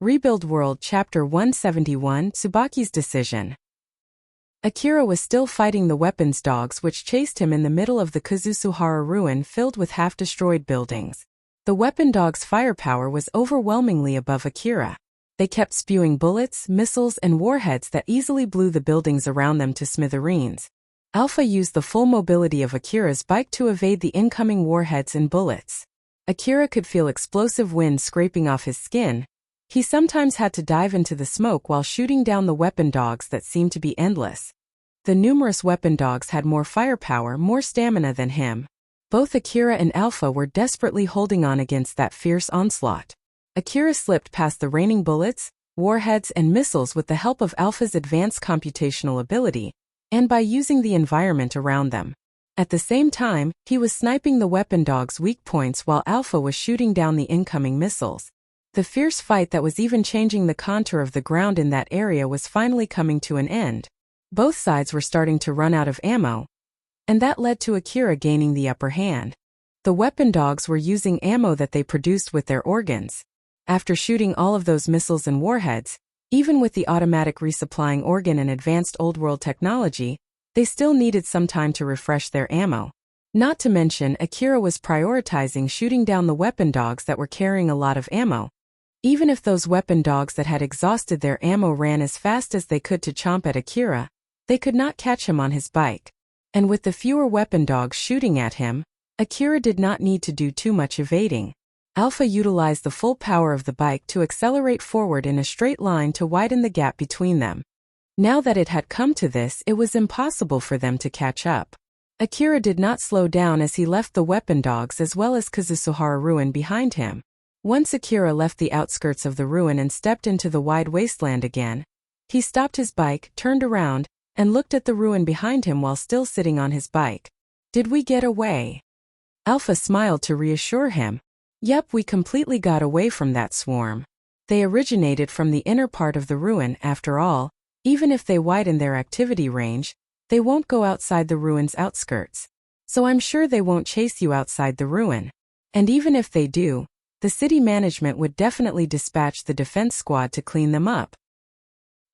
Rebuild World Chapter 171 Tsubaki's Decision. Akira was still fighting the weapons dogs which chased him in the middle of the Kazusuhara ruin filled with half-destroyed buildings. The weapon dogs' firepower was overwhelmingly above Akira. They kept spewing bullets, missiles, and warheads that easily blew the buildings around them to smithereens. Alpha used the full mobility of Akira's bike to evade the incoming warheads and bullets. Akira could feel explosive wind scraping off his skin. He sometimes had to dive into the smoke while shooting down the weapon dogs that seemed to be endless. The numerous weapon dogs had more firepower, more stamina than him. Both Akira and Alpha were desperately holding on against that fierce onslaught. Akira slipped past the raining bullets, warheads, and missiles with the help of Alpha's advanced computational ability, and by using the environment around them. At the same time, he was sniping the weapon dogs' weak points while Alpha was shooting down the incoming missiles. The fierce fight that was even changing the contour of the ground in that area was finally coming to an end. Both sides were starting to run out of ammo, and that led to Akira gaining the upper hand. The weapon dogs were using ammo that they produced with their organs. After shooting all of those missiles and warheads, even with the automatic resupplying organ and advanced old-world technology, they still needed some time to refresh their ammo. Not to mention, Akira was prioritizing shooting down the weapon dogs that were carrying a lot of ammo. Even if those weapon dogs that had exhausted their ammo ran as fast as they could to chomp at Akira, they could not catch him on his bike. And with the fewer weapon dogs shooting at him, Akira did not need to do too much evading. Alpha utilized the full power of the bike to accelerate forward in a straight line to widen the gap between them. Now that it had come to this, it was impossible for them to catch up. Akira did not slow down as he left the weapon dogs as well as Kazusuhara ruin behind him. Once Akira left the outskirts of the ruin and stepped into the wide wasteland again, he stopped his bike, turned around, and looked at the ruin behind him while still sitting on his bike. "Did we get away?" Alpha smiled to reassure him. "Yep, we completely got away from that swarm. They originated from the inner part of the ruin, after all. Even if they widen their activity range, they won't go outside the ruin's outskirts. So I'm sure they won't chase you outside the ruin. And even if they do, the city management would definitely dispatch the defense squad to clean them up."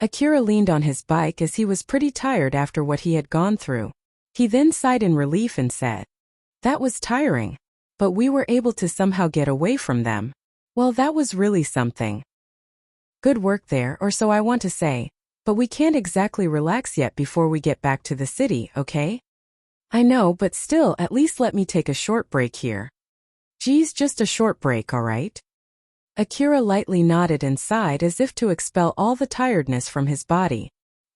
Akira leaned on his bike as he was pretty tired after what he had gone through. He then sighed in relief and said, "That was tiring. But we were able to somehow get away from them. Well, that was really something. Good work there, or so I want to say. But we can't exactly relax yet before we get back to the city, okay? I know, but still, at least let me take a short break here." "Geez, just a short break, alright?" Akira lightly nodded and sighed as if to expel all the tiredness from his body.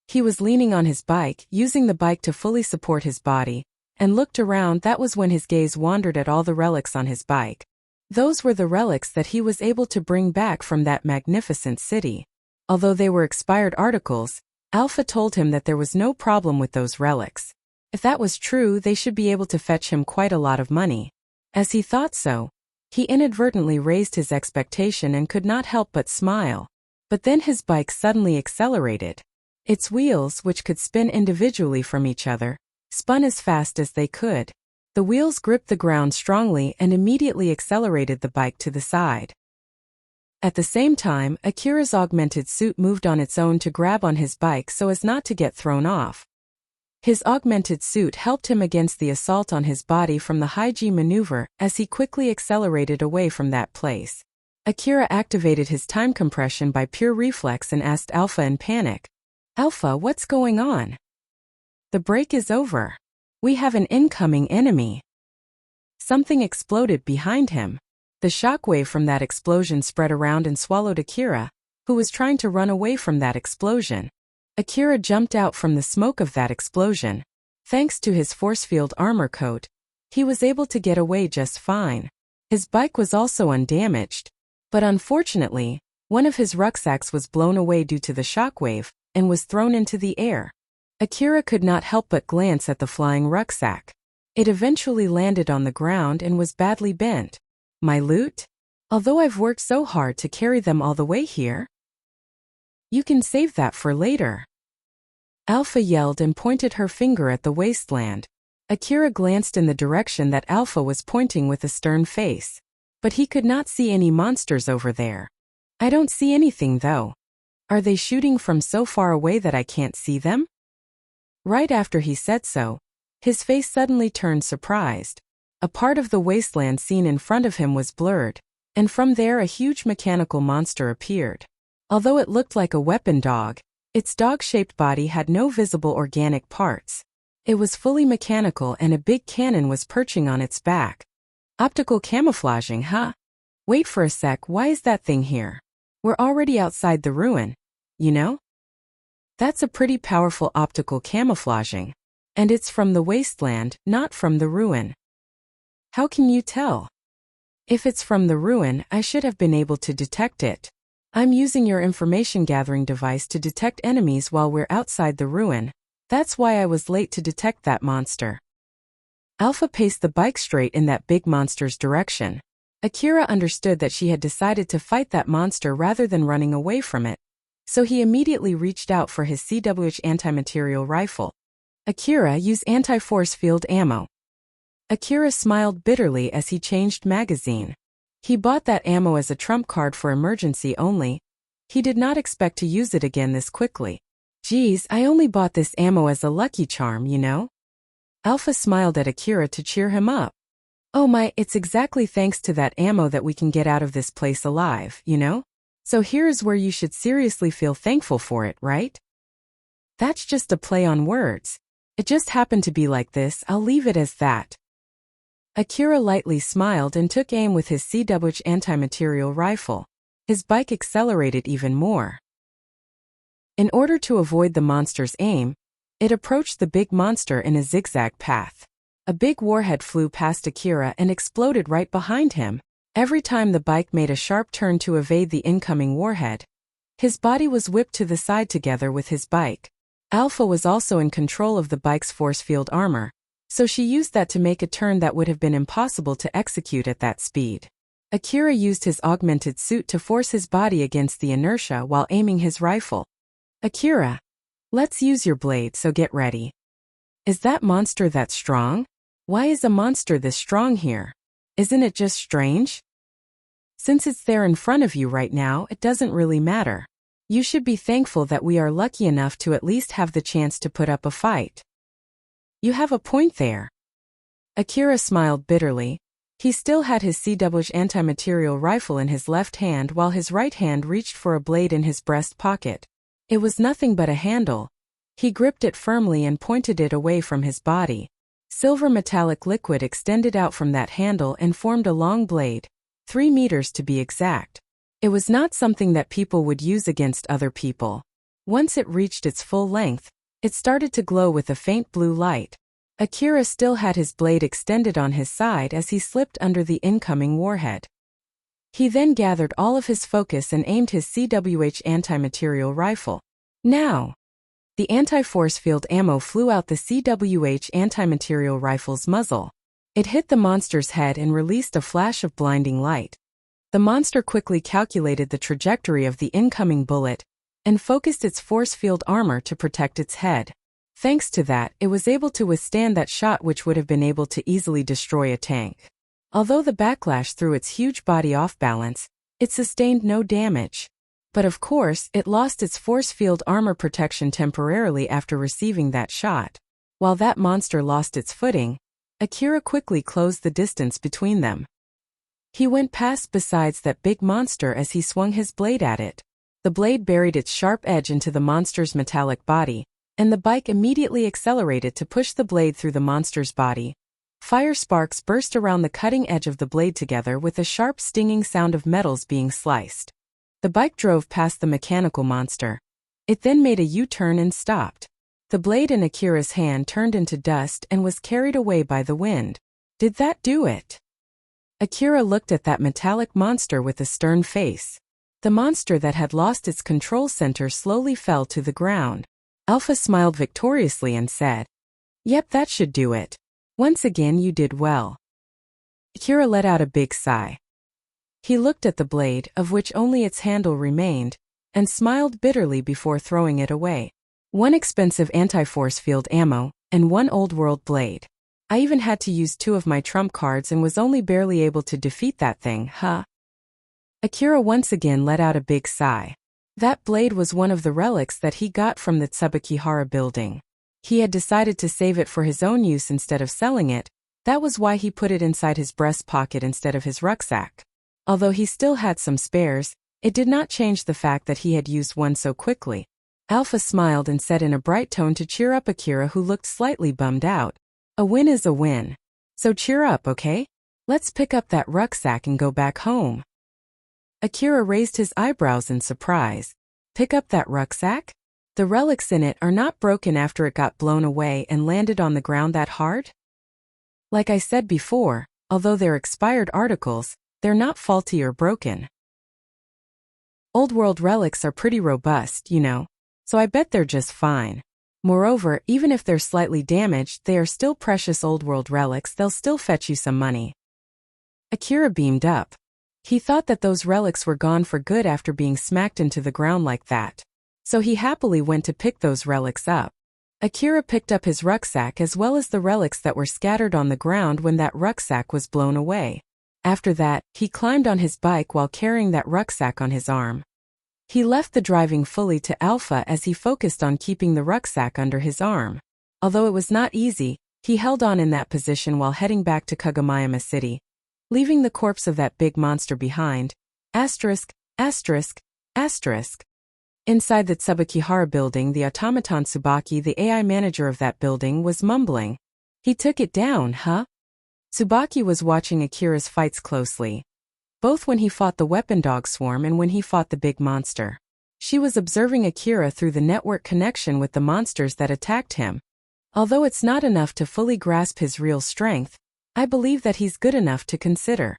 He was leaning on his bike, using the bike to fully support his body, and looked around. That was when his gaze wandered at all the relics on his bike. Those were the relics that he was able to bring back from that magnificent city. Although they were expired articles, Alpha told him that there was no problem with those relics. If that was true, they should be able to fetch him quite a lot of money. As he thought so, he inadvertently raised his expectation and could not help but smile. But then his bike suddenly accelerated. Its wheels, which could spin individually from each other, spun as fast as they could. The wheels gripped the ground strongly and immediately accelerated the bike to the side. At the same time, Akira's augmented suit moved on its own to grab on his bike so as not to get thrown off. His augmented suit helped him against the assault on his body from the high-G maneuver as he quickly accelerated away from that place. Akira activated his time compression by pure reflex and asked Alpha in panic, "Alpha, what's going on? The break is over. We have an incoming enemy." Something exploded behind him. The shockwave from that explosion spread around and swallowed Akira, who was trying to run away from that explosion. Akira jumped out from the smoke of that explosion. Thanks to his force field armor coat, he was able to get away just fine. His bike was also undamaged. But unfortunately, one of his rucksacks was blown away due to the shockwave and was thrown into the air. Akira could not help but glance at the flying rucksack. It eventually landed on the ground and was badly bent. "My loot? Although I've worked so hard to carry them all the way here?" "You can save that for later." Alpha yelled and pointed her finger at the wasteland. Akira glanced in the direction that Alpha was pointing with a stern face. But he could not see any monsters over there. I don't see anything though. Are they shooting from so far away that I can't see them? Right after he said so, his face suddenly turned surprised. A part of the wasteland seen in front of him was blurred, and from there a huge mechanical monster appeared. Although it looked like a weapon dog, its dog-shaped body had no visible organic parts. It was fully mechanical and a big cannon was perching on its back. Optical camouflaging, huh? Wait for a sec, why is that thing here? We're already outside the ruin, you know? That's a pretty powerful optical camouflaging. And it's from the wasteland, not from the ruin. How can you tell? If it's from the ruin, I should have been able to detect it. I'm using your information gathering device to detect enemies while we're outside the ruin. That's why I was late to detect that monster. Alpha paced the bike straight in that big monster's direction. Akira understood that she had decided to fight that monster rather than running away from it. So he immediately reached out for his CWH anti-material rifle. Akira, use anti-force field ammo. Akira smiled bitterly as he changed magazine. He bought that ammo as a trump card for emergency only. He did not expect to use it again this quickly. Geez, I only bought this ammo as a lucky charm, you know? Alpha smiled at Akira to cheer him up. Oh my, it's exactly thanks to that ammo that we can get out of this place alive, you know? So here's where you should seriously feel thankful for it, right? That's just a play on words. It just happened to be like this, I'll leave it as that. Akira lightly smiled and took aim with his CWH anti-material rifle. His bike accelerated even more. In order to avoid the monster's aim, it approached the big monster in a zigzag path. A big warhead flew past Akira and exploded right behind him. Every time the bike made a sharp turn to evade the incoming warhead, his body was whipped to the side together with his bike. Alpha was also in control of the bike's force field armor, so she used that to make a turn that would have been impossible to execute at that speed. Akira used his augmented suit to force his body against the inertia while aiming his rifle. Akira, let's use your blade, so get ready. Is that monster that strong? Why is a monster this strong here? Isn't it just strange? Since it's there in front of you right now, it doesn't really matter. You should be thankful that we are lucky enough to at least have the chance to put up a fight. You have a point there. Akira smiled bitterly. He still had his CWH anti-material rifle in his left hand while his right hand reached for a blade in his breast pocket. It was nothing but a handle. He gripped it firmly and pointed it away from his body. Silver metallic liquid extended out from that handle and formed a long blade, 3 meters to be exact. It was not something that people would use against other people. Once it reached its full length, it started to glow with a faint blue light. Akira still had his blade extended on his side as he slipped under the incoming warhead. He then gathered all of his focus and aimed his CWH anti-material rifle. Now! The anti-force field ammo flew out the CWH anti-material rifle's muzzle. It hit the monster's head and released a flash of blinding light. The monster quickly calculated the trajectory of the incoming bullet and focused its force field armor to protect its head. Thanks to that, it was able to withstand that shot, which would have been able to easily destroy a tank. Although the backlash threw its huge body off balance, it sustained no damage. But of course, it lost its force field armor protection temporarily after receiving that shot. While that monster lost its footing, Akira quickly closed the distance between them. He went past besides that big monster as he swung his blade at it. The blade buried its sharp edge into the monster's metallic body, and the bike immediately accelerated to push the blade through the monster's body. Fire sparks burst around the cutting edge of the blade together with a sharp stinging sound of metals being sliced. The bike drove past the mechanical monster. It then made a U-turn and stopped. The blade in Akira's hand turned into dust and was carried away by the wind. Did that do it? Akira looked at that metallic monster with a stern face. The monster that had lost its control center slowly fell to the ground. Alpha smiled victoriously and said, "Yep, that should do it. Once again you did well." Akira let out a big sigh. He looked at the blade, of which only its handle remained, and smiled bitterly before throwing it away. 1 expensive anti-force field ammo, and 1 old-world blade. I even had to use 2 of my trump cards and was only barely able to defeat that thing, huh? Akira once again let out a big sigh. That blade was one of the relics that he got from the Tsubakihara building. He had decided to save it for his own use instead of selling it. That was why he put it inside his breast pocket instead of his rucksack. Although he still had some spares, it did not change the fact that he had used one so quickly. Alpha smiled and said in a bright tone to cheer up Akira, who looked slightly bummed out. A win is a win. So cheer up, okay? Let's pick up that rucksack and go back home. Akira raised his eyebrows in surprise. Pick up that rucksack? The relics in it are not broken after it got blown away and landed on the ground that hard? Like I said before, although they're expired articles, they're not faulty or broken. Old world relics are pretty robust, you know, so I bet they're just fine. Moreover, even if they're slightly damaged, they are still precious old world relics. They'll still fetch you some money. Akira beamed up. He thought that those relics were gone for good after being smacked into the ground like that. So he happily went to pick those relics up. Akira picked up his rucksack as well as the relics that were scattered on the ground when that rucksack was blown away. After that, he climbed on his bike while carrying that rucksack on his arm. He left the driving fully to Alpha as he focused on keeping the rucksack under his arm. Although it was not easy, he held on in that position while heading back to Kagomayama City, leaving the corpse of that big monster behind. Asterisk, asterisk, asterisk. Inside the Tsubakihara building, the automaton Tsubaki, the AI manager of that building, was mumbling. He took it down, huh? Tsubaki was watching Akira's fights closely, both when he fought the weapon dog swarm and when he fought the big monster. She was observing Akira through the network connection with the monsters that attacked him. Although it's not enough to fully grasp his real strength, I believe that he's good enough to consider.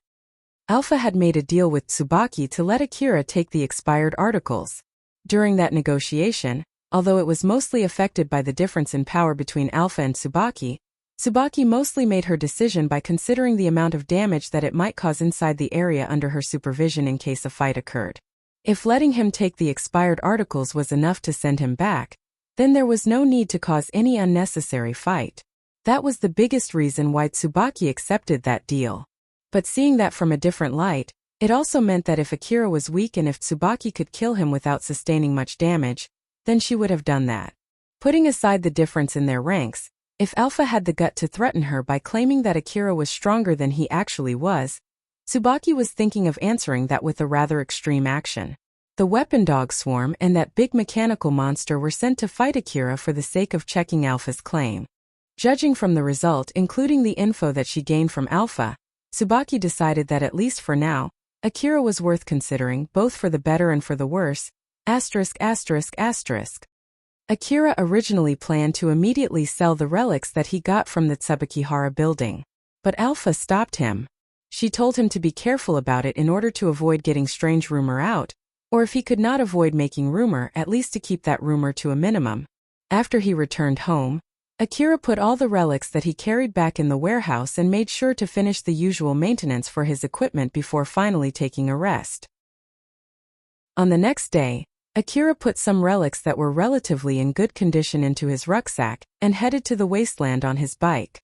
Alpha had made a deal with Tsubaki to let Akira take the expired articles. During that negotiation, although it was mostly affected by the difference in power between Alpha and Tsubaki, Tsubaki mostly made her decision by considering the amount of damage that it might cause inside the area under her supervision in case a fight occurred. If letting him take the expired articles was enough to send him back, then there was no need to cause any unnecessary fight. That was the biggest reason why Tsubaki accepted that deal. But seeing that from a different light, it also meant that if Akira was weak and if Tsubaki could kill him without sustaining much damage, then she would have done that. Putting aside the difference in their ranks, if Alpha had the gut to threaten her by claiming that Akira was stronger than he actually was, Tsubaki was thinking of answering that with a rather extreme action. The weapon dog swarm and that big mechanical monster were sent to fight Akira for the sake of checking Alpha's claim. Judging from the result, including the info that she gained from Alpha, Tsubaki decided that at least for now, Akira was worth considering, both for the better and for the worse. Asterisk, asterisk, asterisk. Akira originally planned to immediately sell the relics that he got from the Tsubakihara building. But Alpha stopped him. She told him to be careful about it in order to avoid getting strange rumor out, or if he could not avoid making rumor, at least to keep that rumor to a minimum. After he returned home, Akira put all the relics that he carried back in the warehouse and made sure to finish the usual maintenance for his equipment before finally taking a rest. On the next day, Akira put some relics that were relatively in good condition into his rucksack and headed to the wasteland on his bike.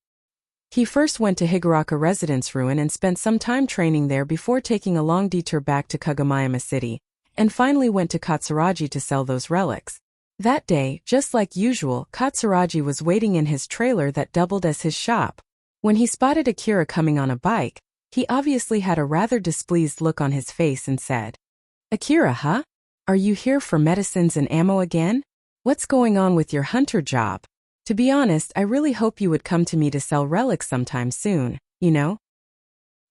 He first went to Higuraka Residence Ruin and spent some time training there before taking a long detour back to Kagomayama City, and finally went to Katsuragi to sell those relics. That day, just like usual, Katsuragi was waiting in his trailer that doubled as his shop. When he spotted Akira coming on a bike, he obviously had a rather displeased look on his face and said, "Akira, huh? Are you here for medicines and ammo again? What's going on with your hunter job? To be honest, I really hope you would come to me to sell relics sometime soon, you know?"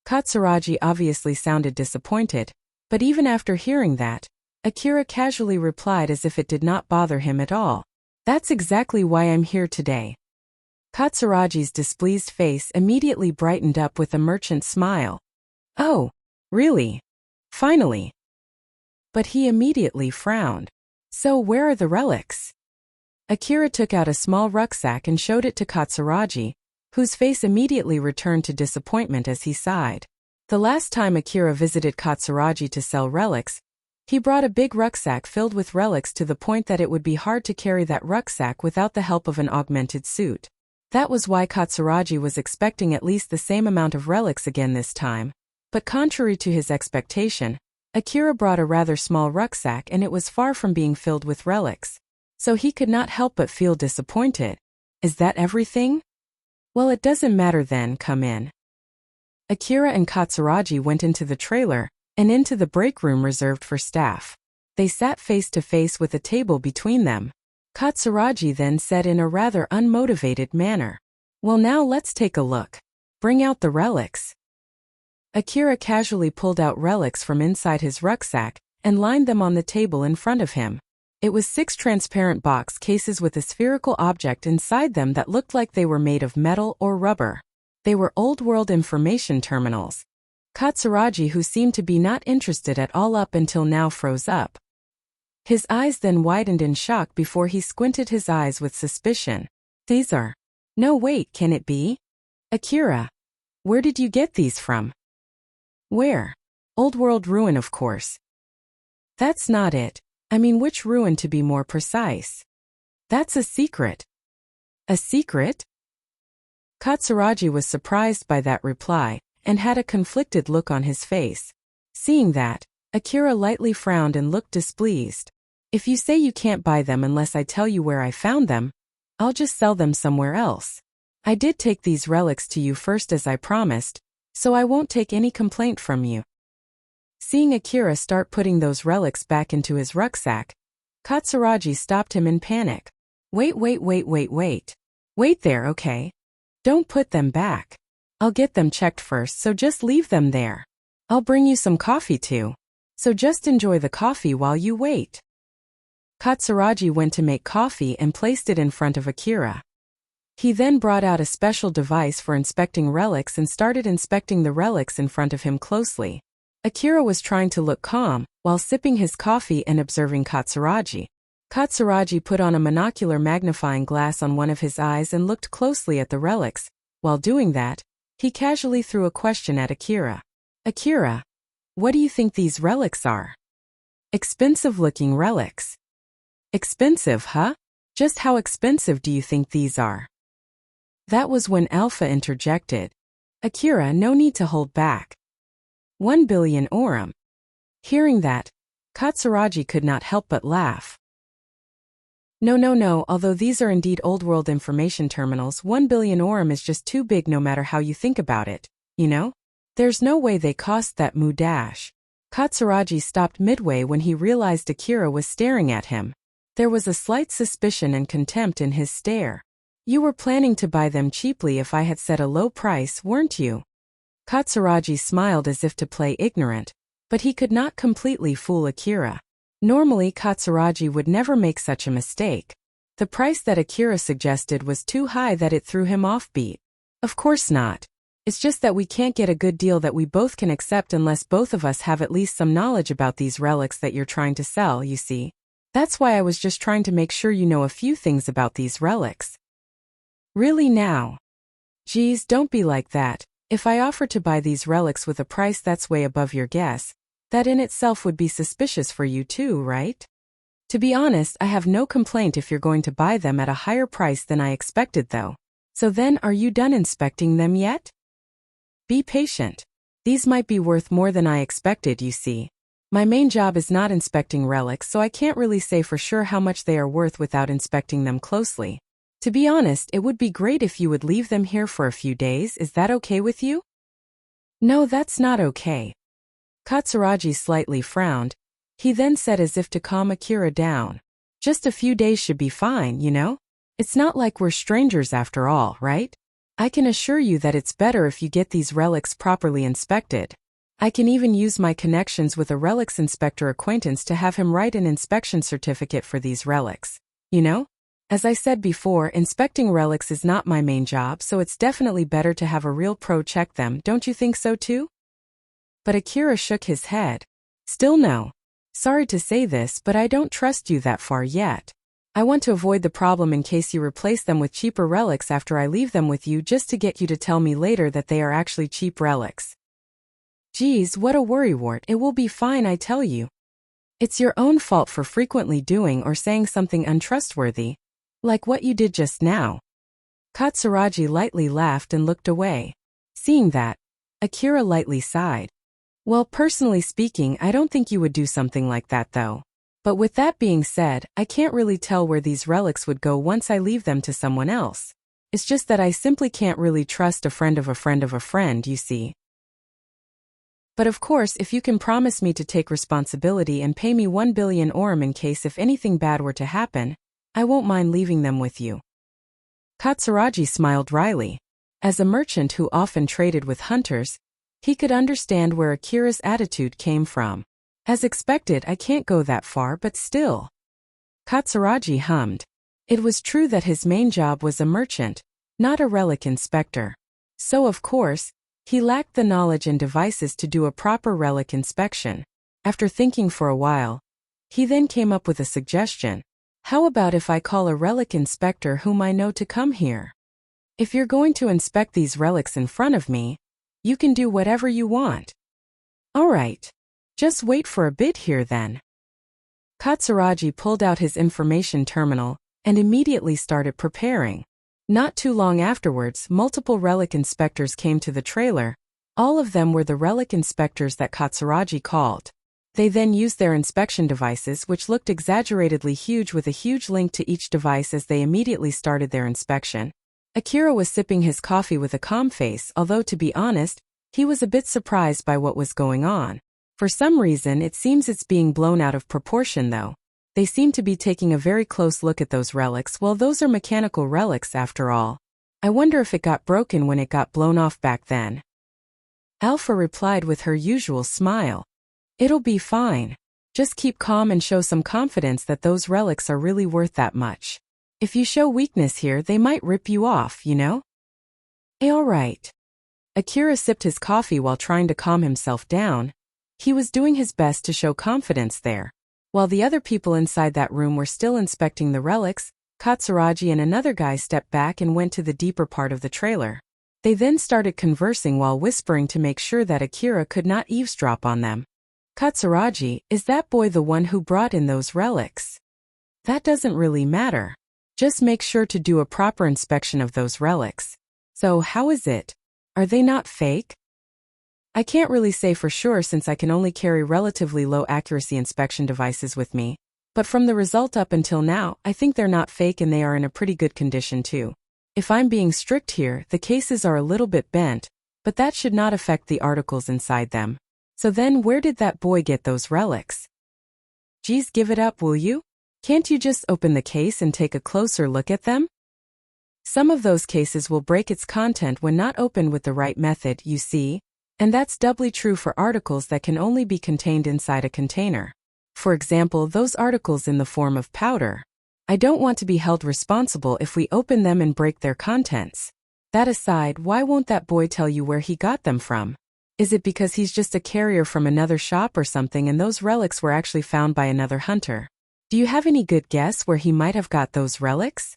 Katsuragi obviously sounded disappointed, but even after hearing that, Akira casually replied as if it did not bother him at all. "That's exactly why I'm here today." Katsuragi's displeased face immediately brightened up with a merchant smile. "Oh, really? Finally." But he immediately frowned. "So where are the relics?" Akira took out a small rucksack and showed it to Katsuragi, whose face immediately returned to disappointment as he sighed. The last time Akira visited Katsuragi to sell relics, he brought a big rucksack filled with relics to the point that it would be hard to carry that rucksack without the help of an augmented suit. That was why Katsuragi was expecting at least the same amount of relics again this time. But contrary to his expectation, Akira brought a rather small rucksack and it was far from being filled with relics. So he could not help but feel disappointed. Is that everything? Well, it doesn't matter then, come in. Akira and Katsuragi went into the trailer and into the break room reserved for staff. They sat face to face with a table between them. Katsuragi then said in a rather unmotivated manner, "Well, now let's take a look. Bring out the relics." Akira casually pulled out relics from inside his rucksack and lined them on the table in front of him. It was 6 transparent box cases with a spherical object inside them that looked like they were made of metal or rubber. They were old-world information terminals. Katsuragi, who seemed to be not interested at all up until now, froze up. His eyes then widened in shock before he squinted his eyes with suspicion. "These are... No, wait, can it be? Akira, where did you get these from?" "Where? Old World ruin, of course." "That's not it. I mean, which ruin to be more precise?" "That's a secret." "A secret?" Katsuragi was surprised by that reply and had a conflicted look on his face. Seeing that, Akira lightly frowned and looked displeased. "If you say you can't buy them unless I tell you where I found them, I'll just sell them somewhere else. I did take these relics to you first as I promised, so I won't take any complaint from you." Seeing Akira start putting those relics back into his rucksack, Katsuragi stopped him in panic. Wait. Wait there, okay? Don't put them back. I'll get them checked first, so just leave them there. I'll bring you some coffee too. So just enjoy the coffee while you wait." Katsuragi went to make coffee and placed it in front of Akira. He then brought out a special device for inspecting relics and started inspecting the relics in front of him closely. Akira was trying to look calm while sipping his coffee and observing Katsuragi. Katsuragi put on a monocular magnifying glass on one of his eyes and looked closely at the relics. While doing that, he casually threw a question at Akira. "Akira, what do you think these relics are?" "Expensive-looking relics." "Expensive, huh? Just how expensive do you think these are?" That was when Alpha interjected. "Akira, no need to hold back. 1 billion orum." Hearing that, Katsuragi could not help but laugh. No, although these are indeed old-world information terminals, 1 billion orum is just too big no matter how you think about it, you know? There's no way they cost that dash. Katsuragi stopped midway when he realized Akira was staring at him. There was a slight suspicion and contempt in his stare. "You were planning to buy them cheaply if I had set a low price, weren't you?" Katsuragi smiled as if to play ignorant, but he could not completely fool Akira. Normally Katsuragi would never make such a mistake. The price that Akira suggested was too high that it threw him off beat. "Of course not. It's just that we can't get a good deal that we both can accept unless both of us have at least some knowledge about these relics that you're trying to sell, you see. That's why I was just trying to make sure you know a few things about these relics." "Really now?" "Geez, don't be like that. If I offer to buy these relics with a price that's way above your guess, that in itself would be suspicious for you too, right? To be honest, I have no complaint if you're going to buy them at a higher price than I expected though. So then, are you done inspecting them yet? Be patient. These might be worth more than I expected, you see. My main job is not inspecting relics, so I can't really say for sure how much they are worth without inspecting them closely. To be honest, it would be great if you would leave them here for a few days. Is that okay with you?" "No, that's not okay." Katsuragi slightly frowned. He then said as if to calm Akira down. "Just a few days should be fine, you know? It's not like we're strangers after all, right? I can assure you that it's better if you get these relics properly inspected. I can even use my connections with a relics inspector acquaintance to have him write an inspection certificate for these relics. You know? As I said before, inspecting relics is not my main job, so it's definitely better to have a real pro check them, don't you think so too?" But Akira shook his head. "Still no. Sorry to say this, but I don't trust you that far yet. I want to avoid the problem in case you replace them with cheaper relics after I leave them with you, just to get you to tell me later that they are actually cheap relics." "Geez, what a worrywart. It will be fine, I tell you. It's your own fault for frequently doing or saying something untrustworthy, like what you did just now." Katsuragi lightly laughed and looked away. Seeing that, Akira lightly sighed. Well, personally speaking, I don't think you would do something like that though. But with that being said, I can't really tell where these relics would go once I leave them to someone else. It's just that I simply can't really trust a friend of a friend of a friend, you see. But of course, if you can promise me to take responsibility and pay me 1 billion orm in case if anything bad were to happen, I won't mind leaving them with you. Katsuragi smiled wryly. As a merchant who often traded with hunters, he could understand where Akira's attitude came from. As expected, I can't go that far, but still. Katsuragi hummed. It was true that his main job was a merchant, not a relic inspector. So of course, he lacked the knowledge and devices to do a proper relic inspection. After thinking for a while, he then came up with a suggestion. How about if I call a relic inspector whom I know to come here? If you're going to inspect these relics in front of me, you can do whatever you want. All right. Just wait for a bit here then. Katsuragi pulled out his information terminal and immediately started preparing. Not too long afterwards, multiple relic inspectors came to the trailer. All of them were the relic inspectors that Katsuragi called. They then used their inspection devices, which looked exaggeratedly huge, with a huge link to each device as they immediately started their inspection. Akira was sipping his coffee with a calm face, although to be honest, he was a bit surprised by what was going on. For some reason, it seems it's being blown out of proportion though. They seem to be taking a very close look at those relics. Well, those are mechanical relics after all. I wonder if it got broken when it got blown off back then. Alpha replied with her usual smile. It'll be fine. Just keep calm and show some confidence that those relics are really worth that much. If you show weakness here, they might rip you off, you know? Alright. Akira sipped his coffee while trying to calm himself down. He was doing his best to show confidence there. While the other people inside that room were still inspecting the relics, Katsuragi and another guy stepped back and went to the deeper part of the trailer. They then started conversing while whispering to make sure that Akira could not eavesdrop on them. Katsuragi, is that boy the one who brought in those relics? That doesn't really matter. Just make sure to do a proper inspection of those relics. So how is it? Are they not fake? I can't really say for sure since I can only carry relatively low accuracy inspection devices with me. But from the result up until now, I think they're not fake and they are in a pretty good condition too. If I'm being strict here, the cases are a little bit bent, but that should not affect the articles inside them. So then where did that boy get those relics? Geez, give it up, will you? Can't you just open the case and take a closer look at them? Some of those cases will break its content when not opened with the right method, you see. And that's doubly true for articles that can only be contained inside a container. For example, those articles in the form of powder. I don't want to be held responsible if we open them and break their contents. That aside, why won't that boy tell you where he got them from? Is it because he's just a carrier from another shop or something and those relics were actually found by another hunter? Do you have any good guess where he might have got those relics?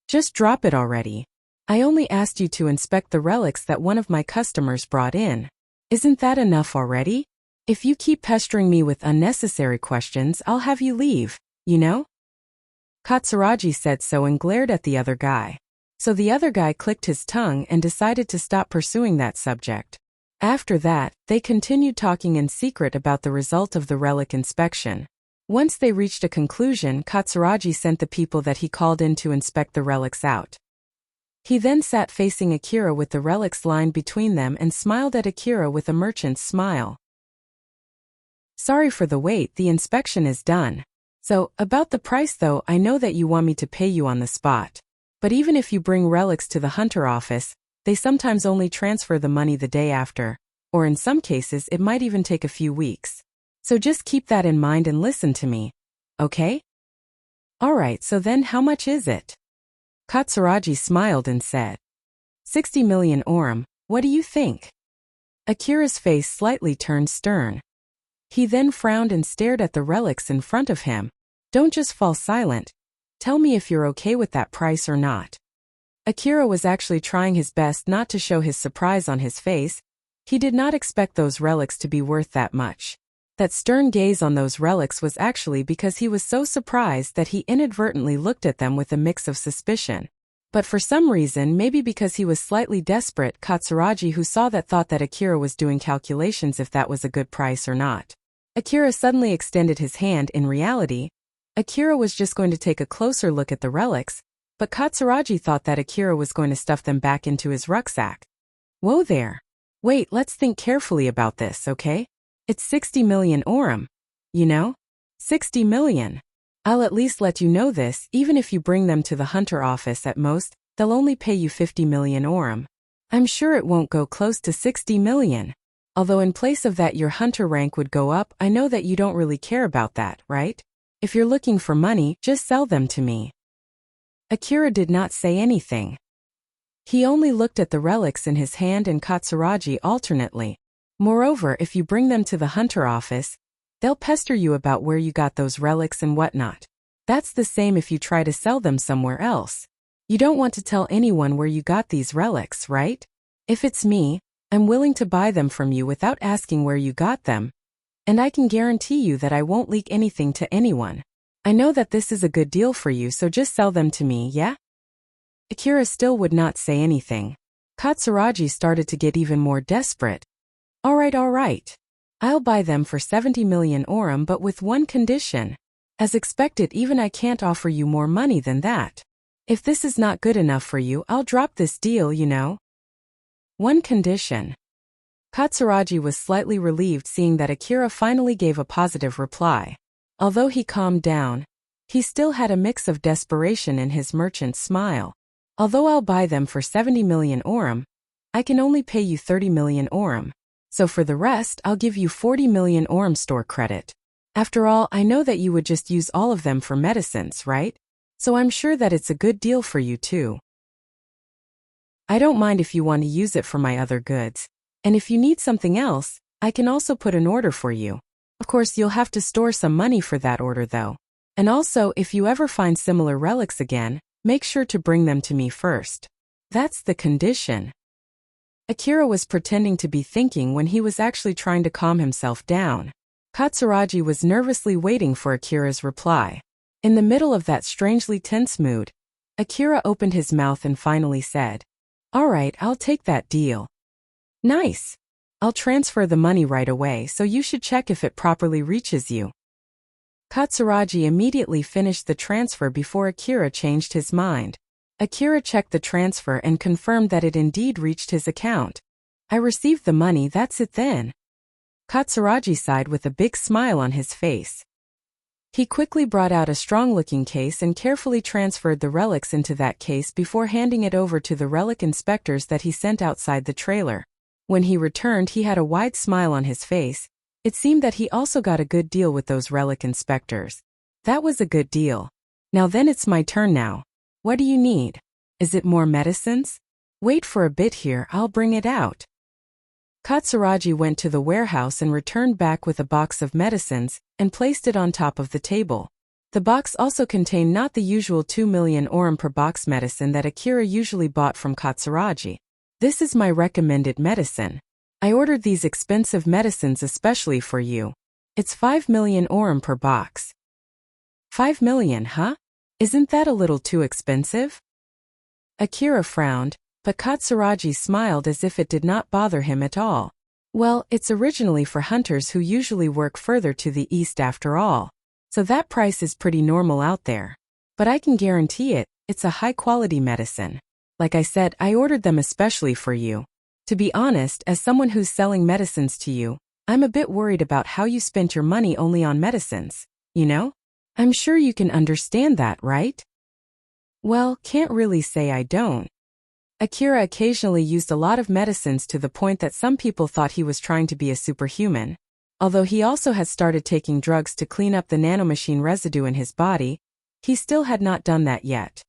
Just drop it already. I only asked you to inspect the relics that one of my customers brought in. Isn't that enough already? If you keep pestering me with unnecessary questions, I'll have you leave, you know? Katsuragi said so and glared at the other guy. So the other guy clicked his tongue and decided to stop pursuing that subject. After that, they continued talking in secret about the result of the relic inspection. Once they reached a conclusion, Katsuragi sent the people that he called in to inspect the relics out. He then sat facing Akira with the relics lined between them and smiled at Akira with a merchant's smile. Sorry for the wait, the inspection is done. So, about the price though, I know that you want me to pay you on the spot. But even if you bring relics to the hunter office, they sometimes only transfer the money the day after, or in some cases it might even take a few weeks. So just keep that in mind and listen to me. Okay? Alright, so then how much is it? Katsuragi smiled and said, 60 million orm, what do you think? Akira's face slightly turned stern. He then frowned and stared at the relics in front of him. Don't just fall silent. Tell me if you're okay with that price or not. Akira was actually trying his best not to show his surprise on his face. He did not expect those relics to be worth that much. That stern gaze on those relics was actually because he was so surprised that he inadvertently looked at them with a mix of suspicion. But for some reason, maybe because he was slightly desperate, Katsuragi, who saw that, thought that Akira was doing calculations if that was a good price or not. Akira suddenly extended his hand. In reality, Akira was just going to take a closer look at the relics, but Katsuragi thought that Akira was going to stuff them back into his rucksack. Whoa there. Wait, let's think carefully about this, okay? It's 60 million orum. You know? 60 million. I'll at least let you know this, even if you bring them to the hunter office at most, they'll only pay you 50 million orum. I'm sure it won't go close to 60 million. Although in place of that your hunter rank would go up. I know that you don't really care about that, right? If you're looking for money, just sell them to me. Akira did not say anything. He only looked at the relics in his hand and Katsuragi alternately. Moreover, if you bring them to the hunter office, they'll pester you about where you got those relics and whatnot. That's the same if you try to sell them somewhere else. You don't want to tell anyone where you got these relics, right? If it's me, I'm willing to buy them from you without asking where you got them. And I can guarantee you that I won't leak anything to anyone. I know that this is a good deal for you, so just sell them to me, yeah? Akira still would not say anything. Katsuragi started to get even more desperate. All right. I'll buy them for 70 million orum, but with one condition. As expected, even I can't offer you more money than that. If this is not good enough for you, I'll drop this deal, you know? One condition. Katsuragi was slightly relieved seeing that Akira finally gave a positive reply. Although he calmed down, he still had a mix of desperation in his merchant's smile. Although I'll buy them for 70 million orum, I can only pay you 30 million orum. So for the rest, I'll give you 40 million orum store credit. After all, I know that you would just use all of them for medicines, right? So I'm sure that it's a good deal for you too. I don't mind if you want to use it for my other goods. And if you need something else, I can also put an order for you. Of course, you'll have to store some money for that order though. And also, if you ever find similar relics again, make sure to bring them to me first. That's the condition. Akira was pretending to be thinking when he was actually trying to calm himself down. Katsuragi was nervously waiting for Akira's reply. In the middle of that strangely tense mood, Akira opened his mouth and finally said, "All right, I'll take that deal." "Nice. I'll transfer the money right away, so you should check if it properly reaches you." Katsuragi immediately finished the transfer before Akira changed his mind. Akira checked the transfer and confirmed that it indeed reached his account. "I received the money, that's it then." Katsuragi sighed with a big smile on his face. He quickly brought out a strong-looking case and carefully transferred the relics into that case before handing it over to the relic inspectors that he sent outside the trailer. When he returned, he had a wide smile on his face. It seemed that he also got a good deal with those relic inspectors. That was a good deal. Now then, it's my turn now. What do you need? Is it more medicines? Wait for a bit here, I'll bring it out. Katsuragi went to the warehouse and returned back with a box of medicines and placed it on top of the table. The box also contained not the usual 2 million orum per box medicine that Akira usually bought from Katsuragi. "This is my recommended medicine. I ordered these expensive medicines especially for you. It's 5 million orum per box." 5 million, huh? Isn't that a little too expensive? Akira frowned, but Katsuragi smiled as if it did not bother him at all. Well, it's originally for hunters who usually work further to the east after all. So that price is pretty normal out there. But I can guarantee it, it's a high-quality medicine. Like I said, I ordered them especially for you. To be honest, as someone who's selling medicines to you, I'm a bit worried about how you spent your money only on medicines, you know? I'm sure you can understand that, right? Well, can't really say I don't. Akira occasionally used a lot of medicines to the point that some people thought he was trying to be a superhuman. Although he also had started taking drugs to clean up the nanomachine residue in his body, he still had not done that yet.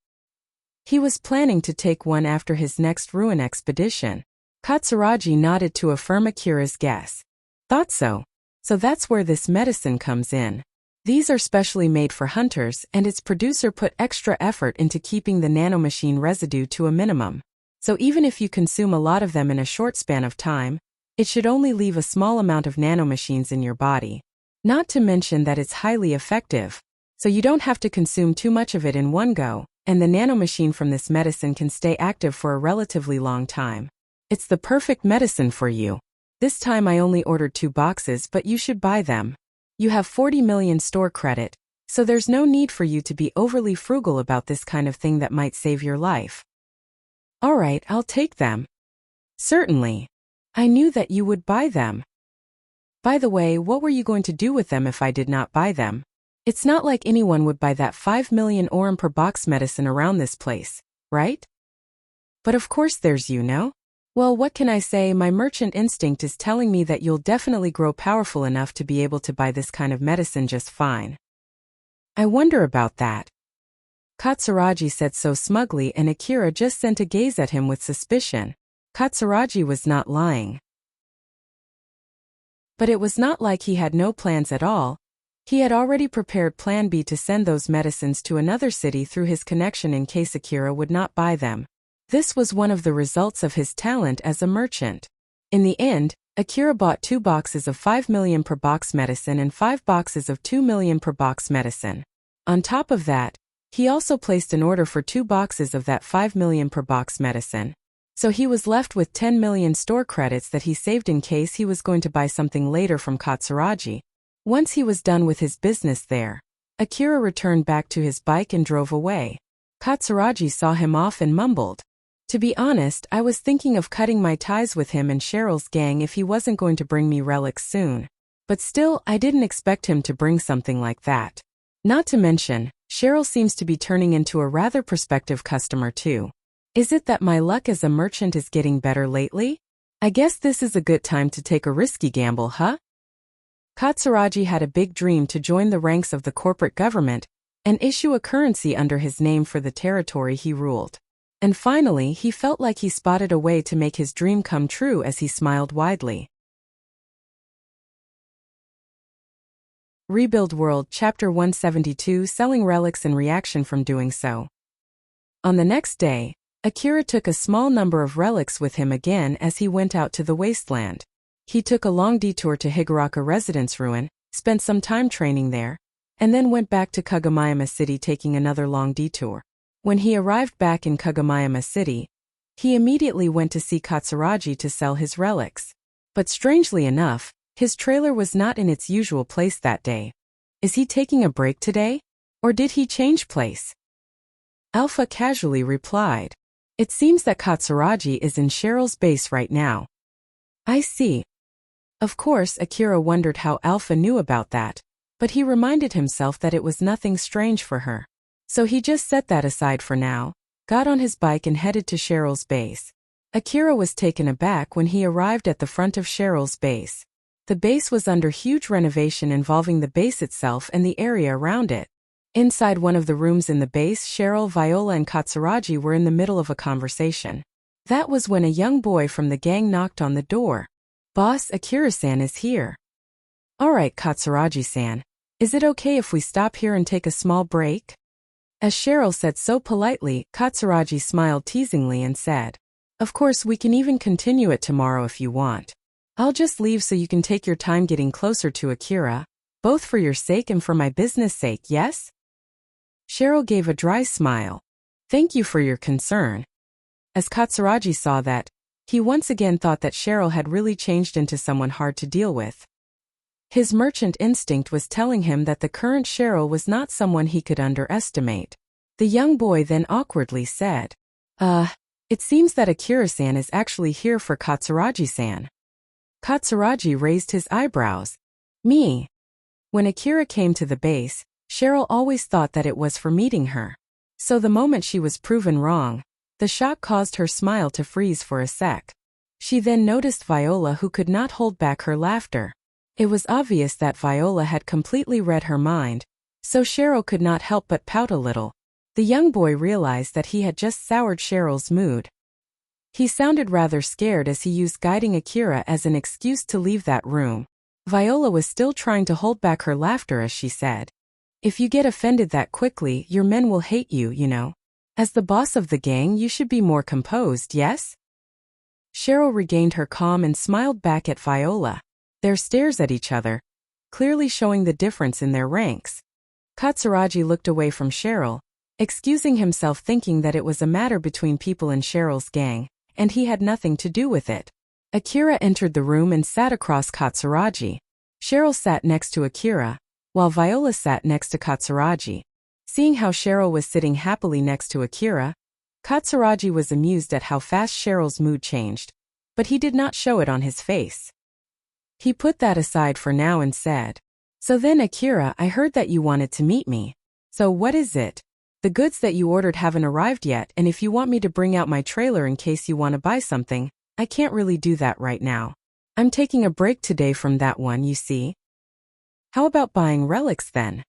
He was planning to take one after his next ruin expedition. Katsuragi nodded to affirm Akira's guess. Thought so. So that's where this medicine comes in. These are specially made for hunters, and its producer put extra effort into keeping the nanomachine residue to a minimum. So even if you consume a lot of them in a short span of time, it should only leave a small amount of nanomachines in your body. Not to mention that it's highly effective, so you don't have to consume too much of it in one go, and the nanomachine from this medicine can stay active for a relatively long time. It's the perfect medicine for you. This time I only ordered 2 boxes, but you should buy them. You have 40 million store credit, so there's no need for you to be overly frugal about this kind of thing that might save your life. All right, I'll take them. Certainly. I knew that you would buy them. By the way, what were you going to do with them if I did not buy them? It's not like anyone would buy that 5 million oren per box medicine around this place, right? But of course there's you, no? Well, what can I say? My merchant instinct is telling me that you'll definitely grow powerful enough to be able to buy this kind of medicine just fine. I wonder about that. Katsuragi said so smugly, and Akira just sent a gaze at him with suspicion. Katsuragi was not lying. But it was not like he had no plans at all. He had already prepared Plan B to send those medicines to another city through his connection in case Akira would not buy them. This was one of the results of his talent as a merchant. In the end, Akira bought 2 boxes of 5 million per box medicine and 5 boxes of 2 million per box medicine. On top of that, he also placed an order for 2 boxes of that 5 million per box medicine. So he was left with 10 million store credits that he saved in case he was going to buy something later from Katsuragi. Once he was done with his business there, Akira returned back to his bike and drove away. Katsuragi saw him off and mumbled, "To be honest, I was thinking of cutting my ties with him and Cheryl's gang if he wasn't going to bring me relics soon. But still, I didn't expect him to bring something like that. Not to mention, Cheryl seems to be turning into a rather prospective customer too. Is it that my luck as a merchant is getting better lately? I guess this is a good time to take a risky gamble, huh?" Katsuragi had a big dream to join the ranks of the corporate government and issue a currency under his name for the territory he ruled. And finally, he felt like he spotted a way to make his dream come true as he smiled widely. Rebuild World Chapter 172 Selling Relics in Reaction from Doing So. On the next day, Akira took a small number of relics with him again as he went out to the wasteland. He took a long detour to Higuraka Residence Ruin, spent some time training there, and then went back to Kagomayama City taking another long detour. When he arrived back in Kagomayama City, he immediately went to see Katsuragi to sell his relics. But strangely enough, his trailer was not in its usual place that day. Is he taking a break today? Or did he change place? Alpha casually replied. It seems that Katsuragi is in Cheryl's base right now. I see. Of course, Akira wondered how Alpha knew about that, but he reminded himself that it was nothing strange for her. So he just set that aside for now, got on his bike and headed to Cheryl's base. Akira was taken aback when he arrived at the front of Cheryl's base. The base was under huge renovation involving the base itself and the area around it. Inside one of the rooms in the base, Cheryl, Viola and Katsuragi were in the middle of a conversation. That was when a young boy from the gang knocked on the door. "Boss, Akira-san is here." "All right, Katsuragi-san. Is it okay if we stop here and take a small break?" As Cheryl said so politely, Katsuragi smiled teasingly and said, "Of course, we can even continue it tomorrow if you want. I'll just leave so you can take your time getting closer to Akira, both for your sake and for my business sake, yes?" Cheryl gave a dry smile. "Thank you for your concern." As Katsuragi saw that, he once again thought that Cheryl had really changed into someone hard to deal with. His merchant instinct was telling him that the current Cheryl was not someone he could underestimate. The young boy then awkwardly said, It seems that Akira-san is actually here for Katsuragi-san." Katsuragi raised his eyebrows. "Me?" When Akira came to the base, Cheryl always thought that it was for meeting her. So the moment she was proven wrong, the shock caused her smile to freeze for a sec. She then noticed Viola, who could not hold back her laughter. It was obvious that Viola had completely read her mind, so Cheryl could not help but pout a little. The young boy realized that he had just soured Cheryl's mood. He sounded rather scared as he used guiding Akira as an excuse to leave that room. Viola was still trying to hold back her laughter as she said, "If you get offended that quickly, your men will hate you, you know. As the boss of the gang, you should be more composed, yes?" Cheryl regained her calm and smiled back at Viola. Their stares at each other, clearly showing the difference in their ranks. Katsuragi looked away from Cheryl, excusing himself thinking that it was a matter between people in Cheryl's gang, and he had nothing to do with it. Akira entered the room and sat across Katsuragi. Cheryl sat next to Akira, while Viola sat next to Katsuragi. Seeing how Cheryl was sitting happily next to Akira, Katsuragi was amused at how fast Cheryl's mood changed, but he did not show it on his face. He put that aside for now and said, "So then Akira, I heard that you wanted to meet me. So what is it? The goods that you ordered haven't arrived yet, and if you want me to bring out my trailer in case you want to buy something, I can't really do that right now. I'm taking a break today from that one, you see. How about buying relics then?"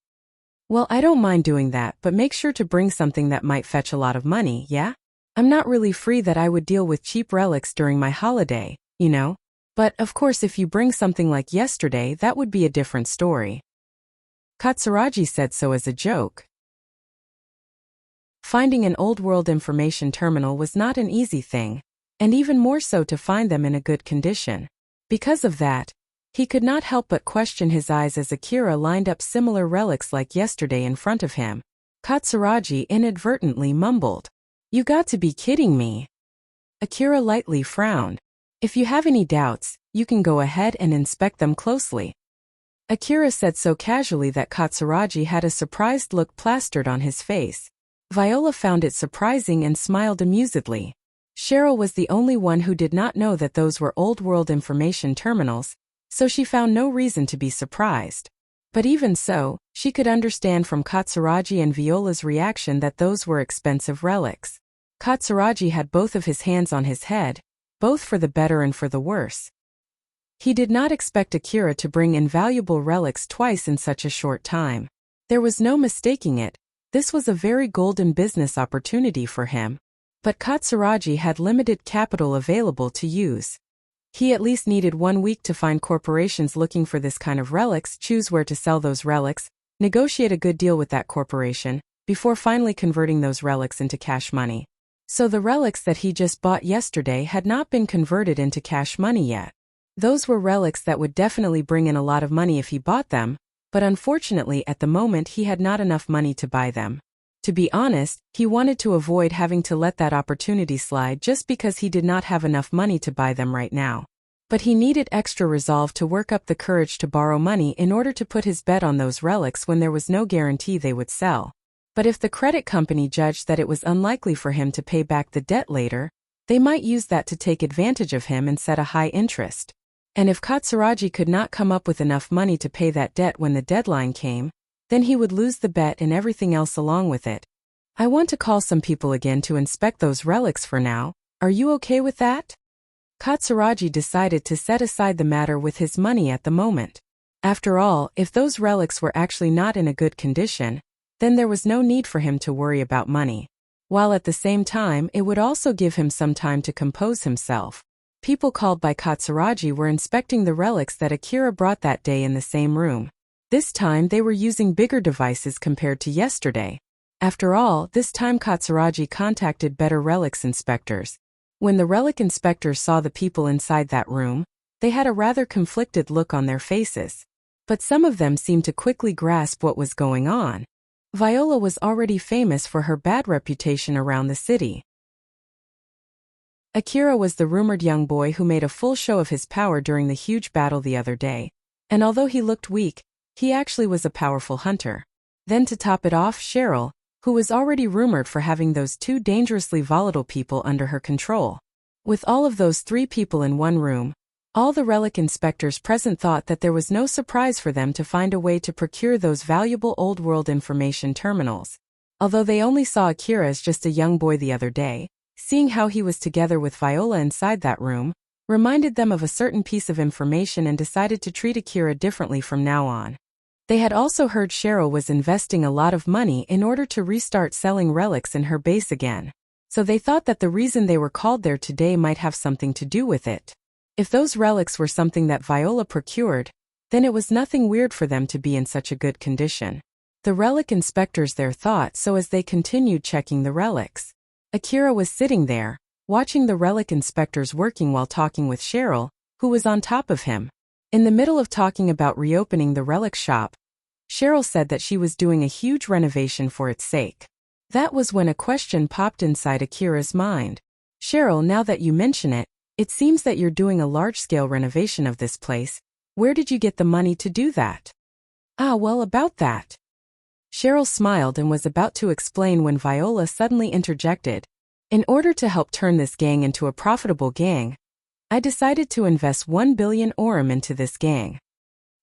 "Well, I don't mind doing that, but make sure to bring something that might fetch a lot of money, yeah? I'm not really free that I would deal with cheap relics during my holiday, you know? But, of course, if you bring something like yesterday, that would be a different story." Katsuragi said so as a joke. Finding an old-world information terminal was not an easy thing, and even more so to find them in a good condition. Because of that, he could not help but question his eyes as Akira lined up similar relics like yesterday in front of him. Katsuragi inadvertently mumbled, "You got to be kidding me." Akira lightly frowned. "If you have any doubts, you can go ahead and inspect them closely." Akira said so casually that Katsuragi had a surprised look plastered on his face. Viola found it surprising and smiled amusedly. Cheryl was the only one who did not know that those were old-world information terminals, so she found no reason to be surprised. But even so, she could understand from Katsuragi and Viola's reaction that those were expensive relics. Katsuragi had both of his hands on his head, both for the better and for the worse. He did not expect Akira to bring invaluable relics twice in such a short time. There was no mistaking it. This was a very golden business opportunity for him. But Katsuragi had limited capital available to use. He at least needed 1 week to find corporations looking for this kind of relics, choose where to sell those relics, negotiate a good deal with that corporation, before finally converting those relics into cash money. So the relics that he just bought yesterday had not been converted into cash money yet. Those were relics that would definitely bring in a lot of money if he bought them, but unfortunately at the moment he had not enough money to buy them. To be honest, he wanted to avoid having to let that opportunity slide just because he did not have enough money to buy them right now. But he needed extra resolve to work up the courage to borrow money in order to put his bet on those relics when there was no guarantee they would sell. But if the credit company judged that it was unlikely for him to pay back the debt later, they might use that to take advantage of him and set a high interest. And if Katsuragi could not come up with enough money to pay that debt when the deadline came, then he would lose the bet and everything else along with it. "I want to call some people again to inspect those relics for now. Are you okay with that?" Katsuragi decided to set aside the matter with his money at the moment. After all, if those relics were actually not in a good condition, then there was no need for him to worry about money. While at the same time, it would also give him some time to compose himself. People called by Katsuragi were inspecting the relics that Akira brought that day in the same room. This time they were using bigger devices compared to yesterday. After all, this time Katsuragi contacted better relics inspectors. When the relic inspectors saw the people inside that room, they had a rather conflicted look on their faces. But some of them seemed to quickly grasp what was going on. Viola was already famous for her bad reputation around the city. Akira was the rumored young boy who made a full show of his power during the huge battle the other day. And although he looked weak, he actually was a powerful hunter. Then to top it off, Cheryl, who was already rumored for having those 2 dangerously volatile people under her control. With all of those 3 people in one room, all the relic inspectors present thought that there was no surprise for them to find a way to procure those valuable old-world information terminals. Although they only saw Akira as just a young boy the other day, seeing how he was together with Viola inside that room reminded them of a certain piece of information and decided to treat Akira differently from now on. They had also heard Cheryl was investing a lot of money in order to restart selling relics in her base again. So they thought that the reason they were called there today might have something to do with it. If those relics were something that Viola procured, then it was nothing weird for them to be in such a good condition. The relic inspectors there thought so as they continued checking the relics. Akira was sitting there, watching the relic inspectors working while talking with Cheryl, who was on top of him. In the middle of talking about reopening the relic shop, Cheryl said that she was doing a huge renovation for its sake. That was when a question popped inside Akira's mind. Cheryl, now that you mention it, it seems that you're doing a large-scale renovation of this place. Where did you get the money to do that? Ah, well, about that. Cheryl smiled and was about to explain when Viola suddenly interjected. In order to help turn this gang into a profitable gang, I decided to invest 1 billion orum into this gang.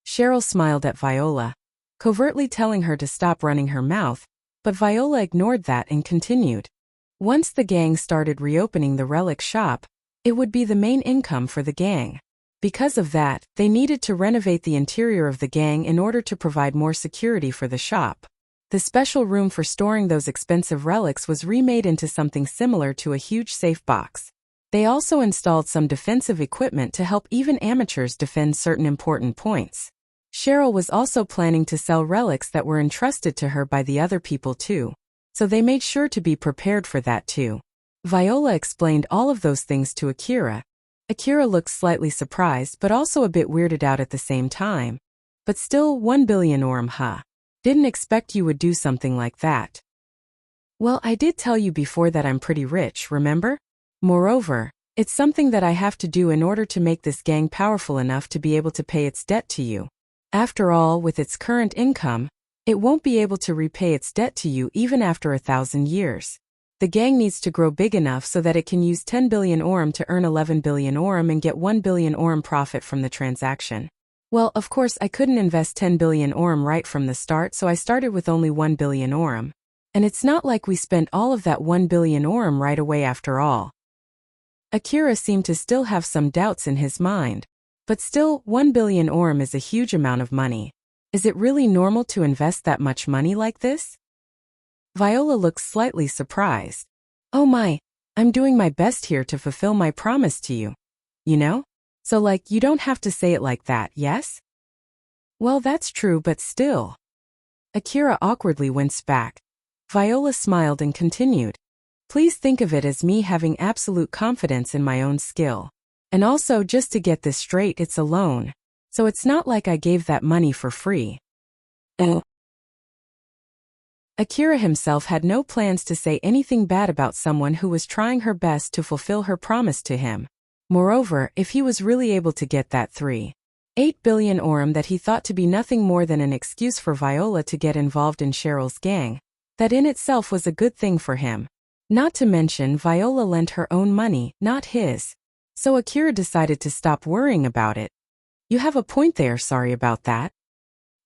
Cheryl smiled at Viola, covertly telling her to stop running her mouth, but Viola ignored that and continued. Once the gang started reopening the relic shop, it would be the main income for the gang. Because of that, they needed to renovate the interior of the gang in order to provide more security for the shop. The special room for storing those expensive relics was remade into something similar to a huge safe box. They also installed some defensive equipment to help even amateurs defend certain important points. Cheryl was also planning to sell relics that were entrusted to her by the other people too, so they made sure to be prepared for that too. Viola explained all of those things to Akira. Akira looked slightly surprised but also a bit weirded out at the same time. But still, 1 billion orum, huh? Didn't expect you would do something like that. Well, I did tell you before that I'm pretty rich, remember? Moreover, it's something that I have to do in order to make this gang powerful enough to be able to pay its debt to you. After all, with its current income, it won't be able to repay its debt to you even after 1,000 years. The gang needs to grow big enough so that it can use 10 billion orum to earn 11 billion orum and get 1 billion orum profit from the transaction. Well, of course I couldn't invest 10 billion orum right from the start, so I started with only 1 billion orum. And it's not like we spent all of that 1 billion orum right away after all. Akira seemed to still have some doubts in his mind. But still, 1 billion orum is a huge amount of money. Is it really normal to invest that much money like this? Viola looked slightly surprised. Oh my, I'm doing my best here to fulfill my promise to you. You know? So you don't have to say it like that, yes? Well, that's true, but still. Akira awkwardly winced back. Viola smiled and continued. Please think of it as me having absolute confidence in my own skill. And also, just to get this straight, it's a loan. So it's not like I gave that money for free. Akira himself had no plans to say anything bad about someone who was trying her best to fulfill her promise to him. Moreover, if he was really able to get that 3.8 billion orum that he thought to be nothing more than an excuse for Viola to get involved in Cheryl's gang, that in itself was a good thing for him. Not to mention, Viola lent her own money, not his. So Akira decided to stop worrying about it. You have a point there, sorry about that.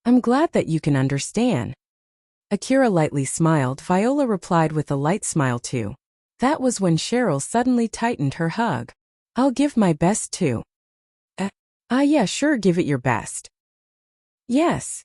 I'm glad that you can understand. Akira lightly smiled. Viola replied with a light smile too. That was when Cheryl suddenly tightened her hug. I'll give my best too. Yeah, sure, give it your best. Yes.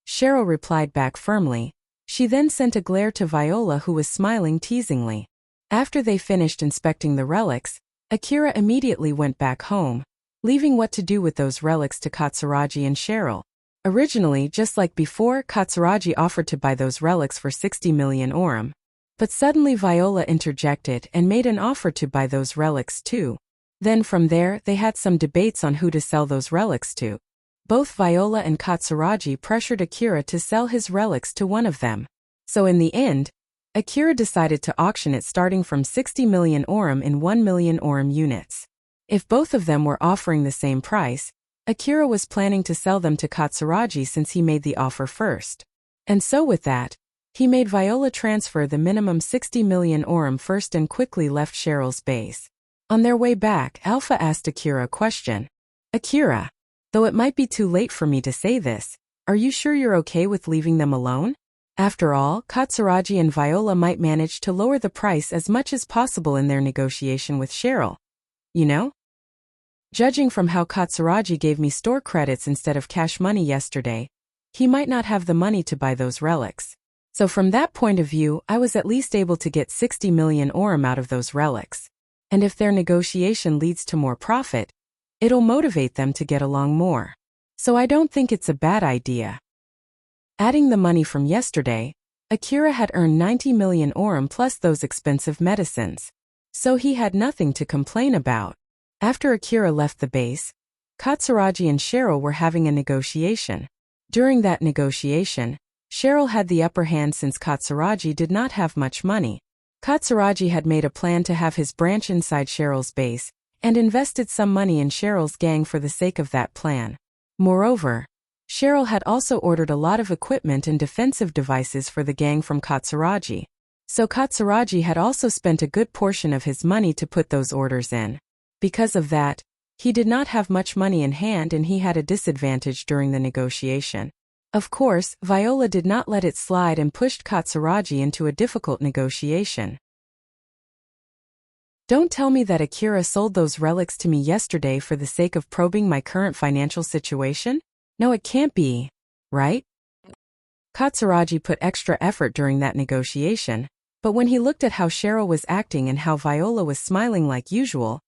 Cheryl replied back firmly. She then sent a glare to Viola, who was smiling teasingly. After they finished inspecting the relics, Akira immediately went back home, leaving what to do with those relics to Katsuragi and Cheryl. Originally, just like before, Katsuragi offered to buy those relics for 60 million orum. But suddenly Viola interjected and made an offer to buy those relics too. Then from there, they had some debates on who to sell those relics to. Both Viola and Katsuragi pressured Akira to sell his relics to one of them. So in the end, Akira decided to auction it starting from 60 million orum in 1 million orum units. If both of them were offering the same price, Akira was planning to sell them to Katsuragi since he made the offer first. And so with that, he made Viola transfer the minimum 60 million orum first and quickly left Cheryl's base. On their way back, Alpha asked Akira a question. Akira, though it might be too late for me to say this, are you sure you're okay with leaving them alone? After all, Katsuragi and Viola might manage to lower the price as much as possible in their negotiation with Cheryl. You know? Judging from how Katsuragi gave me store credits instead of cash money yesterday, he might not have the money to buy those relics. So from that point of view, I was at least able to get 60 million orum out of those relics. And if their negotiation leads to more profit, it'll motivate them to get along more. So I don't think it's a bad idea. Adding the money from yesterday, Akira had earned 90 million orum plus those expensive medicines. So he had nothing to complain about. After Akira left the base, Katsuragi and Cheryl were having a negotiation. During that negotiation, Cheryl had the upper hand since Katsuragi did not have much money. Katsuragi had made a plan to have his branch inside Cheryl's base, and invested some money in Cheryl's gang for the sake of that plan. Moreover, Cheryl had also ordered a lot of equipment and defensive devices for the gang from Katsuragi. So Katsuragi had also spent a good portion of his money to put those orders in. Because of that, he did not have much money in hand and he had a disadvantage during the negotiation. Of course, Viola did not let it slide and pushed Katsuragi into a difficult negotiation. Don't tell me that Akira sold those relics to me yesterday for the sake of probing my current financial situation? No, it can't be, right? Katsuragi put extra effort during that negotiation, but when he looked at how Cheryl was acting and how Viola was smiling like usual,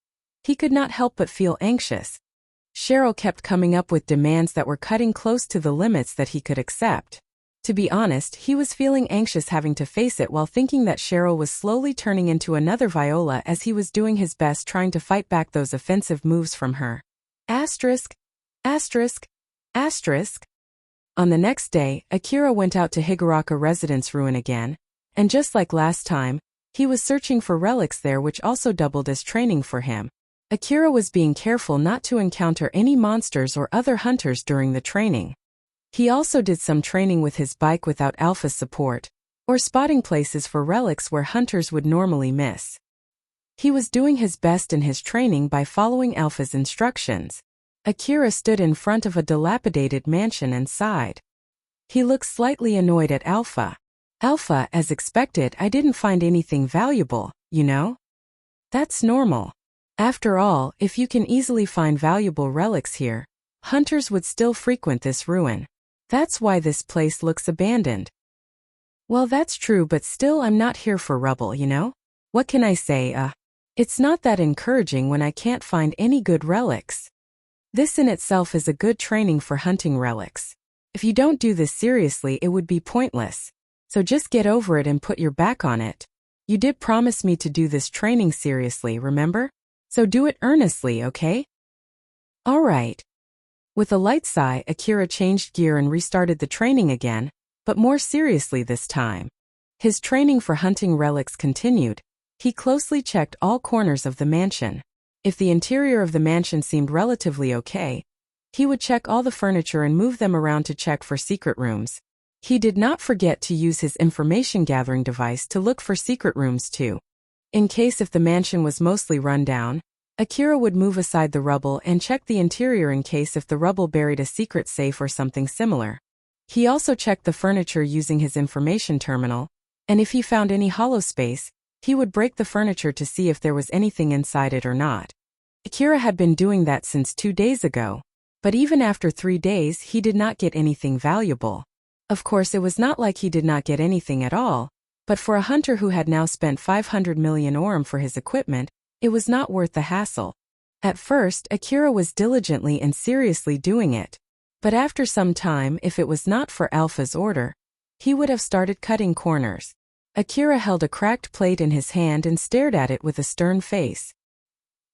he could not help but feel anxious. Cheryl kept coming up with demands that were cutting close to the limits that he could accept. To be honest, he was feeling anxious having to face it while thinking that Cheryl was slowly turning into another Viola as he was doing his best trying to fight back those offensive moves from her. Asterisk. Asterisk. Asterisk. On the next day, Akira went out to Higuraka Residence Ruin again, and just like last time, he was searching for relics there which also doubled as training for him. Akira was being careful not to encounter any monsters or other hunters during the training. He also did some training with his bike without alpha support, or spotting places for relics where hunters would normally miss. He was doing his best in his training by following Alpha's instructions. Akira stood in front of a dilapidated mansion and sighed. He looked slightly annoyed at Alpha. Alpha, as expected, I didn't find anything valuable, you know? That's normal. After all, if you can easily find valuable relics here, hunters would still frequent this ruin. That's why this place looks abandoned. Well, that's true, but still I'm not here for rubble, you know? What can I say, it's not that encouraging when I can't find any good relics. This in itself is a good training for hunting relics. If you don't do this seriously, it would be pointless. So just get over it and put your back on it. You did promise me to do this training seriously, remember? So do it earnestly, okay? All right. With a light sigh, Akira changed gear and restarted the training again, but more seriously this time. His training for hunting relics continued. He closely checked all corners of the mansion. If the interior of the mansion seemed relatively okay, he would check all the furniture and move them around to check for secret rooms. He did not forget to use his information-gathering device to look for secret rooms too. In case if the mansion was mostly run down, Akira would move aside the rubble and check the interior in case if the rubble buried a secret safe or something similar. He also checked the furniture using his information terminal, and if he found any hollow space, he would break the furniture to see if there was anything inside it or not. Akira had been doing that since 2 days ago, but even after 3 days he did not get anything valuable. Of course, it was not like he did not get anything at all, but for a hunter who had now spent 500 million orum for his equipment, it was not worth the hassle. At first, Akira was diligently and seriously doing it, but after some time, if it was not for Alpha's order, he would have started cutting corners. Akira held a cracked plate in his hand and stared at it with a stern face.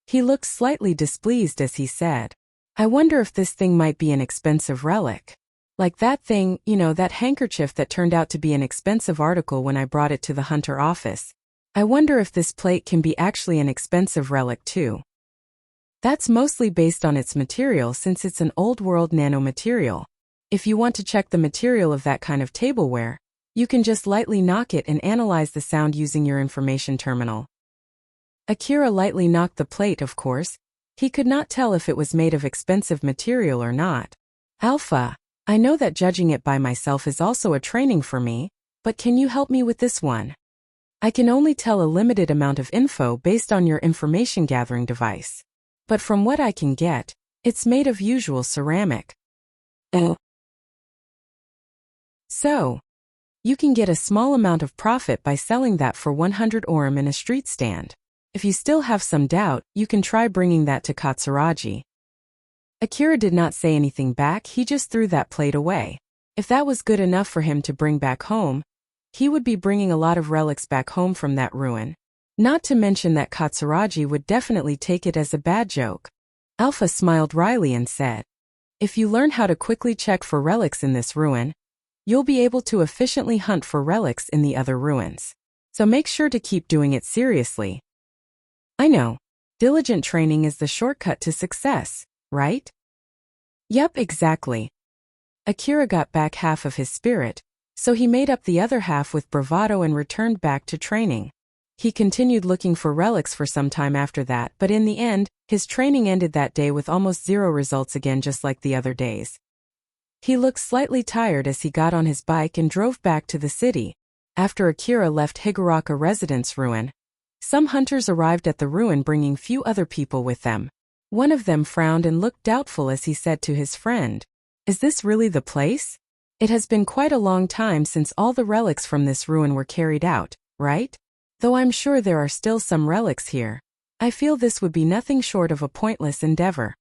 He looked slightly displeased as he said, I wonder if this thing might be an expensive relic. Like that thing, you know, that handkerchief that turned out to be an expensive article when I brought it to the hunter office. I wonder if this plate can be actually an expensive relic too. That's mostly based on its material since it's an old-world nanomaterial. If you want to check the material of that kind of tableware, you can just lightly knock it and analyze the sound using your information terminal. Akira lightly knocked the plate, of course. He could not tell if it was made of expensive material or not. Alpha, I know that judging it by myself is also a training for me, but can you help me with this one? I can only tell a limited amount of info based on your information gathering device. But from what I can get, it's made of usual ceramic. So, you can get a small amount of profit by selling that for 100 orum in a street stand. If you still have some doubt, you can try bringing that to Katsuragi. Akira did not say anything back, he just threw that plate away. If that was good enough for him to bring back home, he would be bringing a lot of relics back home from that ruin. Not to mention that Katsuragi would definitely take it as a bad joke. Alpha smiled wryly and said, if you learn how to quickly check for relics in this ruin, you'll be able to efficiently hunt for relics in the other ruins. So make sure to keep doing it seriously. I know. Diligent training is the shortcut to success, right? Yep, exactly. Akira got back half of his spirit, so he made up the other half with bravado and returned back to training. He continued looking for relics for some time after that, but in the end, his training ended that day with almost zero results again, just like the other days. He looked slightly tired as he got on his bike and drove back to the city. After Akira left Higuraka Residence Ruin, some hunters arrived at the ruin bringing few other people with them. One of them frowned and looked doubtful as he said to his friend, "Is this really the place? It has been quite a long time since all the relics from this ruin were carried out, right? Though I'm sure there are still some relics here. I feel this would be nothing short of a pointless endeavor."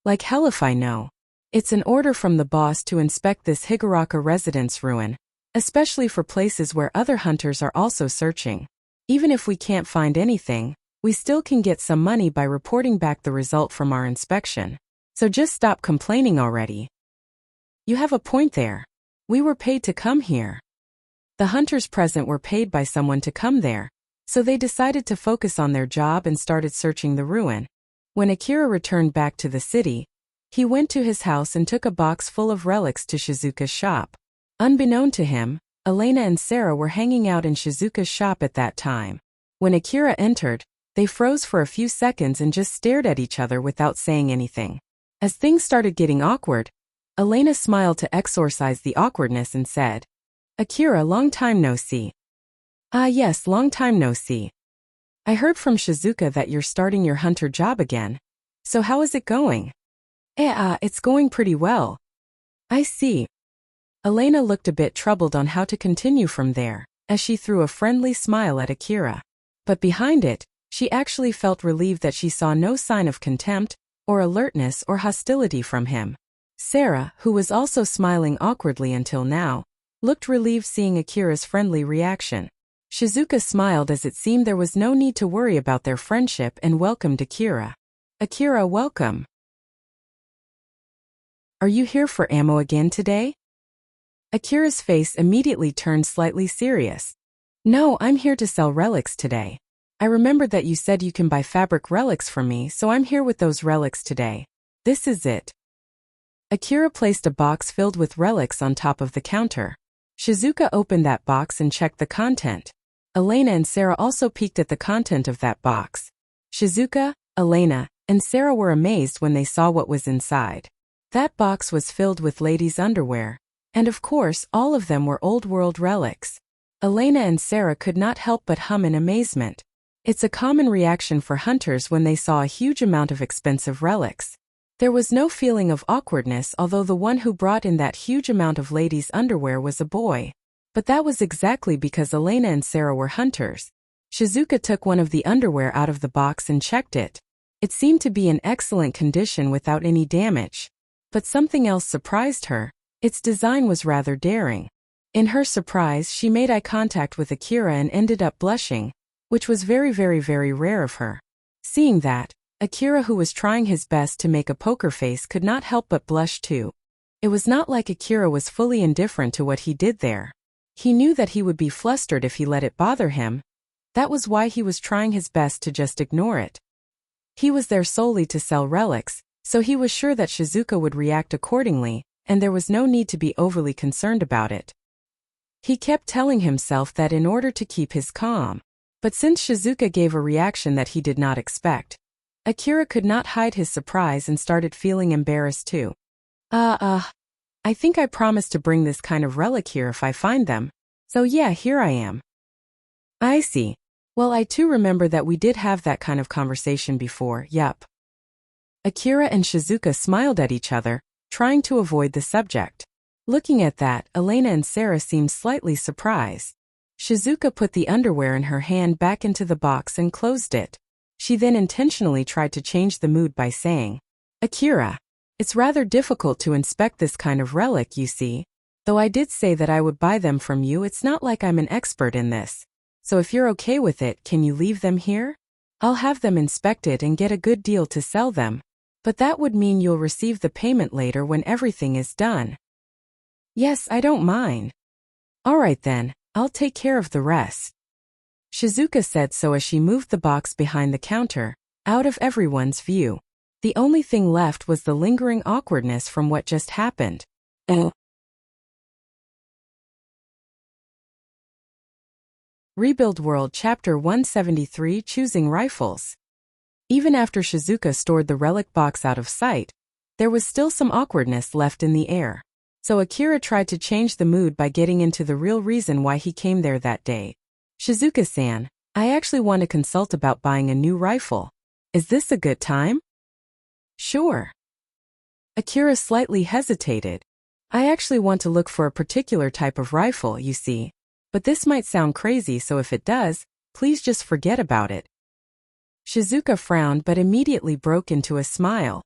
Like hell if I know. It's an order from the boss to inspect this Higuraka Residence Ruin, especially for places where other hunters are also searching. Even if we can't find anything, we still can get some money by reporting back the result from our inspection. So just stop complaining already. You have a point there. We were paid to come here. The hunters present were paid by someone to come there, so they decided to focus on their job and started searching the ruin. When Akira returned back to the city, he went to his house and took a box full of relics to Shizuka's shop. Unbeknown to him, Elena and Sarah were hanging out in Shizuka's shop at that time. When Akira entered, they froze for a few seconds and just stared at each other without saying anything. As things started getting awkward, Elena smiled to exorcise the awkwardness and said, "Akira, long time no see." "Ah yes, long time no see. I heard from Shizuka that you're starting your hunter job again. So how is it going?" It's going pretty well." "I see." Elena looked a bit troubled on how to continue from there, as she threw a friendly smile at Akira. But behind it, she actually felt relieved that she saw no sign of contempt, or alertness or hostility from him. Sarah, who was also smiling awkwardly until now, looked relieved seeing Akira's friendly reaction. Shizuka smiled as it seemed there was no need to worry about their friendship and welcomed Akira. "Akira, welcome. Are you here for ammo again today?" Akira's face immediately turned slightly serious. "No, I'm here to sell relics today. I remembered that you said you can buy fabric relics from me, so I'm here with those relics today. This is it." Akira placed a box filled with relics on top of the counter. Shizuka opened that box and checked the content. Elena and Sarah also peeked at the content of that box. Shizuka, Elena, and Sarah were amazed when they saw what was inside. That box was filled with ladies' underwear, and of course all of them were old-world relics. Elena and Sarah could not help but hum in amazement. It's a common reaction for hunters when they saw a huge amount of expensive relics. There was no feeling of awkwardness, although the one who brought in that huge amount of ladies' underwear was a boy. But that was exactly because Elena and Sarah were hunters. Shizuka took one of the underwear out of the box and checked it. It seemed to be in excellent condition without any damage. But something else surprised her. Its design was rather daring. In her surprise, she made eye contact with Akira and ended up blushing, which was very rare of her. Seeing that, Akira, who was trying his best to make a poker face, could not help but blush too. It was not like Akira was fully indifferent to what he did there. He knew that he would be flustered if he let it bother him. That was why he was trying his best to just ignore it. He was there solely to sell relics, so he was sure that Shizuka would react accordingly, and there was no need to be overly concerned about it. He kept telling himself that in order to keep his calm. But since Shizuka gave a reaction that he did not expect, Akira could not hide his surprise and started feeling embarrassed too. I think I promised to bring this kind of relic here if I find them. So yeah, here I am." "I see. Well, I too remember that we did have that kind of conversation before, yup." Akira and Shizuka smiled at each other, trying to avoid the subject. Looking at that, Elena and Sarah seemed slightly surprised. Shizuka put the underwear in her hand back into the box and closed it. She then intentionally tried to change the mood by saying, "Akira, it's rather difficult to inspect this kind of relic, you see. Though I did say that I would buy them from you, it's not like I'm an expert in this. So if you're okay with it, can you leave them here? I'll have them inspected and get a good deal to sell them. But that would mean you'll receive the payment later when everything is done." Yes, I don't mind. All right then, I'll take care of the rest. Shizuka said so as she moved the box behind the counter, out of everyone's view. The only thing left was the lingering awkwardness from what just happened. Rebuild World Chapter 173 Choosing Rifles. Even after Shizuka stored the relic box out of sight, there was still some awkwardness left in the air. So Akira tried to change the mood by getting into the real reason why he came there that day. Shizuka-san, I actually want to consult about buying a new rifle. Is this a good time? Sure. Akira slightly hesitated. I actually want to look for a particular type of rifle, you see. But this might sound crazy, so if it does, please just forget about it. Shizuka frowned but immediately broke into a smile.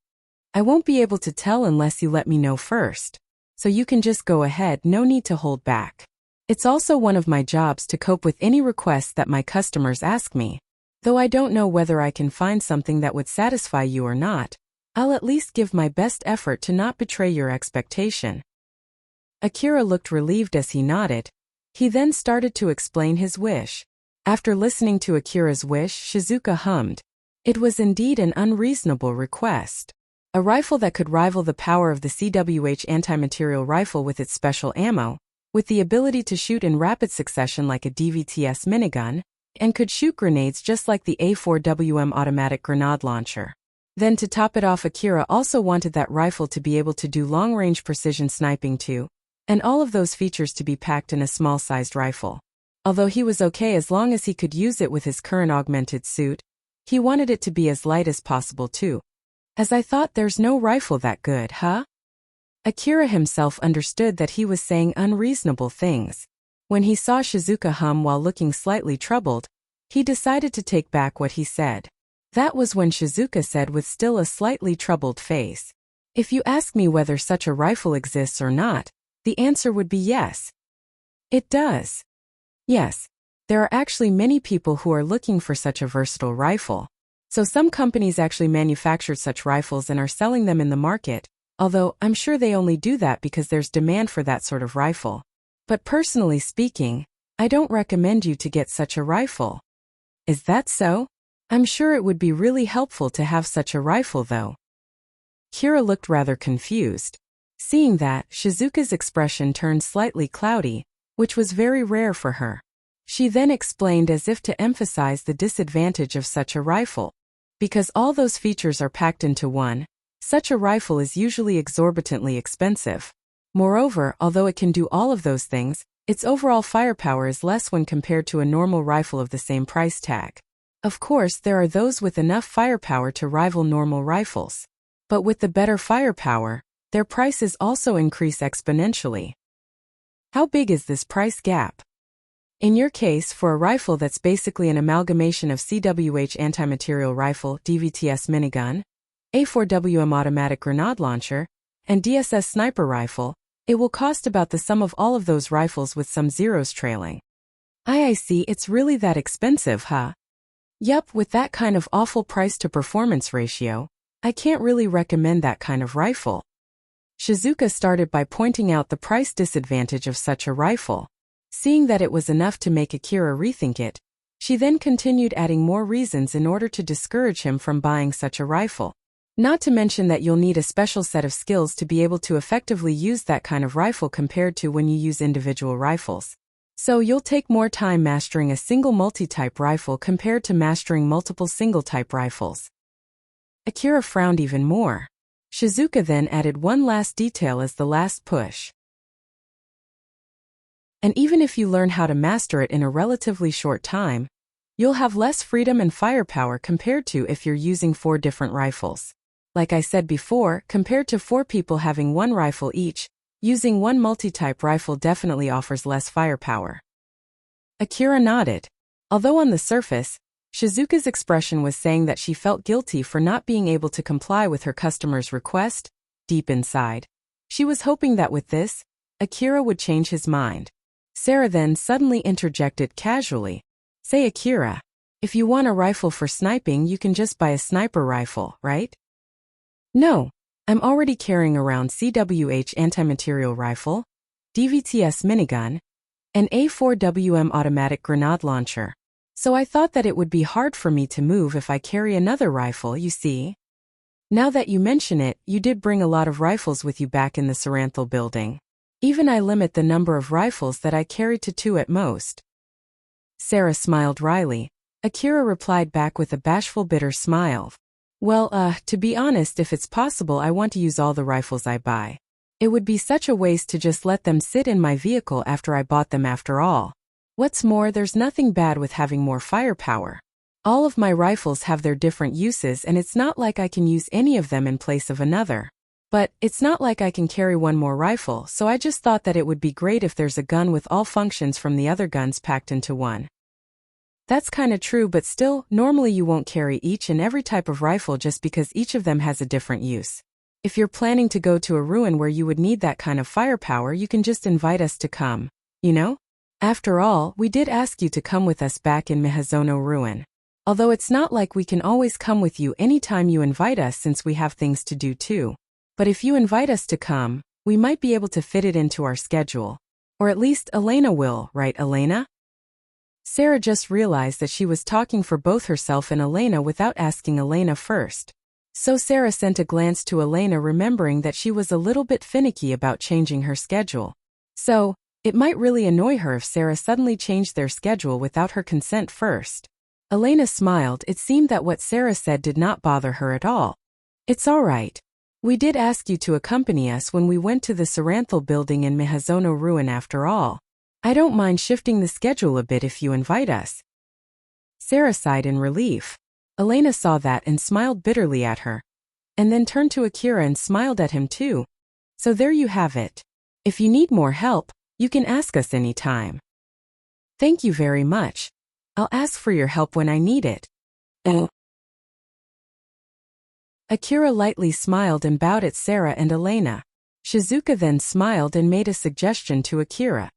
I won't be able to tell unless you let me know first. So you can just go ahead, no need to hold back. It's also one of my jobs to cope with any requests that my customers ask me. Though I don't know whether I can find something that would satisfy you or not, I'll at least give my best effort to not betray your expectation. Akira looked relieved as he nodded. He then started to explain his wish. After listening to Akira's wish, Shizuka hummed. It was indeed an unreasonable request. A rifle that could rival the power of the CWH anti-material rifle with its special ammo, with the ability to shoot in rapid succession like a DVTS minigun, and could shoot grenades just like the A4WM automatic grenade launcher. Then to top it off, Akira also wanted that rifle to be able to do long-range precision sniping too, and all of those features to be packed in a small-sized rifle. Although he was okay as long as he could use it with his current augmented suit, he wanted it to be as light as possible too. As I thought there's no rifle that good, huh? Akira himself understood that he was saying unreasonable things. When he saw Shizuka hum while looking slightly troubled, he decided to take back what he said. That was when Shizuka said with still a slightly troubled face. If you ask me whether such a rifle exists or not, the answer would be yes. It does. Yes, there are actually many people who are looking for such a versatile rifle. So some companies actually manufacture such rifles and are selling them in the market, although I'm sure they only do that because there's demand for that sort of rifle. But personally speaking, I don't recommend you to get such a rifle. Is that so? I'm sure it would be really helpful to have such a rifle though. Kira looked rather confused. Seeing that, Shizuka's expression turned slightly cloudy, which was very rare for her. She then explained as if to emphasize the disadvantage of such a rifle. Because all those features are packed into one, such a rifle is usually exorbitantly expensive. Moreover, although it can do all of those things, its overall firepower is less when compared to a normal rifle of the same price tag. Of course, there are those with enough firepower to rival normal rifles. But with the better firepower, their prices also increase exponentially. How big is this price gap? In your case, for a rifle that's basically an amalgamation of CWH anti-material rifle, DVTS minigun, A4WM automatic grenade launcher, and DSS sniper rifle, it will cost about the sum of all of those rifles with some zeros trailing. I see, it's really that expensive, huh? Yup, with that kind of awful price-to-performance ratio, I can't really recommend that kind of rifle. Shizuka started by pointing out the price disadvantage of such a rifle. Seeing that it was enough to make Akira rethink it, she then continued adding more reasons in order to discourage him from buying such a rifle. Not to mention that you'll need a special set of skills to be able to effectively use that kind of rifle compared to when you use individual rifles. So you'll take more time mastering a single multi-type rifle compared to mastering multiple single-type rifles. Akira frowned even more. Shizuka then added one last detail as the last push. And even if you learn how to master it in a relatively short time, you'll have less freedom and firepower compared to if you're using 4 different rifles. Like I said before, compared to 4 people having 1 rifle each, using one multi-type rifle definitely offers less firepower. Akira nodded. Although on the surface, Shizuka's expression was saying that she felt guilty for not being able to comply with her customer's request, deep inside, she was hoping that with this, Akira would change his mind. Sarah then suddenly interjected casually. Say Akira, if you want a rifle for sniping you can just buy a sniper rifle, right? No, I'm already carrying around CWH anti-material rifle. DVTS minigun, and A4WM automatic grenade launcher. So I thought that it would be hard for me to move if I carry another rifle, you see. Now that you mention it, you did bring a lot of rifles with you back in the Saranthal building. Even I limit the number of rifles that I carry to 2 at most. Sarah smiled wryly. Akira replied back with a bashful bitter smile. Well, to be honest, if it's possible, I want to use all the rifles I buy. It would be such a waste to just let them sit in my vehicle after I bought them after all. What's more, there's nothing bad with having more firepower. All of my rifles have their different uses and it's not like I can use any of them in place of another. But it's not like I can carry one more rifle, so I just thought that it would be great if there's a gun with all functions from the other guns packed into one. That's kinda true, but still, normally you won't carry each and every type of rifle just because each of them has a different use. If you're planning to go to a ruin where you would need that kind of firepower, you can just invite us to come, you know? After all, we did ask you to come with us back in Mihazono Ruin. Although it's not like we can always come with you anytime you invite us since we have things to do too. But if you invite us to come, we might be able to fit it into our schedule. Or at least Elena will, right Elena? Sarah just realized that she was talking for both herself and Elena without asking Elena first. So Sarah sent a glance to Elena, remembering that she was a little bit finicky about changing her schedule. So, it might really annoy her if Sarah suddenly changed their schedule without her consent first. Elena smiled. It seemed that what Sarah said did not bother her at all. It's all right. We did ask you to accompany us when we went to the Saranthal building in Mihazono Ruin after all. I don't mind shifting the schedule a bit if you invite us. Sarah sighed in relief. Elena saw that and smiled bitterly at her. And then turned to Akira and smiled at him too. So there you have it. If you need more help, you can ask us anytime. Thank you very much. I'll ask for your help when I need it. Akira lightly smiled and bowed at Sarah and Elena. Shizuka then smiled and made a suggestion to Akira.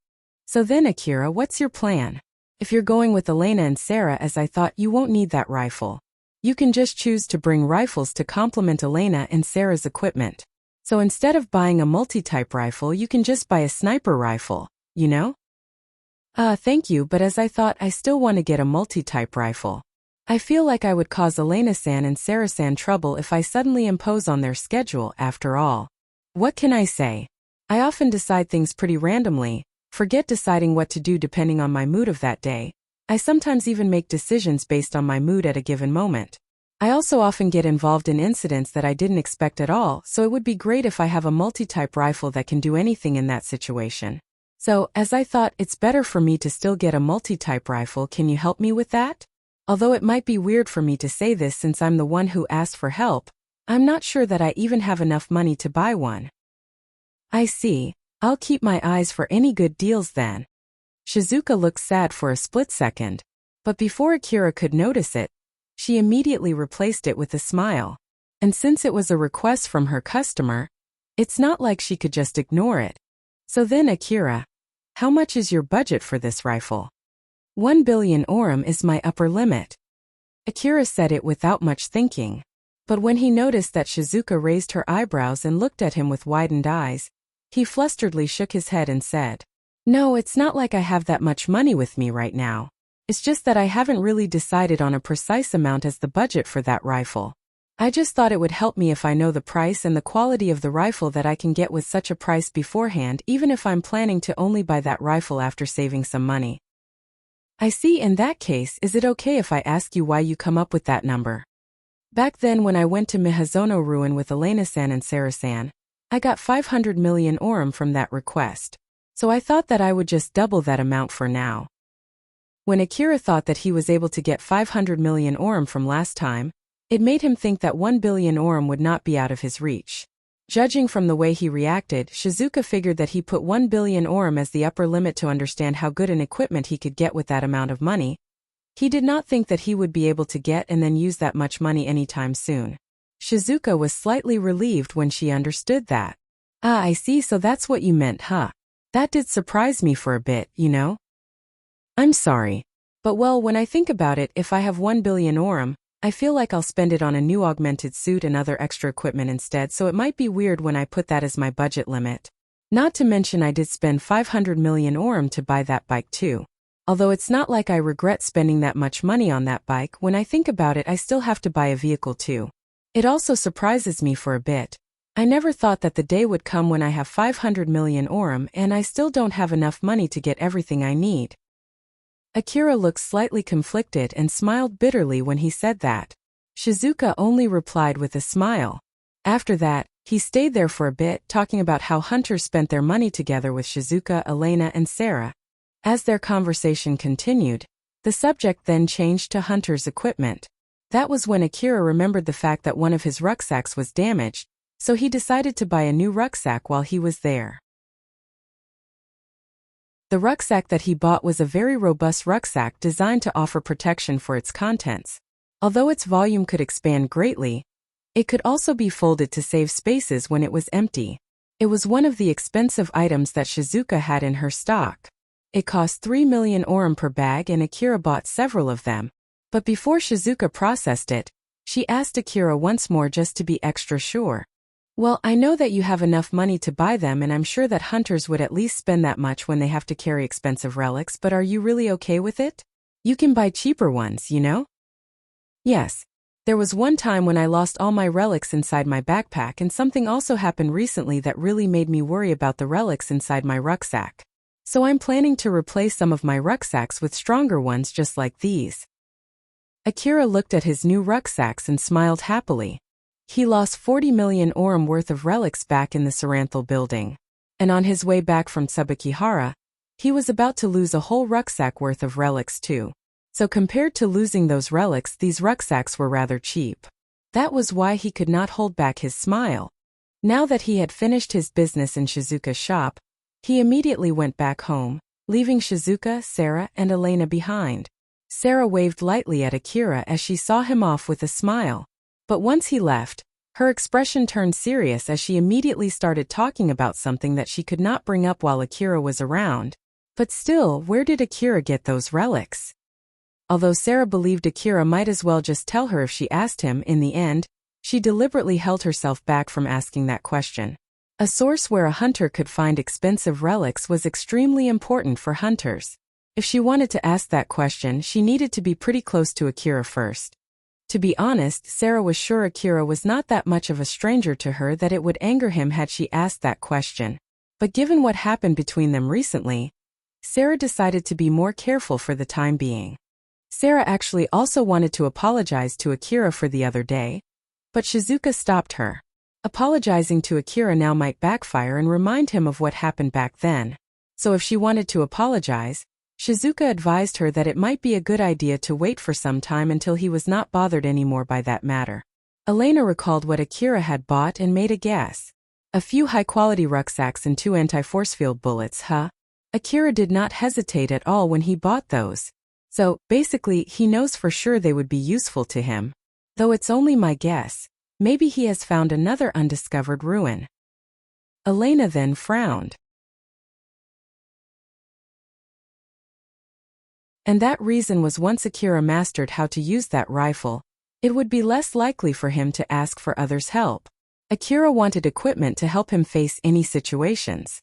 So then Akira, what's your plan? If you're going with Elena and Sarah, as I thought, you won't need that rifle. You can just choose to bring rifles to complement Elena and Sarah's equipment. So instead of buying a multi-type rifle, you can just buy a sniper rifle, you know? Thank you, but as I thought, I still want to get a multi-type rifle. I feel like I would cause Elena-san and Sarah-san trouble if I suddenly impose on their schedule, after all. What can I say? I often decide things pretty randomly, forget deciding what to do depending on my mood of that day. I sometimes even make decisions based on my mood at a given moment. I also often get involved in incidents that I didn't expect at all, so it would be great if I have a multi-type rifle that can do anything in that situation. So, as I thought, it's better for me to still get a multi-type rifle. Can you help me with that? Although it might be weird for me to say this since I'm the one who asked for help, I'm not sure that I even have enough money to buy one. I see. I'll keep my eyes for any good deals then. Shizuka looked sad for a split second, but before Akira could notice it, she immediately replaced it with a smile. And since it was a request from her customer, it's not like she could just ignore it. So then Akira, how much is your budget for this rifle? 1 billion orum is my upper limit. Akira said it without much thinking. But when he noticed that Shizuka raised her eyebrows and looked at him with widened eyes, he flusteredly shook his head and said, No, it's not like I have that much money with me right now. It's just that I haven't really decided on a precise amount as the budget for that rifle. I just thought it would help me if I know the price and the quality of the rifle that I can get with such a price beforehand, even if I'm planning to only buy that rifle after saving some money. I see. In that case, is it okay if I ask you why you come up with that number? Back then when I went to Mihazono Ruin with Elena-san and Sarah-san, I got 500 million orum from that request. So I thought that I would just double that amount for now. When Akira thought that he was able to get 500 million orum from last time, it made him think that 1 billion orum would not be out of his reach. Judging from the way he reacted, Shizuka figured that he put 1 billion orum as the upper limit to understand how good an equipment he could get with that amount of money. He did not think that he would be able to get and then use that much money anytime soon. Shizuka was slightly relieved when she understood that. Ah, I see, so that's what you meant, huh? That did surprise me for a bit, you know? I'm sorry. But well, when I think about it, if I have 1 billion orum, I feel like I'll spend it on a new augmented suit and other extra equipment instead, so it might be weird when I put that as my budget limit. Not to mention I did spend 500 million orum to buy that bike too. Although it's not like I regret spending that much money on that bike, when I think about it I still have to buy a vehicle too. It also surprises me for a bit. I never thought that the day would come when I have 500 million orum and I still don't have enough money to get everything I need. Akira looked slightly conflicted and smiled bitterly when he said that. Shizuka only replied with a smile. After that, he stayed there for a bit talking about how hunters spent their money together with Shizuka, Elena and Sarah. As their conversation continued, the subject then changed to hunters' equipment. That was when Akira remembered the fact that one of his rucksacks was damaged, so he decided to buy a new rucksack while he was there. The rucksack that he bought was a very robust rucksack designed to offer protection for its contents. Although its volume could expand greatly, it could also be folded to save spaces when it was empty. It was one of the expensive items that Shizuka had in her stock. It cost 3 million orum per bag and Akira bought several of them. But before Shizuka processed it, she asked Akira once more just to be extra sure. Well, I know that you have enough money to buy them and I'm sure that hunters would at least spend that much when they have to carry expensive relics, but are you really okay with it? You can buy cheaper ones, you know? Yes. There was one time when I lost all my relics inside my backpack and something also happened recently that really made me worry about the relics inside my rucksack. So I'm planning to replace some of my rucksacks with stronger ones just like these. Akira looked at his new rucksacks and smiled happily. He lost 40 million orum worth of relics back in the Saranthal building. And on his way back from Tsubakihara, he was about to lose a whole rucksack worth of relics too. So compared to losing those relics, these rucksacks were rather cheap. That was why he could not hold back his smile. Now that he had finished his business in Shizuka's shop, he immediately went back home, leaving Shizuka, Sarah, and Elena behind. Sarah waved lightly at Akira as she saw him off with a smile. But once he left, her expression turned serious as she immediately started talking about something that she could not bring up while Akira was around. But still, where did Akira get those relics? Although Sarah believed Akira might as well just tell her if she asked him, in the end, she deliberately held herself back from asking that question. A source where a hunter could find expensive relics was extremely important for hunters. If she wanted to ask that question, she needed to be pretty close to Akira first. To be honest, Sarah was sure Akira was not that much of a stranger to her that it would anger him had she asked that question. But given what happened between them recently, Sarah decided to be more careful for the time being. Sarah actually also wanted to apologize to Akira for the other day, but Shizuka stopped her. Apologizing to Akira now might backfire and remind him of what happened back then. So if she wanted to apologize, Shizuka advised her that it might be a good idea to wait for some time until he was not bothered anymore by that matter. Elena recalled what Akira had bought and made a guess. A few high-quality rucksacks and 2 anti-force field bullets, huh? Akira did not hesitate at all when he bought those. So, basically, he knows for sure they would be useful to him. Though it's only my guess. Maybe he has found another undiscovered ruin. Elena then frowned. And that reason was once Akira mastered how to use that rifle, it would be less likely for him to ask for others' help. Akira wanted equipment to help him face any situations.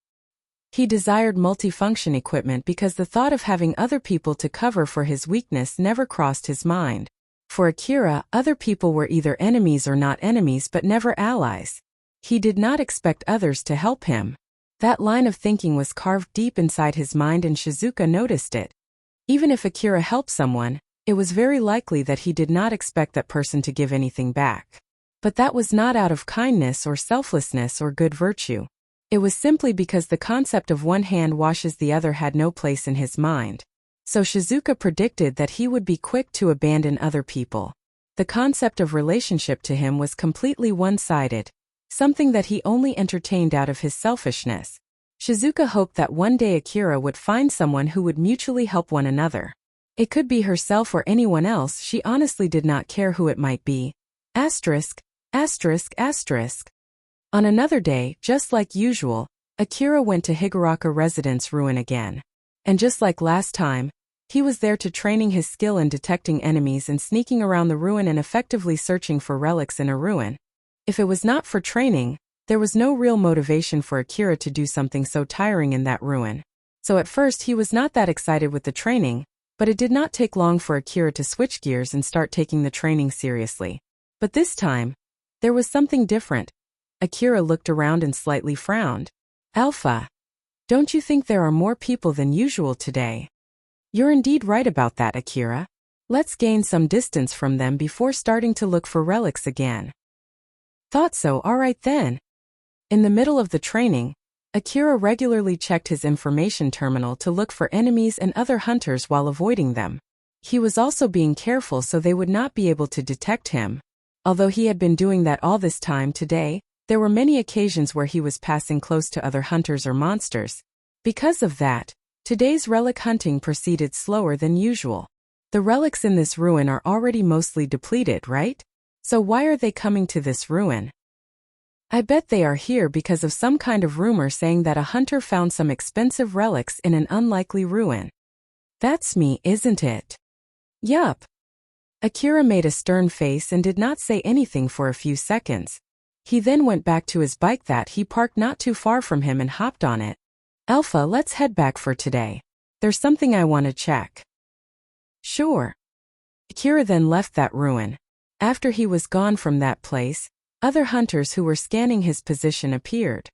He desired multifunction equipment because the thought of having other people to cover for his weakness never crossed his mind. For Akira, other people were either enemies or not enemies but never allies. He did not expect others to help him. That line of thinking was carved deep inside his mind and Shizuka noticed it. Even if Akira helped someone, it was very likely that he did not expect that person to give anything back. But that was not out of kindness or selflessness or good virtue. It was simply because the concept of one hand washes the other had no place in his mind. So Shizuka predicted that he would be quick to abandon other people. The concept of relationship to him was completely one-sided, something that he only entertained out of his selfishness. Shizuka hoped that one day Akira would find someone who would mutually help one another. It could be herself or anyone else, she honestly did not care who it might be. Asterisk, asterisk, asterisk. On another day, just like usual, Akira went to Higuraka Residence Ruin again. And just like last time, he was there to training his skill in detecting enemies and sneaking around the ruin and effectively searching for relics in a ruin. If it was not for training, There was no real motivation for Akira to do something so tiring in that ruin. So at first he was not that excited with the training, but it did not take long for Akira to switch gears and start taking the training seriously. But this time, there was something different. Akira looked around and slightly frowned. Alpha, don't you think there are more people than usual today? You're indeed right about that, Akira. Let's gain some distance from them before starting to look for relics again. Thought so, alright then. In the middle of the training, Akira regularly checked his information terminal to look for enemies and other hunters while avoiding them. He was also being careful so they would not be able to detect him. Although he had been doing that all this time today, there were many occasions where he was passing close to other hunters or monsters. Because of that, today's relic hunting proceeded slower than usual. The relics in this ruin are already mostly depleted, right? So why are they coming to this ruin? I bet they are here because of some kind of rumor saying that a hunter found some expensive relics in an unlikely ruin. That's me, isn't it? Yup. Akira made a stern face and did not say anything for a few seconds. He then went back to his bike that he parked not too far from him and hopped on it. Alpha, let's head back for today. There's something I want to check. Sure. Akira then left that ruin. After he was gone from that place, other hunters who were scanning his position appeared.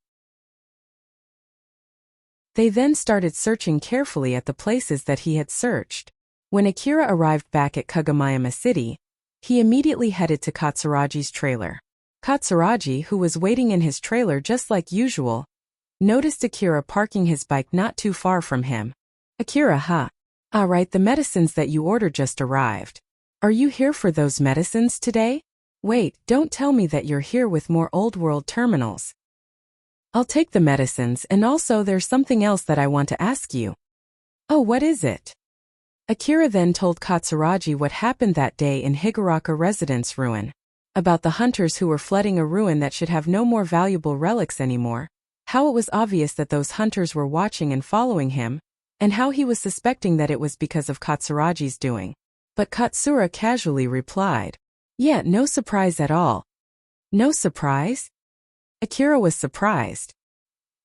They then started searching carefully at the places that he had searched. When Akira arrived back at Kagomayama City, he immediately headed to Katsuragi's trailer. Katsuragi, who was waiting in his trailer just like usual, noticed Akira parking his bike not too far from him. Akira, huh? Alright, the medicines that you ordered just arrived. Are you here for those medicines today? Wait, don't tell me that you're here with more old world terminals. I'll take the medicines, and also there's something else that I want to ask you. Oh, what is it? Akira then told Katsuragi what happened that day in Higuraka Residence Ruin. About the hunters who were flooding a ruin that should have no more valuable relics anymore, how it was obvious that those hunters were watching and following him, and how he was suspecting that it was because of Katsuragi's doing. But Katsura casually replied, yeah, no surprise at all. No surprise? Akira was surprised.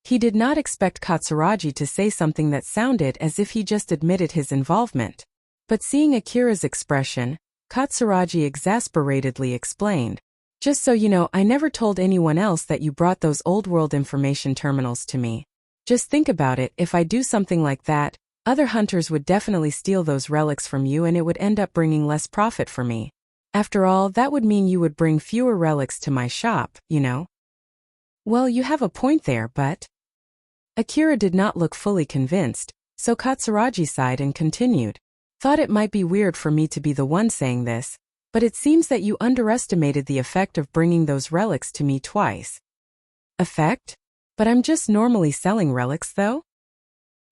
He did not expect Katsuragi to say something that sounded as if he just admitted his involvement. But seeing Akira's expression, Katsuragi exasperatedly explained, just so you know, I never told anyone else that you brought those old world information terminals to me. Just think about it, if I do something like that, other hunters would definitely steal those relics from you and it would end up bringing less profit for me. After all, that would mean you would bring fewer relics to my shop, you know? Well, you have a point there, but... Akira did not look fully convinced, so Katsuragi sighed and continued. Thought it might be weird for me to be the one saying this, but it seems that you underestimated the effect of bringing those relics to me twice. Effect? But I'm just normally selling relics, though?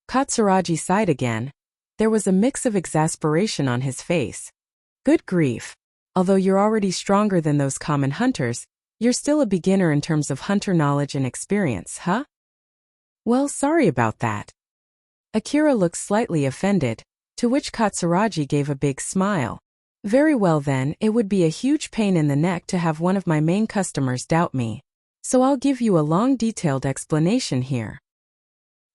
Katsuragi sighed again. There was a mix of exasperation on his face. Good grief. Although you're already stronger than those common hunters, you're still a beginner in terms of hunter knowledge and experience, huh? Well, sorry about that. Akira looked slightly offended, to which Katsuragi gave a big smile. Very well then, it would be a huge pain in the neck to have one of my main customers doubt me. So I'll give you a long detailed explanation here.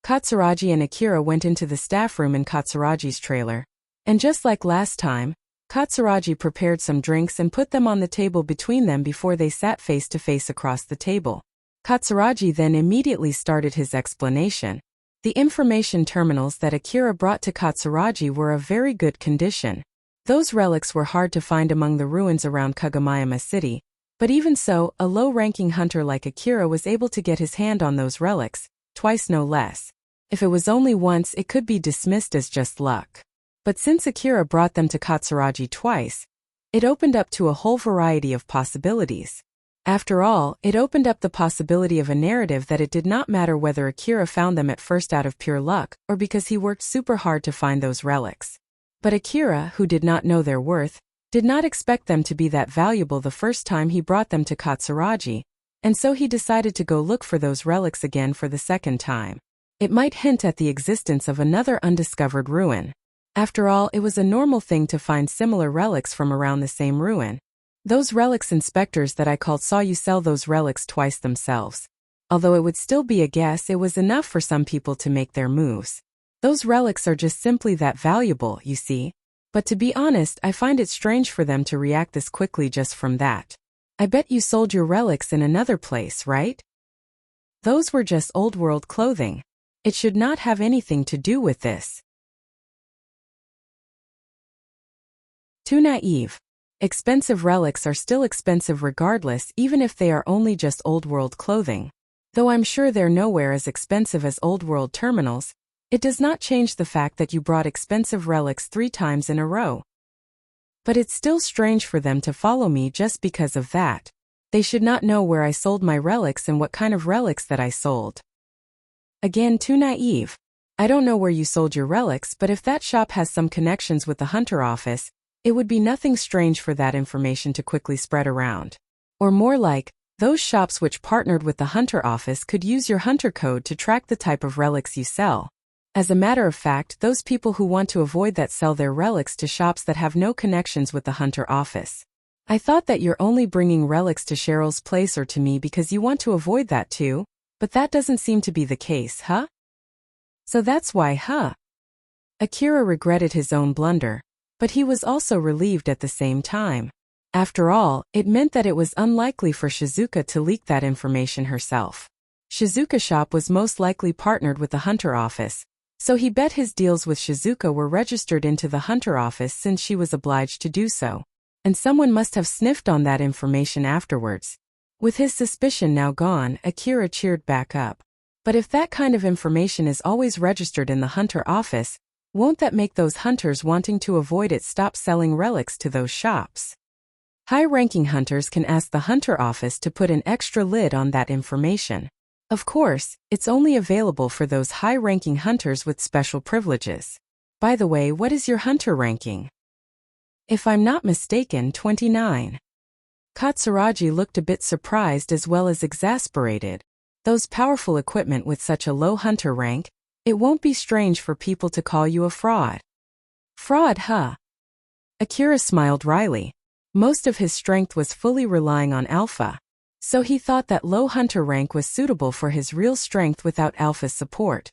Katsuragi and Akira went into the staff room in Katsuragi's trailer, and just like last time, Katsuragi prepared some drinks and put them on the table between them before they sat face to face across the table. Katsuragi then immediately started his explanation. The information terminals that Akira brought to Katsuragi were of very good condition. Those relics were hard to find among the ruins around Kagomayama City, but even so, a low-ranking hunter like Akira was able to get his hand on those relics, twice no less. If it was only once, it could be dismissed as just luck. But since Akira brought them to Katsuragi twice, it opened up to a whole variety of possibilities. After all, it opened up the possibility of a narrative that it did not matter whether Akira found them at first out of pure luck or because he worked super hard to find those relics. But Akira, who did not know their worth, did not expect them to be that valuable the first time he brought them to Katsuragi, and so he decided to go look for those relics again for the second time. It might hint at the existence of another undiscovered ruin. After all, it was a normal thing to find similar relics from around the same ruin. Those relics inspectors that I called saw you sell those relics twice themselves. Although it would still be a guess, it was enough for some people to make their moves. Those relics are just simply that valuable, you see. But to be honest, I find it strange for them to react this quickly just from that. I bet you sold your relics in another place, right? Those were just old-world clothing. It should not have anything to do with this. Too naive. Expensive relics are still expensive regardless, even if they are only just old-world clothing. Though I'm sure they're nowhere as expensive as old-world terminals, it does not change the fact that you brought expensive relics 3 times in a row. But it's still strange for them to follow me just because of that. They should not know where I sold my relics and what kind of relics that I sold. Again, too naive. I don't know where you sold your relics, but if that shop has some connections with the Hunter office, it would be nothing strange for that information to quickly spread around. Or more like, those shops which partnered with the Hunter office could use your Hunter code to track the type of relics you sell. As a matter of fact, those people who want to avoid that sell their relics to shops that have no connections with the Hunter office. I thought that you're only bringing relics to Cheryl's place or to me because you want to avoid that too, but that doesn't seem to be the case, huh? So that's why, huh? Akira regretted his own blunder, but he was also relieved at the same time. After all, it meant that it was unlikely for Shizuka to leak that information herself. Shizuka's shop was most likely partnered with the Hunter office, so he bet his deals with Shizuka were registered into the Hunter office since she was obliged to do so. And someone must have sniffed on that information afterwards. With his suspicion now gone, Akira cheered back up. But if that kind of information is always registered in the Hunter office, won't that make those hunters wanting to avoid it stop selling relics to those shops? High-ranking hunters can ask the Hunter office to put an extra lid on that information. Of course, it's only available for those high-ranking hunters with special privileges. By the way, what is your Hunter ranking? If I'm not mistaken, 29. Katsuragi looked a bit surprised as well as exasperated. Those powerful equipment with such a low Hunter rank, it won't be strange for people to call you a fraud. Fraud, huh? Akira smiled wryly. Most of his strength was fully relying on Alpha, so he thought that low Hunter rank was suitable for his real strength without Alpha's support.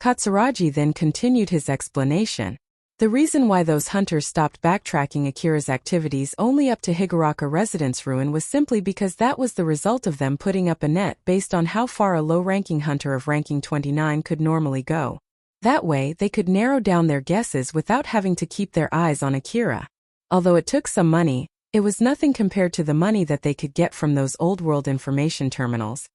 Katsuragi then continued his explanation. The reason why those hunters stopped backtracking Akira's activities only up to Higuraka Residence Ruin was simply because that was the result of them putting up a net based on how far a low-ranking hunter of ranking 29 could normally go. That way, they could narrow down their guesses without having to keep their eyes on Akira. Although it took some money, it was nothing compared to the money that they could get from those old-world information terminals.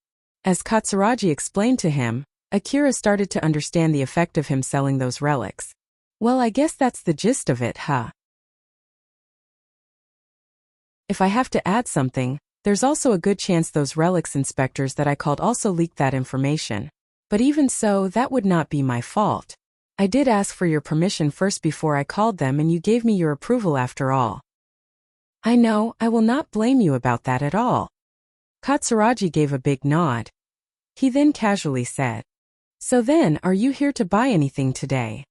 As Katsuragi explained to him, Akira started to understand the effect of him selling those relics. Well, I guess that's the gist of it, huh? If I have to add something, there's also a good chance those relics inspectors that I called also leaked that information. But even so, that would not be my fault. I did ask for your permission first before I called them and you gave me your approval after all. I know, I will not blame you about that at all. Katsuragi gave a big nod. He then casually said, So then, are you here to buy anything today?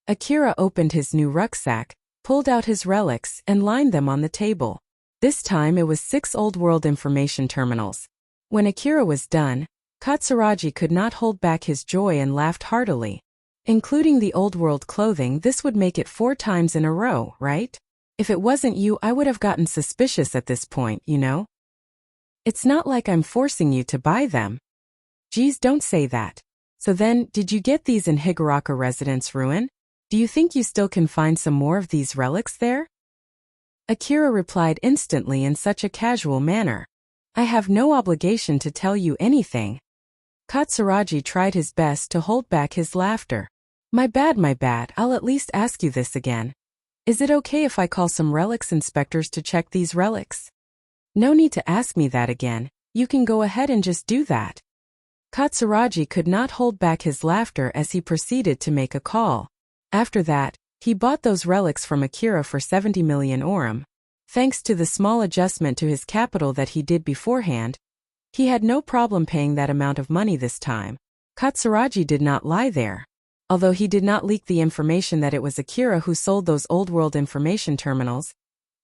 Akira opened his new rucksack, pulled out his relics, and lined them on the table. This time it was 6 old-world information terminals. When Akira was done, Katsuragi could not hold back his joy and laughed heartily. Including the old-world clothing, this would make it 4 times in a row, right? If it wasn't you, I would have gotten suspicious at this point, you know? It's not like I'm forcing you to buy them. Geez, don't say that. So then, did you get these in Higuraka Residence Ruin? Do you think you still can find some more of these relics there? Akira replied instantly in such a casual manner. I have no obligation to tell you anything. Katsuragi tried his best to hold back his laughter. My bad, I'll at least ask you this again. Is it okay if I call some relics inspectors to check these relics? No need to ask me that again, you can go ahead and just do that. Katsuragi could not hold back his laughter as he proceeded to make a call. After that, he bought those relics from Akira for 70 million orum. Thanks to the small adjustment to his capital that he did beforehand, he had no problem paying that amount of money this time. Katsuragi did not lie there. Although he did not leak the information that it was Akira who sold those old-world information terminals,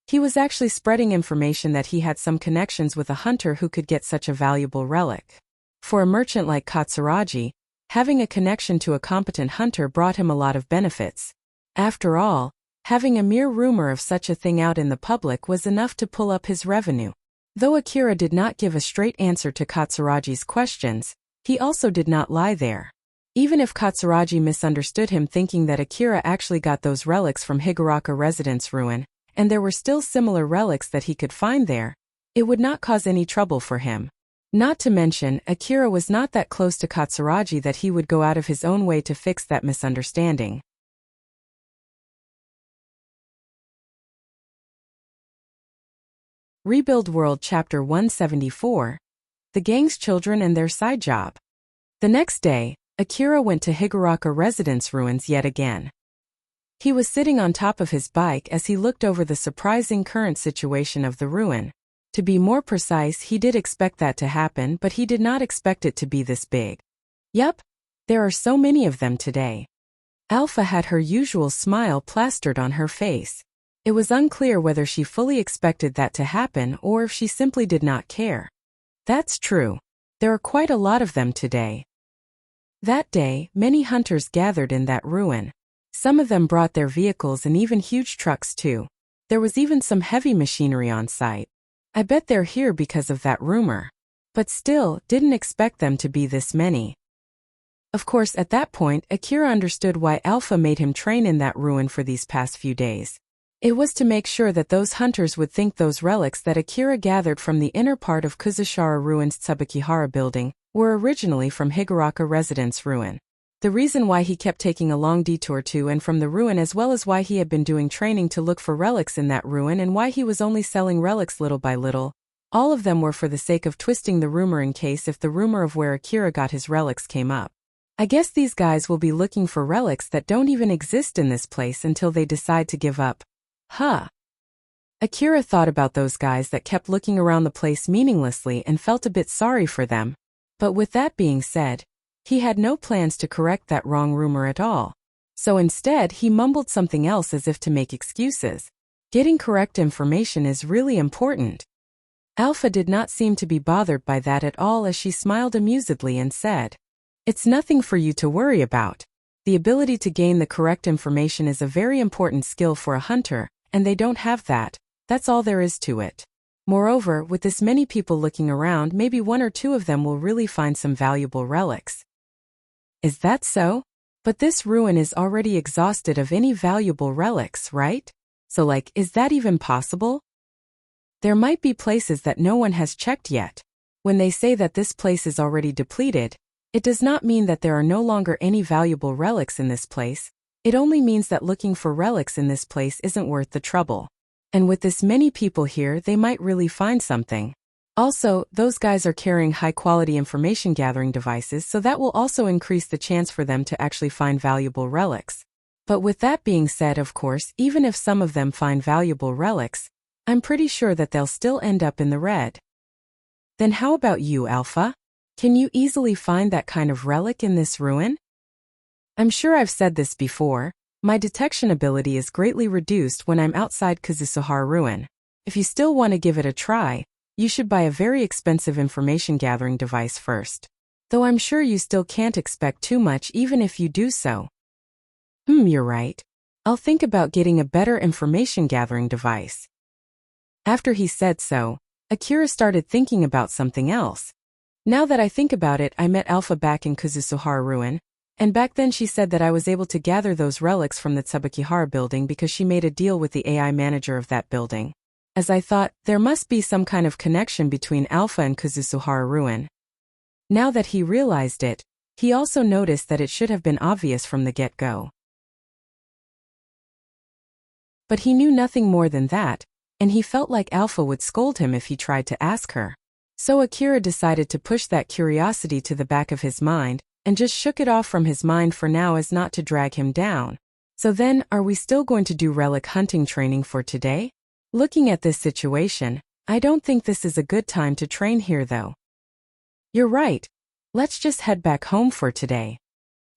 He was actually spreading information that he had some connections with a hunter who could get such a valuable relic. For a merchant like Katsuragi, having a connection to a competent hunter brought him a lot of benefits. After all, having a mere rumor of such a thing out in the public was enough to pull up his revenue. Though Akira did not give a straight answer to Katsuragi's questions, he also did not lie there. Even if Katsuragi misunderstood him thinking that Akira actually got those relics from Higuraku Residence Ruin, and there were still similar relics that he could find there, it would not cause any trouble for him. Not to mention, Akira was not that close to Katsuragi that he would go out of his own way to fix that misunderstanding. Rebuild World Chapter 174, The Gang's Children and Their Side Job. The next day, Akira went to Higuraku Residence Ruins yet again. He was sitting on top of his bike as he looked over the surprising current situation of the ruin. To be more precise, he did expect that to happen, but he did not expect it to be this big. Yup, there are so many of them today. Alpha had her usual smile plastered on her face. It was unclear whether she fully expected that to happen or if she simply did not care. That's true. There are quite a lot of them today. That day, many hunters gathered in that ruin. Some of them brought their vehicles and even huge trucks too. There was even some heavy machinery on site. I bet they're here because of that rumor. But still, didn't expect them to be this many. Of course, at that point, Akira understood why Alpha made him train in that ruin for these past few days. It was to make sure that those hunters would think those relics that Akira gathered from the inner part of Kuzushara Ruin's Tsubakihara building were originally from Higuraku Residence Ruin. The reason why he kept taking a long detour to and from the ruin, as well as why he had been doing training to look for relics in that ruin and why he was only selling relics little by little, all of them were for the sake of twisting the rumor in case if the rumor of where Akira got his relics came up. I guess these guys will be looking for relics that don't even exist in this place until they decide to give up. Huh. Akira thought about those guys that kept looking around the place meaninglessly and felt a bit sorry for them. But with that being said, he had no plans to correct that wrong rumor at all. So instead, he mumbled something else as if to make excuses. Getting correct information is really important. Alpha did not seem to be bothered by that at all as she smiled amusedly and said, "It's nothing for you to worry about. The ability to gain the correct information is a very important skill for a hunter, and they don't have that. That's all there is to it. Moreover, with this many people looking around, maybe one or two of them will really find some valuable relics." Is that so? But this ruin is already exhausted of any valuable relics, right? So is that even possible? There might be places that no one has checked yet. When they say that this place is already depleted, it does not mean that there are no longer any valuable relics in this place. It only means that looking for relics in this place isn't worth the trouble. And with this many people here, they might really find something. Also, those guys are carrying high-quality information gathering devices, so that will also increase the chance for them to actually find valuable relics. But with that being said, of course, even if some of them find valuable relics, I'm pretty sure that they'll still end up in the red. Then how about you, Alpha? Can you easily find that kind of relic in this ruin? I'm sure I've said this before, my detection ability is greatly reduced when I'm outside Kuzusuhara Ruin. If you still want to give it a try, you should buy a very expensive information gathering device first. Though I'm sure you still can't expect too much even if you do so. You're right. I'll think about getting a better information gathering device. After he said so, Akira started thinking about something else. Now that I think about it, I met Alpha back in Kuzusuhara Ruin, and back then she said that I was able to gather those relics from the Tsubakihara building because she made a deal with the AI manager of that building. As I thought, there must be some kind of connection between Alpha and Kuzusuhara Ruin. Now that he realized it, he also noticed that it should have been obvious from the get-go. But he knew nothing more than that, and he felt like Alpha would scold him if he tried to ask her. So Akira decided to push that curiosity to the back of his mind, and just shook it off from his mind for now as not to drag him down. So then, are we still going to do relic hunting training for today? Looking at this situation, I don't think this is a good time to train here though. You're right. Let's just head back home for today.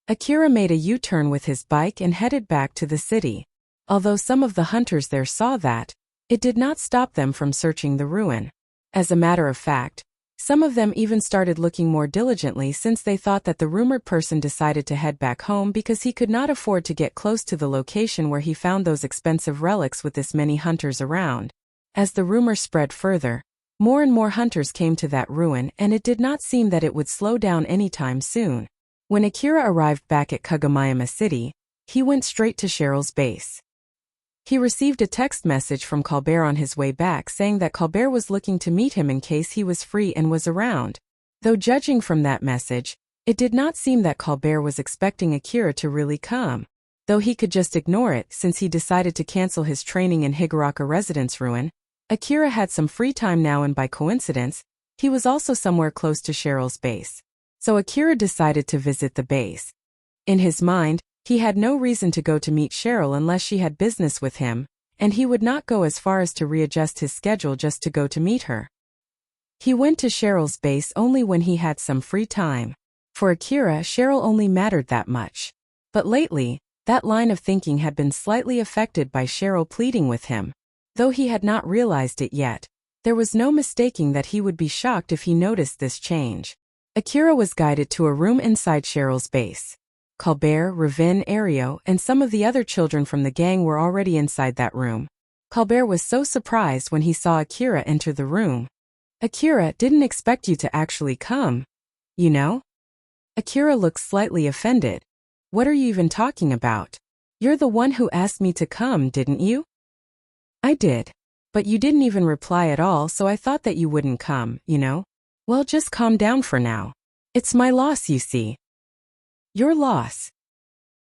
Akira made a U-turn with his bike and headed back to the city. Although some of the hunters there saw that, It did not stop them from searching the ruin. As a matter of fact, some of them even started looking more diligently since they thought that the rumored person decided to head back home because he could not afford to get close to the location where he found those expensive relics with this many hunters around. As the rumor spread further, more and more hunters came to that ruin, and it did not seem that it would slow down anytime soon. When Akira arrived back at Kagomayama City, he went straight to Cheryl's base. He received a text message from Colbert on his way back saying that Colbert was looking to meet him in case he was free and was around. Though judging from that message, it did not seem that Colbert was expecting Akira to really come. Though he could just ignore it since he decided to cancel his training in Higuraka Residence Ruin, Akira had some free time now, and by coincidence, he was also somewhere close to Cheryl's base. So Akira decided to visit the base. In his mind, he had no reason to go to meet Cheryl unless she had business with him, and he would not go as far as to readjust his schedule just to go to meet her. He went to Cheryl's base only when he had some free time. For Akira, Cheryl only mattered that much. But lately, that line of thinking had been slightly affected by Cheryl pleading with him. Though he had not realized it yet, there was no mistaking that he would be shocked if he noticed this change. Akira was guided to a room inside Cheryl's base. Colbert, Ravin, Ario, and some of the other children from the gang were already inside that room. Colbert was so surprised when he saw Akira enter the room. "Akira, didn't expect you to actually come. You know?" Akira looked slightly offended. "What are you even talking about? You're the one who asked me to come, didn't you?" "I did. But you didn't even reply at all, so I thought that you wouldn't come, you know? Well, just calm down for now. It's my loss, you see." "Your loss?"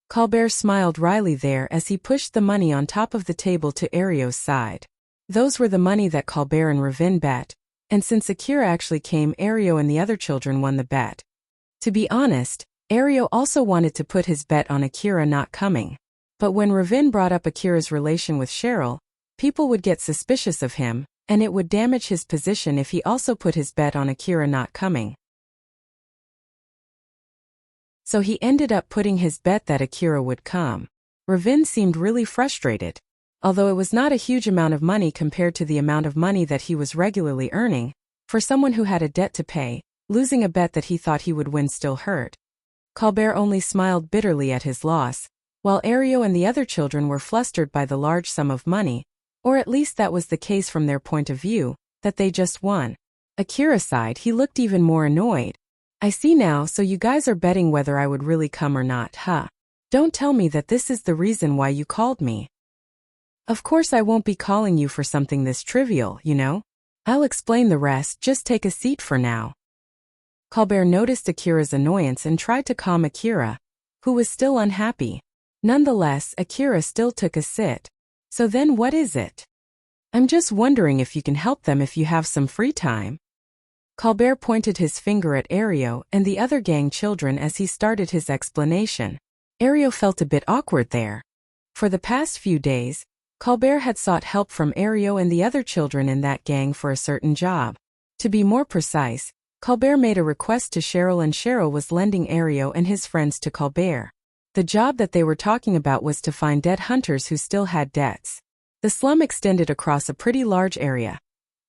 Colbert smiled wryly there as he pushed the money on top of the table to Ario's side. Those were the money that Colbert and Ravin bet, and since Akira actually came, Ario and the other children won the bet. To be honest, Ario also wanted to put his bet on Akira not coming. But when Ravin brought up Akira's relation with Cheryl, people would get suspicious of him, and it would damage his position if he also put his bet on Akira not coming. So he ended up putting his bet that Akira would come. Ravin seemed really frustrated. Although it was not a huge amount of money compared to the amount of money that he was regularly earning, for someone who had a debt to pay, losing a bet that he thought he would win still hurt. Colbert only smiled bitterly at his loss, while Ario and the other children were flustered by the large sum of money, or at least that was the case from their point of view, that they just won. Akira sighed. He looked even more annoyed. "I see now, so you guys are betting whether I would really come or not, huh? Don't tell me that this is the reason why you called me." "Of course I won't be calling you for something this trivial, you know? I'll explain the rest, just take a seat for now." Colbert noticed Akira's annoyance and tried to calm Akira, who was still unhappy. Nonetheless, Akira still took a sit. "So then what is it? I'm just wondering if you can help them if you have some free time." Colbert pointed his finger at Ario and the other gang children as he started his explanation. Ario felt a bit awkward there. For the past few days, Colbert had sought help from Ario and the other children in that gang for a certain job. To be more precise, Colbert made a request to Cheryl, and Cheryl was lending Ario and his friends to Colbert. The job that they were talking about was to find dead hunters who still had debts. The slum extended across a pretty large area.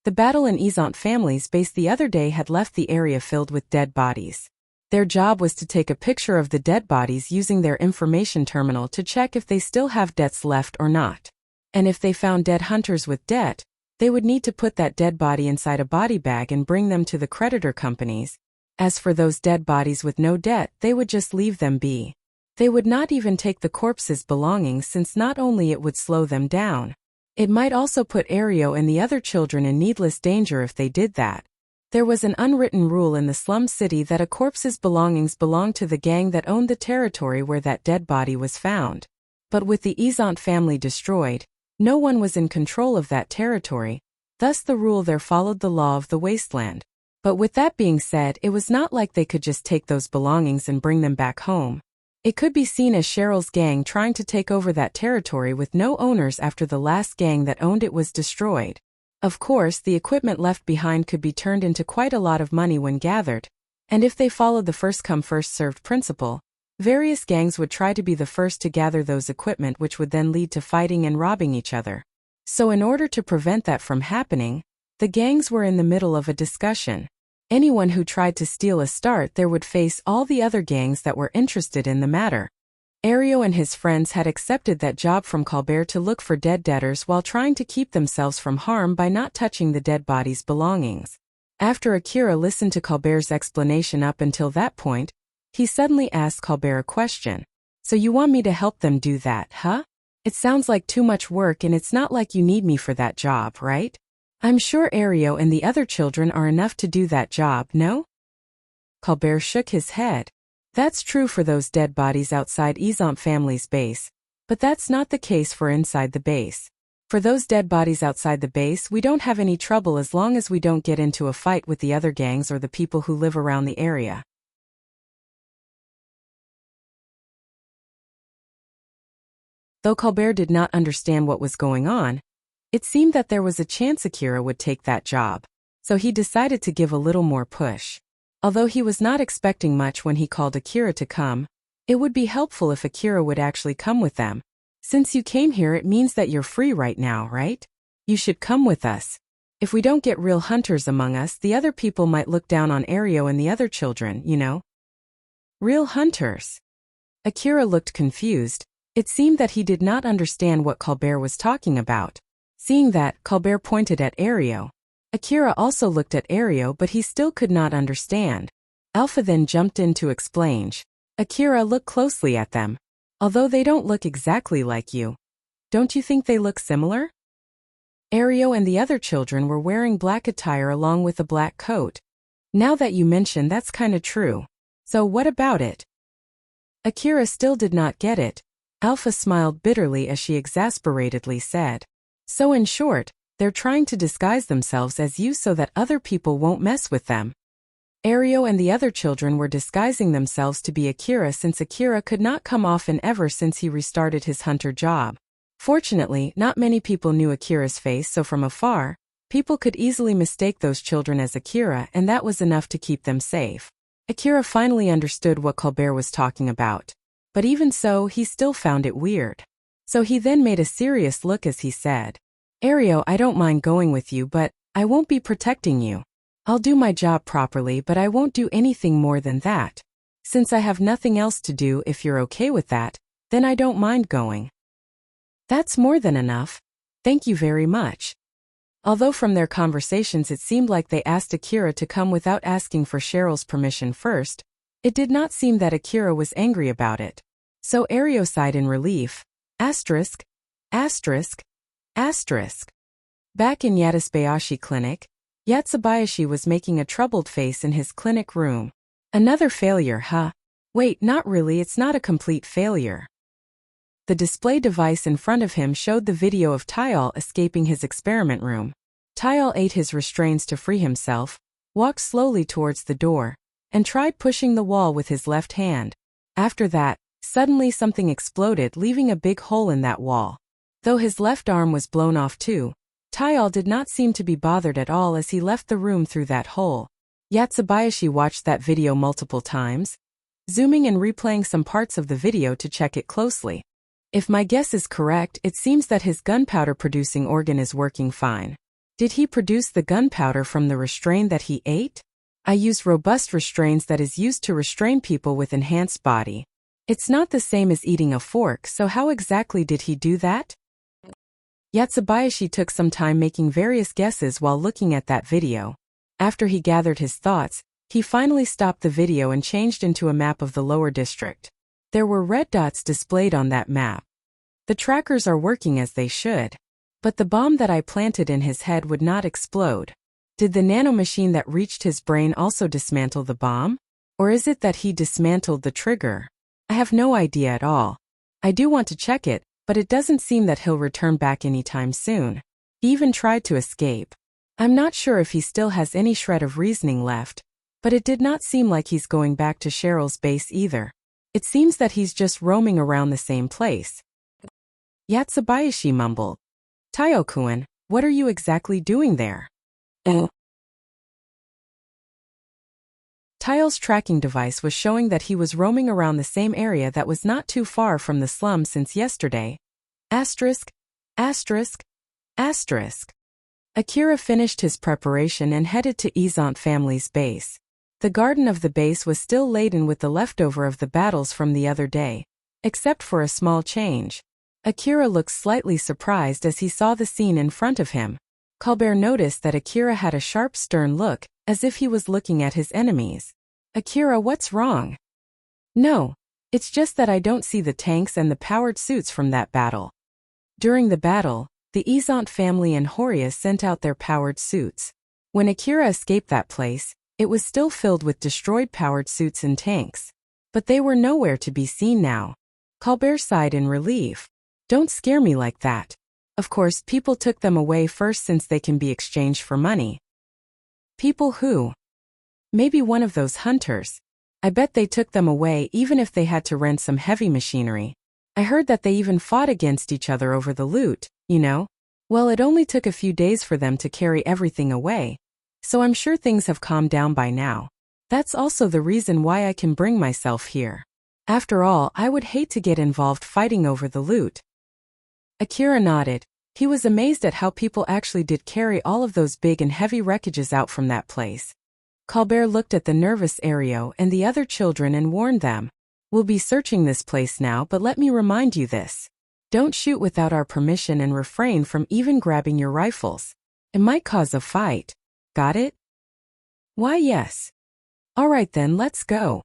The Battle and Isant families base the other day had left the area filled with dead bodies. Their job was to take a picture of the dead bodies using their information terminal to check if they still have debts left or not. And if they found dead hunters with debt, they would need to put that dead body inside a body bag and bring them to the creditor companies. As for those dead bodies with no debt, they would just leave them be. They would not even take the corpse's belongings, since not only it would slow them down, it might also put Ario and the other children in needless danger if they did that. There was an unwritten rule in the slum city that a corpse's belongings belonged to the gang that owned the territory where that dead body was found. But with the Isant family destroyed, no one was in control of that territory, thus the rule there followed the law of the wasteland. But with that being said, it was not like they could just take those belongings and bring them back home. It could be seen as Cheryl's gang trying to take over that territory with no owners after the last gang that owned it was destroyed. Of course, the equipment left behind could be turned into quite a lot of money when gathered, and if they followed the first-come first-served principle, various gangs would try to be the first to gather those equipment, which would then lead to fighting and robbing each other. So in order to prevent that from happening, the gangs were in the middle of a discussion. Anyone who tried to steal a start there would face all the other gangs that were interested in the matter. Ario and his friends had accepted that job from Colbert to look for dead debtors while trying to keep themselves from harm by not touching the dead body's belongings. After Akira listened to Colbert's explanation up until that point, he suddenly asked Colbert a question. So you want me to help them do that, huh? It sounds like too much work and it's not like you need me for that job, right? I'm sure Ario and the other children are enough to do that job, no? Colbert shook his head. That's true for those dead bodies outside Izomp family's base, but that's not the case for inside the base. For those dead bodies outside the base, we don't have any trouble as long as we don't get into a fight with the other gangs or the people who live around the area. Though Colbert did not understand what was going on, it seemed that there was a chance Akira would take that job, so he decided to give a little more push. Although he was not expecting much when he called Akira to come, it would be helpful if Akira would actually come with them. Since you came here, it means that you're free right now, right? You should come with us. If we don't get real hunters among us, the other people might look down on Ario and the other children, you know? Real hunters? Akira looked confused. It seemed that he did not understand what Colbert was talking about. Seeing that, Colbert pointed at Ario. Akira also looked at Ario, but he still could not understand. Alpha then jumped in to explain. Akira, look closely at them. Although they don't look exactly like you, don't you think they look similar? Ario and the other children were wearing black attire along with a black coat. Now that you mention, that's kinda true. So what about it? Akira still did not get it. Alpha smiled bitterly as she exasperatedly said. So in short, they're trying to disguise themselves as you so that other people won't mess with them. Ario and the other children were disguising themselves to be Akira since Akira could not come often ever since he restarted his hunter job. Fortunately, not many people knew Akira's face, so from afar, people could easily mistake those children as Akira, and that was enough to keep them safe. Akira finally understood what Colbert was talking about. But even so, he still found it weird. So he then made a serious look as he said, Ario, I don't mind going with you, but I won't be protecting you. I'll do my job properly, but I won't do anything more than that. Since I have nothing else to do, if you're okay with that, then I don't mind going. That's more than enough. Thank you very much. Although from their conversations it seemed like they asked Akira to come without asking for Cheryl's permission first, it did not seem that Akira was angry about it. So Ario sighed in relief. Asterisk, asterisk, asterisk. Back in Yatsubayashi Clinic, Yatsubayashi was making a troubled face in his clinic room. Another failure, huh? Wait, not really, it's not a complete failure. The display device in front of him showed the video of Tyal escaping his experiment room. Tyal ate his restraints to free himself, walked slowly towards the door, and tried pushing the wall with his left hand. After that, suddenly something exploded, leaving a big hole in that wall. Though his left arm was blown off too, Tyal did not seem to be bothered at all as he left the room through that hole. Yatsubayashi watched that video multiple times, zooming and replaying some parts of the video to check it closely. If my guess is correct, it seems that his gunpowder-producing organ is working fine. Did he produce the gunpowder from the restraint that he ate? I used robust restraints that is used to restrain people with enhanced body. It's not the same as eating a fork, so how exactly did he do that? Yatsubayashi took some time making various guesses while looking at that video. After he gathered his thoughts, he finally stopped the video and changed into a map of the lower district. There were red dots displayed on that map. The trackers are working as they should. But the bomb that I planted in his head would not explode. Did the nanomachine that reached his brain also dismantle the bomb? Or is it that he dismantled the trigger? I have no idea at all. I do want to check it, but it doesn't seem that he'll return back anytime soon. He even tried to escape. I'm not sure if he still has any shred of reasoning left, but it did not seem like he's going back to Cheryl's base either. It seems that he's just roaming around the same place. Yatsubayashi mumbled. Tayo-kun, what are you exactly doing there? Tyal's tracking device was showing that he was roaming around the same area that was not too far from the slum since yesterday. Asterisk, asterisk, Asterisk. Akira finished his preparation and headed to Izant family's base. The garden of the base was still laden with the leftover of the battles from the other day, except for a small change. Akira looked slightly surprised as he saw the scene in front of him. Colbert noticed that Akira had a sharp, stern look, as if he was looking at his enemies. Akira, what's wrong? No, it's just that I don't see the tanks and the powered suits from that battle. During the battle, the Izant family and Horia sent out their powered suits. When Akira escaped that place, it was still filled with destroyed powered suits and tanks. But they were nowhere to be seen now. Colbert sighed in relief. Don't scare me like that. Of course, people took them away first since they can be exchanged for money. People who? Maybe one of those hunters. I bet they took them away even if they had to rent some heavy machinery. I heard that they even fought against each other over the loot, you know? Well, it only took a few days for them to carry everything away. So I'm sure things have calmed down by now. That's also the reason why I can bring myself here. After all, I would hate to get involved fighting over the loot. Akira nodded. He was amazed at how people actually did carry all of those big and heavy wreckages out from that place. Colbert looked at the nervous Ario and the other children and warned them. We'll be searching this place now, but let me remind you this. Don't shoot without our permission and refrain from even grabbing your rifles. It might cause a fight. Got it? Why, yes. All right then, let's go.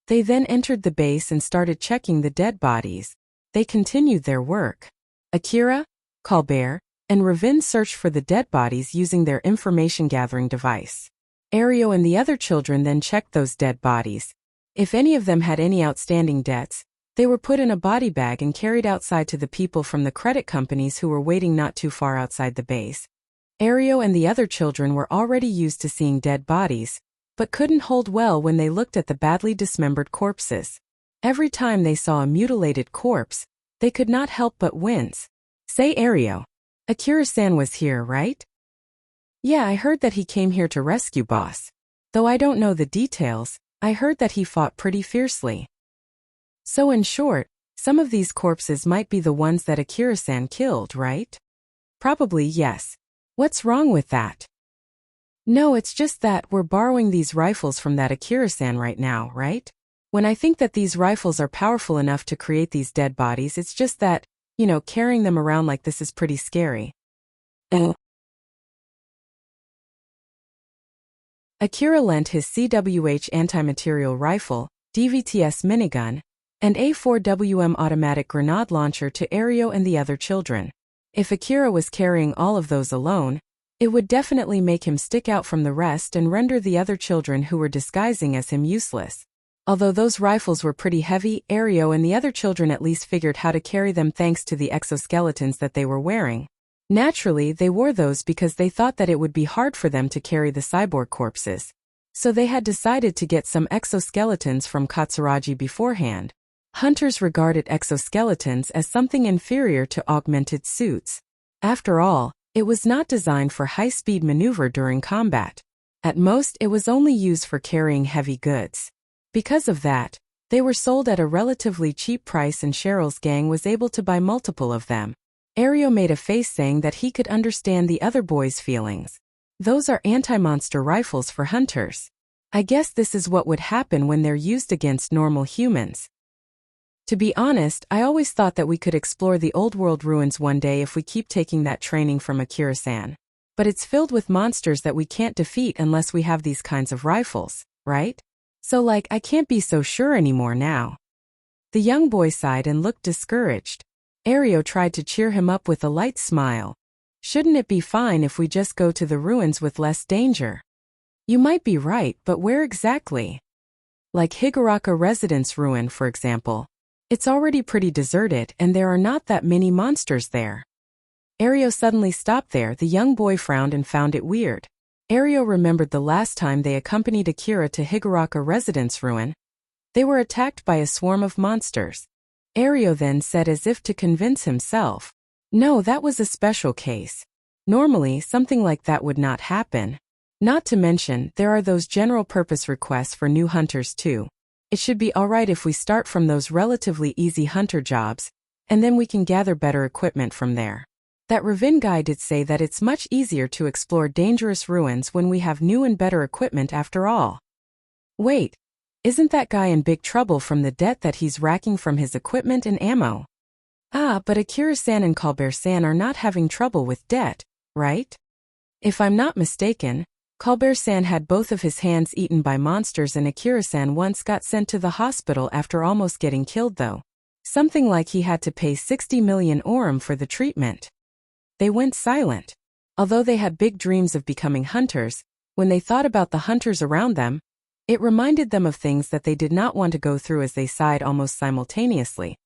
They then entered the base and started checking the dead bodies. They continued their work. Akira, Colbert, and Ravin searched for the dead bodies using their information-gathering device. Ario and the other children then checked those dead bodies. If any of them had any outstanding debts, they were put in a body bag and carried outside to the people from the credit companies who were waiting not too far outside the base. Ario and the other children were already used to seeing dead bodies, but couldn't hold well when they looked at the badly dismembered corpses. Every time they saw a mutilated corpse, they could not help but wince. Say, Ario, Akira-san was here, right? Yeah, I heard that he came here to rescue Boss. Though I don't know the details, I heard that he fought pretty fiercely. So in short, some of these corpses might be the ones that Akira-san killed, right? Probably yes. What's wrong with that? No, it's just that we're borrowing these rifles from that Akira-san right now, right? When I think that these rifles are powerful enough to create these dead bodies, it's just that, carrying them around like this is pretty scary. Akira lent his CWH anti-material rifle, DVTS minigun, and A4WM automatic grenade launcher to Ario and the other children. If Akira was carrying all of those alone, it would definitely make him stick out from the rest and render the other children who were disguising as him useless. Although those rifles were pretty heavy, Ario and the other children at least figured how to carry them thanks to the exoskeletons that they were wearing. Naturally, they wore those because they thought that it would be hard for them to carry the cyborg corpses. So they had decided to get some exoskeletons from Katsuragi beforehand. Hunters regarded exoskeletons as something inferior to augmented suits. After all, it was not designed for high-speed maneuver during combat. At most, it was only used for carrying heavy goods. Because of that, they were sold at a relatively cheap price and Cheryl's gang was able to buy multiple of them. Ario made a face saying that he could understand the other boys' feelings. Those are anti-monster rifles for hunters. I guess this is what would happen when they're used against normal humans. To be honest, I always thought that we could explore the old world ruins one day if we keep taking that training from Akira-san. But it's filled with monsters that we can't defeat unless we have these kinds of rifles, right? So I can't be so sure anymore now. The young boy sighed and looked discouraged. Ario tried to cheer him up with a light smile. Shouldn't it be fine if we just go to the ruins with less danger? You might be right, but where exactly? Like Higuraka Residence Ruin, for example. It's already pretty deserted and there are not that many monsters there. Ario suddenly stopped there. The young boy frowned and found it weird. Ario remembered the last time they accompanied Akira to Higuraka Residence Ruin. They were attacked by a swarm of monsters. Ario then said as if to convince himself, no, that was a special case. Normally, something like that would not happen. Not to mention, there are those general-purpose requests for new hunters too. It should be alright if we start from those relatively easy hunter jobs, and then we can gather better equipment from there. That Ravin guy did say that it's much easier to explore dangerous ruins when we have new and better equipment after all. Wait, isn't that guy in big trouble from the debt that he's racking from his equipment and ammo? Ah, but Akira-san and Colbert-san are not having trouble with debt, right? If I'm not mistaken, Colbert-san had both of his hands eaten by monsters and Akira-san once got sent to the hospital after almost getting killed though. Something like he had to pay 60 million orum for the treatment. They went silent. Although they had big dreams of becoming hunters, when they thought about the hunters around them, it reminded them of things that they did not want to go through as they sighed almost simultaneously.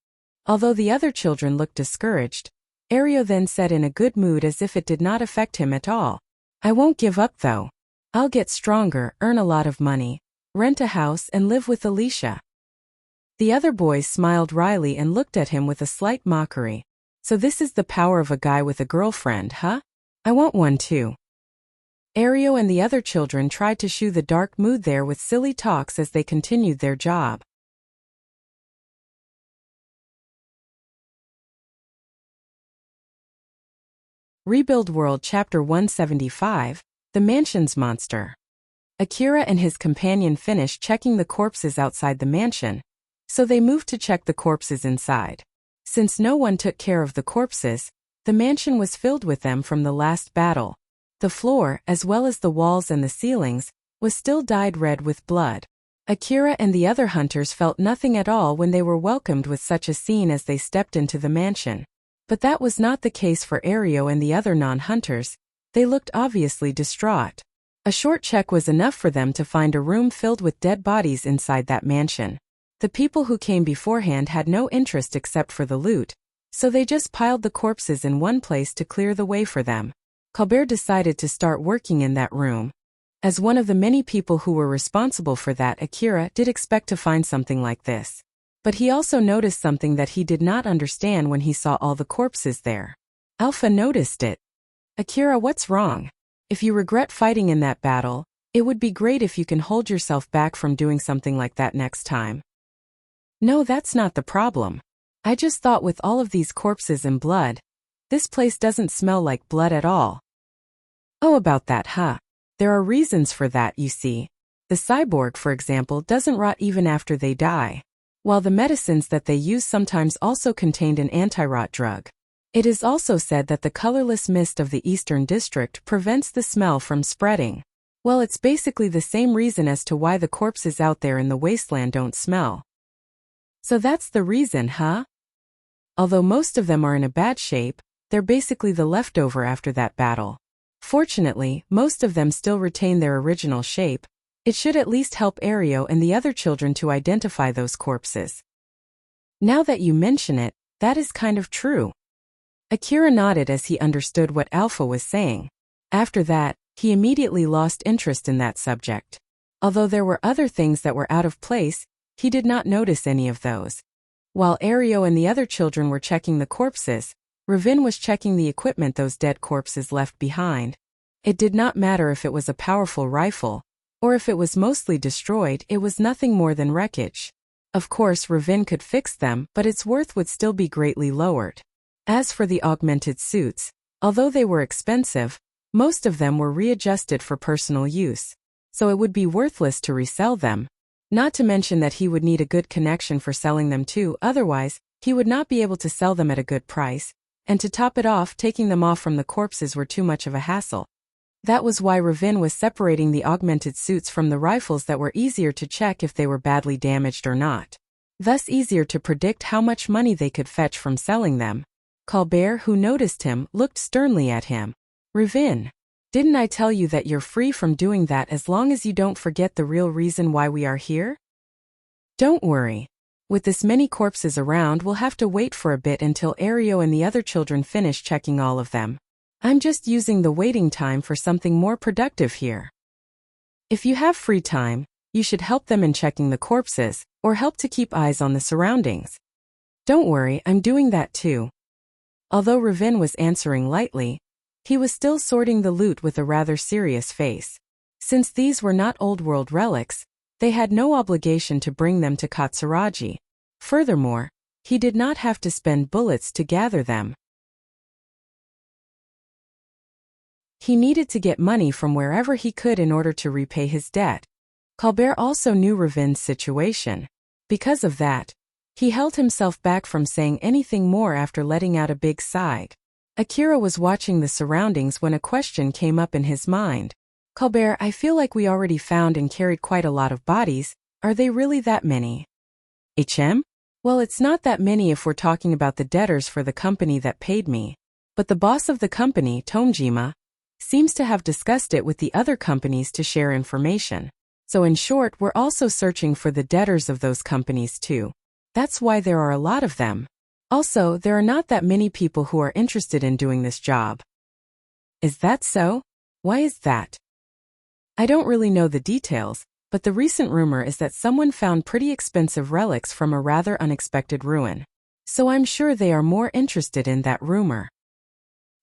Although the other children looked discouraged, Ario then said in a good mood as if it did not affect him at all. I won't give up though. I'll get stronger, earn a lot of money, rent a house and live with Alicia. The other boys smiled wryly and looked at him with a slight mockery. So this is the power of a guy with a girlfriend, huh? I want one too. Ario and the other children tried to shoo the dark mood there with silly talks as they continued their job. Rebuild World Chapter 175, The Mansion's Monster. Akira and his companion finished checking the corpses outside the mansion, so they moved to check the corpses inside. Since no one took care of the corpses, the mansion was filled with them from the last battle. The floor, as well as the walls and the ceilings, was still dyed red with blood. Akira and the other hunters felt nothing at all when they were welcomed with such a scene as they stepped into the mansion. But that was not the case for Ario and the other non-hunters. They looked obviously distraught. A short check was enough for them to find a room filled with dead bodies inside that mansion. The people who came beforehand had no interest except for the loot, so they just piled the corpses in one place to clear the way for them. Colbert decided to start working in that room. As one of the many people who were responsible for that, Akira did expect to find something like this. But he also noticed something that he did not understand when he saw all the corpses there. Alpha noticed it. Akira, what's wrong? If you regret fighting in that battle, it would be great if you can hold yourself back from doing something like that next time. No, that's not the problem. I just thought with all of these corpses and blood, this place doesn't smell like blood at all. Oh, about that, huh? There are reasons for that, you see. The cyborg, for example, doesn't rot even after they die, while the medicines that they use sometimes also contained an anti-rot drug. It is also said that the colorless mist of the Eastern District prevents the smell from spreading. Well, it's basically the same reason as to why the corpses out there in the wasteland don't smell. So that's the reason, huh? Although most of them are in a bad shape, they're basically the leftover after that battle. Fortunately, most of them still retain their original shape. It should at least help Ario and the other children to identify those corpses. Now that you mention it, that is kind of true. Akira nodded as he understood what Alpha was saying. After that, he immediately lost interest in that subject. Although there were other things that were out of place, he did not notice any of those. While Ario and the other children were checking the corpses, Ravin was checking the equipment those dead corpses left behind. It did not matter if it was a powerful rifle, or if it was mostly destroyed, it was nothing more than wreckage. Of course, Ravin could fix them, but its worth would still be greatly lowered. As for the augmented suits, although they were expensive, most of them were readjusted for personal use, so it would be worthless to resell them. Not to mention that he would need a good connection for selling them too, otherwise, he would not be able to sell them at a good price. And to top it off, taking them off from the corpses were too much of a hassle. That was why Ravin was separating the augmented suits from the rifles that were easier to check if they were badly damaged or not. Thus easier to predict how much money they could fetch from selling them. Colbert, who noticed him, looked sternly at him. Ravin, didn't I tell you that you're free from doing that as long as you don't forget the real reason why we are here? Don't worry. With this many corpses around, we'll have to wait for a bit until Ario and the other children finish checking all of them. I'm just using the waiting time for something more productive here. If you have free time, you should help them in checking the corpses, or help to keep eyes on the surroundings. Don't worry, I'm doing that too. Although Ravin was answering lightly, he was still sorting the loot with a rather serious face. Since these were not old world relics, they had no obligation to bring them to Katsuragi. Furthermore, he did not have to spend bullets to gather them. He needed to get money from wherever he could in order to repay his debt. Colbert also knew Ravin's situation. Because of that, he held himself back from saying anything more after letting out a big sigh. Akira was watching the surroundings when a question came up in his mind. Colbert, I feel like we already found and carried quite a lot of bodies. Are they really that many? Well, it's not that many if we're talking about the debtors for the company that paid me. But the boss of the company, Tomjima, seems to have discussed it with the other companies to share information. So in short, we're also searching for the debtors of those companies too. That's why there are a lot of them. Also, there are not that many people who are interested in doing this job. Is that so? Why is that? I don't really know the details, but the recent rumor is that someone found pretty expensive relics from a rather unexpected ruin. So I'm sure they are more interested in that rumor.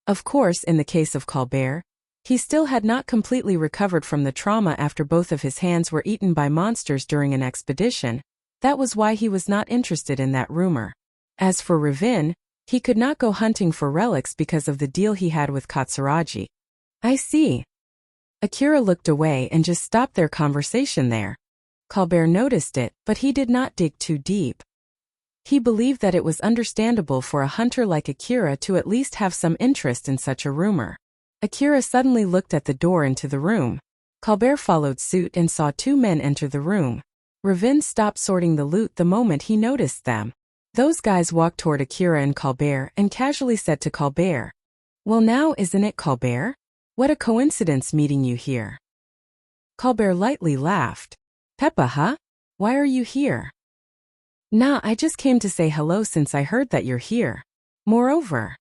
Of course, in the case of Colbert, he still had not completely recovered from the trauma after both of his hands were eaten by monsters during an expedition. That was why he was not interested in that rumor. As for Ravin, he could not go hunting for relics because of the deal he had with Katsuragi. I see. Akira looked away and just stopped their conversation there. Colbert noticed it, but he did not dig too deep. He believed that it was understandable for a hunter like Akira to at least have some interest in such a rumor. Akira suddenly looked at the door into the room. Colbert followed suit and saw two men enter the room. Ravin stopped sorting the loot the moment he noticed them. Those guys walked toward Akira and Colbert and casually said to Colbert, "Well now, isn't it, Colbert? What a coincidence meeting you here." Colbert lightly laughed. "Peppa, huh? Why are you here?" "Nah, I just came to say hello since I heard that you're here. Moreover."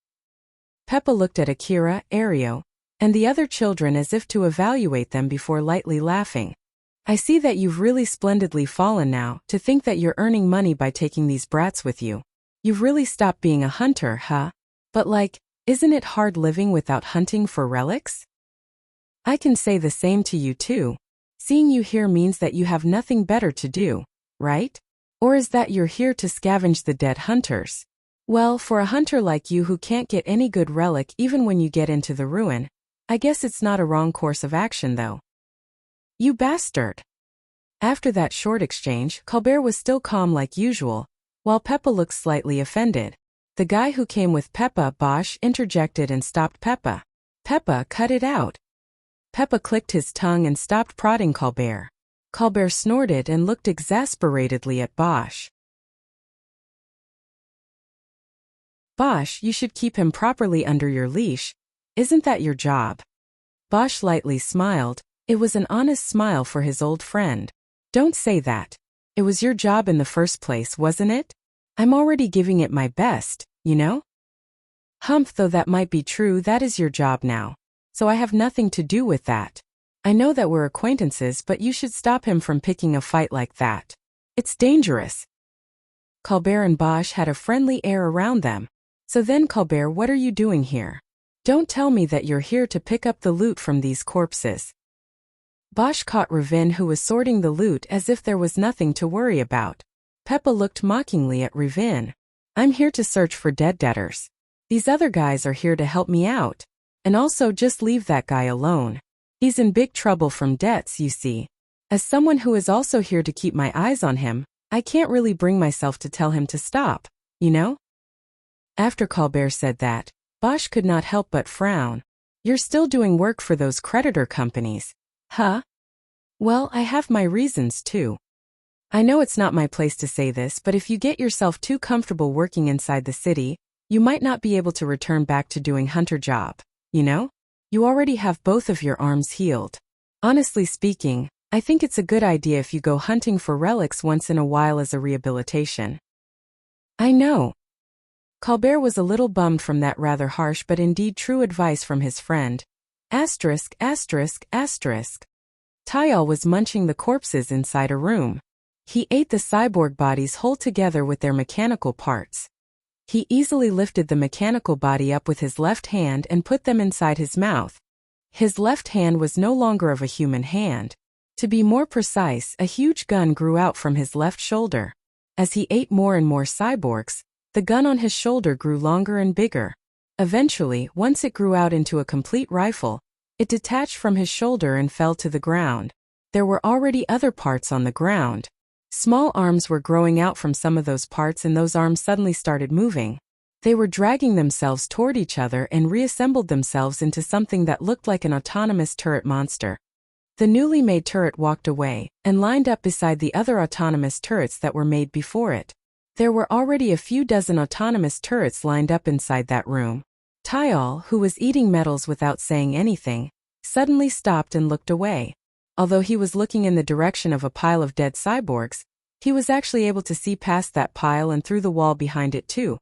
Peppa looked at Akira, Ario, and the other children as if to evaluate them before lightly laughing. "I see that you've really splendidly fallen now, to think that you're earning money by taking these brats with you. You've really stopped being a hunter, huh? But isn't it hard living without hunting for relics?" "I can say the same to you too. Seeing you here means that you have nothing better to do, right? Or is that you're here to scavenge the dead hunters? Well, for a hunter like you who can't get any good relic even when you get into the ruin, I guess it's not a wrong course of action though." "You bastard!" After that short exchange, Colbert was still calm like usual, while Peppa looked slightly offended. The guy who came with Peppa, Bosch, interjected and stopped Peppa. "Peppa, cut it out." Peppa clicked his tongue and stopped prodding Colbert. Colbert snorted and looked exasperatedly at Bosch. "Bosch, you should keep him properly under your leash. Isn't that your job?" Bosch lightly smiled. It was an honest smile for his old friend. "Don't say that. It was your job in the first place, wasn't it? I'm already giving it my best, you know?" "Humph, though that might be true, that is your job now. So I have nothing to do with that. I know that we're acquaintances, but you should stop him from picking a fight like that. It's dangerous." Colbert and Bosch had a friendly air around them. "So then, Colbert, what are you doing here? Don't tell me that you're here to pick up the loot from these corpses." Bosch caught Ravin, who was sorting the loot as if there was nothing to worry about. Peppa looked mockingly at Ravin. "I'm here to search for dead debtors. These other guys are here to help me out. And also just leave that guy alone. He's in big trouble from debts, you see. As someone who is also here to keep my eyes on him, I can't really bring myself to tell him to stop, you know?" After Colbert said that, Bosch could not help but frown. "You're still doing work for those creditor companies, huh?" "Well, I have my reasons too. I know it's not my place to say this, but if you get yourself too comfortable working inside the city, you might not be able to return back to doing hunter job, you know? You already have both of your arms healed. Honestly speaking, I think it's a good idea if you go hunting for relics once in a while as a rehabilitation." "I know." Colbert was a little bummed from that rather harsh but indeed true advice from his friend. Asterisk, asterisk, asterisk. Tyal was munching the corpses inside a room. He ate the cyborg bodies whole together with their mechanical parts. He easily lifted the mechanical body up with his left hand and put them inside his mouth. His left hand was no longer of a human hand. To be more precise, a huge gun grew out from his left shoulder. As he ate more and more cyborgs, the gun on his shoulder grew longer and bigger. Eventually, once it grew out into a complete rifle, It detached from his shoulder and fell to the ground. There were already other parts on the ground. Small arms were growing out from some of those parts, and those arms suddenly started moving. They were dragging themselves toward each other and reassembled themselves into something that looked like an autonomous turret monster. The newly made turret walked away and lined up beside the other autonomous turrets that were made before it. There were already a few dozen autonomous turrets lined up inside that room. Tyal, who was eating metals without saying anything, suddenly stopped and looked away. Although he was looking in the direction of a pile of dead cyborgs, he was actually able to see past that pile and through the wall behind it too.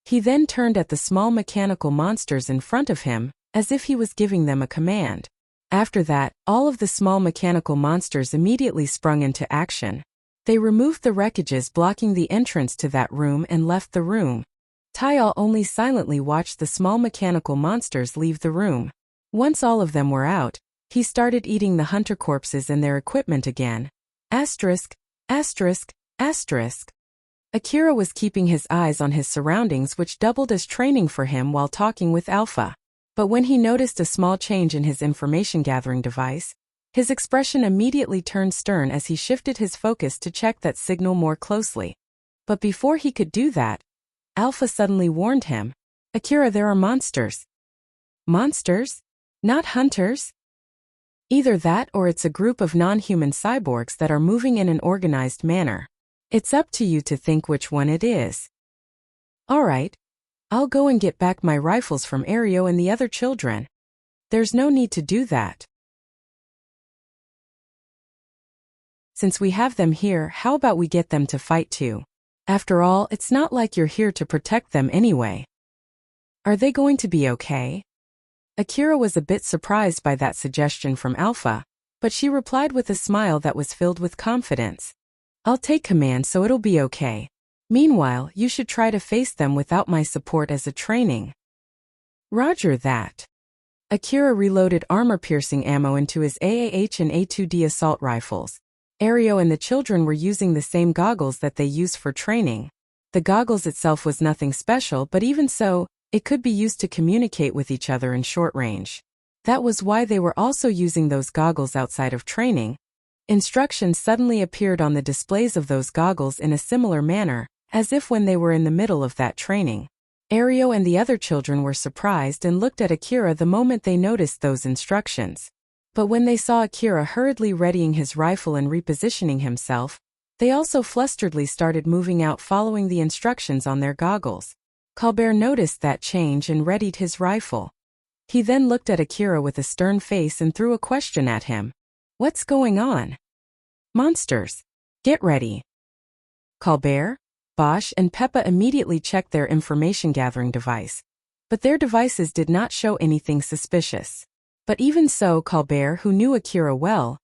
He then turned at the small mechanical monsters in front of him, as if he was giving them a command. After that, all of the small mechanical monsters immediately sprung into action. They removed the wreckages blocking the entrance to that room and left the room. Tyal only silently watched the small mechanical monsters leave the room. Once all of them were out, he started eating the hunter corpses and their equipment again. Asterisk, asterisk, asterisk. Akira was keeping his eyes on his surroundings, which doubled as training for him while talking with Alpha. But when he noticed a small change in his information-gathering device, his expression immediately turned stern as he shifted his focus to check that signal more closely. But before he could do that, Alpha suddenly warned him, "Akira, there are monsters." Monsters? Not hunters? Either that or it's a group of non-human cyborgs that are moving in an organized manner. It's up to you to think which one it is. Alright, I'll go and get back my rifles from Ario and the other children. There's no need to do that. Since we have them here, how about we get them to fight too? After all, it's not like you're here to protect them anyway. Are they going to be okay? Akira was a bit surprised by that suggestion from Alpha, but she replied with a smile that was filled with confidence. I'll take command, so it'll be okay. Meanwhile, you should try to face them without my support as a training. Roger that. Akira reloaded armor-piercing ammo into his AAH and A2D assault rifles. Ario and the children were using the same goggles that they use for training. The goggles itself was nothing special, but even so, it could be used to communicate with each other in short range. That was why they were also using those goggles outside of training. Instructions suddenly appeared on the displays of those goggles in a similar manner, as if when they were in the middle of that training. Ario and the other children were surprised and looked at Akira the moment they noticed those instructions. But when they saw Akira hurriedly readying his rifle and repositioning himself, they also flusteredly started moving out following the instructions on their goggles. Colbert noticed that change and readied his rifle. He then looked at Akira with a stern face and threw a question at him. What's going on? Monsters. Get ready. Colbert, Bosch and Peppa immediately checked their information-gathering device. But their devices did not show anything suspicious. But even so, Colbert, who knew Akira well,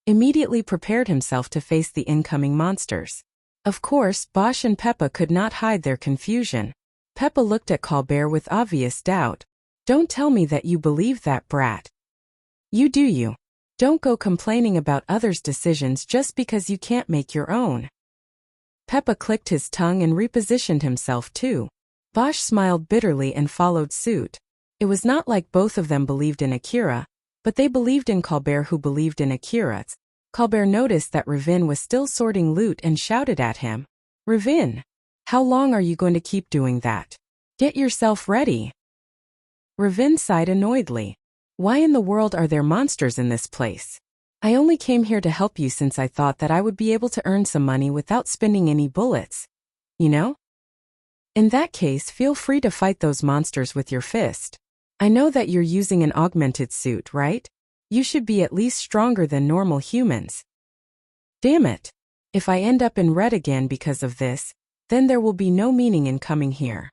immediately prepared himself to face the incoming monsters. Of course, Bosch and Peppa could not hide their confusion. Peppa looked at Colbert with obvious doubt. Don't tell me that you believe that brat. You do you. Don't go complaining about others' decisions just because you can't make your own. Peppa clicked his tongue and repositioned himself too. Bosch smiled bitterly and followed suit. It was not like both of them believed in Akira, but they believed in Colbert, who believed in Akira. Colbert noticed that Ravin was still sorting loot and shouted at him. Ravin, how long are you going to keep doing that? Get yourself ready. Ravin sighed annoyedly. Why in the world are there monsters in this place? I only came here to help you since I thought that I would be able to earn some money without spending any bullets. You know? In that case, feel free to fight those monsters with your fist. I know that you're using an augmented suit, right? You should be at least stronger than normal humans. Damn it. If I end up in red again because of this, then there will be no meaning in coming here.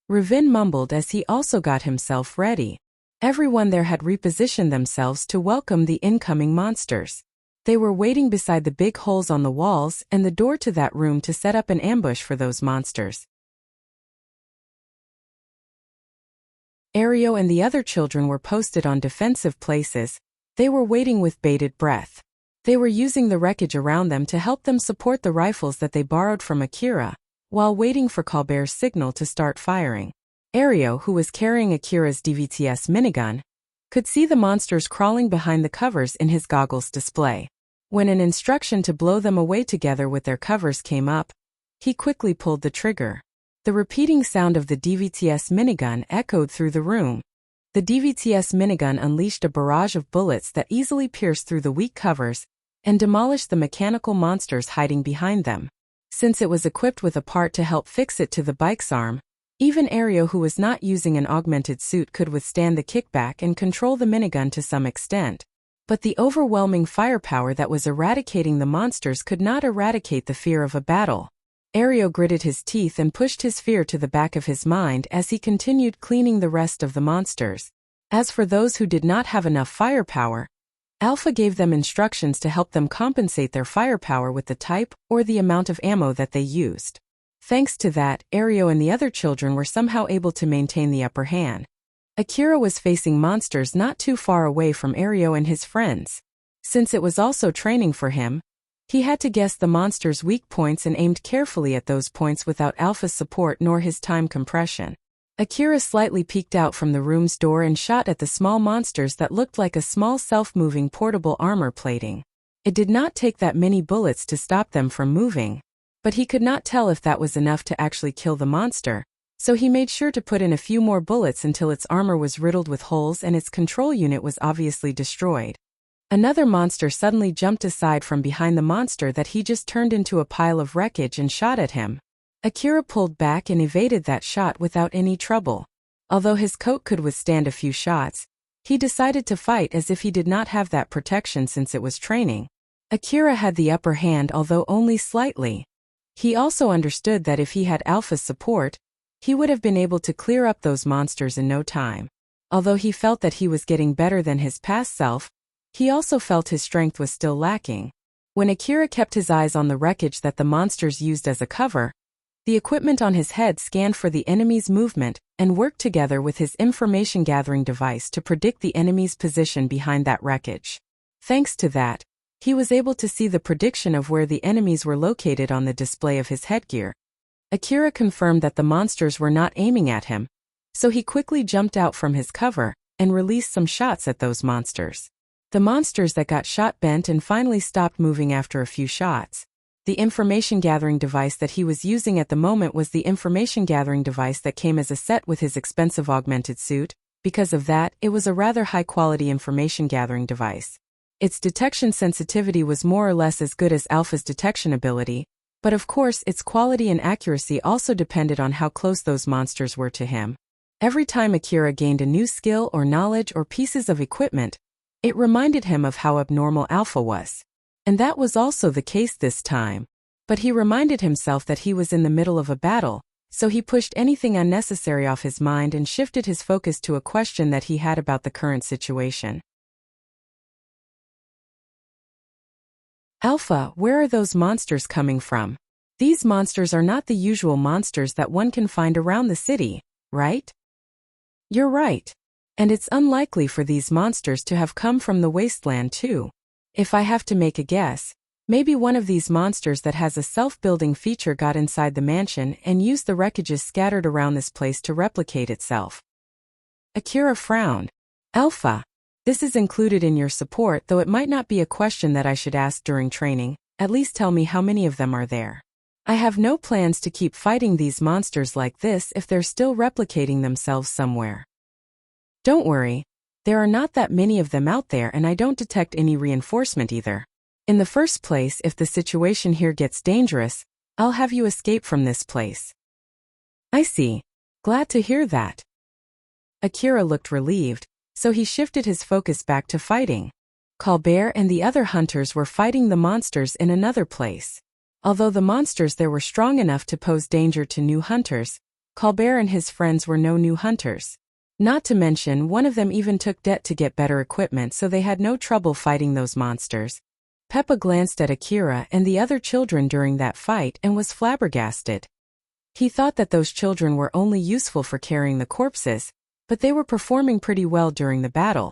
Ravin mumbled as he also got himself ready. Everyone there had repositioned themselves to welcome the incoming monsters. They were waiting beside the big holes on the walls and the door to that room to set up an ambush for those monsters. Ario and the other children were posted on defensive places. They were waiting with bated breath. They were using the wreckage around them to help them support the rifles that they borrowed from Akira, while waiting for Colbert's signal to start firing. Ario, who was carrying Akira's DVTS minigun, could see the monsters crawling behind the covers in his goggles display. When an instruction to blow them away together with their covers came up, he quickly pulled the trigger. The repeating sound of the DVTS minigun echoed through the room. The DVTS minigun unleashed a barrage of bullets that easily pierced through the weak covers and demolished the mechanical monsters hiding behind them. Since it was equipped with a part to help fix it to the bike's arm, even Ario, who was not using an augmented suit, could withstand the kickback and control the minigun to some extent. But the overwhelming firepower that was eradicating the monsters could not eradicate the fear of a battle. Ario gritted his teeth and pushed his fear to the back of his mind as he continued cleaning the rest of the monsters. As for those who did not have enough firepower, Alpha gave them instructions to help them compensate their firepower with the type or the amount of ammo that they used. Thanks to that, Ario and the other children were somehow able to maintain the upper hand. Akira was facing monsters not too far away from Ario and his friends. Since it was also training for him, he had to guess the monsters' weak points and aimed carefully at those points without Alpha's support nor his time compression. Akira slightly peeked out from the room's door and shot at the small monsters that looked like a small self-moving portable armor plating. It did not take that many bullets to stop them from moving, but he could not tell if that was enough to actually kill the monster, so he made sure to put in a few more bullets until its armor was riddled with holes and its control unit was obviously destroyed. Another monster suddenly jumped aside from behind the monster that he just turned into a pile of wreckage and shot at him. Akira pulled back and evaded that shot without any trouble. Although his coat could withstand a few shots, he decided to fight as if he did not have that protection since it was training. Akira had the upper hand, although only slightly. He also understood that if he had Alpha's support, he would have been able to clear up those monsters in no time. Although he felt that he was getting better than his past self, he also felt his strength was still lacking. When Akira kept his eyes on the wreckage that the monsters used as a cover, the equipment on his head scanned for the enemy's movement and worked together with his information-gathering device to predict the enemy's position behind that wreckage. Thanks to that, he was able to see the prediction of where the enemies were located on the display of his headgear. Akira confirmed that the monsters were not aiming at him, so he quickly jumped out from his cover and released some shots at those monsters. The monsters that got shot bent and finally stopped moving after a few shots. The information-gathering device that he was using at the moment was the information-gathering device that came as a set with his expensive augmented suit. Because of that, it was a rather high-quality information-gathering device. Its detection sensitivity was more or less as good as Alpha's detection ability, but of course its quality and accuracy also depended on how close those monsters were to him. Every time Akira gained a new skill or knowledge or pieces of equipment, it reminded him of how abnormal Alpha was. And that was also the case this time. But he reminded himself that he was in the middle of a battle, so he pushed anything unnecessary off his mind and shifted his focus to a question that he had about the current situation. Alpha, where are those monsters coming from? These monsters are not the usual monsters that one can find around the city, right? You're right. And it's unlikely for these monsters to have come from the wasteland too. If I have to make a guess, maybe one of these monsters that has a self-building feature got inside the mansion and used the wreckages scattered around this place to replicate itself. Akira frowned. Alpha, this is included in your support, though it might not be a question that I should ask during training. At least tell me how many of them are there. I have no plans to keep fighting these monsters like this if they're still replicating themselves somewhere. Don't worry. There are not that many of them out there and I don't detect any reinforcement either. In the first place, if the situation here gets dangerous, I'll have you escape from this place. I see. Glad to hear that. Akira looked relieved, so he shifted his focus back to fighting. Colbert and the other hunters were fighting the monsters in another place. Although the monsters there were strong enough to pose danger to new hunters, Colbert and his friends were no new hunters. Not to mention, one of them even took debt to get better equipment, so they had no trouble fighting those monsters. Peppa glanced at Akira and the other children during that fight and was flabbergasted. He thought that those children were only useful for carrying the corpses, but they were performing pretty well during the battle.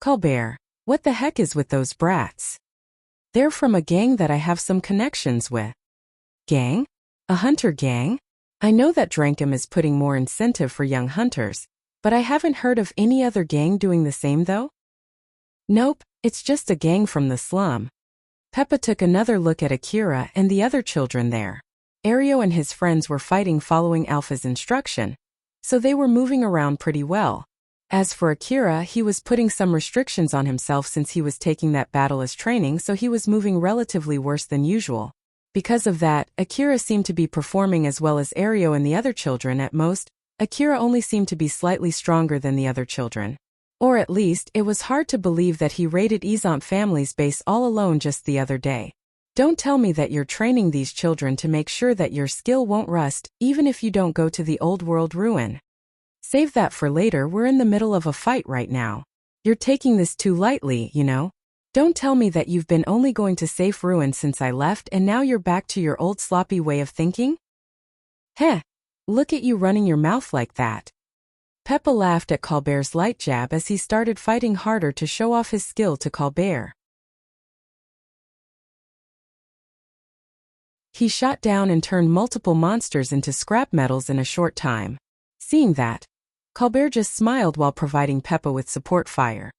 Colbert, what the heck is with those brats? They're from a gang that I have some connections with. Gang? A hunter gang? I know that Drankum is putting more incentive for young hunters, But I haven't heard of any other gang doing the same though? Nope, it's just a gang from the slum. Peppa took another look at Akira and the other children there. Ario and his friends were fighting following Alpha's instruction, so they were moving around pretty well. As for Akira, he was putting some restrictions on himself since he was taking that battle as training, so he was moving relatively worse than usual. Because of that, Akira seemed to be performing as well as Ario and the other children. At most, Akira only seemed to be slightly stronger than the other children. Or at least, it was hard to believe that he raided Izomp family's base all alone just the other day. Don't tell me that you're training these children to make sure that your skill won't rust, even if you don't go to the old world ruin. Save that for later, we're in the middle of a fight right now. You're taking this too lightly, you know? Don't tell me that you've been only going to safe ruin since I left and now you're back to your old sloppy way of thinking? Heh, look at you running your mouth like that. Peppa laughed at Colbert's light jab as he started fighting harder to show off his skill to Colbert. He shot down and turned multiple monsters into scrap metals in a short time. Seeing that, Colbert just smiled while providing Peppa with support fire.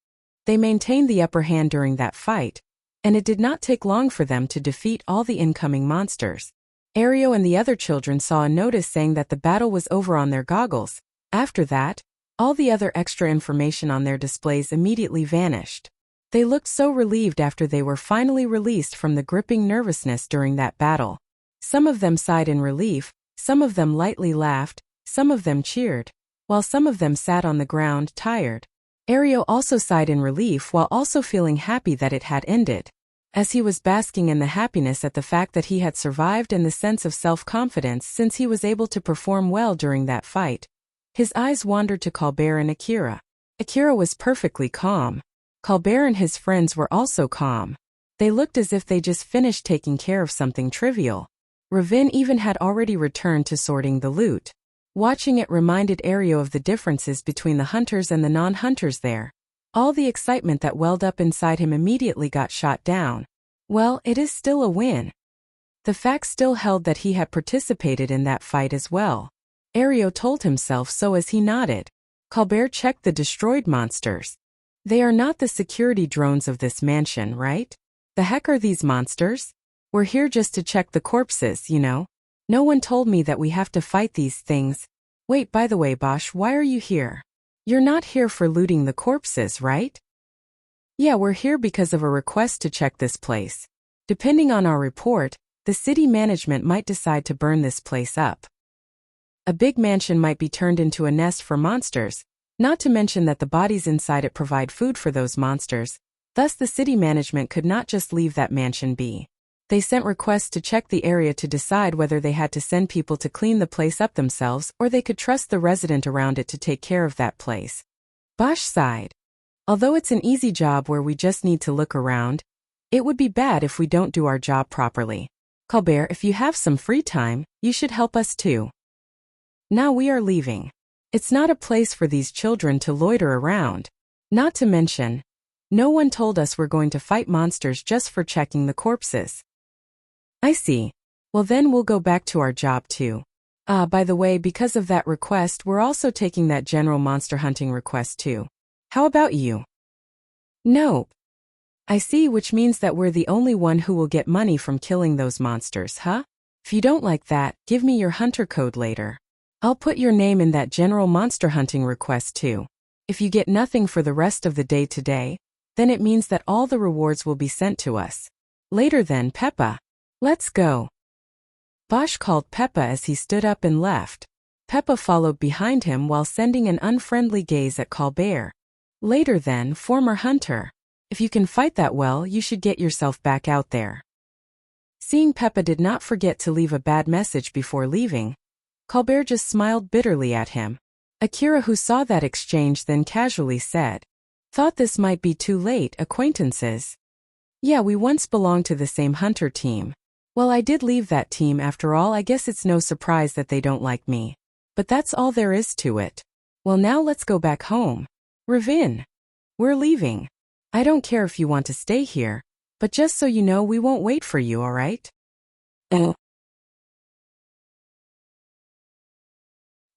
They maintained the upper hand during that fight, and it did not take long for them to defeat all the incoming monsters. Ario and the other children saw a notice saying that the battle was over on their goggles. After that, all the other extra information on their displays immediately vanished. They looked so relieved after they were finally released from the gripping nervousness during that battle. Some of them sighed in relief, some of them lightly laughed, some of them cheered, while some of them sat on the ground, tired. Ario also sighed in relief while also feeling happy that it had ended. As he was basking in the happiness at the fact that he had survived and the sense of self-confidence since he was able to perform well during that fight, his eyes wandered to Colbert and Akira. Akira was perfectly calm. Colbert and his friends were also calm. They looked as if they just finished taking care of something trivial. Ravin even had already returned to sorting the loot. Watching it reminded Ario of the differences between the hunters and the non-hunters there. All the excitement that welled up inside him immediately got shot down. Well, it is still a win. The fact still held that he had participated in that fight as well. Ario told himself so as he nodded. Colbert checked the destroyed monsters. They are not the security drones of this mansion, right? The heck are these monsters? We're here just to check the corpses, you know? No one told me that we have to fight these things. Wait, by the way, Bosch, why are you here? You're not here for looting the corpses, right? Yeah, we're here because of a request to check this place. Depending on our report, the city management might decide to burn this place up. A big mansion might be turned into a nest for monsters, not to mention that the bodies inside it provide food for those monsters. Thus the city management could not just leave that mansion be. They sent requests to check the area to decide whether they had to send people to clean the place up themselves or they could trust the resident around it to take care of that place. Bosch sighed. Although it's an easy job where we just need to look around, it would be bad if we don't do our job properly. Colbert, if you have some free time, you should help us too. Now we are leaving. It's not a place for these children to loiter around. Not to mention, no one told us we're going to fight monsters just for checking the corpses. I see. Well then we'll go back to our job too. By the way, because of that request, we're also taking that general monster hunting request too. How about you? Nope. I see, which means that we're the only one who will get money from killing those monsters, huh? If you don't like that, give me your hunter code later. I'll put your name in that general monster hunting request too. If you get nothing for the rest of the day today, then it means that all the rewards will be sent to us. Later then, Peppa. Let's go. Bosch called Peppa as he stood up and left. Peppa followed behind him while sending an unfriendly gaze at Colbert. Later then, former hunter. If you can fight that well, you should get yourself back out there. Seeing Peppa did not forget to leave a bad message before leaving, Colbert just smiled bitterly at him. Akira, who saw that exchange, then casually said, "Thought this might be too late, acquaintances. Yeah, we once belonged to the same hunter team. Well, I did leave that team after all. I guess it's no surprise that they don't like me. But that's all there is to it. Well, now let's go back home. Ravin. We're leaving. I don't care if you want to stay here, but just so you know, we won't wait for you, all right?"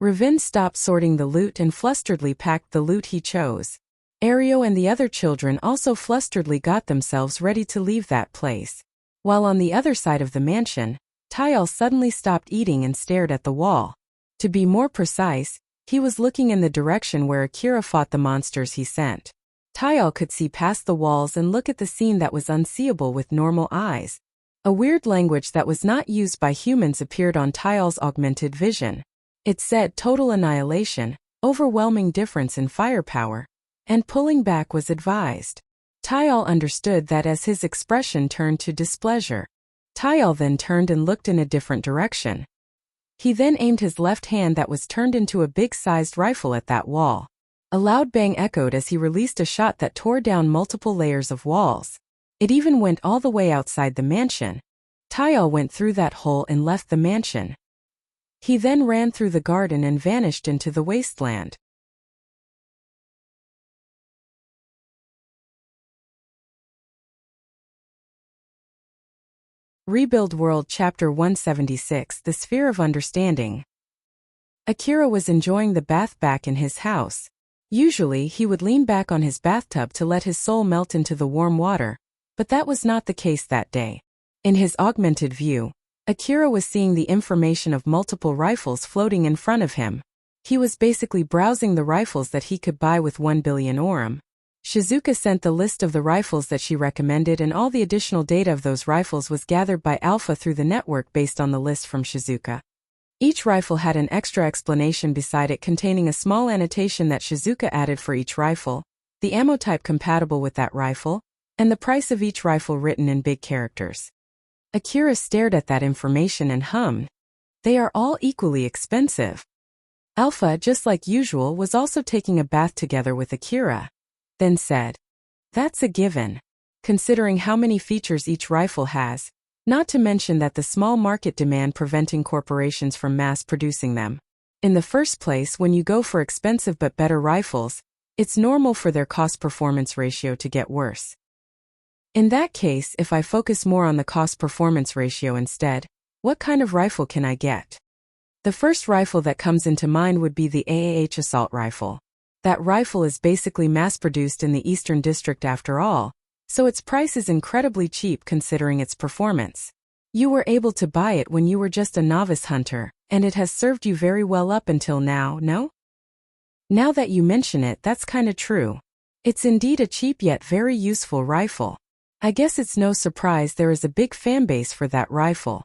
Ravin stopped sorting the loot and flusteredly packed the loot he chose. Ario and the other children also flusteredly got themselves ready to leave that place. While on the other side of the mansion, Tayal suddenly stopped eating and stared at the wall. To be more precise, he was looking in the direction where Akira fought the monsters he sent. Tayal could see past the walls and look at the scene that was unseeable with normal eyes. A weird language that was not used by humans appeared on Tayal's augmented vision. It said total annihilation, overwhelming difference in firepower, and pulling back was advised. Tayal understood that as his expression turned to displeasure. Tayal then turned and looked in a different direction. He then aimed his left hand that was turned into a big-sized rifle at that wall. A loud bang echoed as he released a shot that tore down multiple layers of walls. It even went all the way outside the mansion. Tayal went through that hole and left the mansion. He then ran through the garden and vanished into the wasteland. Rebuild World Chapter 176 The Sphere of Understanding. Akira was enjoying the bath back in his house. Usually he would lean back on his bathtub to let his soul melt into the warm water, but that was not the case that day. In his augmented view, Akira was seeing the information of multiple rifles floating in front of him. He was basically browsing the rifles that he could buy with 1 billion orum. Shizuka sent the list of the rifles that she recommended, and all the additional data of those rifles was gathered by Alpha through the network based on the list from Shizuka. Each rifle had an extra explanation beside it containing a small annotation that Shizuka added for each rifle, the ammo type compatible with that rifle, and the price of each rifle written in big characters. Akira stared at that information and hummed. They are all equally expensive. Alpha, just like usual, was also taking a bath together with Akira. Then said, "That's a given. Considering how many features each rifle has, not to mention that the small market demand preventing corporations from mass producing them. In the first place, when you go for expensive but better rifles, it's normal for their cost-performance ratio to get worse. In that case, if I focus more on the cost-performance ratio instead, what kind of rifle can I get?" The first rifle that comes into mind would be the AAH assault rifle. That rifle is basically mass-produced in the Eastern District after all, so its price is incredibly cheap considering its performance. You were able to buy it when you were just a novice hunter, and it has served you very well up until now, no? Now that you mention it, that's kinda true. It's indeed a cheap yet very useful rifle. I guess it's no surprise there is a big fanbase for that rifle.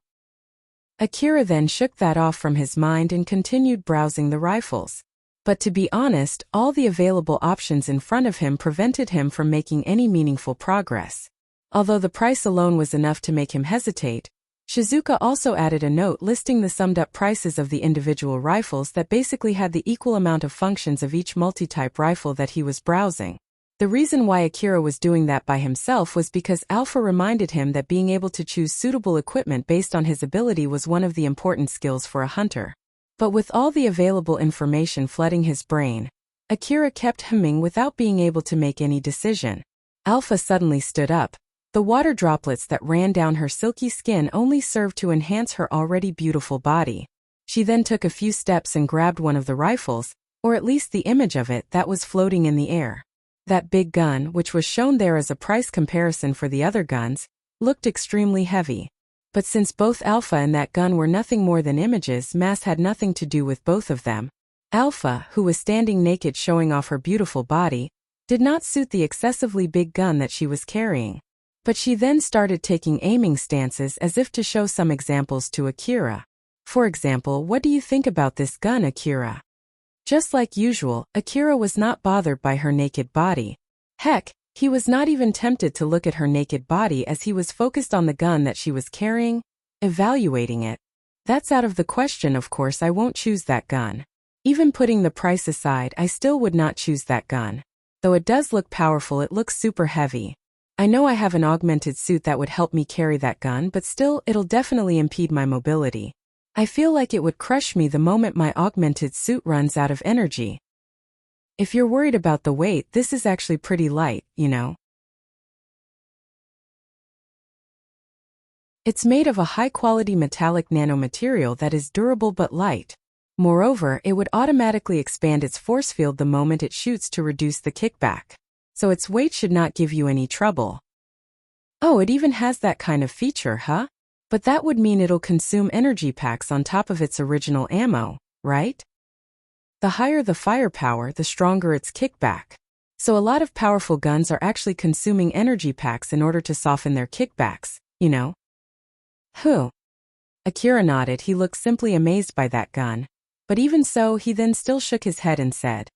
Akira then shook that off from his mind and continued browsing the rifles. But to be honest, all the available options in front of him prevented him from making any meaningful progress. Although the price alone was enough to make him hesitate, Shizuka also added a note listing the summed-up prices of the individual rifles that basically had the equal amount of functions of each multi-type rifle that he was browsing. The reason why Akira was doing that by himself was because Alpha reminded him that being able to choose suitable equipment based on his ability was one of the important skills for a hunter. But with all the available information flooding his brain, Akira kept humming without being able to make any decision. Alpha suddenly stood up. The water droplets that ran down her silky skin only served to enhance her already beautiful body. She then took a few steps and grabbed one of the rifles, or at least the image of it, that was floating in the air. That big gun, which was shown there as a price comparison for the other guns, looked extremely heavy. But since both Alpha and that gun were nothing more than images, mass had nothing to do with both of them. Alpha, who was standing naked showing off her beautiful body, did not suit the excessively big gun that she was carrying. But she then started taking aiming stances as if to show some examples to Akira. For example, what do you think about this gun, Akira? Just like usual, Akira was not bothered by her naked body. Heck, he was not even tempted to look at her naked body as he was focused on the gun that she was carrying, evaluating it. That's out of the question, of course I won't choose that gun. Even putting the price aside, I still would not choose that gun. Though it does look powerful, it looks super heavy. I know I have an augmented suit that would help me carry that gun, but still, it'll definitely impede my mobility. I feel like it would crush me the moment my augmented suit runs out of energy. If you're worried about the weight, this is actually pretty light, you know. It's made of a high-quality metallic nanomaterial that is durable but light. Moreover, it would automatically expand its force field the moment it shoots to reduce the kickback. So its weight should not give you any trouble. Oh, it even has that kind of feature, huh? But that would mean it'll consume energy packs on top of its original ammo, right? The higher the firepower, the stronger its kickback. So a lot of powerful guns are actually consuming energy packs in order to soften their kickbacks, you know? Huh. Akira nodded. He looked simply amazed by that gun. But even so, he then still shook his head and said,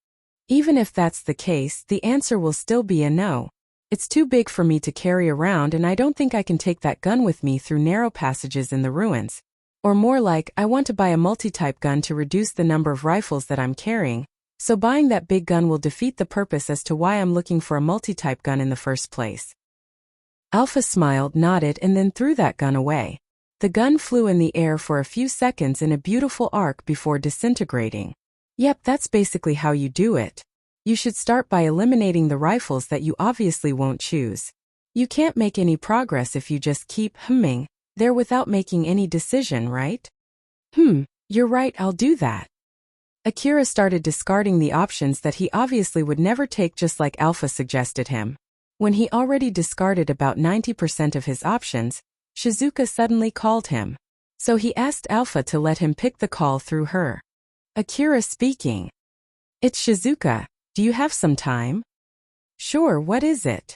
even if that's the case, the answer will still be a no. It's too big for me to carry around, and I don't think I can take that gun with me through narrow passages in the ruins. Or more like, I want to buy a multi-type gun to reduce the number of rifles that I'm carrying, so buying that big gun will defeat the purpose as to why I'm looking for a multi-type gun in the first place. Alpha smiled, nodded, and then threw that gun away. The gun flew in the air for a few seconds in a beautiful arc before disintegrating. Yep, that's basically how you do it. You should start by eliminating the rifles that you obviously won't choose. You can't make any progress if you just keep humming there without making any decision, right? You're right, I'll do that. Akira started discarding the options that he obviously would never take, just like Alpha suggested him. When he already discarded about 90% of his options, Shizuka suddenly called him. So he asked Alpha to let him pick the call through her. Akira speaking. It's Shizuka. Do you have some time? Sure, what is it?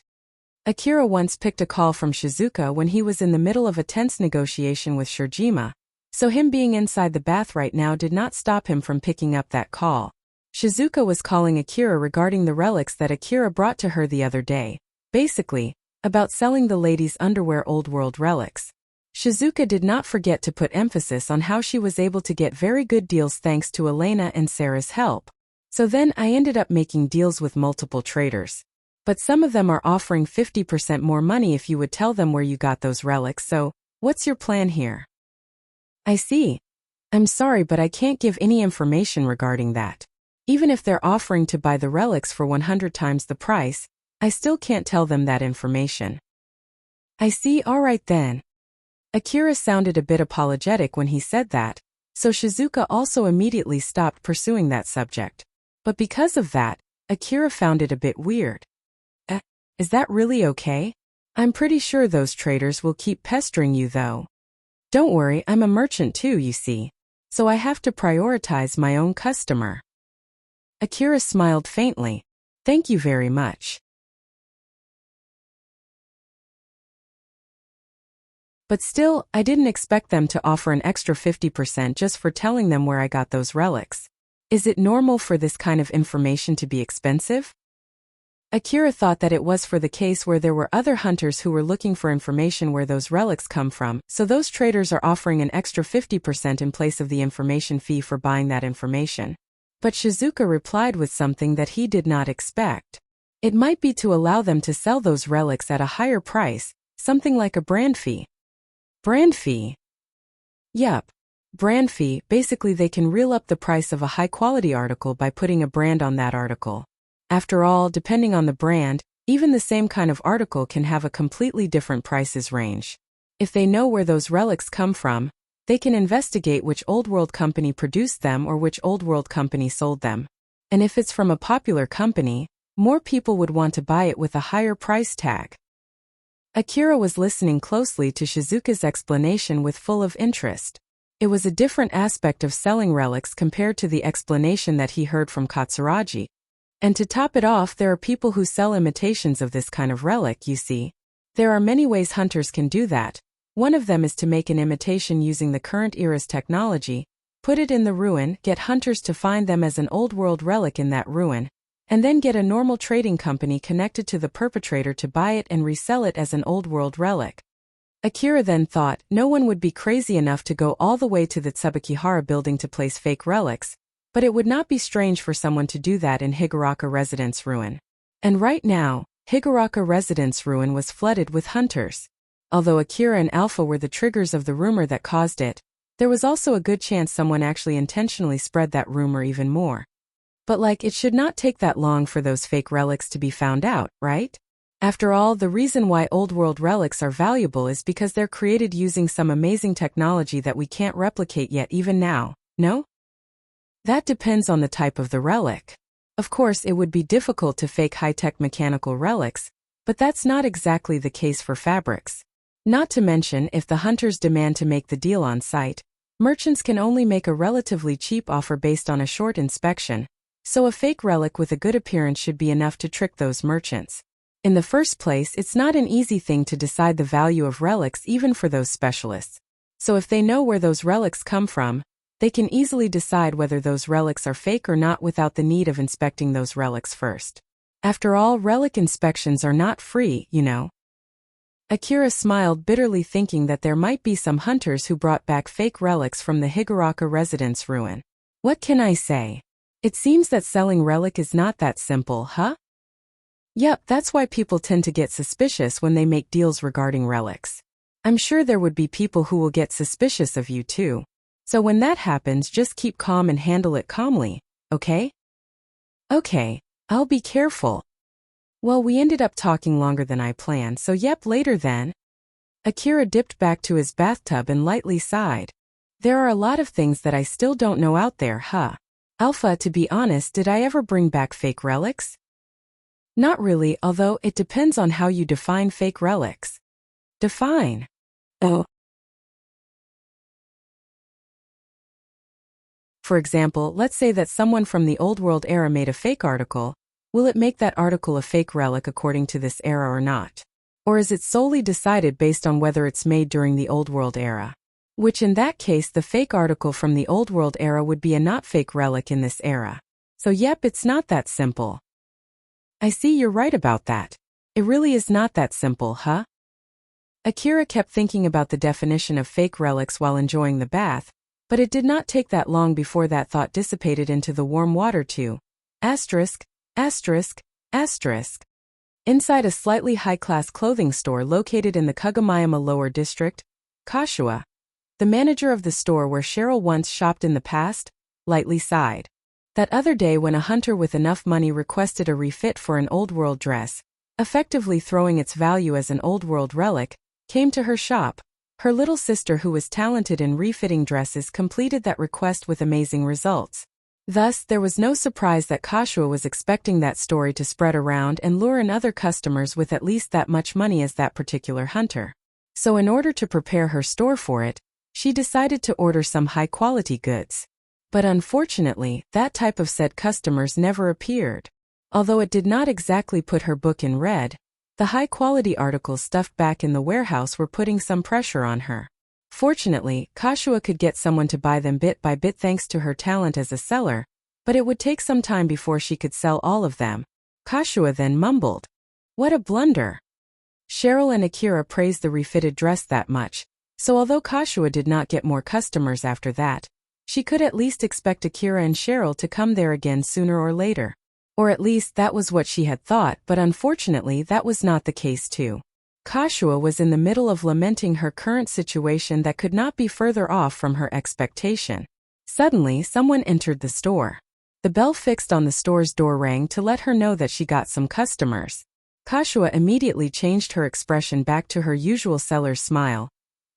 Akira once picked a call from Shizuka when he was in the middle of a tense negotiation with Shirjima, so him being inside the bath right now did not stop him from picking up that call. Shizuka was calling Akira regarding the relics that Akira brought to her the other day, basically, about selling the ladies' underwear old world relics. Shizuka did not forget to put emphasis on how she was able to get very good deals thanks to Elena and Sarah's help. So then I ended up making deals with multiple traders. But some of them are offering 50% more money if you would tell them where you got those relics, so what's your plan here? I see. I'm sorry, but I can't give any information regarding that. Even if they're offering to buy the relics for 100 times the price, I still can't tell them that information. I see, alright then. Akira sounded a bit apologetic when he said that, so Shizuka also immediately stopped pursuing that subject. But because of that, Akira found it a bit weird. Is that really okay? I'm pretty sure those traders will keep pestering you though. Don't worry, I'm a merchant too, you see. So I have to prioritize my own customer. Akira smiled faintly. Thank you very much. But still, I didn't expect them to offer an extra 50% just for telling them where I got those relics. Is it normal for this kind of information to be expensive? Akira thought that it was for the case where there were other hunters who were looking for information where those relics come from, so those traders are offering an extra 50% in place of the information fee for buying that information. But Shizuka replied with something that he did not expect. It might be to allow them to sell those relics at a higher price, something like a brand fee. Brand fee? Yup. Brand fee, basically they can reel up the price of a high-quality article by putting a brand on that article. After all, depending on the brand, even the same kind of article can have a completely different prices range. If they know where those relics come from, they can investigate which old world company produced them or which old world company sold them. And if it's from a popular company, more people would want to buy it with a higher price tag. Akira was listening closely to Shizuka's explanation with full of interest. It was a different aspect of selling relics compared to the explanation that he heard from Katsuragi. And to top it off, there are people who sell imitations of this kind of relic, you see. There are many ways hunters can do that. One of them is to make an imitation using the current era's technology, put it in the ruin, get hunters to find them as an old world relic in that ruin, and then get a normal trading company connected to the perpetrator to buy it and resell it as an old world relic. Akira then thought no one would be crazy enough to go all the way to the Tsubakihara building to place fake relics, but it would not be strange for someone to do that in Higuraka Residence Ruin. And right now, Higuraka Residence Ruin was flooded with hunters. Although Akira and Alpha were the triggers of the rumor that caused it, there was also a good chance someone actually intentionally spread that rumor even more. But it should not take that long for those fake relics to be found out, right? After all, the reason why old world relics are valuable is because they're created using some amazing technology that we can't replicate yet even now, no? That depends on the type of the relic. Of course, it would be difficult to fake high-tech mechanical relics, but that's not exactly the case for fabrics. Not to mention, if the hunters demand to make the deal on site, merchants can only make a relatively cheap offer based on a short inspection, so a fake relic with a good appearance should be enough to trick those merchants. In the first place, it's not an easy thing to decide the value of relics even for those specialists. So if they know where those relics come from, they can easily decide whether those relics are fake or not without the need of inspecting those relics first. After all, relic inspections are not free, you know. Akira smiled bitterly, thinking that there might be some hunters who brought back fake relics from the Higuraka residence ruin. What can I say? It seems that selling relic is not that simple, huh? Yep, that's why people tend to get suspicious when they make deals regarding relics. I'm sure there would be people who will get suspicious of you too. So when that happens, just keep calm and handle it calmly, okay? Okay, I'll be careful. Well, we ended up talking longer than I planned, so yep, later then. Akira dipped back to his bathtub and lightly sighed. There are a lot of things that I still don't know out there, huh? Alpha, to be honest, did I ever bring back fake relics? Not really, although it depends on how you define fake relics. Define. Oh. For example, let's say that someone from the Old World era made a fake article. Will it make that article a fake relic according to this era or not? Or is it solely decided based on whether it's made during the Old World era? Which in that case, the fake article from the Old World era would be a not fake relic in this era. So yep, it's not that simple. I see, you're right about that. It really is not that simple, huh? Akira kept thinking about the definition of fake relics while enjoying the bath, but it did not take that long before that thought dissipated into the warm water too. Asterisk. Inside a slightly high-class clothing store located in the Kagamayama Lower District, Kashua, the manager of the store where Cheryl once shopped in the past, lightly sighed. That other day when a hunter with enough money requested a refit for an Old World dress, effectively throwing its value as an Old World relic, came to her shop, her little sister, who was talented in refitting dresses, completed that request with amazing results. Thus, there was no surprise that Kashua was expecting that story to spread around and lure in other customers with at least that much money as that particular hunter. So in order to prepare her store for it, she decided to order some high-quality goods. But unfortunately, that type of said customers never appeared. Although it did not exactly put her book in red, the high-quality articles stuffed back in the warehouse were putting some pressure on her. Fortunately, Kashua could get someone to buy them bit by bit thanks to her talent as a seller, but it would take some time before she could sell all of them. Kashua then mumbled, "What a blunder." Cheryl and Akira praised the refitted dress that much, so although Kashua did not get more customers after that, she could at least expect Akira and Cheryl to come there again sooner or later. Or at least that was what she had thought, but unfortunately that was not the case too. Kashua was in the middle of lamenting her current situation that could not be further off from her expectation. Suddenly, someone entered the store. The bell fixed on the store's door rang to let her know that she got some customers. Kashua immediately changed her expression back to her usual seller's smile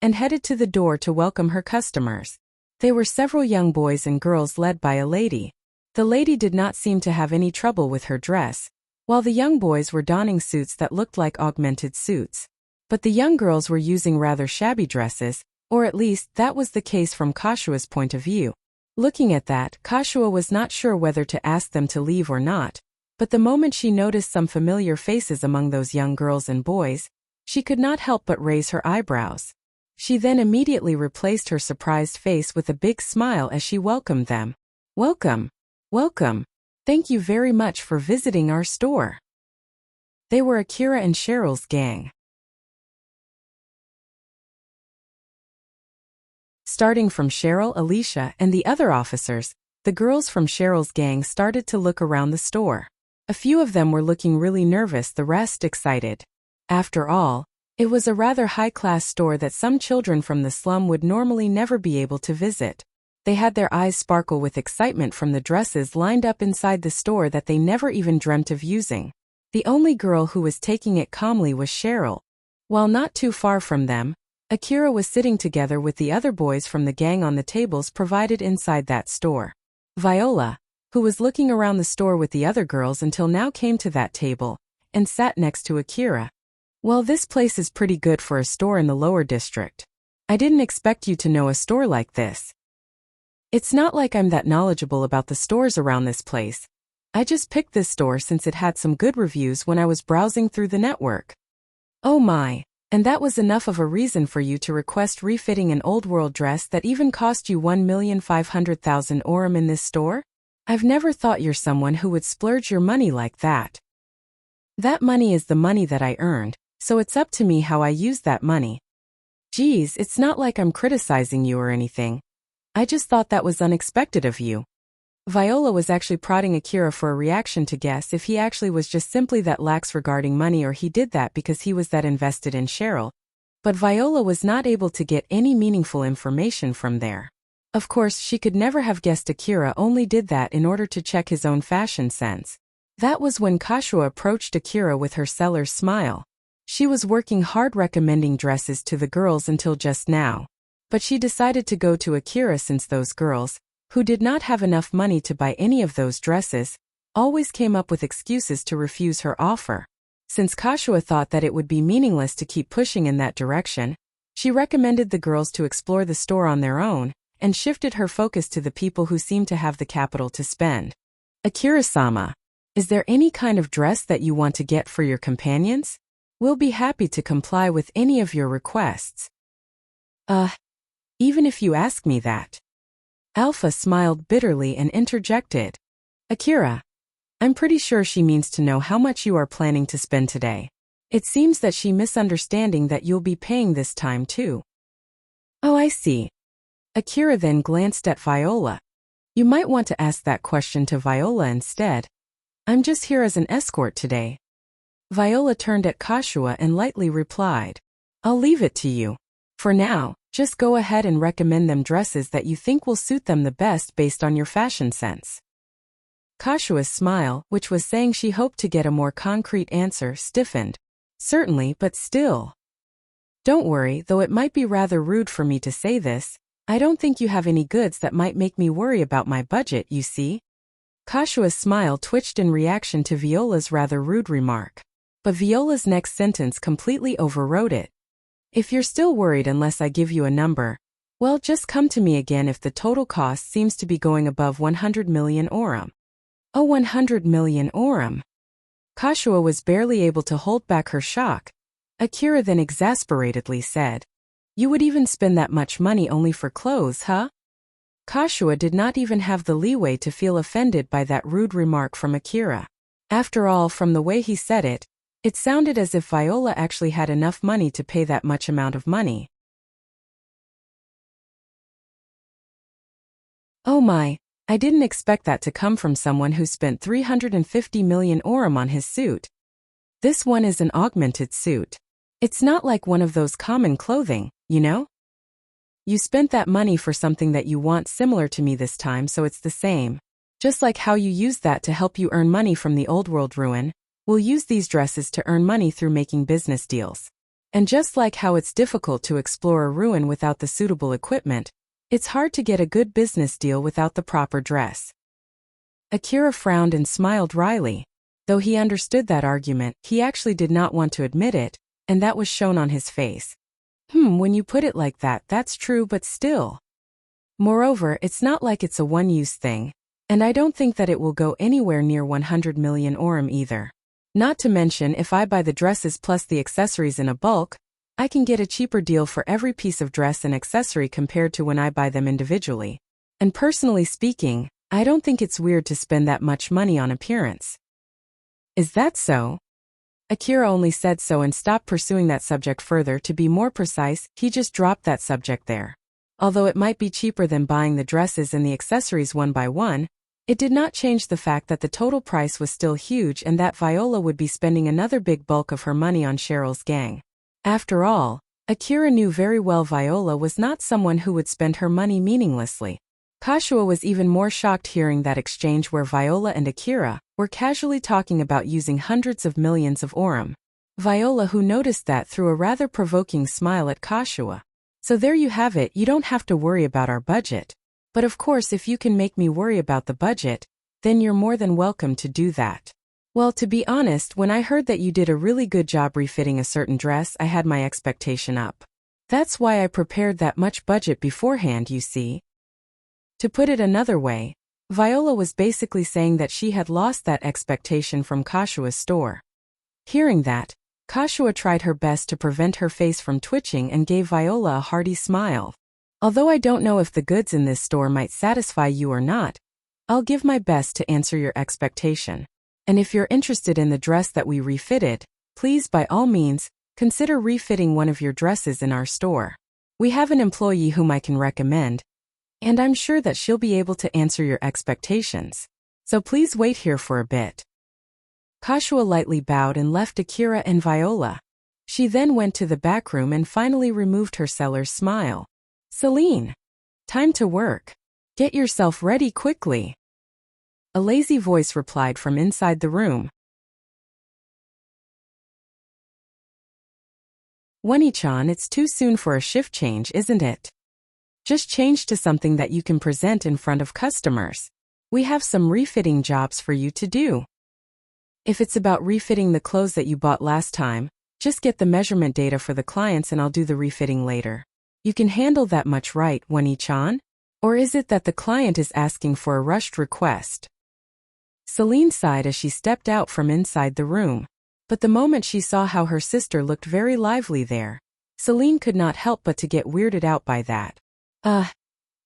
and headed to the door to welcome her customers. They were several young boys and girls led by a lady. The lady did not seem to have any trouble with her dress, while the young boys were donning suits that looked like augmented suits. But the young girls were using rather shabby dresses, or at least that was the case from Kashua's point of view. Looking at that, Kashua was not sure whether to ask them to leave or not, but the moment she noticed some familiar faces among those young girls and boys, she could not help but raise her eyebrows. She then immediately replaced her surprised face with a big smile as she welcomed them. "Welcome. Welcome. Thank you very much for visiting our store." They were Akira and Cheryl's gang. Starting from Cheryl, Alicia, and the other officers, the girls from Cheryl's gang started to look around the store. A few of them were looking really nervous, the rest excited. After all, it was a rather high-class store that some children from the slum would normally never be able to visit. They had their eyes sparkle with excitement from the dresses lined up inside the store that they never even dreamt of using. The only girl who was taking it calmly was Cheryl. While not too far from them, Akira was sitting together with the other boys from the gang on the tables provided inside that store. Viola, who was looking around the store with the other girls until now, came to that table and sat next to Akira. Well, this place is pretty good for a store in the lower district. I didn't expect you to know a store like this. It's not like I'm that knowledgeable about the stores around this place. I just picked this store since it had some good reviews when I was browsing through the network. Oh my, and that was enough of a reason for you to request refitting an old world dress that even cost you 1,500,000 orum in this store? I've never thought you're someone who would splurge your money like that. That money is the money that I earned, so it's up to me how I use that money. Geez, it's not like I'm criticizing you or anything. I just thought that was unexpected of you. Viola was actually prodding Akira for a reaction to guess if he actually was just simply that lax regarding money or he did that because he was that invested in Cheryl. But Viola was not able to get any meaningful information from there. Of course, she could never have guessed Akira only did that in order to check his own fashion sense. That was when Kashua approached Akira with her seller's smile. She was working hard recommending dresses to the girls until just now. But she decided to go to Akira since those girls, who did not have enough money to buy any of those dresses, always came up with excuses to refuse her offer. Since Kashua thought that it would be meaningless to keep pushing in that direction, she recommended the girls to explore the store on their own, and shifted her focus to the people who seemed to have the capital to spend. Akira-sama, is there any kind of dress that you want to get for your companions? We'll be happy to comply with any of your requests. Even if you ask me that. Alpha smiled bitterly and interjected. Akira, I'm pretty sure she means to know how much you are planning to spend today. It seems that she misunderstanding that you'll be paying this time too. Oh, I see. Akira then glanced at Viola. You might want to ask that question to Viola instead. I'm just here as an escort today. Viola turned at Kashua and lightly replied. I'll leave it to you. For now, just go ahead and recommend them dresses that you think will suit them the best based on your fashion sense. Kashua's smile, which was saying she hoped to get a more concrete answer, stiffened. Certainly, but still. Don't worry, though it might be rather rude for me to say this, I don't think you have any goods that might make me worry about my budget, you see? Kashua's smile twitched in reaction to Viola's rather rude remark. But Viola's next sentence completely overrode it. If you're still worried unless I give you a number, well, just come to me again if the total cost seems to be going above 100 million orum. Oh, 100 million orum. Kashua was barely able to hold back her shock. Akira then exasperatedly said, You would even spend that much money only for clothes, huh? Kashua did not even have the leeway to feel offended by that rude remark from Akira. After all, from the way he said it, it sounded as if Viola actually had enough money to pay that much amount of money. Oh my, I didn't expect that to come from someone who spent 350 million orum on his suit. This one is an augmented suit. It's not like one of those common clothing, you know? You spent that money for something that you want similar to me this time, so it's the same. Just like how you used that to help you earn money from the old world ruin, we'll use these dresses to earn money through making business deals. And just like how it's difficult to explore a ruin without the suitable equipment, it's hard to get a good business deal without the proper dress. Akira frowned and smiled wryly. Though he understood that argument, he actually did not want to admit it, and that was shown on his face. When you put it like that, that's true, but still. Moreover, it's not like it's a one-use thing, and I don't think that it will go anywhere near 100 million orum either. Not to mention, if I buy the dresses plus the accessories in a bulk, I can get a cheaper deal for every piece of dress and accessory compared to when I buy them individually. And personally speaking, I don't think it's weird to spend that much money on appearance. Is that so? Akira only said so and stopped pursuing that subject further. To be more precise, he just dropped that subject there. Although it might be cheaper than buying the dresses and the accessories one by one, it did not change the fact that the total price was still huge and that Viola would be spending another big bulk of her money on Cheryl's gang. After all, Akira knew very well Viola was not someone who would spend her money meaninglessly. Kashua was even more shocked hearing that exchange where Viola and Akira were casually talking about using hundreds of millions of orum. Viola, who noticed that, threw a rather provoking smile at Kashua. So there you have it, you don't have to worry about our budget. But of course if you can make me worry about the budget, then you're more than welcome to do that. Well, to be honest, when I heard that you did a really good job refitting a certain dress, I had my expectation up. That's why I prepared that much budget beforehand, you see. To put it another way, Viola was basically saying that she had lost that expectation from Kashua's store. Hearing that, Kashua tried her best to prevent her face from twitching and gave Viola a hearty smile. Although I don't know if the goods in this store might satisfy you or not, I'll give my best to answer your expectation. And if you're interested in the dress that we refitted, please by all means, consider refitting one of your dresses in our store. We have an employee whom I can recommend, and I'm sure that she'll be able to answer your expectations. So please wait here for a bit. Kashua lightly bowed and left Akira and Viola. She then went to the back room and finally removed her seller's smile. Celine, time to work. Get yourself ready quickly. A lazy voice replied from inside the room. Wani-chan, it's too soon for a shift change, isn't it? Just change to something that you can present in front of customers. We have some refitting jobs for you to do. If it's about refitting the clothes that you bought last time, just get the measurement data for the clients and I'll do the refitting later. You can handle that much, right, Wani-chan? Or is it that the client is asking for a rushed request? Celine sighed as she stepped out from inside the room. But the moment she saw how her sister looked very lively there, Celine could not help but to get weirded out by that.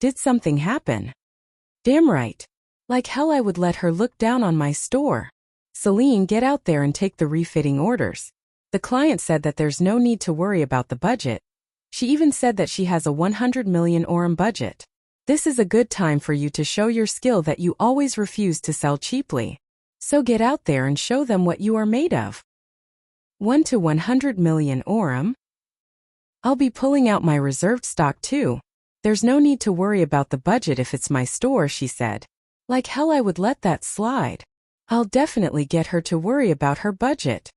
Did something happen? Damn right. Like hell I would let her look down on my store. Celine, get out there and take the refitting orders. The client said that there's no need to worry about the budget. She even said that she has a 100 million orum budget. This is a good time for you to show your skill that you always refuse to sell cheaply. So get out there and show them what you are made of. 1 to 100 million orum? I'll be pulling out my reserved stock too. There's no need to worry about the budget if it's my store, she said. Like hell I would let that slide. I'll definitely get her to worry about her budget.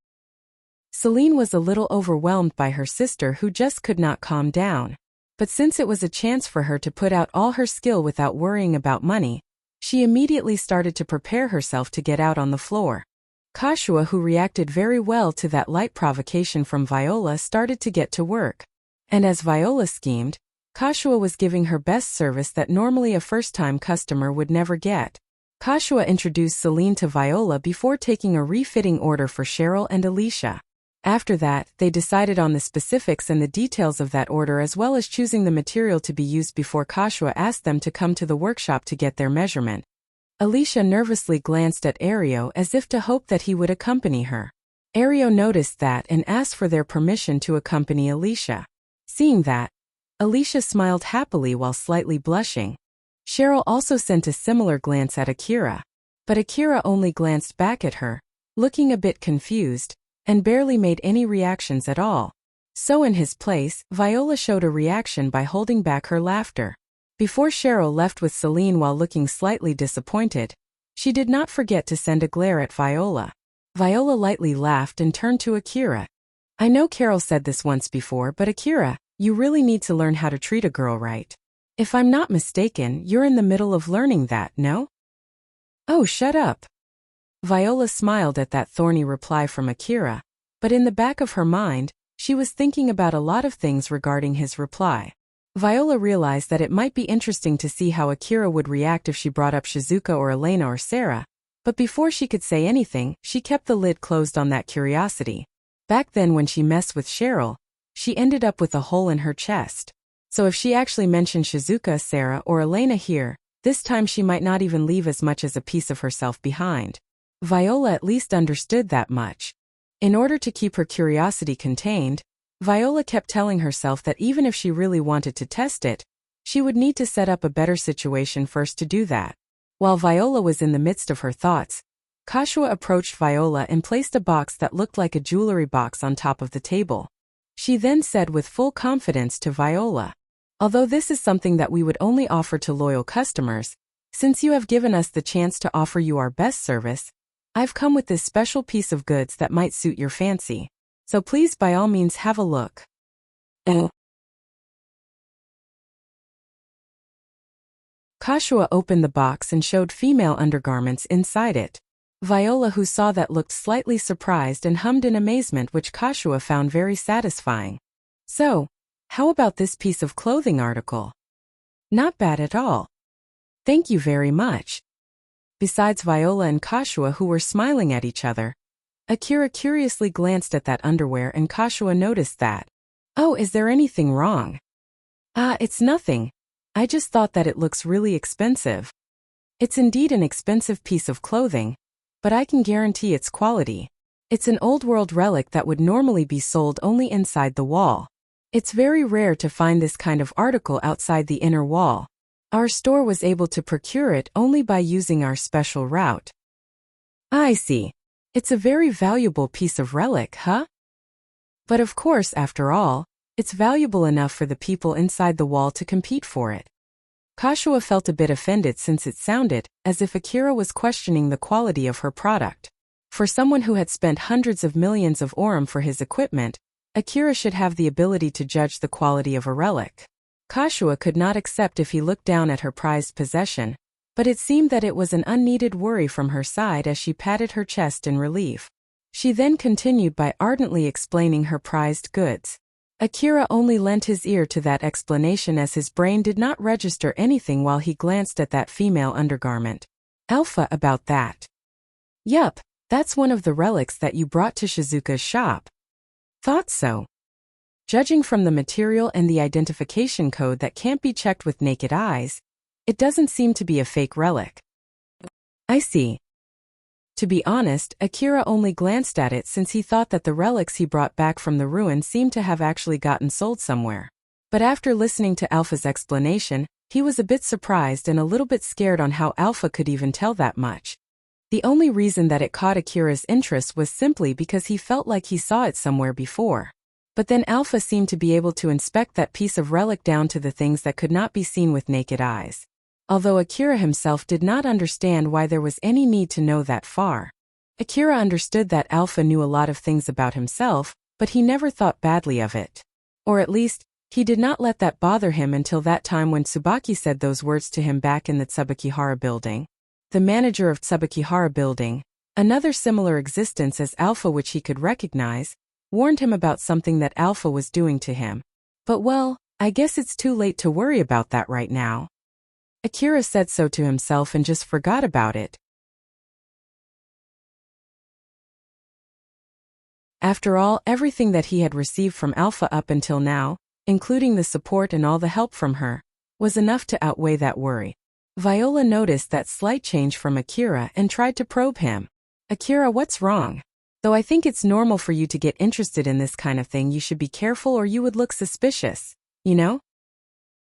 Celine was a little overwhelmed by her sister who just could not calm down. But since it was a chance for her to put out all her skill without worrying about money, she immediately started to prepare herself to get out on the floor. Kashua, who reacted very well to that light provocation from Viola, started to get to work. And as Viola schemed, Kashua was giving her best service that normally a first-time customer would never get. Kashua introduced Celine to Viola before taking a refitting order for Cheryl and Alicia. After that, they decided on the specifics and the details of that order as well as choosing the material to be used before Kashua asked them to come to the workshop to get their measurement. Alicia nervously glanced at Ario as if to hope that he would accompany her. Ario noticed that and asked for their permission to accompany Alicia. Seeing that, Alicia smiled happily while slightly blushing. Cheryl also sent a similar glance at Akira. But Akira only glanced back at her, looking a bit confused, and barely made any reactions at all. So in his place, Viola showed a reaction by holding back her laughter. Before Cheryl left with Celine while looking slightly disappointed, she did not forget to send a glare at Viola. Viola lightly laughed and turned to Akira. I know Carol said this once before, but Akira, you really need to learn how to treat a girl right. If I'm not mistaken, you're in the middle of learning that, no? Oh, shut up. Viola smiled at that thorny reply from Akira, but in the back of her mind, she was thinking about a lot of things regarding his reply. Viola realized that it might be interesting to see how Akira would react if she brought up Shizuka or Elena or Sarah, but before she could say anything, she kept the lid closed on that curiosity. Back then when she messed with Cheryl, she ended up with a hole in her chest. So if she actually mentioned Shizuka, Sarah, or Elena here, this time she might not even leave as much as a piece of herself behind. Viola at least understood that much. In order to keep her curiosity contained, Viola kept telling herself that even if she really wanted to test it, she would need to set up a better situation first to do that. While Viola was in the midst of her thoughts, Kashua approached Viola and placed a box that looked like a jewelry box on top of the table. She then said with full confidence to Viola, although this is something that we would only offer to loyal customers, since you have given us the chance to offer you our best service, I've come with this special piece of goods that might suit your fancy. So please by all means have a look. Kashua opened the box and showed female undergarments inside it. Viola, who saw that, looked slightly surprised and hummed in amazement, which Kashua found very satisfying. "So, how about this piece of clothing article?" "Not bad at all. Thank you very much." Besides Viola and Kashua, who were smiling at each other, Akira curiously glanced at that underwear, and Kashua noticed that. "Oh, is there anything wrong?" It's nothing. I just thought that it looks really expensive." "It's indeed an expensive piece of clothing, but I can guarantee its quality. It's an old-world relic that would normally be sold only inside the wall. It's very rare to find this kind of article outside the inner wall. Our store was able to procure it only by using our special route." "I see. It's a very valuable piece of relic, huh?" "But of course, after all, it's valuable enough for the people inside the wall to compete for it." Kashua felt a bit offended, since it sounded as if Akira was questioning the quality of her product. For someone who had spent hundreds of millions of orum for his equipment, Akira should have the ability to judge the quality of a relic. Kashua could not accept if he looked down at her prized possession, but it seemed that it was an unneeded worry from her side as she patted her chest in relief. She then continued by ardently explaining her prized goods. Akira only lent his ear to that explanation, as his brain did not register anything while he glanced at that female undergarment. "Alpha, about that." "Yup, that's one of the relics that you brought to Shizuka's shop." "Thought so. Judging from the material and the identification code that can't be checked with naked eyes, it doesn't seem to be a fake relic." "I see." To be honest, Akira only glanced at it since he thought that the relics he brought back from the ruin seemed to have actually gotten sold somewhere. But after listening to Alpha's explanation, he was a bit surprised and a little bit scared on how Alpha could even tell that much. The only reason that it caught Akira's interest was simply because he felt like he saw it somewhere before. But then Alpha seemed to be able to inspect that piece of relic down to the things that could not be seen with naked eyes. Although Akira himself did not understand why there was any need to know that far. Akira understood that Alpha knew a lot of things about himself, but he never thought badly of it. Or at least, he did not let that bother him until that time when Tsubaki said those words to him back in the Tsubakihara building. The manager of Tsubakihara building, another similar existence as Alpha which he could recognize, warned him about something that Alpha was doing to him. But well, I guess it's too late to worry about that right now. Akira said so to himself and just forgot about it. After all, everything that he had received from Alpha up until now, including the support and all the help from her, was enough to outweigh that worry. Viola noticed that slight change from Akira and tried to probe him. "Akira, what's wrong? Though I think it's normal for you to get interested in this kind of thing, you should be careful or you would look suspicious, you know?"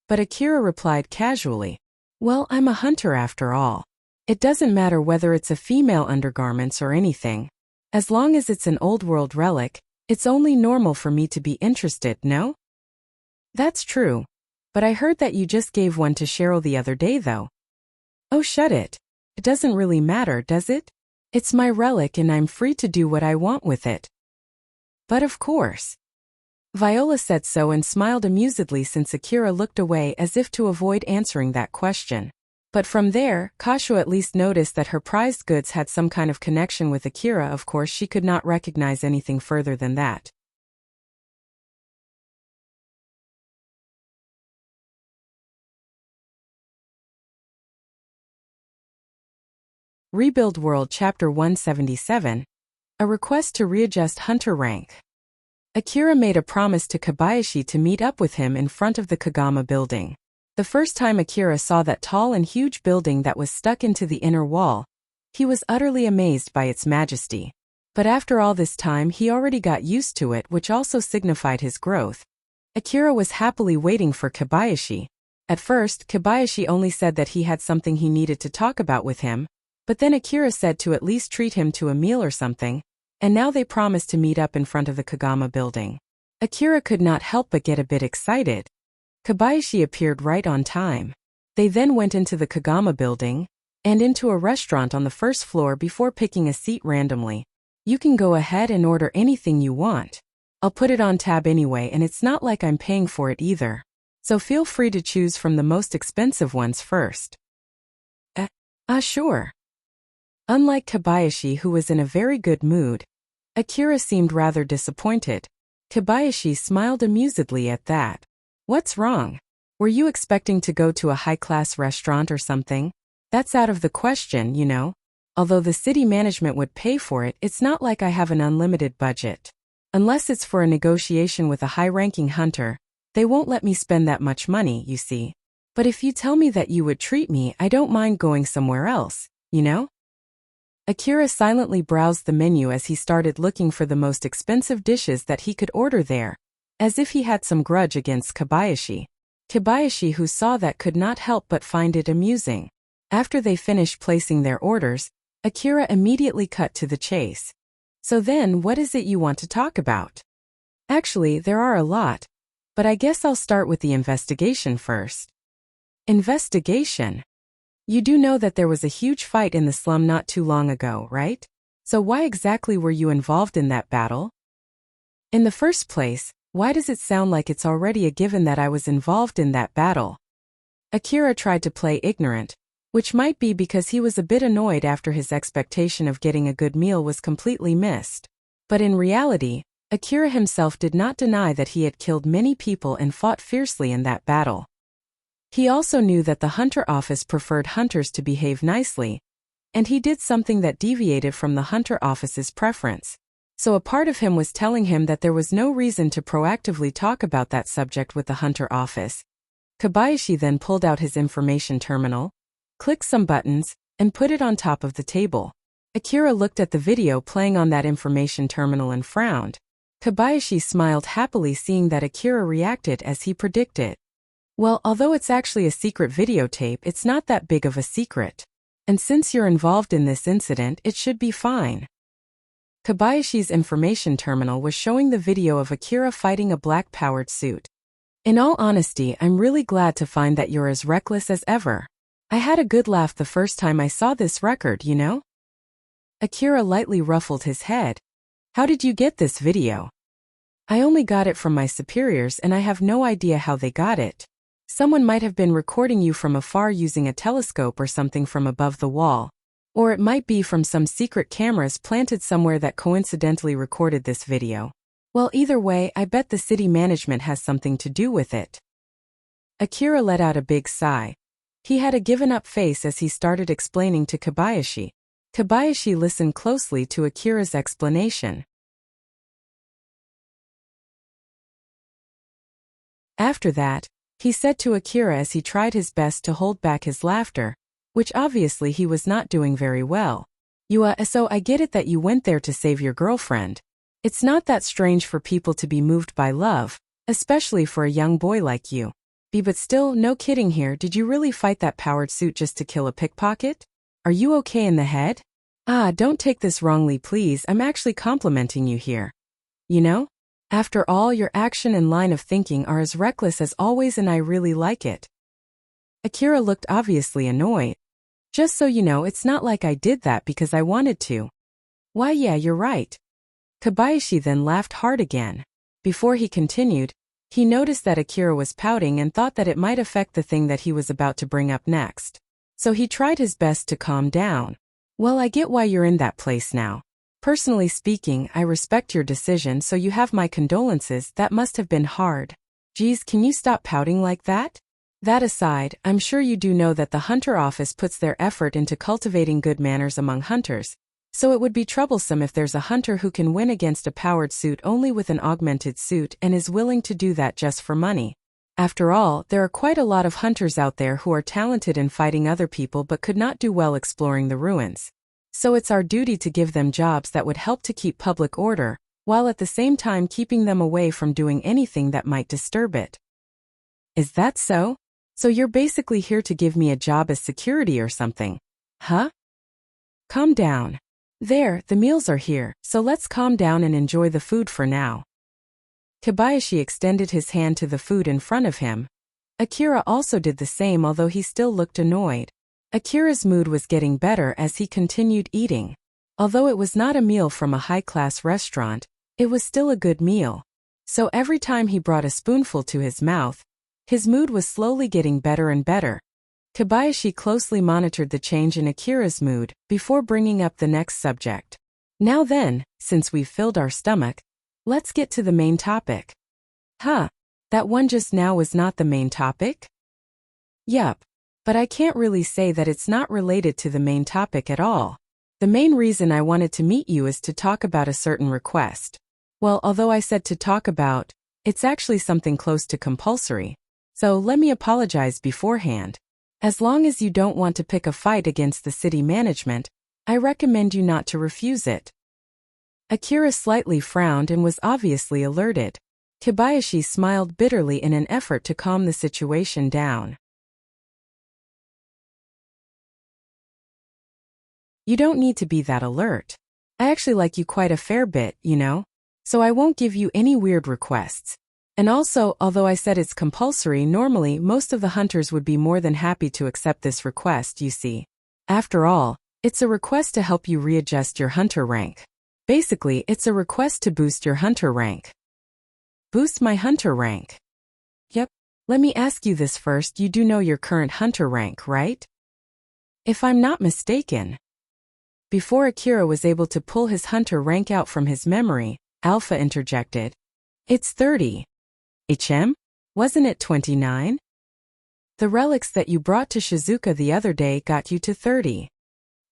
But Akira replied casually, "Well, I'm a hunter after all. It doesn't matter whether it's a female undergarments or anything. As long as it's an old-world relic, it's only normal for me to be interested, no?" "That's true. But I heard that you just gave one to Cheryl the other day, though." "Oh, shut it. It doesn't really matter, does it? It's my relic and I'm free to do what I want with it." "But of course." Viola said so and smiled amusedly since Akira looked away as if to avoid answering that question. But from there, Kashua at least noticed that her prized goods had some kind of connection with Akira. Of course, she could not recognize anything further than that. Rebuild World Chapter 177. A request to readjust hunter rank. Akira made a promise to Kobayashi to meet up with him in front of the Kagama building. The first time Akira saw that tall and huge building that was stuck into the inner wall, he was utterly amazed by its majesty. But after all this time he already got used to it, which also signified his growth. Akira was happily waiting for Kobayashi. At first, Kobayashi only said that he had something he needed to talk about with him, but then Akira said to at least treat him to a meal or something, and now they promised to meet up in front of the Kagama building. Akira could not help but get a bit excited. Kobayashi appeared right on time. They then went into the Kagama building, and into a restaurant on the first floor before picking a seat randomly. "You can go ahead and order anything you want. I'll put it on tab anyway, and it's not like I'm paying for it either. So feel free to choose from the most expensive ones first." Ah, sure. Unlike Kobayashi, who was in a very good mood, Akira seemed rather disappointed. Kobayashi smiled amusedly at that. What's wrong? Were you expecting to go to a high-class restaurant or something? That's out of the question, you know. Although the city management would pay for it, it's not like I have an unlimited budget. Unless it's for a negotiation with a high-ranking hunter, they won't let me spend that much money, you see. But if you tell me that you would treat me, I don't mind going somewhere else, you know? Akira silently browsed the menu as he started looking for the most expensive dishes that he could order there, as if he had some grudge against Kobayashi. Kobayashi, who saw that, could not help but find it amusing. After they finished placing their orders, Akira immediately cut to the chase. So then, what is it you want to talk about? Actually, there are a lot, but I guess I'll start with the investigation first. Investigation? You do know that there was a huge fight in the slum not too long ago, right? So why exactly were you involved in that battle? In the first place, why does it sound like it's already a given that I was involved in that battle? Akira tried to play ignorant, which might be because he was a bit annoyed after his expectation of getting a good meal was completely missed. But in reality, Akira himself did not deny that he had killed many people and fought fiercely in that battle. He also knew that the hunter office preferred hunters to behave nicely, and he did something that deviated from the hunter office's preference. So a part of him was telling him that there was no reason to proactively talk about that subject with the hunter office. Kobayashi then pulled out his information terminal, clicked some buttons, and put it on top of the table. Akira looked at the video playing on that information terminal and frowned. Kobayashi smiled happily, seeing that Akira reacted as he predicted. Well, although it's actually a secret videotape, it's not that big of a secret. And since you're involved in this incident, it should be fine. Kobayashi's information terminal was showing the video of Akira fighting a black-powered suit. In all honesty, I'm really glad to find that you're as reckless as ever. I had a good laugh the first time I saw this record, you know? Akira lightly ruffled his head. How did you get this video? I only got it from my superiors and I have no idea how they got it. Someone might have been recording you from afar using a telescope or something from above the wall. Or it might be from some secret cameras planted somewhere that coincidentally recorded this video. Well, either way, I bet the city management has something to do with it. Akira let out a big sigh. He had a given-up face as he started explaining to Kobayashi. Kobayashi listened closely to Akira's explanation. After that, he said to Akira as he tried his best to hold back his laughter, which obviously he was not doing very well. So I get it that you went there to save your girlfriend. It's not that strange for people to be moved by love, especially for a young boy like you. But still, no kidding here, did you really fight that powered suit just to kill a pickpocket? Are you okay in the head? Don't take this wrongly please, I'm actually complimenting you here. You know? After all, your action and line of thinking are as reckless as always and I really like it. Akira looked obviously annoyed. Just so you know, it's not like I did that because I wanted to. Why yeah, you're right. Kobayashi then laughed hard again. Before he continued, he noticed that Akira was pouting and thought that it might affect the thing that he was about to bring up next. So he tried his best to calm down. Well, I get why you're in that place now. Personally speaking, I respect your decision, so you have my condolences. That must have been hard. Geez, can you stop pouting like that? That aside, I'm sure you do know that the hunter office puts their effort into cultivating good manners among hunters, so it would be troublesome if there's a hunter who can win against a powered suit only with an augmented suit and is willing to do that just for money. After all, there are quite a lot of hunters out there who are talented in fighting other people but could not do well exploring the ruins. So it's our duty to give them jobs that would help to keep public order, while at the same time keeping them away from doing anything that might disturb it. Is that so? So you're basically here to give me a job as security or something? Huh? Calm down. There, the meals are here, so let's calm down and enjoy the food for now. Kobayashi extended his hand to the food in front of him. Akira also did the same, although he still looked annoyed. Akira's mood was getting better as he continued eating. Although it was not a meal from a high-class restaurant, it was still a good meal. So every time he brought a spoonful to his mouth, his mood was slowly getting better and better. Kobayashi closely monitored the change in Akira's mood before bringing up the next subject. Now then, since we've filled our stomach, let's get to the main topic. Huh, that one just now was not the main topic? Yup, but I can't really say that it's not related to the main topic at all. The main reason I wanted to meet you is to talk about a certain request. Well, although I said to talk about, it's actually something close to compulsory. So let me apologize beforehand. As long as you don't want to pick a fight against the city management, I recommend you not to refuse it. Akira slightly frowned and was obviously alerted. Kobayashi smiled bitterly in an effort to calm the situation down. You don't need to be that alert. I actually like you quite a fair bit, you know? So I won't give you any weird requests. And also, although I said it's compulsory, normally most of the hunters would be more than happy to accept this request, you see. After all, it's a request to help you readjust your hunter rank. Basically, it's a request to boost your hunter rank. Boost my hunter rank? Yep. Let me ask you this first, you do know your current hunter rank, right? If I'm not mistaken. Before Akira was able to pull his hunter rank out from his memory, Alpha interjected. It's 30. Wasn't it 29? The relics that you brought to Shizuka the other day got you to 30.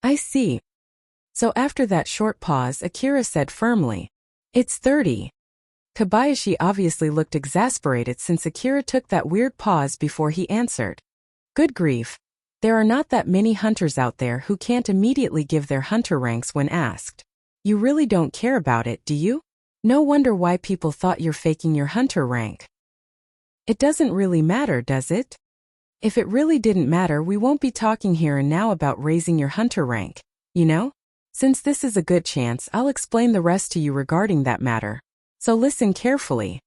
I see. So after that short pause, Akira said firmly, it's 30. Kobayashi obviously looked exasperated since Akira took that weird pause before he answered. Good grief. There are not that many hunters out there who can't immediately give their hunter ranks when asked. You really don't care about it, do you? No wonder why people thought you're faking your hunter rank. It doesn't really matter, does it? If it really didn't matter, we won't be talking here and now about raising your hunter rank, you know? Since this is a good chance, I'll explain the rest to you regarding that matter. So listen carefully.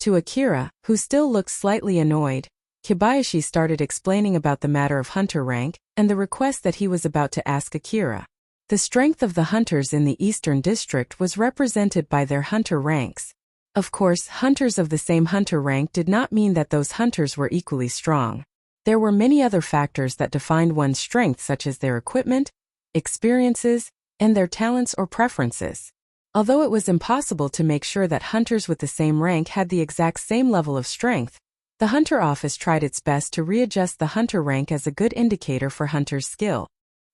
To Akira, who still looked slightly annoyed, Kobayashi started explaining about the matter of hunter rank and the request that he was about to ask Akira. The strength of the hunters in the Eastern District was represented by their hunter ranks. Of course, hunters of the same hunter rank did not mean that those hunters were equally strong. There were many other factors that defined one's strength, such as their equipment, experiences, and their talents or preferences. Although it was impossible to make sure that hunters with the same rank had the exact same level of strength, the Hunter Office tried its best to readjust the hunter rank as a good indicator for hunters' skill.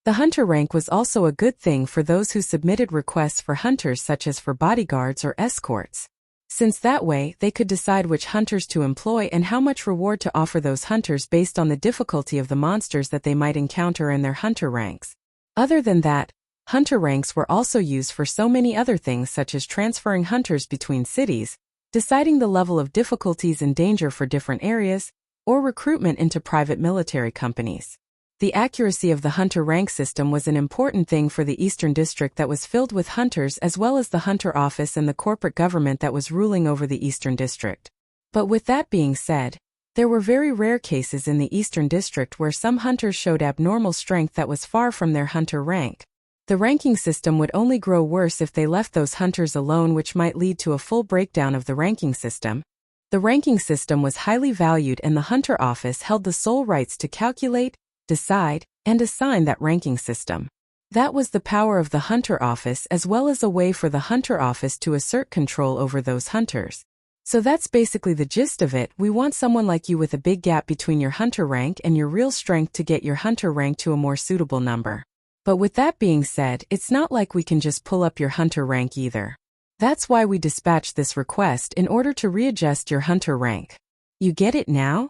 The hunter rank was also a good thing for those who submitted requests for hunters, such as for bodyguards or escorts. Since that way, they could decide which hunters to employ and how much reward to offer those hunters based on the difficulty of the monsters that they might encounter in their hunter ranks. Other than that, hunter ranks were also used for so many other things, such as transferring hunters between cities, deciding the level of difficulties and danger for different areas, or recruitment into private military companies. The accuracy of the hunter rank system was an important thing for the Eastern District that was filled with hunters, as well as the Hunter Office and the corporate government that was ruling over the Eastern District. But with that being said, there were very rare cases in the Eastern District where some hunters showed abnormal strength that was far from their hunter rank. The ranking system would only grow worse if they left those hunters alone, which might lead to a full breakdown of the ranking system. The ranking system was highly valued, and the Hunter Office held the sole rights to calculate, decide, and assign that ranking system. That was the power of the Hunter Office, as well as a way for the Hunter Office to assert control over those hunters. So that's basically the gist of it. We want someone like you with a big gap between your hunter rank and your real strength to get your hunter rank to a more suitable number. But with that being said, it's not like we can just pull up your hunter rank either. That's why we dispatched this request in order to readjust your hunter rank. You get it now?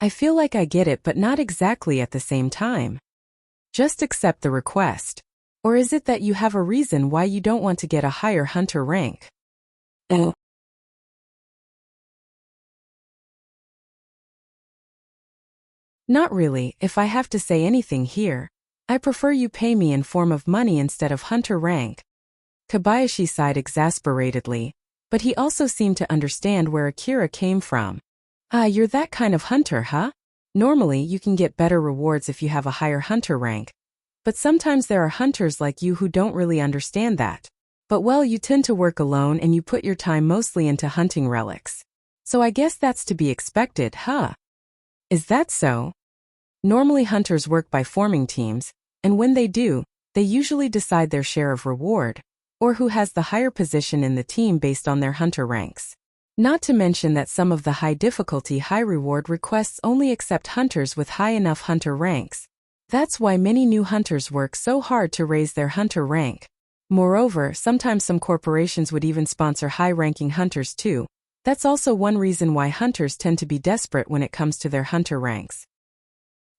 I feel like I get it, but not exactly at the same time. Just accept the request. Or is it that you have a reason why you don't want to get a higher hunter rank? Oh. Not really. If I have to say anything here, I prefer you pay me in form of money instead of hunter rank. Kobayashi sighed exasperatedly, but he also seemed to understand where Akira came from. Ah, you're that kind of hunter, huh? Normally, you can get better rewards if you have a higher hunter rank. But sometimes there are hunters like you who don't really understand that. But well, you tend to work alone and you put your time mostly into hunting relics. So I guess that's to be expected, huh? Is that so? Normally hunters work by forming teams, and when they do, they usually decide their share of reward, or who has the higher position in the team based on their hunter ranks. Not to mention that some of the high difficulty, high reward requests only accept hunters with high enough hunter ranks. That's why many new hunters work so hard to raise their hunter rank. Moreover, sometimes some corporations would even sponsor high-ranking hunters too. That's also one reason why hunters tend to be desperate when it comes to their hunter ranks.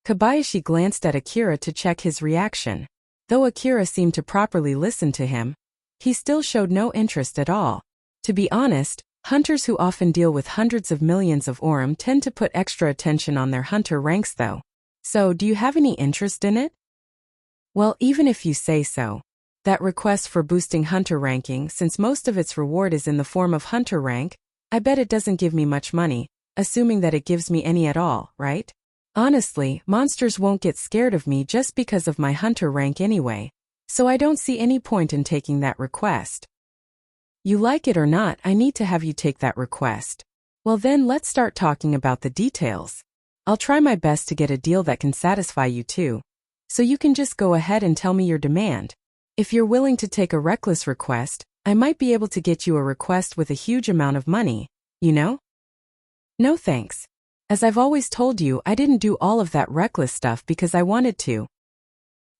Kobayashi glanced at Akira to check his reaction. Though Akira seemed to properly listen to him, he still showed no interest at all. To be honest, hunters who often deal with hundreds of millions of orum tend to put extra attention on their hunter ranks though. So, do you have any interest in it? Well, even if you say so. That request for boosting hunter ranking, since most of its reward is in the form of hunter rank, I bet it doesn't give me much money, assuming that it gives me any at all, right? Honestly, monsters won't get scared of me just because of my hunter rank anyway, so I don't see any point in taking that request. You like it or not, I need to have you take that request. Well then, let's start talking about the details. I'll try my best to get a deal that can satisfy you too. So you can just go ahead and tell me your demand. If you're willing to take a reckless request, I might be able to get you a request with a huge amount of money, you know? No thanks. As I've always told you, I didn't do all of that reckless stuff because I wanted to.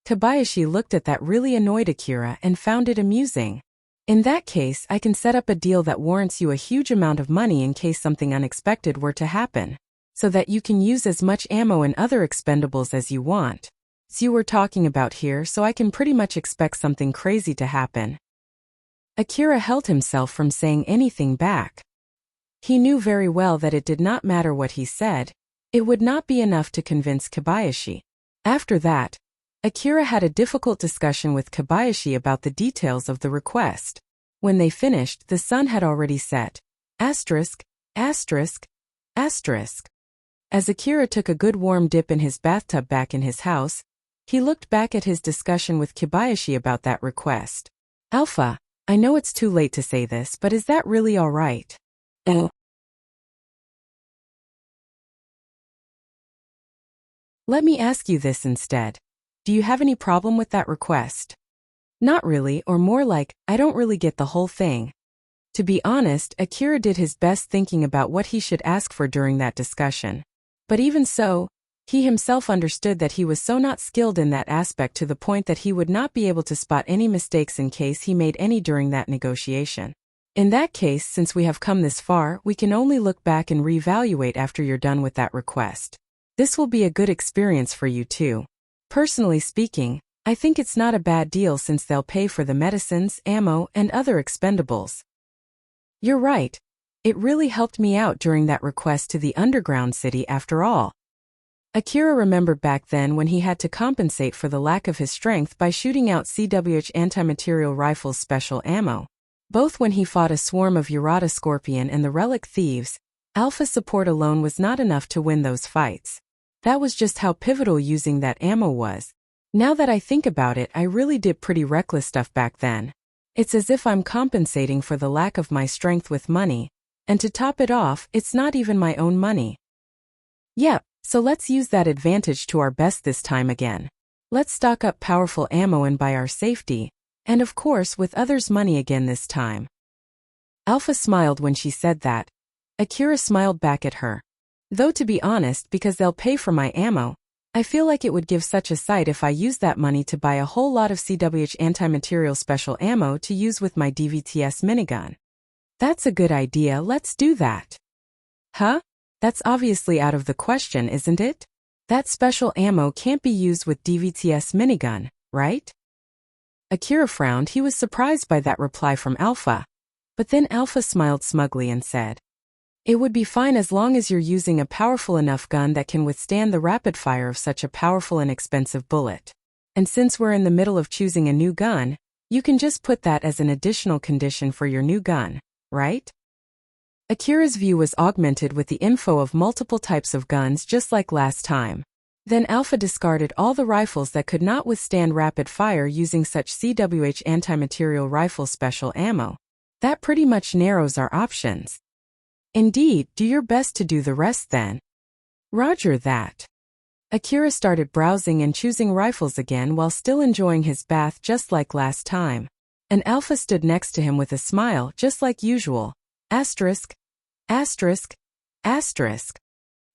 Kobayashi looked at that really annoyed Akira and found it amusing. In that case, I can set up a deal that warrants you a huge amount of money in case something unexpected were to happen, so that you can use as much ammo and other expendables as you want. It's you we're talking about here, so I can pretty much expect something crazy to happen. Akira held himself from saying anything back. He knew very well that it did not matter what he said, it would not be enough to convince Kobayashi. After that, Akira had a difficult discussion with Kobayashi about the details of the request. When they finished, the sun had already set. Asterisk, asterisk, asterisk. As Akira took a good warm dip in his bathtub back in his house, he looked back at his discussion with Kobayashi about that request. Alpha, I know it's too late to say this, but is that really all right? Let me ask you this instead. Do you have any problem with that request? Not really, or more like, I don't really get the whole thing. To be honest, Akira did his best thinking about what he should ask for during that discussion. But even so, he himself understood that he was so not skilled in that aspect to the point that he would not be able to spot any mistakes in case he made any during that negotiation. In that case, since we have come this far, we can only look back and reevaluate after you're done with that request. This will be a good experience for you too. Personally speaking, I think it's not a bad deal since they'll pay for the medicines, ammo, and other expendables. You're right. It really helped me out during that request to the underground city after all. Akira remembered back then when he had to compensate for the lack of his strength by shooting out CWH anti-material rifles special ammo. Both when he fought a swarm of Urata Scorpion and the Relic Thieves, Alpha support alone was not enough to win those fights. That was just how pivotal using that ammo was. Now that I think about it, I really did pretty reckless stuff back then. It's as if I'm compensating for the lack of my strength with money, and to top it off, it's not even my own money. Yep, so let's use that advantage to our best this time again. Let's stock up powerful ammo and buy our safety, and of course with others' money again this time. Alpha smiled when she said that. Akira smiled back at her. Though to be honest, because they'll pay for my ammo, I feel like it would give such a sight if I used that money to buy a whole lot of CWH anti-material special ammo to use with my DVTS minigun. That's a good idea, let's do that. Huh? That's obviously out of the question, isn't it? That special ammo can't be used with DVTS minigun, right? Akira frowned. He was surprised by that reply from Alpha. But then Alpha smiled smugly and said, "It would be fine as long as you're using a powerful enough gun that can withstand the rapid fire of such a powerful and expensive bullet. And since we're in the middle of choosing a new gun, you can just put that as an additional condition for your new gun, right?" Akira's view was augmented with the info of multiple types of guns just like last time. Then Alpha discarded all the rifles that could not withstand rapid fire using such CWH anti-material rifle special ammo. That pretty much narrows our options. Indeed, do your best to do the rest then. Roger that. Akira started browsing and choosing rifles again while still enjoying his bath just like last time. An alpha stood next to him with a smile just like usual. Asterisk. Asterisk. Asterisk.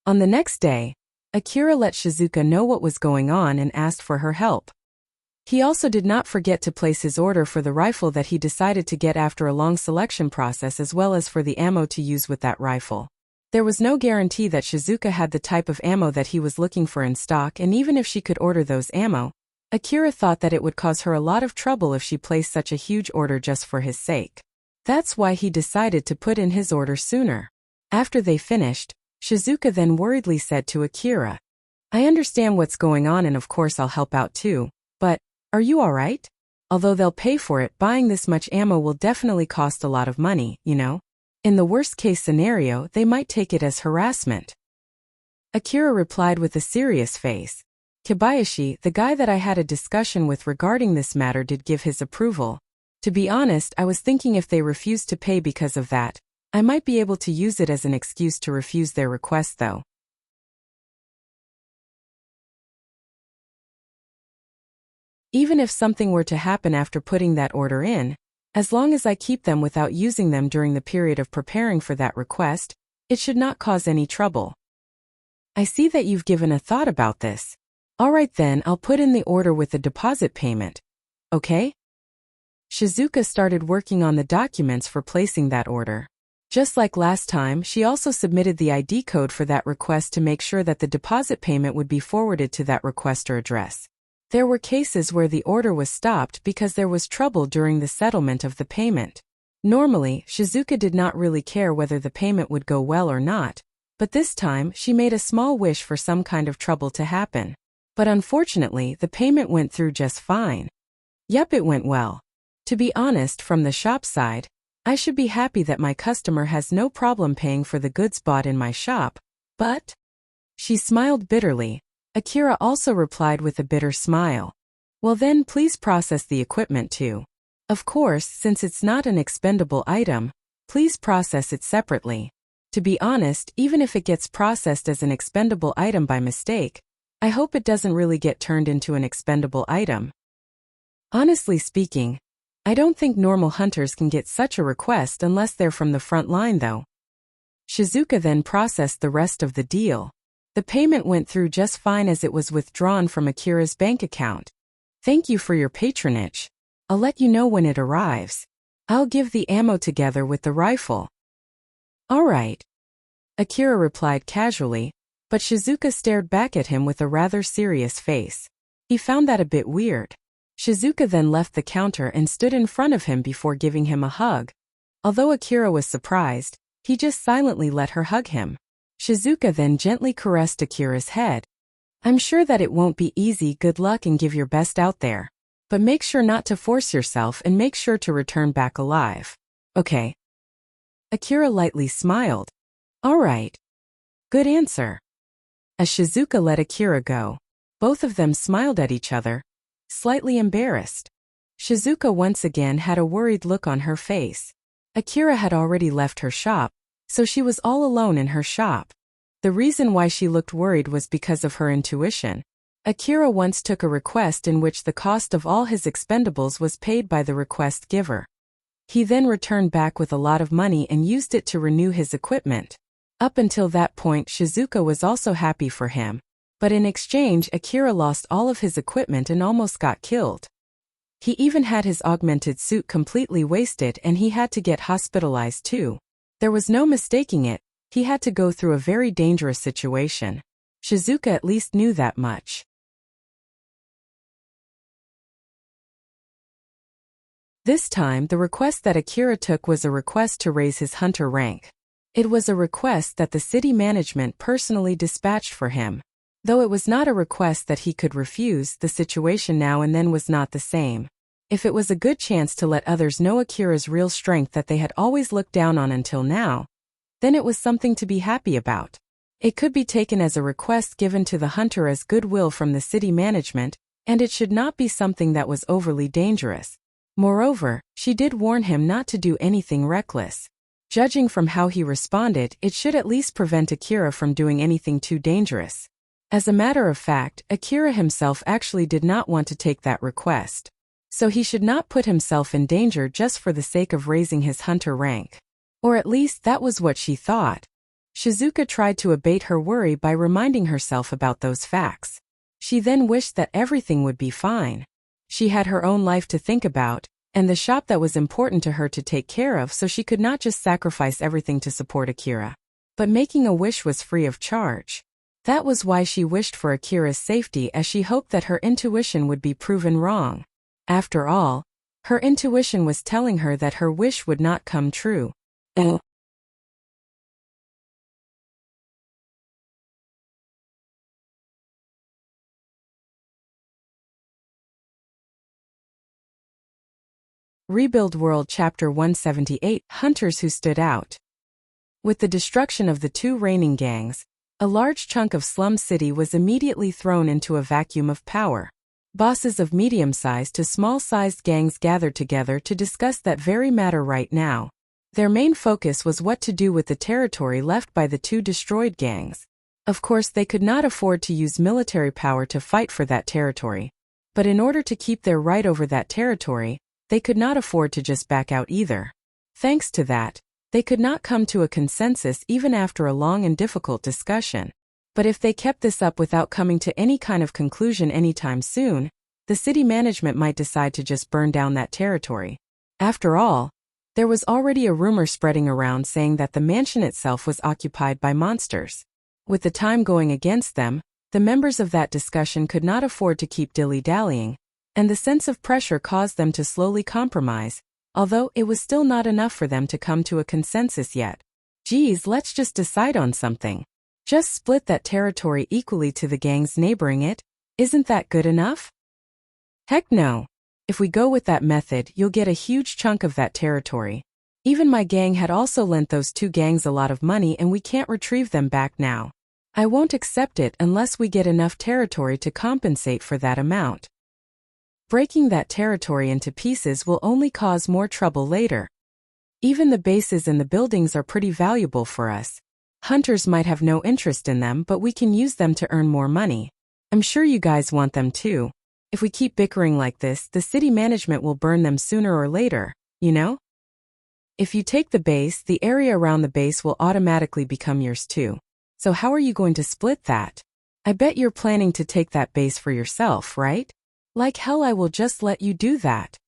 On the next day, Akira let Shizuka know what was going on and asked for her help. He also did not forget to place his order for the rifle that he decided to get after a long selection process as well as for the ammo to use with that rifle. There was no guarantee that Shizuka had the type of ammo that he was looking for in stock, and even if she could order those ammo, Akira thought that it would cause her a lot of trouble if she placed such a huge order just for his sake. That's why he decided to put in his order sooner. After they finished, Shizuka then worriedly said to Akira, "I understand what's going on and of course I'll help out too, but are you alright? Although they'll pay for it, buying this much ammo will definitely cost a lot of money, you know? In the worst case scenario, they might take it as harassment." Akira replied with a serious face. Kobayashi, the guy that I had a discussion with regarding this matter, did give his approval. To be honest, I was thinking if they refused to pay because of that, I might be able to use it as an excuse to refuse their request though. Even if something were to happen after putting that order in, as long as I keep them without using them during the period of preparing for that request, it should not cause any trouble. I see that you've given a thought about this. Alright then, I'll put in the order with the deposit payment. Okay? Shizuka started working on the documents for placing that order. Just like last time, she also submitted the ID code for that request to make sure that the deposit payment would be forwarded to that requester address. There were cases where the order was stopped because there was trouble during the settlement of the payment. Normally, Shizuka did not really care whether the payment would go well or not, but this time she made a small wish for some kind of trouble to happen. But unfortunately, the payment went through just fine. Yep, it went well. To be honest, from the shop side, I should be happy that my customer has no problem paying for the goods bought in my shop, but... She smiled bitterly. Akira also replied with a bitter smile. Well then, please process the equipment too. Of course, since it's not an expendable item, please process it separately. To be honest, even if it gets processed as an expendable item by mistake, I hope it doesn't really get turned into an expendable item. Honestly speaking, I don't think normal hunters can get such a request unless they're from the front line though. Shizuka then processed the rest of the deal. The payment went through just fine as it was withdrawn from Akira's bank account. Thank you for your patronage. I'll let you know when it arrives. I'll give the ammo together with the rifle. Alright. Akira replied casually, but Shizuka stared back at him with a rather serious face. He found that a bit weird. Shizuka then left the counter and stood in front of him before giving him a hug. Although Akira was surprised, he just silently let her hug him. Shizuka then gently caressed Akira's head. I'm sure that it won't be easy. Good luck and give your best out there. But make sure not to force yourself and make sure to return back alive. Okay. Akira lightly smiled. Alright. Good answer. As Shizuka let Akira go, both of them smiled at each other, slightly embarrassed. Shizuka once again had a worried look on her face. Akira had already left her shop, so she was all alone in her shop. The reason why she looked worried was because of her intuition. Akira once took a request in which the cost of all his expendables was paid by the request giver. He then returned back with a lot of money and used it to renew his equipment. Up until that point, Shizuka was also happy for him, but in exchange, Akira lost all of his equipment and almost got killed. He even had his augmented suit completely wasted and he had to get hospitalized too. There was no mistaking it, he had to go through a very dangerous situation. Shizuka at least knew that much. This time, the request that Akira took was a request to raise his hunter rank. It was a request that the city management personally dispatched for him. Though it was not a request that he could refuse, the situation now and then was not the same. If it was a good chance to let others know Akira's real strength that they had always looked down on until now, then it was something to be happy about. It could be taken as a request given to the hunter as goodwill from the city management, and it should not be something that was overly dangerous. Moreover, she did warn him not to do anything reckless. Judging from how he responded, it should at least prevent Akira from doing anything too dangerous. As a matter of fact, Akira himself actually did not want to take that request. So he should not put himself in danger just for the sake of raising his hunter rank. Or at least that was what she thought. Shizuka tried to abate her worry by reminding herself about those facts. She then wished that everything would be fine. She had her own life to think about, and the shop that was important to her to take care of, so she could not just sacrifice everything to support Akira. But making a wish was free of charge. That was why she wished for Akira's safety, as she hoped that her intuition would be proven wrong. After all, her intuition was telling her that her wish would not come true. Rebuild World Chapter 178 Hunters Who Stood Out. With the destruction of the two reigning gangs, a large chunk of Slum City was immediately thrown into a vacuum of power. Bosses of medium-sized to small-sized gangs gathered together to discuss that very matter right now. Their main focus was what to do with the territory left by the two destroyed gangs. Of course, they could not afford to use military power to fight for that territory. But in order to keep their right over that territory, they could not afford to just back out either. Thanks to that, they could not come to a consensus even after a long and difficult discussion. But if they kept this up without coming to any kind of conclusion anytime soon, the city management might decide to just burn down that territory. After all, there was already a rumor spreading around saying that the mansion itself was occupied by monsters. With the time going against them, the members of that discussion could not afford to keep dilly-dallying, and the sense of pressure caused them to slowly compromise, although it was still not enough for them to come to a consensus yet. Geez, let's just decide on something. Just split that territory equally to the gangs neighboring it. Isn't that good enough? Heck no. If we go with that method, you'll get a huge chunk of that territory. Even my gang had also lent those two gangs a lot of money, and we can't retrieve them back now. I won't accept it unless we get enough territory to compensate for that amount. Breaking that territory into pieces will only cause more trouble later. Even the bases and the buildings are pretty valuable for us. Hunters might have no interest in them, but we can use them to earn more money. I'm sure you guys want them too. If we keep bickering like this, the city management will burn them sooner or later, you know? If you take the base, the area around the base will automatically become yours too. So how are you going to split that? I bet you're planning to take that base for yourself, right? Like hell, I will just let you do that.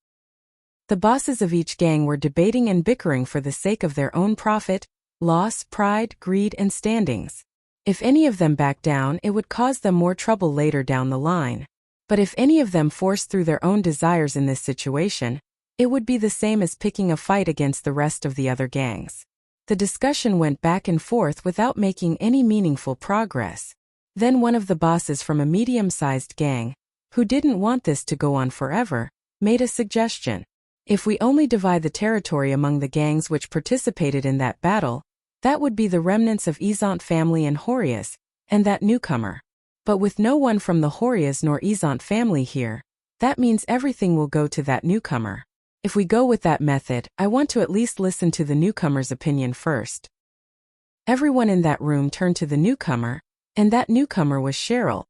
The bosses of each gang were debating and bickering for the sake of their own profit, loss, pride, greed, and standings. If any of them backed down, it would cause them more trouble later down the line. But if any of them forced through their own desires in this situation, it would be the same as picking a fight against the rest of the other gangs. The discussion went back and forth without making any meaningful progress. Then one of the bosses from a medium-sized gang, who didn't want this to go on forever, made a suggestion. If we only divide the territory among the gangs which participated in that battle, that would be the remnants of Izant family and Horias, and that newcomer. But with no one from the Horias nor Izant family here, that means everything will go to that newcomer. If we go with that method, I want to at least listen to the newcomer's opinion first. Everyone in that room turned to the newcomer, and that newcomer was Cheryl.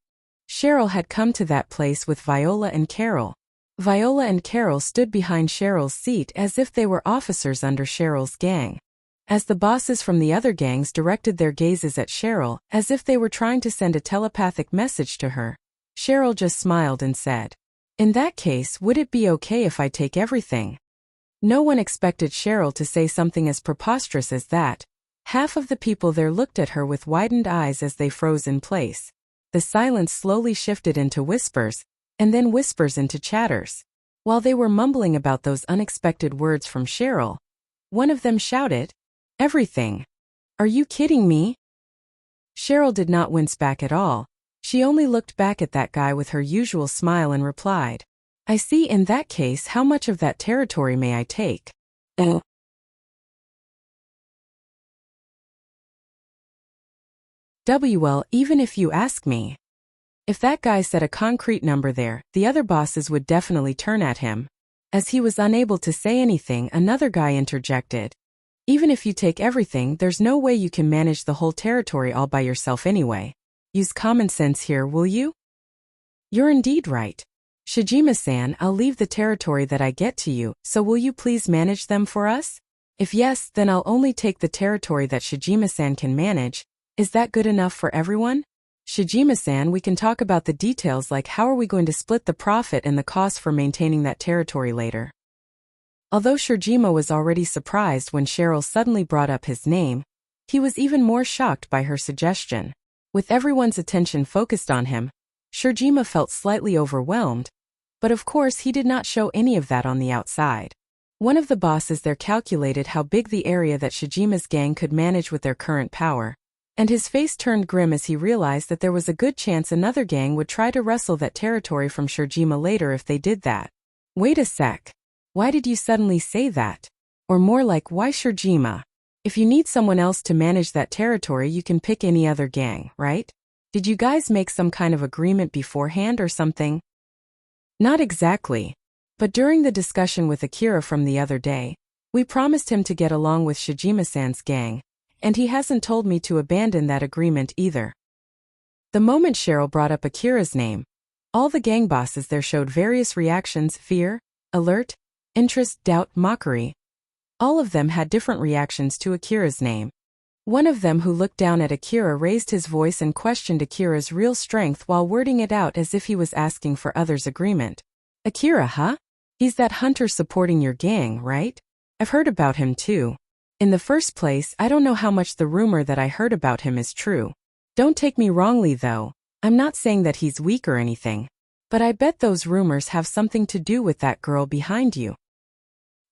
Cheryl had come to that place with Viola and Carol. Viola and Carol stood behind Cheryl's seat as if they were officers under Cheryl's gang. As the bosses from the other gangs directed their gazes at Cheryl, as if they were trying to send a telepathic message to her, Cheryl just smiled and said, "In that case, would it be okay if I take everything?" No one expected Cheryl to say something as preposterous as that. Half of the people there looked at her with widened eyes as they froze in place. The silence slowly shifted into whispers, and then whispers into chatters. While they were mumbling about those unexpected words from Cheryl, one of them shouted, "Everything! Are you kidding me?" Cheryl did not wince back at all. She only looked back at that guy with her usual smile and replied, "I see. In that case, how much of that territory may I take?" Well, even if you ask me. If that guy said a concrete number there, the other bosses would definitely turn at him. As he was unable to say anything, another guy interjected, "Even if you take everything, there's no way you can manage the whole territory all by yourself anyway. Use common sense here, will you? You're indeed right. Shijima-san, I'll leave the territory that I get to you, so will you please manage them for us? If yes, then I'll only take the territory that Shijima-san can manage. Is that good enough for everyone? Shijima-san, we can talk about the details like how are we going to split the profit and the cost for maintaining that territory later. Although Shijima was already surprised when Cheryl suddenly brought up his name, he was even more shocked by her suggestion. With everyone's attention focused on him, Shijima felt slightly overwhelmed, but of course he did not show any of that on the outside. One of the bosses there calculated how big the area that Shijima's gang could manage with their current power, and his face turned grim as he realized that there was a good chance another gang would try to wrestle that territory from Shijima later if they did that. Wait a sec. Why did you suddenly say that? Or more like, why Shijima? If you need someone else to manage that territory, you can pick any other gang, right? Did you guys make some kind of agreement beforehand or something? Not exactly. But during the discussion with Akira from the other day, we promised him to get along with Shijima-san's gang, and he hasn't told me to abandon that agreement either. The moment Cheryl brought up Akira's name, all the gang bosses there showed various reactions: fear, alert, interest, doubt, mockery. All of them had different reactions to Akira's name. One of them who looked down at Akira raised his voice and questioned Akira's real strength while wording it out as if he was asking for others' agreement. Akira, huh? He's that hunter supporting your gang, right? I've heard about him too. In the first place, I don't know how much the rumor that I heard about him is true. Don't take me wrongly though, I'm not saying that he's weak or anything. But I bet those rumors have something to do with that girl behind you.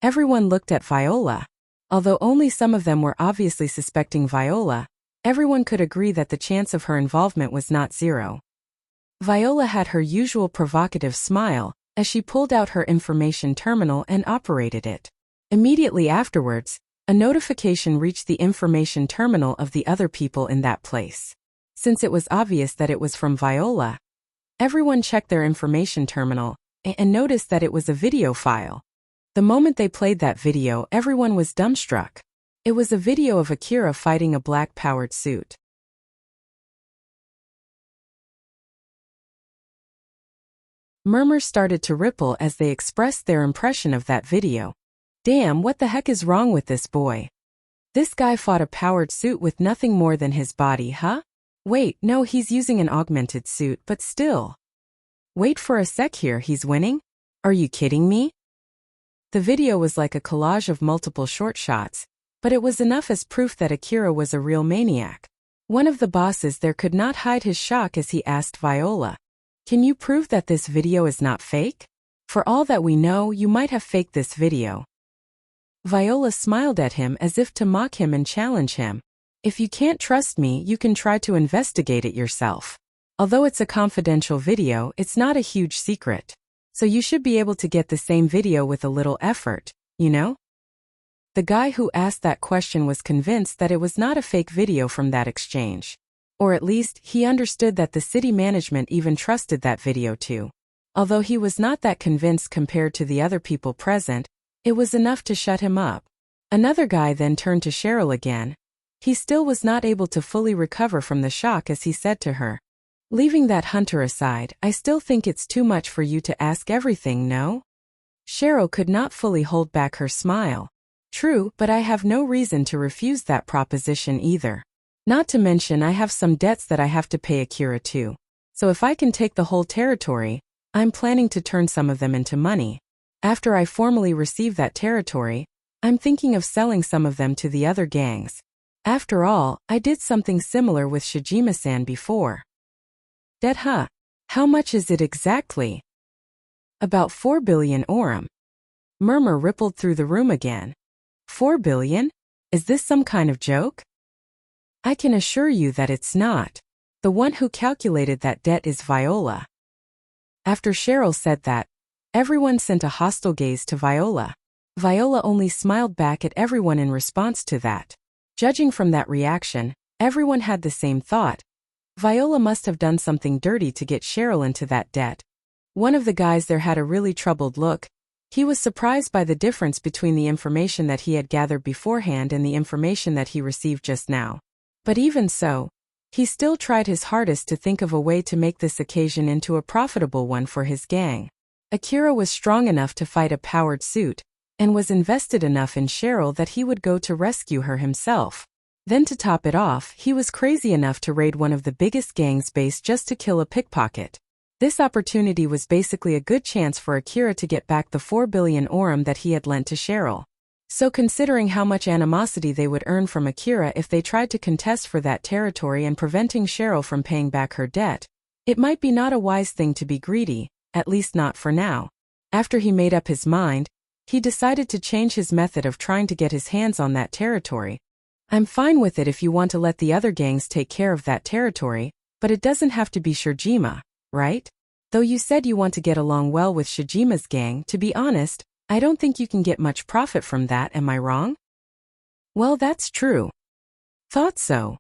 Everyone looked at Viola. Although only some of them were obviously suspecting Viola, everyone could agree that the chance of her involvement was not zero. Viola had her usual provocative smile as she pulled out her information terminal and operated it. Immediately afterwards, a notification reached the information terminal of the other people in that place. Since it was obvious that it was from Viola, everyone checked their information terminal and noticed that it was a video file. The moment they played that video, everyone was dumbstruck. It was a video of Akira fighting a black-powered suit. Murmurs started to ripple as they expressed their impression of that video. Damn, what the heck is wrong with this boy? This guy fought a powered suit with nothing more than his body, huh? Wait, no, he's using an augmented suit, but still. Wait for a sec here, he's winning? Are you kidding me? The video was like a collage of multiple short shots, but it was enough as proof that Akira was a real maniac. One of the bosses there could not hide his shock as he asked Viola, "Can you prove that this video is not fake? For all that we know, you might have faked this video." Viola smiled at him as if to mock him and challenge him. "If you can't trust me, you can try to investigate it yourself. Although it's a confidential video, it's not a huge secret. So you should be able to get the same video with a little effort, you know?" The guy who asked that question was convinced that it was not a fake video from that exchange. Or at least, he understood that the city management even trusted that video too. Although he was not that convinced compared to the other people present, it was enough to shut him up. Another guy then turned to Cheryl again. He still was not able to fully recover from the shock as he said to her, "Leaving that hunter aside, I still think it's too much for you to ask everything, no?" Cheryl could not fully hold back her smile. "True, but I have no reason to refuse that proposition either. Not to mention I have some debts that I have to pay Akira too. So if I can take the whole territory, I'm planning to turn some of them into money. After I formally receive that territory, I'm thinking of selling some of them to the other gangs. After all, I did something similar with Shijima-san before." "Dead, huh? How much is it exactly?" "About 4 billion orum." Murmur rippled through the room again. 4 billion? Is this some kind of joke? I can assure you that it's not. The one who calculated that debt is Viola. After Cheryl said that, everyone sent a hostile gaze to Viola. Viola only smiled back at everyone in response to that. Judging from that reaction, everyone had the same thought. Viola must have done something dirty to get Cheryl into that debt. One of the guys there had a really troubled look. He was surprised by the difference between the information that he had gathered beforehand and the information that he received just now. But even so, He still tried his hardest to think of a way to make this occasion into a profitable one for his gang. Akira was strong enough to fight a powered suit, and was invested enough in Cheryl that he would go to rescue her himself. Then to top it off, he was crazy enough to raid one of the biggest gangs' base just to kill a pickpocket. This opportunity was basically a good chance for Akira to get back the 4 billion orum that he had lent to Cheryl. So considering how much animosity they would earn from Akira if they tried to contest for that territory and preventing Cheryl from paying back her debt, it might be not a wise thing to be greedy, at least not for now. After he made up his mind, he decided to change his method of trying to get his hands on that territory. I'm fine with it if you want to let the other gangs take care of that territory, but it doesn't have to be Shijima, right? Though you said you want to get along well with Shijima's gang, to be honest, I don't think you can get much profit from that, am I wrong? Well, that's true. Thought so.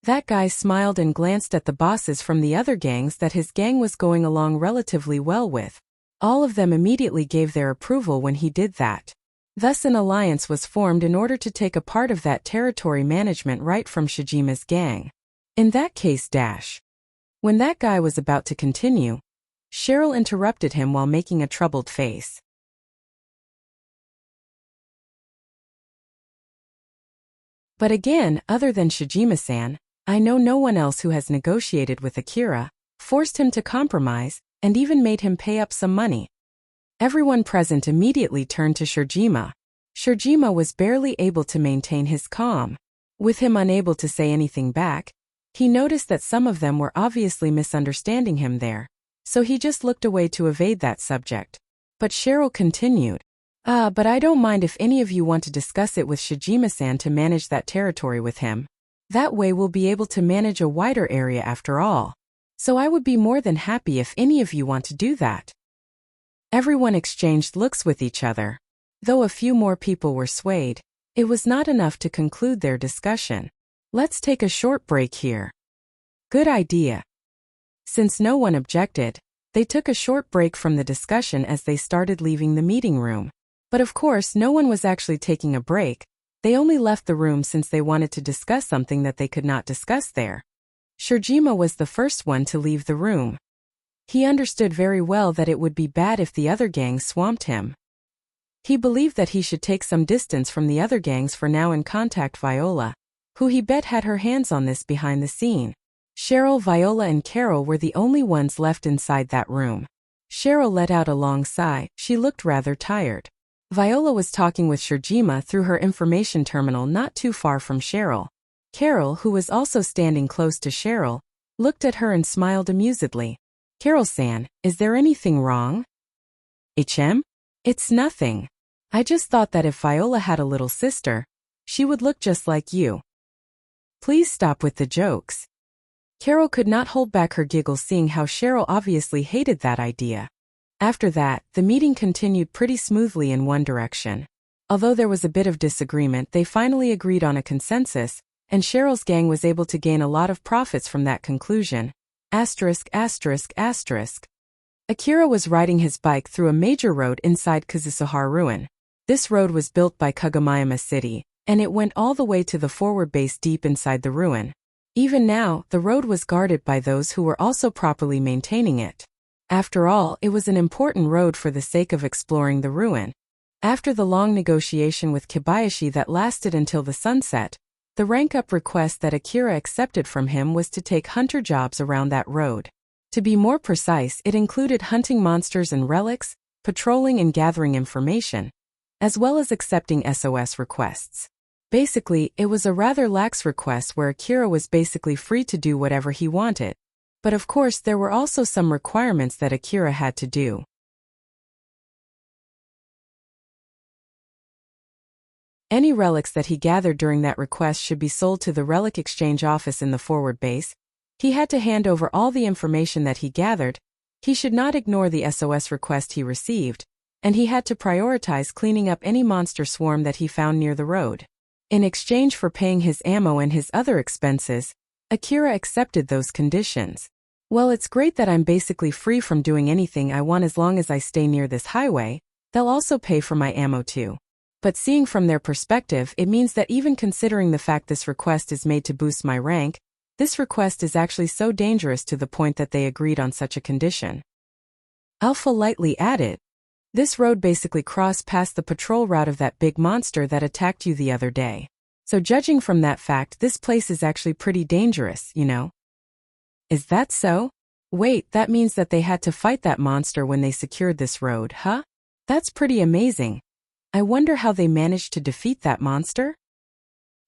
That guy smiled and glanced at the bosses from the other gangs that his gang was going along relatively well with. All of them immediately gave their approval when he did that. Thus an alliance was formed in order to take a part of that territory management right from Shijima's gang. In that case When that guy was about to continue, Cheryl interrupted him while making a troubled face. But again, other than Shijima-san, I know no one else who has negotiated with Akira, forced him to compromise, and even made him pay up some money. Everyone present immediately turned to Shijima. Shijima was barely able to maintain his calm. With him unable to say anything back, he noticed that some of them were obviously misunderstanding him there, so he just looked away to evade that subject. But Cheryl continued. But I don't mind if any of you want to discuss it with Shijima-san to manage that territory with him. That way we'll be able to manage a wider area after all. So I would be more than happy if any of you want to do that. Everyone exchanged looks with each other. Though a few more people were swayed, it was not enough to conclude their discussion. Let's take a short break here. Good idea. Since no one objected, they took a short break from the discussion as they started leaving the meeting room. But of course no one was actually taking a break. They only left the room since they wanted to discuss something that they could not discuss there. Shijima was the first one to leave the room. He understood very well that it would be bad if the other gangs swamped him. He believed that he should take some distance from the other gangs for now and contact Viola, who he bet had her hands on this behind the scene. Cheryl, Viola and Carol were the only ones left inside that room. Cheryl let out a long sigh. She looked rather tired. Viola was talking with Shijima through her information terminal not too far from Cheryl. Carol, who was also standing close to Cheryl, looked at her and smiled amusedly. Carol-san, is there anything wrong? It's nothing. I just thought that if Viola had a little sister, she would look just like you. Please stop with the jokes. Carol could not hold back her giggle seeing how Cheryl obviously hated that idea. After that, the meeting continued pretty smoothly in one direction. Although there was a bit of disagreement, they finally agreed on a consensus, and Cheryl's gang was able to gain a lot of profits from that conclusion. Akira was riding his bike through a major road inside Kazusuhara ruin. This road was built by Kagomayama City, and it went all the way to the forward base deep inside the ruin. Even now, the road was guarded by those who were also properly maintaining it. After all, it was an important road for the sake of exploring the ruin. After the long negotiation with Kobayashi that lasted until the sunset, the rank-up request that Akira accepted from him was to take hunter jobs around that road. To be more precise, it included hunting monsters and relics, patrolling and gathering information, as well as accepting SOS requests. Basically, it was a rather lax request where Akira was basically free to do whatever he wanted. But of course there were also some requirements that Akira had to do. Any relics that he gathered during that request should be sold to the relic exchange office in the forward base. He had to hand over all the information that he gathered. He should not ignore the SOS request he received, and he had to prioritize cleaning up any monster swarm that he found near the road. In exchange for paying his ammo and his other expenses, Akira accepted those conditions. Well, it's great that I'm basically free from doing anything I want as long as I stay near this highway. They'll also pay for my ammo too. But seeing from their perspective, it means that even considering the fact this request is made to boost my rank, This request is actually so dangerous to the point that they agreed on such a condition. Alpha lightly added, "This road basically crossed past the patrol route of that big monster that attacked you the other day. So judging from that fact, this place is actually pretty dangerous, you know." "Is that so? Wait, that means that they had to fight that monster when they secured this road, huh? That's pretty amazing. I wonder how they managed to defeat that monster?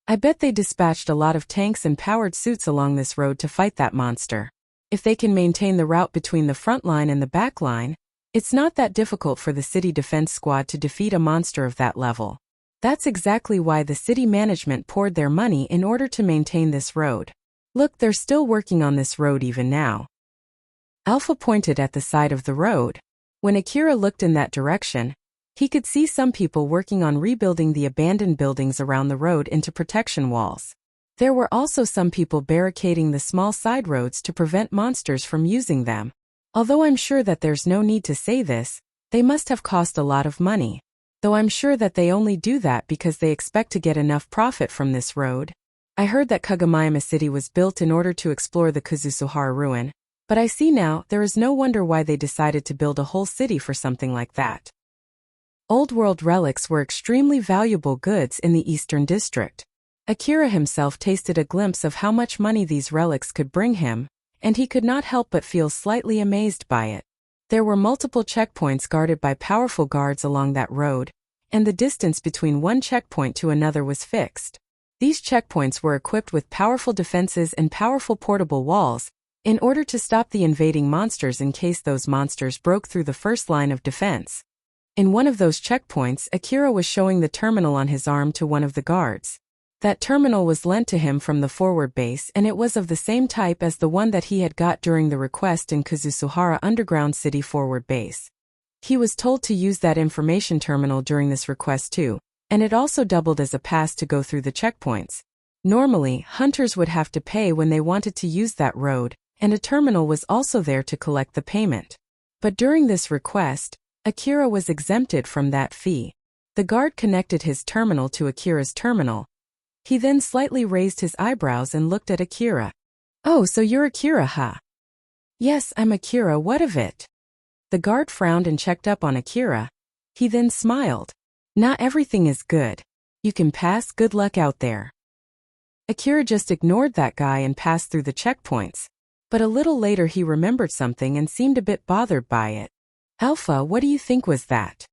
I bet they dispatched a lot of tanks and powered suits along this road to fight that monster. If they can maintain the route between the front line and the back line, it's not that difficult for the city defense squad to defeat a monster of that level. That's exactly why the city management poured their money in order to maintain this road. Look, they're still working on this road even now." Alpha pointed at the side of the road. When Akira looked in that direction, he could see some people working on rebuilding the abandoned buildings around the road into protection walls. There were also some people barricading the small side roads to prevent monsters from using them. Although I'm sure that there's no need to say this, they must have cost a lot of money. Though I'm sure that they only do that because they expect to get enough profit from this road. I heard that Kagomayama City was built in order to explore the Kuzusuhara ruin, but I see now there is no wonder why they decided to build a whole city for something like that. Old world relics were extremely valuable goods in the Eastern District. Akira himself tasted a glimpse of how much money these relics could bring him, and he could not help but feel slightly amazed by it. There were multiple checkpoints guarded by powerful guards along that road, and the distance between one checkpoint to another was fixed. These checkpoints were equipped with powerful defenses and powerful portable walls, in order to stop the invading monsters in case those monsters broke through the first line of defense. In one of those checkpoints, Akira was showing the terminal on his arm to one of the guards. That terminal was lent to him from the forward base, and it was of the same type as the one that he had got during the request in Kuzusuhara Underground City forward base. He was told to use that information terminal during this request too, and it also doubled as a pass to go through the checkpoints. Normally, hunters would have to pay when they wanted to use that road, and a terminal was also there to collect the payment. But during this request, Akira was exempted from that fee. The guard connected his terminal to Akira's terminal. He then slightly raised his eyebrows and looked at Akira. "Oh, so you're Akira, huh?" "Yes, I'm Akira, what of it?" The guard frowned and checked up on Akira. He then smiled. "Not everything is good. You can pass, good luck out there." Akira just ignored that guy and passed through the checkpoints. But a little later he remembered something and seemed a bit bothered by it. "Alpha, what do you think was that?"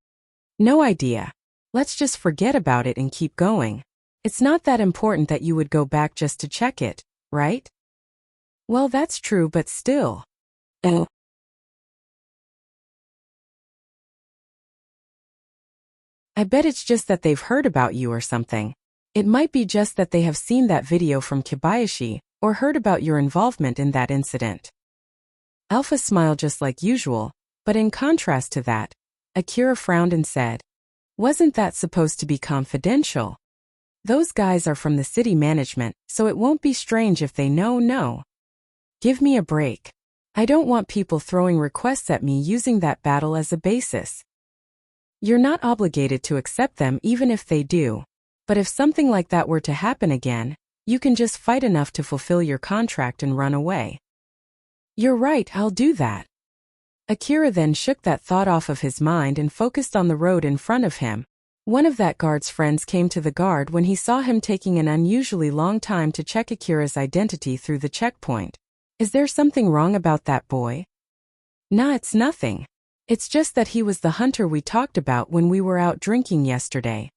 "No idea. Let's just forget about it and keep going. It's not that important that you would go back just to check it, right?" "Well, that's true, but still." "Oh. I bet it's just that they've heard about you or something. It might be just that they have seen that video from Kobayashi, or heard about your involvement in that incident." Alpha smiled just like usual, but in contrast to that, Akira frowned and said, "Wasn't that supposed to be confidential? Those guys are from the city management, so it won't be strange if they know. No. Give me a break. I don't want people throwing requests at me using that battle as a basis. You're not obligated to accept them even if they do. But if something like that were to happen again, you can just fight enough to fulfill your contract and run away." "You're right, I'll do that." Akira then shook that thought off of his mind and focused on the road in front of him. One of that guard's friends came to the guard when he saw him taking an unusually long time to check Akira's identity through the checkpoint. "Is there something wrong about that boy?" "Nah, it's nothing. It's just that he was the hunter we talked about when we were out drinking yesterday."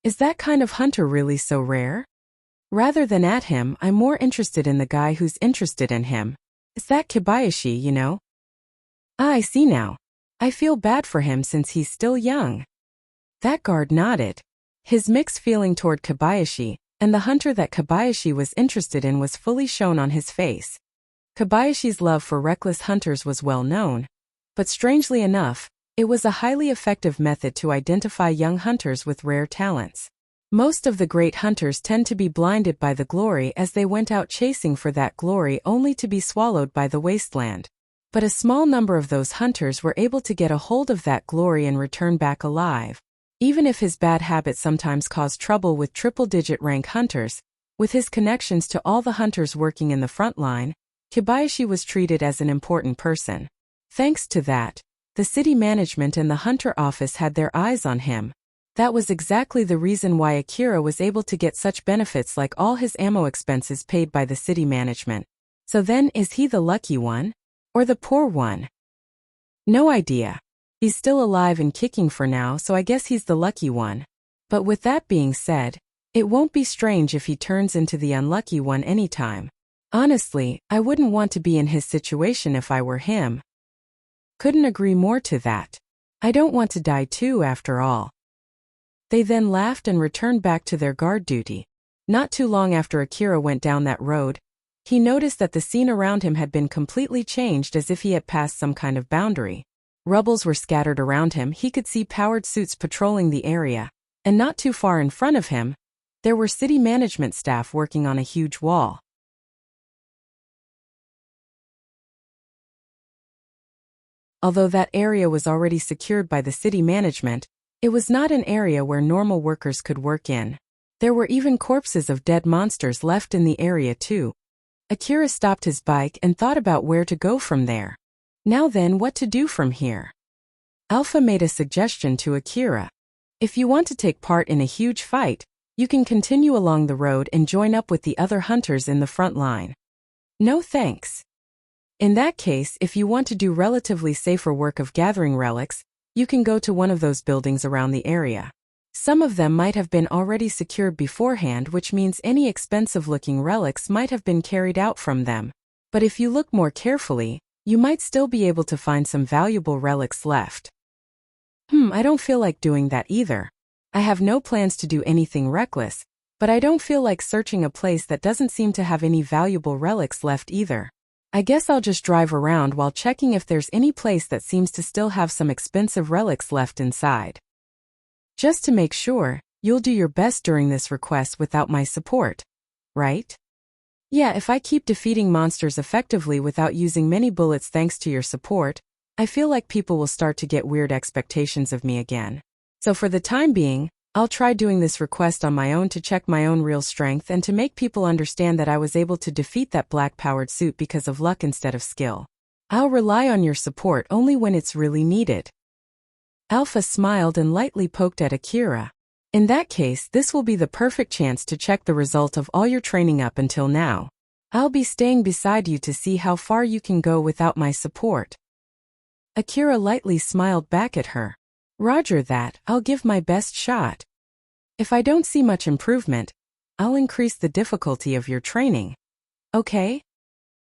"Is that kind of hunter really so rare?" "Rather than at him, I'm more interested in the guy who's interested in him. Is that Kobayashi, you know?" "Ah, I see now. I feel bad for him since he's still young." That guard nodded. His mixed feeling toward Kobayashi, and the hunter that Kobayashi was interested in was fully shown on his face. Kobayashi's love for reckless hunters was well known, but strangely enough, it was a highly effective method to identify young hunters with rare talents. Most of the great hunters tend to be blinded by the glory as they went out chasing for that glory only to be swallowed by the wasteland. But a small number of those hunters were able to get a hold of that glory and return back alive. Even if his bad habits sometimes caused trouble with triple-digit rank hunters, With his connections to all the hunters working in the front line, Kobayashi was treated as an important person. Thanks to that, the city management and the hunter office had their eyes on him. That was exactly the reason why Akira was able to get such benefits like all his ammo expenses paid by the city management. So then, is he the lucky one? Or the poor one? No idea. He's still alive and kicking for now, so I guess he's the lucky one. But with that being said, it won't be strange if he turns into the unlucky one anytime. Honestly, I wouldn't want to be in his situation if I were him. Couldn't agree more to that. I don't want to die too, after all. They then laughed and returned back to their guard duty. Not too long after Akira went down that road, he noticed that the scene around him had been completely changed, as if he had passed some kind of boundary. Rubbles were scattered around him. He could see powered suits patrolling the area, and not too far in front of him, there were city management staff working on a huge wall. Although that area was already secured by the city management, it was not an area where normal workers could work in. There were even corpses of dead monsters left in the area too. Akira stopped his bike and thought about where to go from there. Now then, what to do from here? Alpha made a suggestion to Akira. If you want to take part in a huge fight, you can continue along the road and join up with the other hunters in the front line. No thanks. In that case, if you want to do relatively safer work of gathering relics, you can go to one of those buildings around the area. Some of them might have been already secured beforehand, which means any expensive-looking relics might have been carried out from them. But if you look more carefully, you might still be able to find some valuable relics left. I don't feel like doing that either. I have no plans to do anything reckless, but I don't feel like searching a place that doesn't seem to have any valuable relics left either. I guess I'll just drive around while checking if there's any place that seems to still have some expensive relics left inside. Just to make sure, you'll do your best during this request without my support, right? Yeah, if I keep defeating monsters effectively without using many bullets thanks to your support, I feel like people will start to get weird expectations of me again. So for the time being, I'll try doing this request on my own to check my own real strength and to make people understand that I was able to defeat that black-powered suit because of luck instead of skill. I'll rely on your support only when it's really needed. Alpha smiled and lightly poked at Akira. In that case, this will be the perfect chance to check the result of all your training up until now. I'll be staying beside you to see how far you can go without my support. Akira lightly smiled back at her. Roger that, I'll give my best shot. If I don't see much improvement, I'll increase the difficulty of your training. Okay?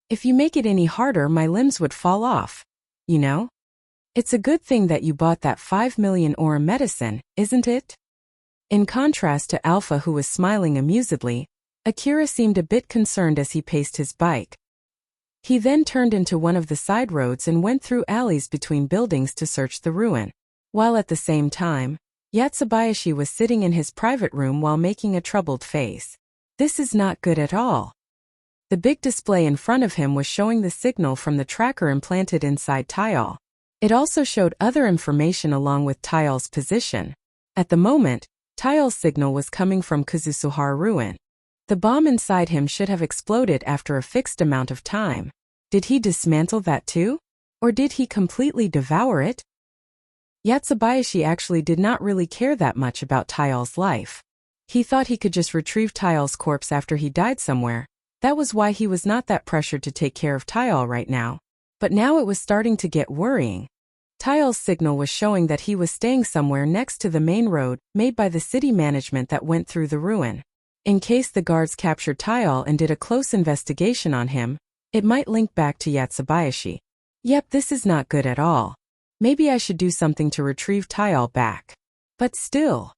If you make it any harder, my limbs would fall off. You know? It's a good thing that you bought that 5 million ore medicine, isn't it? In contrast to Alpha, who was smiling amusedly, Akira seemed a bit concerned as he paced his bike. He then turned into one of the side roads and went through alleys between buildings to search the ruin. While at the same time, Yatsubayashi was sitting in his private room while making a troubled face. This is not good at all. The big display in front of him was showing the signal from the tracker implanted inside Tayal. It also showed other information along with Tayal's position. At the moment, Tayal's signal was coming from Kazusuhara Ruin. The bomb inside him should have exploded after a fixed amount of time. Did he dismantle that too? Or did he completely devour it? Yatsubayashi actually did not really care that much about Tayal's life. He thought he could just retrieve Tayal's corpse after he died somewhere. That was why he was not that pressured to take care of Tayal right now. But now it was starting to get worrying. Tayal's signal was showing that he was staying somewhere next to the main road made by the city management that went through the ruin. In case the guards captured Tayal and did a close investigation on him, it might link back to Yatsubayashi. Yep, this is not good at all. Maybe I should do something to retrieve Tayal back. But still.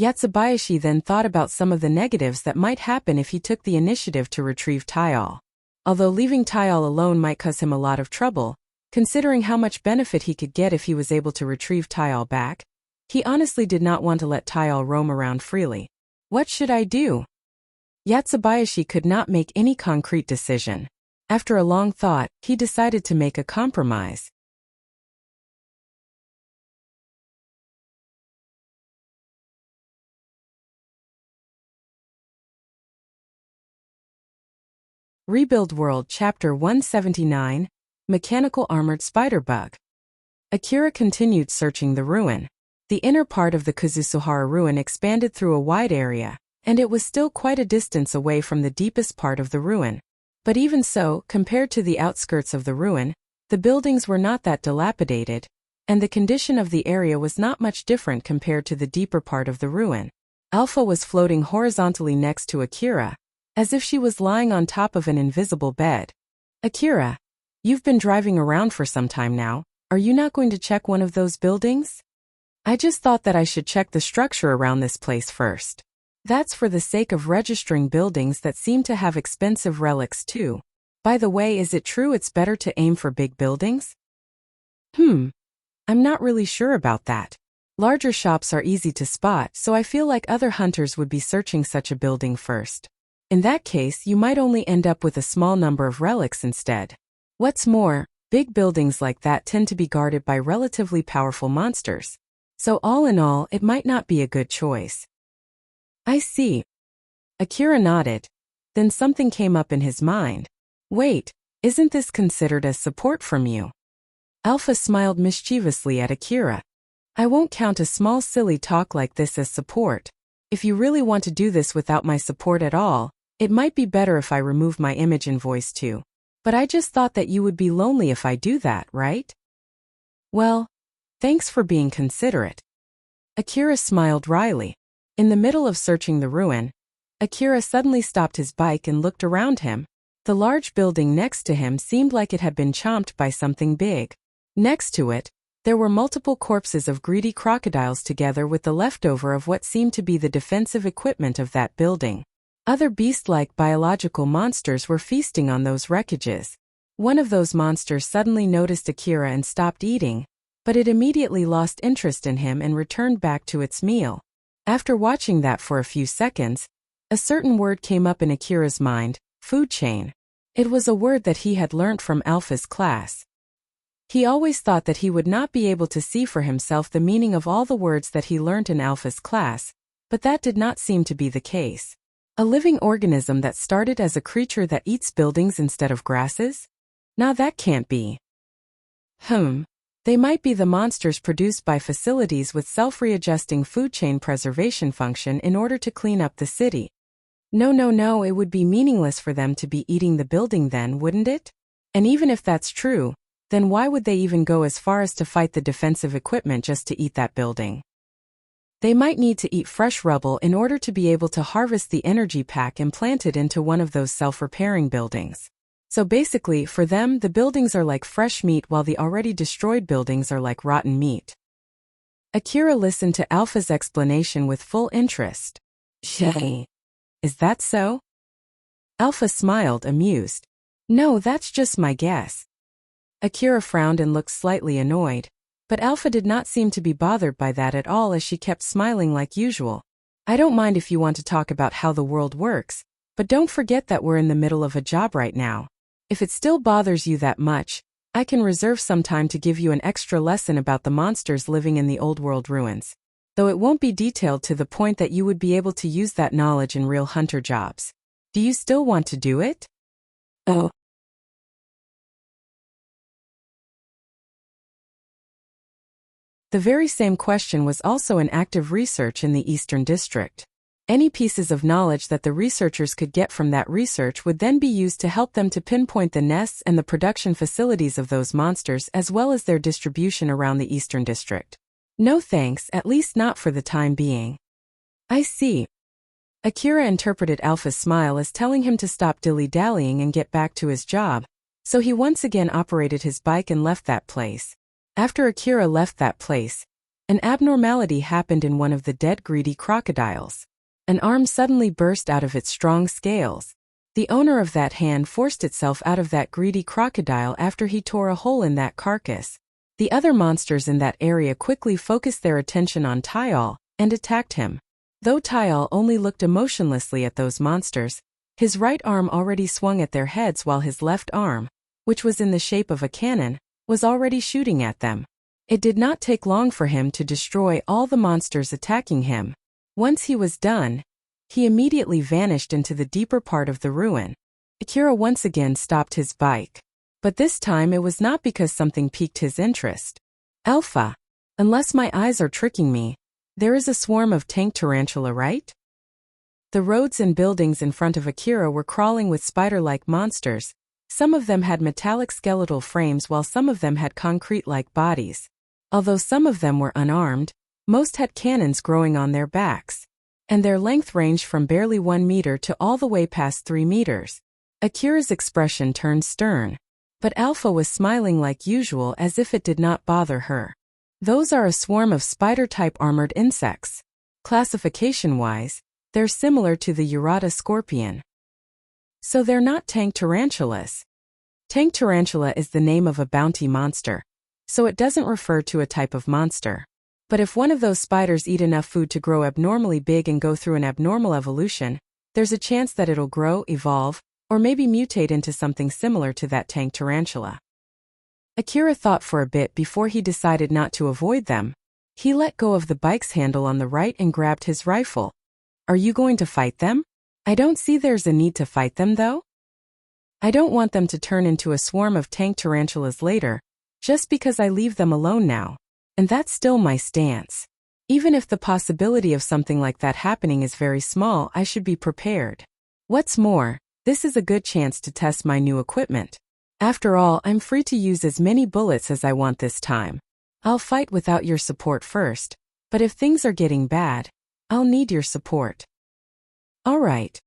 Yatsubayashi then thought about some of the negatives that might happen if he took the initiative to retrieve Tayal. Although leaving Tayal alone might cause him a lot of trouble, considering how much benefit he could get if he was able to retrieve Tayal back, he honestly did not want to let Tayal roam around freely. What should I do? Yatsubayashi could not make any concrete decision. After a long thought, he decided to make a compromise. Rebuild World Chapter 179, Mechanical Armored Spider Bug. Akira continued searching the ruin. The inner part of the Kazusuhara ruin expanded through a wide area, and it was still quite a distance away from the deepest part of the ruin. But even so, compared to the outskirts of the ruin, the buildings were not that dilapidated, and the condition of the area was not much different compared to the deeper part of the ruin. Alpha was floating horizontally next to Akira, as if she was lying on top of an invisible bed. Akira, you've been driving around for some time now. Are you not going to check one of those buildings? I just thought that I should check the structure around this place first. That's for the sake of registering buildings that seem to have expensive relics too. By the way, is it true it's better to aim for big buildings? I'm not really sure about that. Larger shops are easy to spot, so I feel like other hunters would be searching such a building first. In that case, you might only end up with a small number of relics instead. What's more, big buildings like that tend to be guarded by relatively powerful monsters. So all in all, it might not be a good choice. I see. Akira nodded. Then something came up in his mind. Wait, isn't this considered as support from you? Alpha smiled mischievously at Akira. I won't count a small silly talk like this as support. If you really want to do this without my support at all, it might be better if I remove my image and voice too. But I just thought that you would be lonely if I do that, right? Well, thanks for being considerate. Akira smiled wryly. In the middle of searching the ruin, Akira suddenly stopped his bike and looked around him. The large building next to him seemed like it had been chomped by something big. Next to it, there were multiple corpses of greedy crocodiles together with the leftover of what seemed to be the defensive equipment of that building. Other beast-like biological monsters were feasting on those wreckages. One of those monsters suddenly noticed Akira and stopped eating, but it immediately lost interest in him and returned back to its meal. After watching that for a few seconds, a certain word came up in Akira's mind, food chain. It was a word that he had learnt from Alpha's class. He always thought that he would not be able to see for himself the meaning of all the words that he learnt in Alpha's class, but that did not seem to be the case. A living organism that started as a creature that eats buildings instead of grasses? Now that can't be. They might be the monsters produced by facilities with self-readjusting food chain preservation function in order to clean up the city. No, it would be meaningless for them to be eating the building then, wouldn't it? And even if that's true, then why would they even go as far as to fight the defensive equipment just to eat that building? They might need to eat fresh rubble in order to be able to harvest the energy pack implanted into one of those self-repairing buildings. So basically, for them, the buildings are like fresh meat while the already destroyed buildings are like rotten meat. Akira listened to Alpha's explanation with full interest. Is that so? Alpha smiled, amused. No, that's just my guess. Akira frowned and looked slightly annoyed, but Alpha did not seem to be bothered by that at all as she kept smiling like usual. I don't mind if you want to talk about how the world works, but don't forget that we're in the middle of a job right now. If it still bothers you that much, I can reserve some time to give you an extra lesson about the monsters living in the old world ruins. Though it won't be detailed to the point that you would be able to use that knowledge in real hunter jobs. Do you still want to do it? Oh. The very same question was also in active research in the Eastern District. Any pieces of knowledge that the researchers could get from that research would then be used to help them to pinpoint the nests and the production facilities of those monsters as well as their distribution around the Eastern District. No thanks, at least not for the time being. I see. Akira interpreted Alpha's smile as telling him to stop dilly-dallying and get back to his job, so he once again operated his bike and left that place. After Akira left that place, an abnormality happened in one of the dead greedy crocodiles. An arm suddenly burst out of its strong scales. The owner of that hand forced itself out of that greedy crocodile after he tore a hole in that carcass. The other monsters in that area quickly focused their attention on Tyal and attacked him. Though Tyal only looked emotionlessly at those monsters, his right arm already swung at their heads while his left arm, which was in the shape of a cannon, was already shooting at them. It did not take long for him to destroy all the monsters attacking him. Once he was done, he immediately vanished into the deeper part of the ruin. Akira once again stopped his bike. But this time it was not because something piqued his interest. Alpha. Unless my eyes are tricking me, there is a swarm of tank tarantula, right? The roads and buildings in front of Akira were crawling with spider-like monsters. Some of them had metallic skeletal frames while some of them had concrete-like bodies. Although some of them were unarmed, most had cannons growing on their backs. And their length ranged from barely 1 meter to all the way past 3 meters. Akira's expression turned stern. But Alpha was smiling like usual as if it did not bother her. Those are a swarm of spider-type armored insects. Classification-wise, they're similar to the Urata scorpion. So they're not tank tarantulas. Tank tarantula is the name of a bounty monster, so it doesn't refer to a type of monster. But if one of those spiders eat enough food to grow abnormally big and go through an abnormal evolution, there's a chance that it'll grow, evolve, or maybe mutate into something similar to that tank tarantula. Akira thought for a bit before he decided not to avoid them. He let go of the bike's handle on the right and grabbed his rifle. Are you going to fight them? I don't see there's a need to fight them though. I don't want them to turn into a swarm of tank tarantulas later, just because I leave them alone now. And that's still my stance. Even if the possibility of something like that happening is very small, I should be prepared. What's more, this is a good chance to test my new equipment. After all, I'm free to use as many bullets as I want this time. I'll fight without your support first, but if things are getting bad, I'll need your support. All right.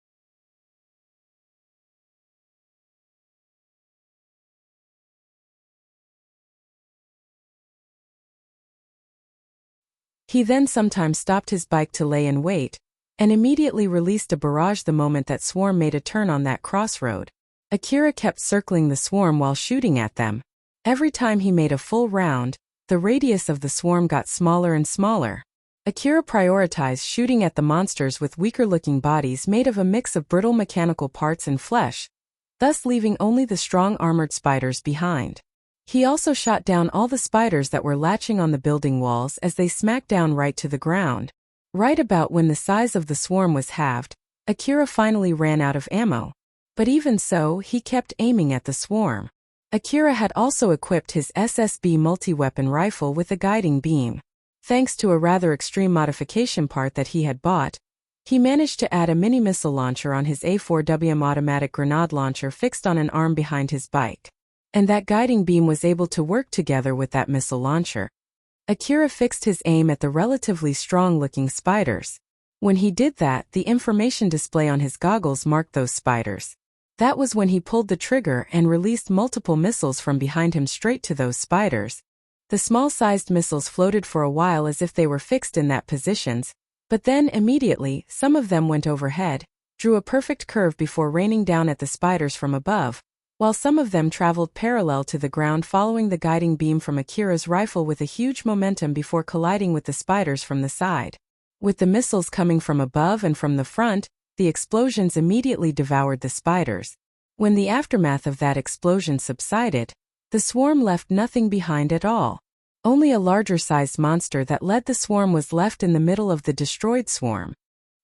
He then sometimes stopped his bike to lay in wait, and immediately released a barrage the moment that swarm made a turn on that crossroad. Akira kept circling the swarm while shooting at them. Every time he made a full round, the radius of the swarm got smaller and smaller. Akira prioritized shooting at the monsters with weaker-looking bodies made of a mix of brittle mechanical parts and flesh, thus leaving only the strong armored spiders behind. He also shot down all the spiders that were latching on the building walls as they smacked down right to the ground. Right about when the size of the swarm was halved, Akira finally ran out of ammo. But even so, he kept aiming at the swarm. Akira had also equipped his SSB multi-weapon rifle with a guiding beam. Thanks to a rather extreme modification part that he had bought, he managed to add a mini missile launcher on his A4WM automatic grenade launcher fixed on an arm behind his bike. And that guiding beam was able to work together with that missile launcher. Akira fixed his aim at the relatively strong-looking spiders. When he did that, the information display on his goggles marked those spiders. That was when he pulled the trigger and released multiple missiles from behind him straight to those spiders. The small-sized missiles floated for a while as if they were fixed in that positions, but then immediately, some of them went overhead, drew a perfect curve before raining down at the spiders from above, while some of them traveled parallel to the ground following the guiding beam from Akira's rifle with a huge momentum before colliding with the spiders from the side. With the missiles coming from above and from the front, the explosions immediately devoured the spiders. When the aftermath of that explosion subsided, the swarm left nothing behind at all. Only a larger-sized monster that led the swarm was left in the middle of the destroyed swarm.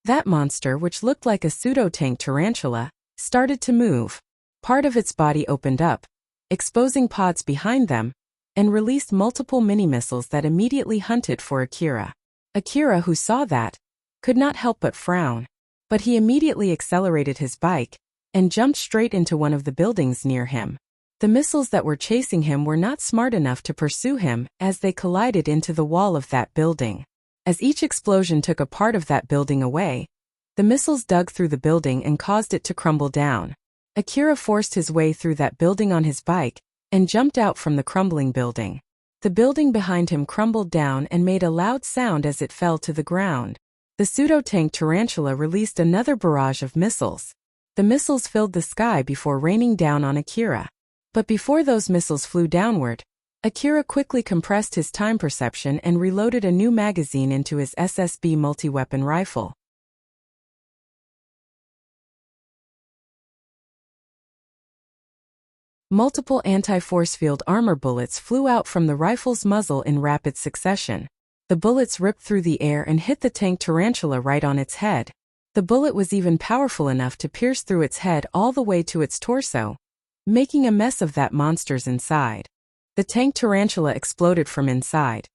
That monster, which looked like a pseudo-tank tarantula, started to move. Part of its body opened up, exposing pods behind them, and released multiple mini-missiles that immediately hunted for Akira. Akira, who saw that, could not help but frown. But he immediately accelerated his bike and jumped straight into one of the buildings near him. The missiles that were chasing him were not smart enough to pursue him as they collided into the wall of that building. As each explosion took a part of that building away, the missiles dug through the building and caused it to crumble down. Akira forced his way through that building on his bike and jumped out from the crumbling building. The building behind him crumbled down and made a loud sound as it fell to the ground. The pseudo-tank tarantula released another barrage of missiles. The missiles filled the sky before raining down on Akira. But before those missiles flew downward, Akira quickly compressed his time perception and reloaded a new magazine into his SSB multi-weapon rifle. Multiple anti-force field armor bullets flew out from the rifle's muzzle in rapid succession. The bullets ripped through the air and hit the tank tarantula right on its head. The bullet was even powerful enough to pierce through its head all the way to its torso, making a mess of that monster's inside. The tank tarantula exploded from inside,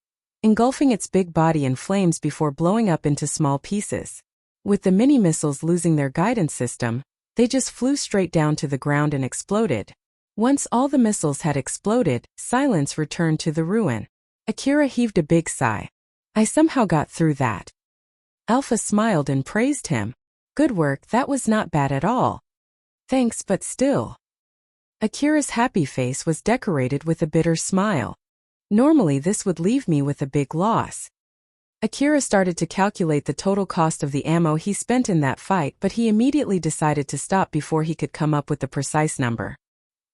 engulfing its big body in flames before blowing up into small pieces. With the mini-missiles losing their guidance system, they just flew straight down to the ground and exploded. Once all the missiles had exploded, silence returned to the ruin. Akira heaved a big sigh. I somehow got through that. Alpha smiled and praised him. Good work, that was not bad at all. Thanks, but still. Akira's happy face was decorated with a bitter smile. Normally this would leave me with a big loss. Akira started to calculate the total cost of the ammo he spent in that fight, but he immediately decided to stop before he could come up with the precise number.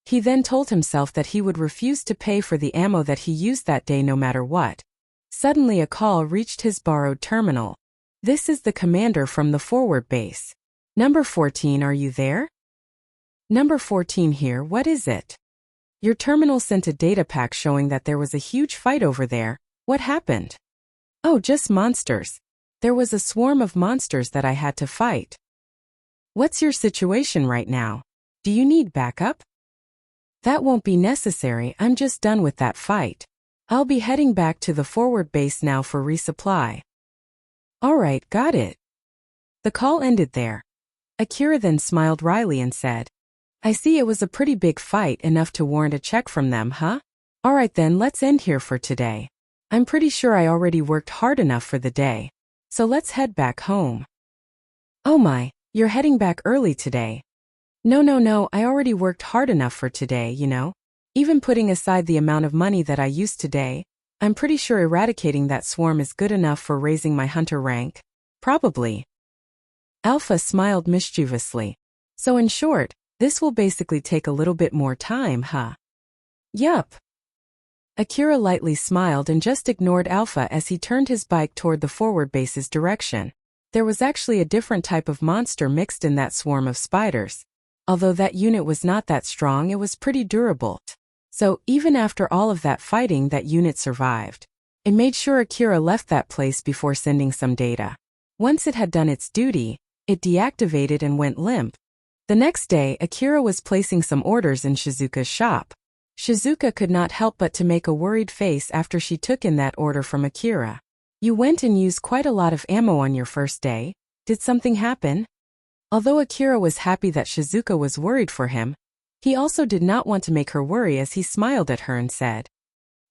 He then told himself that he would refuse to pay for the ammo that he used that day no matter what. Suddenly a call reached his borrowed terminal. This is the commander from the forward base. Number 14, are you there? Number 14 here, what is it? Your terminal sent a data pack showing that there was a huge fight over there. What happened? Oh, just monsters. There was a swarm of monsters that I had to fight. What's your situation right now? Do you need backup? That won't be necessary, I'm just done with that fight. I'll be heading back to the forward base now for resupply. Alright, got it. The call ended there. Akira then smiled wryly and said, I see it was a pretty big fight, enough to warrant a check from them, huh? Alright then, let's end here for today. I'm pretty sure I already worked hard enough for the day. So let's head back home. Oh my, you're heading back early today. No, I already worked hard enough for today, you know. Even putting aside the amount of money that I used today, I'm pretty sure eradicating that swarm is good enough for raising my hunter rank. Probably. Alpha smiled mischievously. So in short, this will basically take a little bit more time, huh? Yup. Akira lightly smiled and just ignored Alpha as he turned his bike toward the forward base's direction. There was actually a different type of monster mixed in that swarm of spiders. Although that unit was not that strong, it was pretty durable. So, even after all of that fighting, that unit survived. It made sure Akira left that place before sending some data. Once it had done its duty, it deactivated and went limp. The next day, Akira was placing some orders in Shizuka's shop. Shizuka could not help but to make a worried face after she took in that order from Akira. You went and used quite a lot of ammo on your first day. Did something happen? Although Akira was happy that Shizuka was worried for him, he also did not want to make her worry as he smiled at her and said,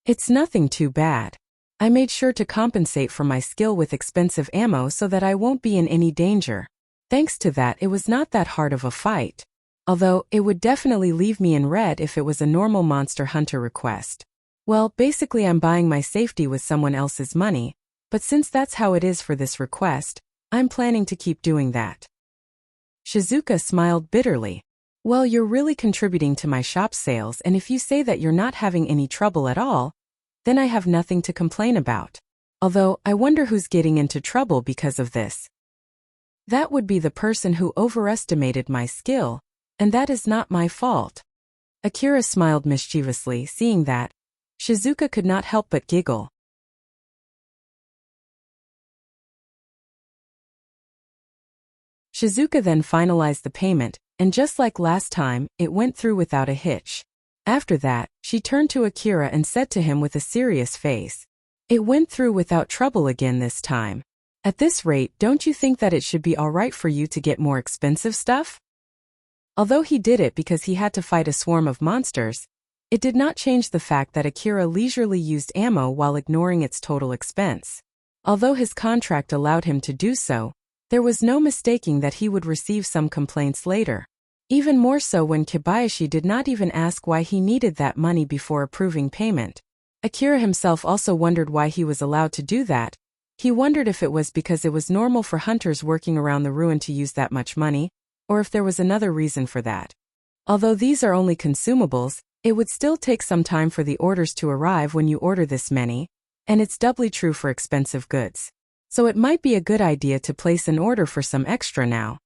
It's nothing too bad. I made sure to compensate for my skill with expensive ammo so that I won't be in any danger. Thanks to that, it was not that hard of a fight. Although, it would definitely leave me in red if it was a normal monster hunter request. Well, basically I'm buying my safety with someone else's money, but since that's how it is for this request, I'm planning to keep doing that. Shizuka smiled bitterly. Well, you're really contributing to my shop sales, and if you say that you're not having any trouble at all, then I have nothing to complain about. Although, I wonder who's getting into trouble because of this. That would be the person who overestimated my skill, and that is not my fault. Akira smiled mischievously, seeing that. Shizuka could not help but giggle. Shizuka then finalized the payment, and just like last time, it went through without a hitch. After that, she turned to Akira and said to him with a serious face, It went through without trouble again this time. At this rate, don't you think that it should be alright for you to get more expensive stuff? Although he did it because he had to fight a swarm of monsters, it did not change the fact that Akira leisurely used ammo while ignoring its total expense. Although his contract allowed him to do so, there was no mistaking that he would receive some complaints later. Even more so when Kobayashi did not even ask why he needed that money before approving payment. Akira himself also wondered why he was allowed to do that. He wondered if it was because it was normal for hunters working around the ruin to use that much money, or if there was another reason for that. Although these are only consumables, it would still take some time for the orders to arrive when you order this many, and it's doubly true for expensive goods. So it might be a good idea to place an order for some extra now.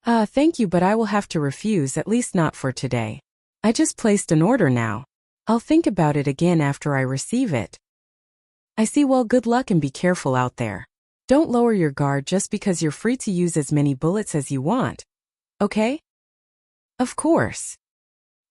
Thank you, but I will have to refuse, at least not for today. I just placed an order now. I'll think about it again after I receive it. I see. Well, good luck and be careful out there. Don't lower your guard just because you're free to use as many bullets as you want. Okay? Of course.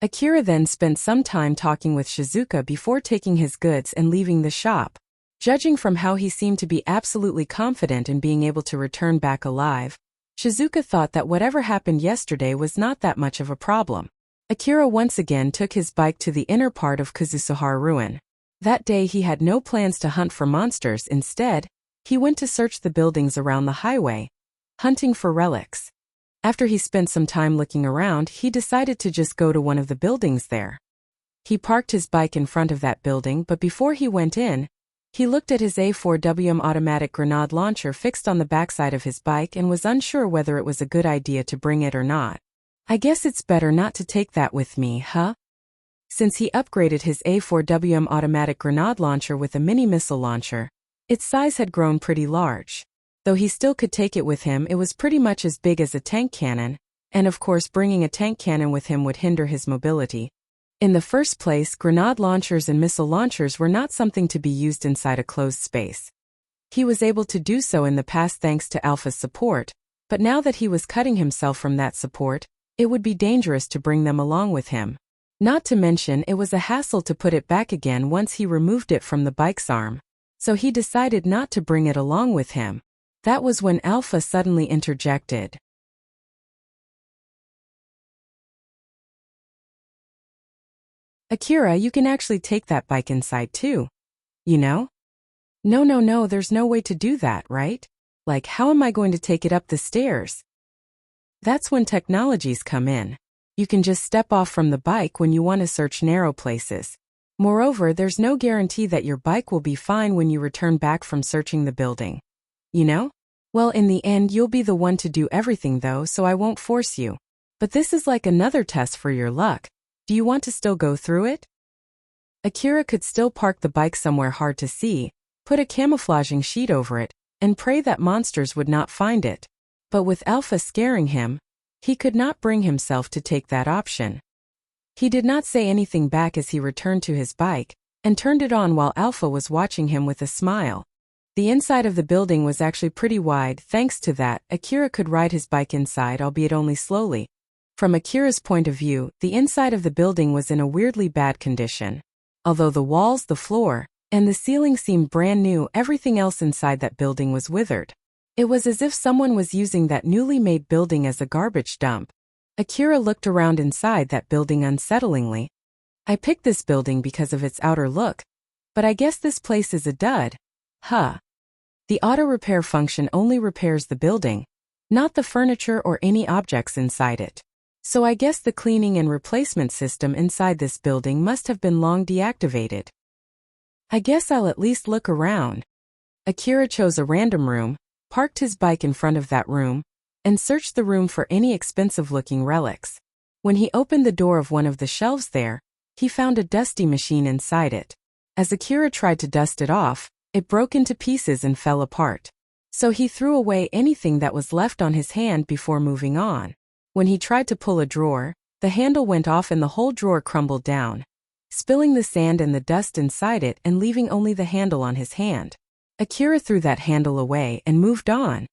Akira then spent some time talking with Shizuka before taking his goods and leaving the shop. Judging from how he seemed to be absolutely confident in being able to return back alive, Shizuka thought that whatever happened yesterday was not that much of a problem. Akira once again took his bike to the inner part of Kazusuhara Ruin. That day he had no plans to hunt for monsters. Instead, he went to search the buildings around the highway, hunting for relics. After he spent some time looking around, he decided to just go to one of the buildings there. He parked his bike in front of that building, but before he went in, he looked at his A4WM automatic grenade launcher fixed on the backside of his bike and was unsure whether it was a good idea to bring it or not. I guess it's better not to take that with me, huh? Since he upgraded his A4WM automatic grenade launcher with a mini missile launcher, its size had grown pretty large. Though he still could take it with him, it was pretty much as big as a tank cannon, and of course bringing a tank cannon with him would hinder his mobility. In the first place, grenade launchers and missile launchers were not something to be used inside a closed space. He was able to do so in the past thanks to Alpha's support, but now that he was cutting himself from that support, it would be dangerous to bring them along with him. Not to mention, it was a hassle to put it back again once he removed it from the bike's arm. So he decided not to bring it along with him. That was when Alpha suddenly interjected. Akira, you can actually take that bike inside too. You know? No, there's no way to do that, right? Like, how am I going to take it up the stairs? That's when technologies come in. You can just step off from the bike when you want to search narrow places. Moreover, there's no guarantee that your bike will be fine when you return back from searching the building. You know? Well, in the end, you'll be the one to do everything though, so I won't force you. But this is like another test for your luck. Do you want to still go through it? Akira could still park the bike somewhere hard to see, put a camouflaging sheet over it, and pray that monsters would not find it. But with Alpha scaring him, he could not bring himself to take that option. He did not say anything back as he returned to his bike, and turned it on while Alpha was watching him with a smile. The inside of the building was actually pretty wide. Thanks to that, Akira could ride his bike inside, albeit only slowly. From Akira's point of view, the inside of the building was in a weirdly bad condition. Although the walls, the floor, and the ceiling seemed brand new, everything else inside that building was withered. It was as if someone was using that newly made building as a garbage dump. Akira looked around inside that building unsettlingly. I picked this building because of its outer look, but I guess this place is a dud. Huh. The auto repair function only repairs the building, not the furniture or any objects inside it. So I guess the cleaning and replacement system inside this building must have been long deactivated. I guess I'll at least look around. Akira chose a random room, parked his bike in front of that room, and searched the room for any expensive-looking relics. When he opened the door of one of the shelves there, he found a dusty machine inside it. As Akira tried to dust it off, it broke into pieces and fell apart. So he threw away anything that was left on his hand before moving on. When he tried to pull a drawer, the handle went off and the whole drawer crumbled down, spilling the sand and the dust inside it and leaving only the handle on his hand. Akira threw that handle away and moved on.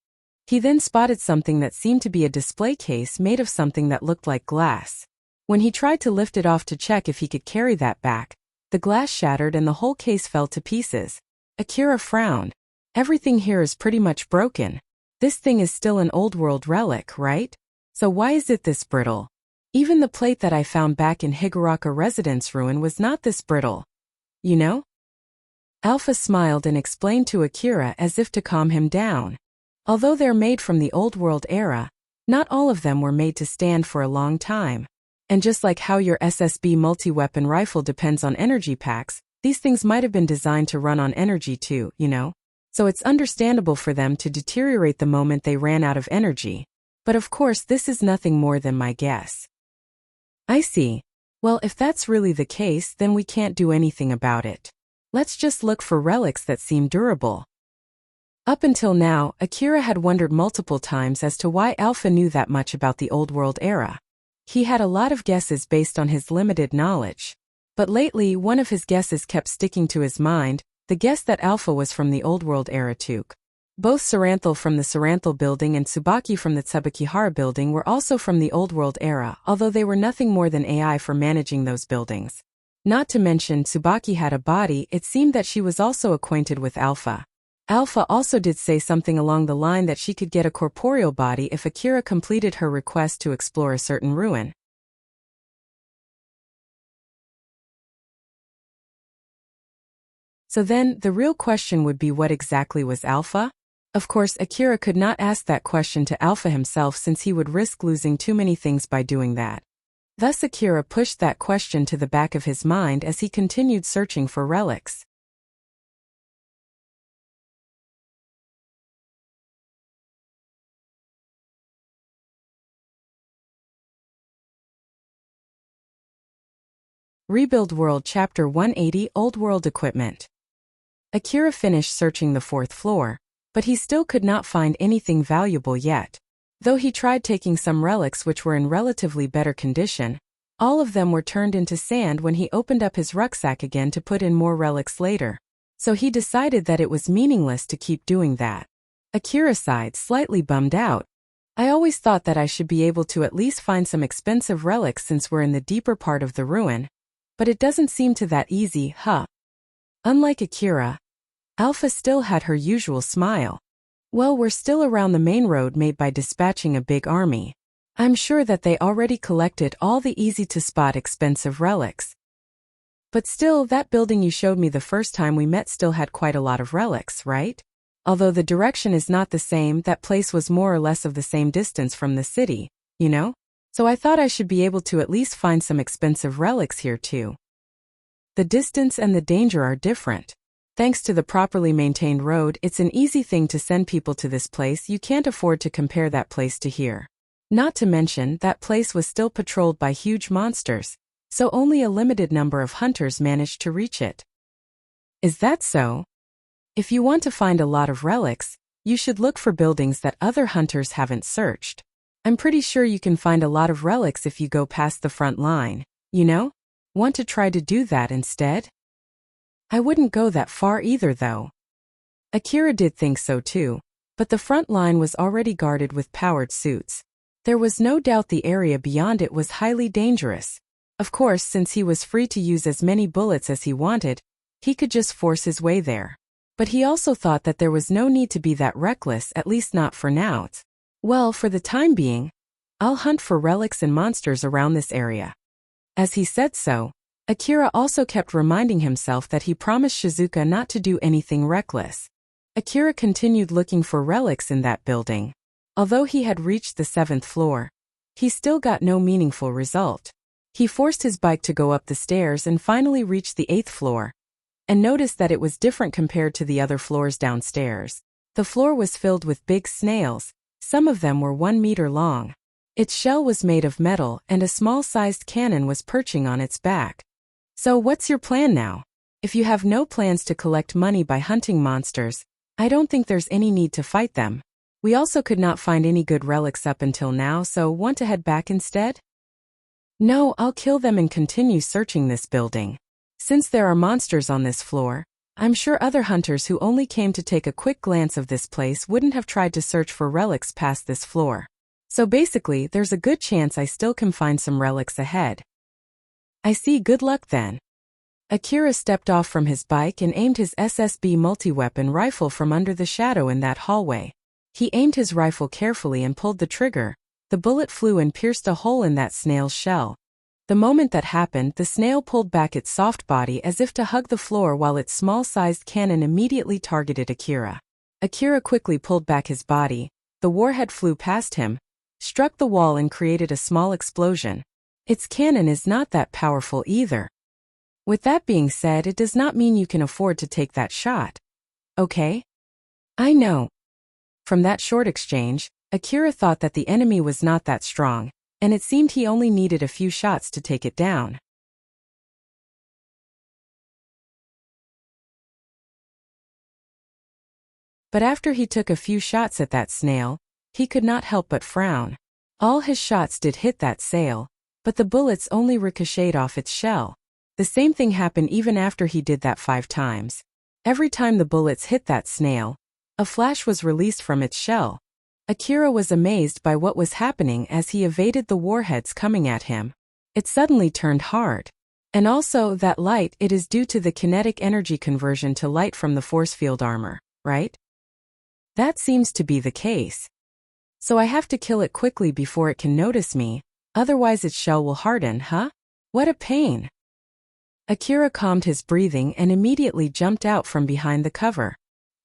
He then spotted something that seemed to be a display case made of something that looked like glass. When he tried to lift it off to check if he could carry that back, the glass shattered and the whole case fell to pieces. Akira frowned. Everything here is pretty much broken. This thing is still an old world relic, right? So why is it this brittle? Even the plate that I found back in Higuraka Residence Ruin was not this brittle. You know? Alpha smiled and explained to Akira as if to calm him down. Although they're made from the old world era, not all of them were made to stand for a long time. And just like how your SSB multi-weapon rifle depends on energy packs, these things might have been designed to run on energy too, you know? So it's understandable for them to deteriorate the moment they ran out of energy. But of course this is nothing more than my guess. I see. Well, if that's really the case, then we can't do anything about it. Let's just look for relics that seem durable. Up until now, Akira had wondered multiple times as to why Alpha knew that much about the Old World era. He had a lot of guesses based on his limited knowledge. But lately, one of his guesses kept sticking to his mind, the guess that Alpha was from the Old World era too. Both Saranthal from the Saranthal building and Tsubaki from the Tsubakihara building were also from the Old World era, although they were nothing more than AI for managing those buildings. Not to mention Tsubaki had a body, it seemed that she was also acquainted with Alpha. Alpha also did say something along the line that she could get a corporeal body if Akira completed her request to explore a certain ruin. So then, the real question would be, what exactly was Alpha? Of course, Akira could not ask that question to Alpha himself since he would risk losing too many things by doing that. Thus Akira pushed that question to the back of his mind as he continued searching for relics. Rebuild World Chapter 180 Old World Equipment. Akira finished searching the 4th floor, but he still could not find anything valuable yet. Though he tried taking some relics which were in relatively better condition, all of them were turned into sand when he opened up his rucksack again to put in more relics later. So he decided that it was meaningless to keep doing that. Akira sighed, slightly bummed out. I always thought that I should be able to at least find some expensive relics since we're in the deeper part of the ruin, but it doesn't seem to that easy, huh? Unlike Akira, Alpha still had her usual smile. Well, we're still around the main road made by dispatching a big army. I'm sure that they already collected all the easy-to-spot expensive relics. But still, that building you showed me the first time we met still had quite a lot of relics, right? Although the direction is not the same, that place was more or less of the same distance from the city, you know? So I thought I should be able to at least find some expensive relics here too. The distance and the danger are different. Thanks to the properly maintained road, it's an easy thing to send people to this place. You can't afford to compare that place to here. Not to mention, that place was still patrolled by huge monsters, so only a limited number of hunters managed to reach it. Is that so? If you want to find a lot of relics, you should look for buildings that other hunters haven't searched. I'm pretty sure you can find a lot of relics if you go past the front line, you know? Want to try to do that instead? I wouldn't go that far either though. Akira did think so too, but the front line was already guarded with powered suits. There was no doubt the area beyond it was highly dangerous. Of course, since he was free to use as many bullets as he wanted, he could just force his way there. But he also thought that there was no need to be that reckless, at least not for now. Well, for the time being, I'll hunt for relics and monsters around this area. As he said so, Akira also kept reminding himself that he promised Shizuka not to do anything reckless. Akira continued looking for relics in that building. Although he had reached the 7th floor, he still got no meaningful result. He forced his bike to go up the stairs and finally reached the 8th floor, and noticed that it was different compared to the other floors downstairs. The floor was filled with big snails, some of them were 1 meter long. Its shell was made of metal and a small-sized cannon was perching on its back. So what's your plan now? If you have no plans to collect money by hunting monsters, I don't think there's any need to fight them. We also could not find any good relics up until now, so want to head back instead? No, I'll kill them and continue searching this building. Since there are monsters on this floor, I'm sure other hunters who only came to take a quick glance of this place wouldn't have tried to search for relics past this floor. So basically, there's a good chance I still can find some relics ahead. I see, good luck then. Akira stepped off from his bike and aimed his SSB multi-weapon rifle from under the shadow in that hallway. He aimed his rifle carefully and pulled the trigger. The bullet flew and pierced a hole in that snail's shell. The moment that happened, the snail pulled back its soft body as if to hug the floor while its small-sized cannon immediately targeted Akira. Akira quickly pulled back his body. The warhead flew past him, struck the wall and created a small explosion. Its cannon is not that powerful either. With that being said, it does not mean you can afford to take that shot. Okay? I know. From that short exchange, Akira thought that the enemy was not that strong, and it seemed he only needed a few shots to take it down. But after he took a few shots at that snail, he could not help but frown. All his shots did hit that sail, but the bullets only ricocheted off its shell. The same thing happened even after he did that 5 times. Every time the bullets hit that snail, A flash was released from its shell. Akira was amazed by what was happening as he evaded the warheads coming at him. It suddenly turned hard. And also, that light, it is due to the kinetic energy conversion to light from the force field armor, right? That seems to be the case. So I have to kill it quickly before it can notice me, otherwise its shell will harden, huh? What a pain. Akira calmed his breathing and immediately jumped out from behind the cover.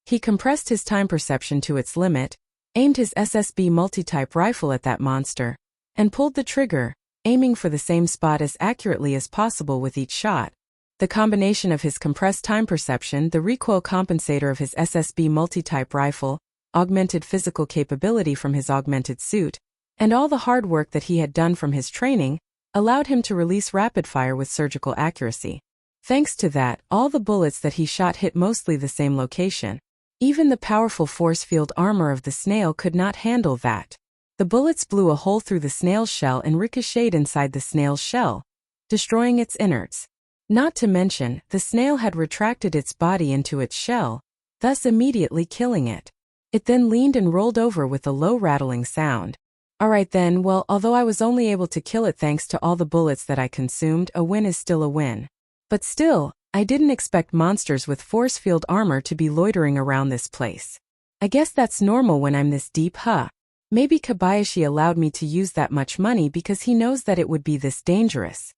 He compressed his time perception to its limit, aimed his SSB multi-type rifle at that monster, and pulled the trigger, aiming for the same spot as accurately as possible with each shot. The combination of his compressed time perception, the recoil compensator of his SSB multi-type rifle, augmented physical capability from his augmented suit, and all the hard work that he had done from his training, allowed him to release rapid fire with surgical accuracy. Thanks to that, all the bullets that he shot hit mostly the same location. Even the powerful force field armor of the snail could not handle that. The bullets blew a hole through the snail's shell and ricocheted inside the snail's shell, destroying its innards. Not to mention, the snail had retracted its body into its shell, thus immediately killing it. It then leaned and rolled over with a low rattling sound. Alright then, well, although I was only able to kill it thanks to all the bullets that I consumed, a win is still a win. But still, I didn't expect monsters with force field armor to be loitering around this place. I guess that's normal when I'm this deep, huh? Maybe Kobayashi allowed me to use that much money because he knows that it would be this dangerous.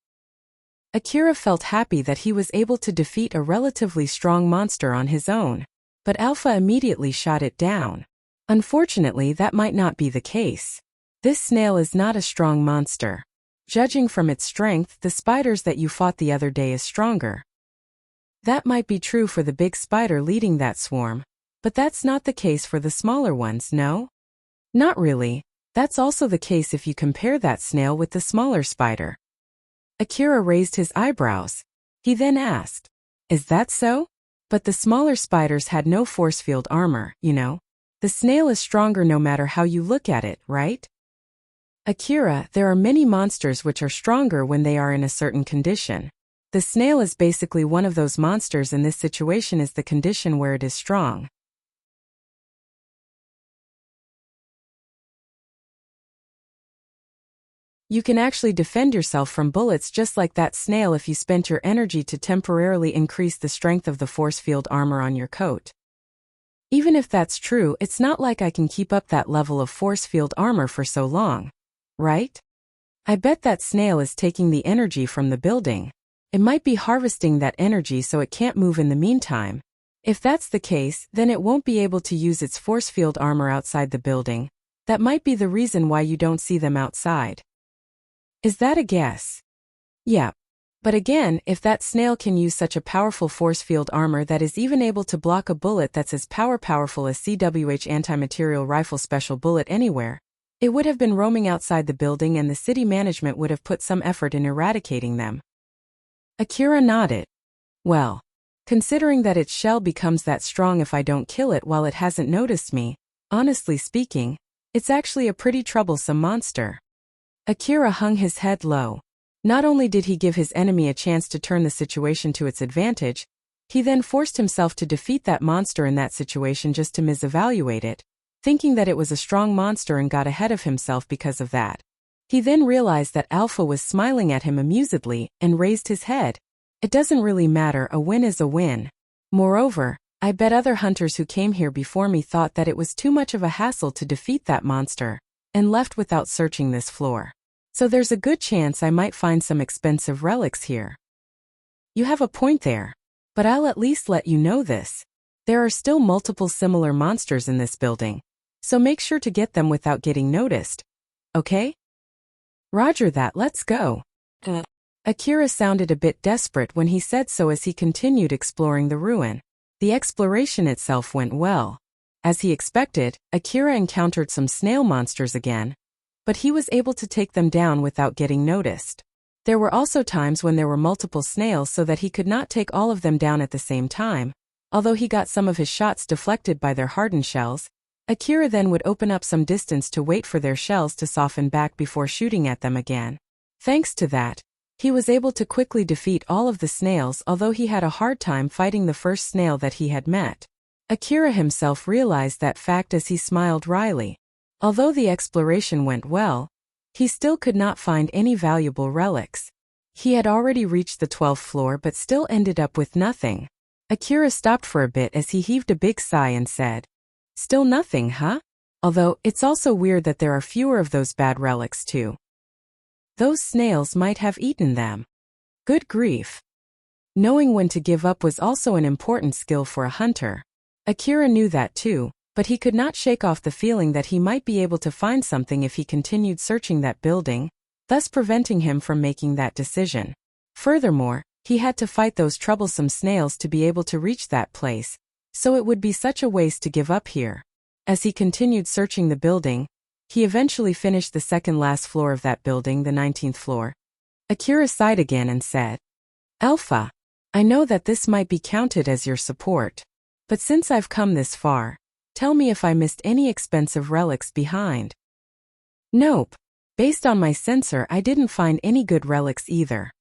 Akira felt happy that he was able to defeat a relatively strong monster on his own, but Alpha immediately shot it down. Unfortunately, that might not be the case. This snail is not a strong monster. Judging from its strength, the spiders that you fought the other day is stronger. That might be true for the big spider leading that swarm, but that's not the case for the smaller ones, no? Not really. That's also the case if you compare that snail with the smaller spider. Akira raised his eyebrows. He then asked, "Is that so? But the smaller spiders had no force field armor, you know. The snail is stronger no matter how you look at it, right?" Akira, there are many monsters which are stronger when they are in a certain condition. The snail is basically one of those monsters, and this situation is the condition where it is strong. You can actually defend yourself from bullets just like that snail if you spent your energy to temporarily increase the strength of the force field armor on your coat. Even if that's true, it's not like I can keep up that level of force field armor for so long. Right? I bet that snail is taking the energy from the building. It might be harvesting that energy so it can't move in the meantime. If that's the case, then it won't be able to use its force field armor outside the building. That might be the reason why you don't see them outside. Is that a guess? Yeah. But again, if that snail can use such a powerful force field armor that is even able to block a bullet that's as powerful as CWH anti-material rifle special bullet anywhere, it would have been roaming outside the building and the city management would have put some effort in eradicating them. Akira nodded. Well, considering that its shell becomes that strong if I don't kill it while it hasn't noticed me, honestly speaking, it's actually a pretty troublesome monster. Akira hung his head low. Not only did he give his enemy a chance to turn the situation to its advantage, he then forced himself to defeat that monster in that situation just to misevaluate it, thinking that it was a strong monster and got ahead of himself because of that. He then realized that Alpha was smiling at him amusedly and raised his head. It doesn't really matter, a win is a win. Moreover, I bet other hunters who came here before me thought that it was too much of a hassle to defeat that monster, and left without searching this floor. So there's a good chance I might find some expensive relics here. You have a point there. But I'll at least let you know this. There are still multiple similar monsters in this building, so make sure to get them without getting noticed. Okay? Roger that, let's go. Akira sounded a bit desperate when he said so as he continued exploring the ruin. The exploration itself went well. As he expected, Akira encountered some snail monsters again, but he was able to take them down without getting noticed. There were also times when there were multiple snails so that he could not take all of them down at the same time. Although he got some of his shots deflected by their hardened shells, Akira then would open up some distance to wait for their shells to soften back before shooting at them again. Thanks to that, he was able to quickly defeat all of the snails, although he had a hard time fighting the first snail that he had met. Akira himself realized that fact as he smiled wryly. Although the exploration went well, he still could not find any valuable relics. He had already reached the 12th floor but still ended up with nothing. Akira stopped for a bit as he heaved a big sigh and said, "Still nothing, huh? Although, it's also weird that there are fewer of those bad relics too. Those snails might have eaten them. Good grief." Knowing when to give up was also an important skill for a hunter. Akira knew that too, but he could not shake off the feeling that he might be able to find something if he continued searching that building, thus preventing him from making that decision. Furthermore, he had to fight those troublesome snails to be able to reach that place, so it would be such a waste to give up here. As he continued searching the building, he eventually finished the second-last floor of that building, the 19th floor. Akira sighed again and said, "Alpha, I know that this might be counted as your support. But since I've come this far, tell me if I missed any expensive relics behind." "Nope. Based on my sensor, I didn't find any good relics either."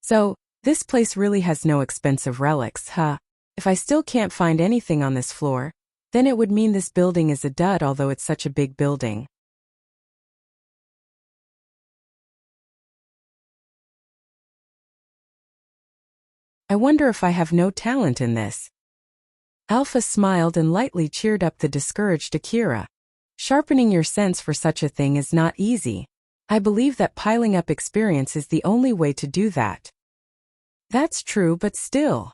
"So, this place really has no expensive relics, huh? If I still can't find anything on this floor, then it would mean this building is a dud although it's such a big building." "I wonder if I have no talent in this." Alpha smiled and lightly cheered up the discouraged Akira. "Sharpening your sense for such a thing is not easy. I believe that piling up experience is the only way to do that." "That's true, but still."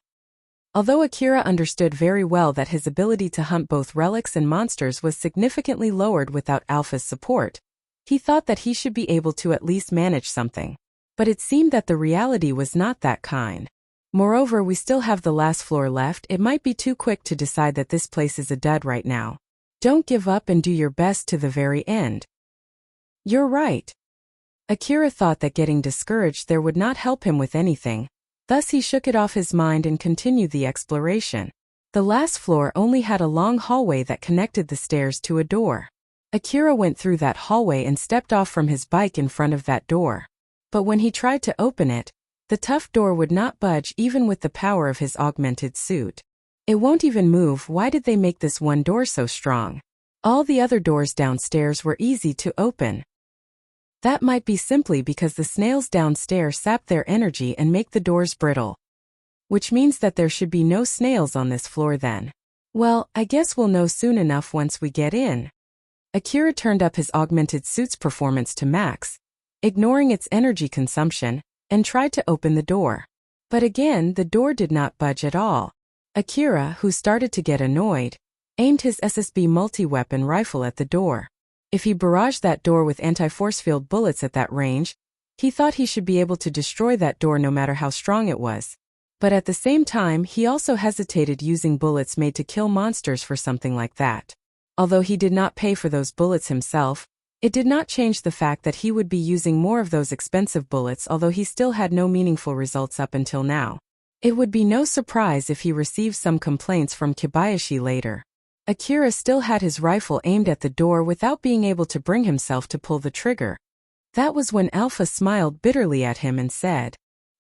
Although Akira understood very well that his ability to hunt both relics and monsters was significantly lowered without Alpha's support, he thought that he should be able to at least manage something. But it seemed that the reality was not that kind. Moreover, we still have the last floor left. It might be too quick to decide that this place is a dud right now. Don't give up and do your best to the very end. "You're right." Akira thought that getting discouraged there would not help him with anything, thus he shook it off his mind and continued the exploration. The last floor only had a long hallway that connected the stairs to a door. Akira went through that hallway and stepped off from his bike in front of that door. But when he tried to open it, the tough door would not budge even with the power of his augmented suit. "It won't even move. Why did they make this one door so strong? All the other doors downstairs were easy to open." "That might be simply because the snails downstairs sap their energy and make the doors brittle. Which means that there should be no snails on this floor then." "Well, I guess we'll know soon enough once we get in." Akira turned up his augmented suit's performance to max, ignoring its energy consumption, and tried to open the door. But again, the door did not budge at all. Akira, who started to get annoyed, aimed his SSB multi-weapon rifle at the door. If he barraged that door with anti-force field bullets at that range, he thought he should be able to destroy that door no matter how strong it was. But at the same time, he also hesitated using bullets made to kill monsters for something like that. Although he did not pay for those bullets himself, it did not change the fact that he would be using more of those expensive bullets, although he still had no meaningful results up until now. It would be no surprise if he received some complaints from Kobayashi later. Akira still had his rifle aimed at the door without being able to bring himself to pull the trigger. That was when Alpha smiled bitterly at him and said,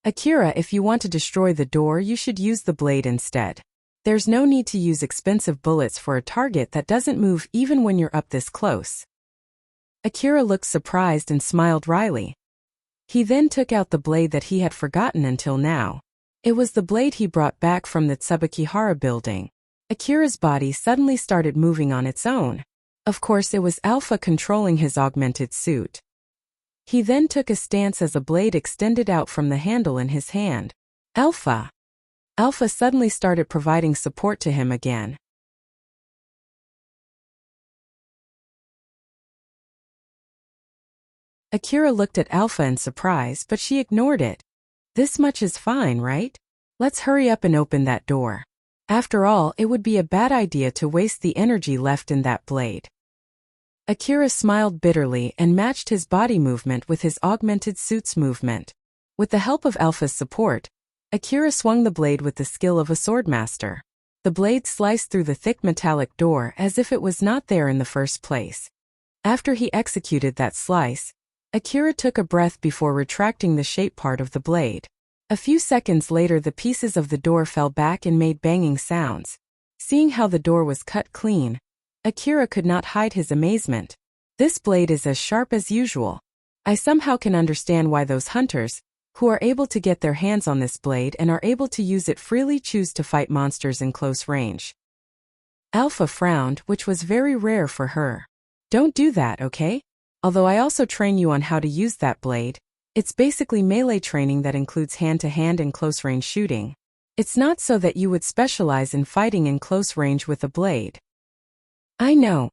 "Akira, if you want to destroy the door, you should use the blade instead. There's no need to use expensive bullets for a target that doesn't move even when you're up this close." Akira looked surprised and smiled wryly. He then took out the blade that he had forgotten until now. It was the blade he brought back from the Tsubakihara building. Akira's body suddenly started moving on its own. Of course, it was Alpha controlling his augmented suit. He then took a stance as a blade extended out from the handle in his hand. Alpha suddenly started providing support to him again. Akira looked at Alpha in surprise, but she ignored it. "This much is fine, right? Let's hurry up and open that door. After all, it would be a bad idea to waste the energy left in that blade." Akira smiled bitterly and matched his body movement with his augmented suit's movement. With the help of Alpha's support, Akira swung the blade with the skill of a swordmaster. The blade sliced through the thick metallic door as if it was not there in the first place. After he executed that slice, Akira took a breath before retracting the shape part of the blade. A few seconds later, the pieces of the door fell back and made banging sounds. Seeing how the door was cut clean, Akira could not hide his amazement. This blade is as sharp as usual. I somehow can understand why those hunters, who are able to get their hands on this blade and are able to use it freely, choose to fight monsters in close range. Alpha frowned, which was very rare for her. Don't do that, okay? Although I also train you on how to use that blade. It's basically melee training that includes hand-to-hand and close-range shooting. It's not so that you would specialize in fighting in close range with a blade. I know.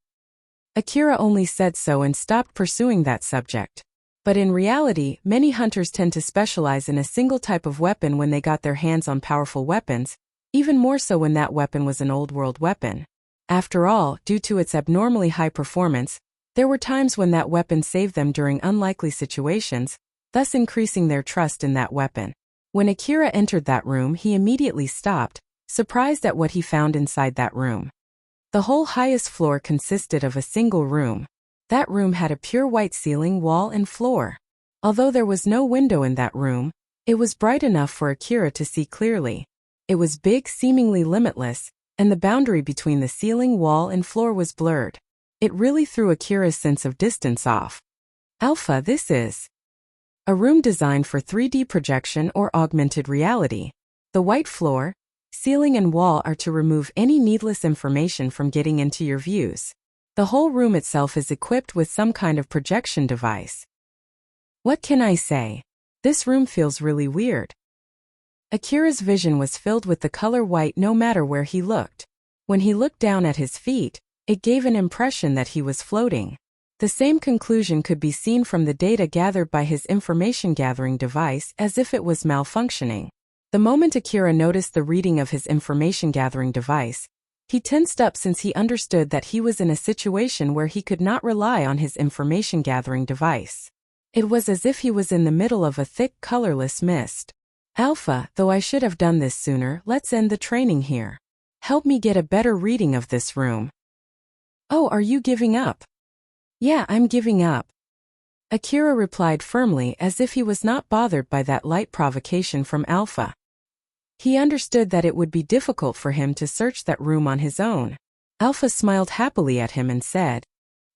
Akira only said so and stopped pursuing that subject. But in reality, many hunters tend to specialize in a single type of weapon when they got their hands on powerful weapons, even more so when that weapon was an old-world weapon. After all, due to its abnormally high performance, there were times when that weapon saved them during unlikely situations, thus increasing their trust in that weapon. When Akira entered that room, he immediately stopped, surprised at what he found inside that room. The whole highest floor consisted of a single room. That room had a pure white ceiling, wall, and floor. Although there was no window in that room, it was bright enough for Akira to see clearly. It was big, seemingly limitless, and the boundary between the ceiling, wall, and floor was blurred. It really threw Akira's sense of distance off. Alpha, this is a room designed for 3D projection or augmented reality. The white floor, ceiling, and wall are to remove any needless information from getting into your views. The whole room itself is equipped with some kind of projection device. What can I say? This room feels really weird. Akira's vision was filled with the color white no matter where he looked. When he looked down at his feet, it gave an impression that he was floating. The same conclusion could be seen from the data gathered by his information-gathering device, as if it was malfunctioning. The moment Akira noticed the reading of his information-gathering device, he tensed up since he understood that he was in a situation where he could not rely on his information-gathering device. It was as if he was in the middle of a thick, colorless mist. Alpha, though I should have done this sooner, let's end the training here. Help me get a better reading of this room. Oh, are you giving up? Yeah, I'm giving up. Akira replied firmly, as if he was not bothered by that light provocation from Alpha. He understood that it would be difficult for him to search that room on his own. Alpha smiled happily at him and said,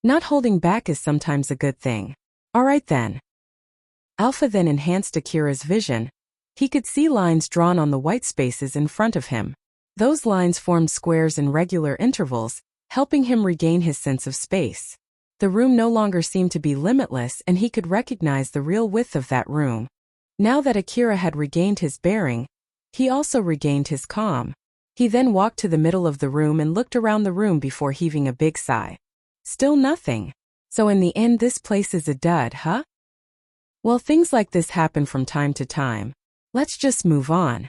"Not holding back is sometimes a good thing. All right then." Alpha then enhanced Akira's vision. He could see lines drawn on the white spaces in front of him. Those lines formed squares in regular intervals, helping him regain his sense of space. The room no longer seemed to be limitless, and he could recognize the real width of that room. Now that Akira had regained his bearing, he also regained his calm. He then walked to the middle of the room and looked around the room before heaving a big sigh. Still nothing. So in the end this place is a dud, huh? Well, things like this happen from time to time. Let's just move on.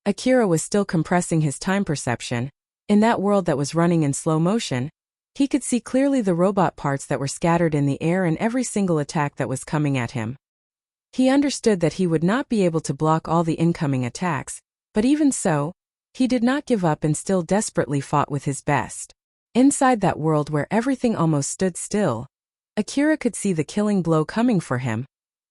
Akira was still compressing his time perception. In that world that was running in slow motion, he could see clearly the robot parts that were scattered in the air and every single attack that was coming at him. He understood that he would not be able to block all the incoming attacks, but even so, he did not give up and still desperately fought with his best. Inside that world where everything almost stood still, Akira could see the killing blow coming for him,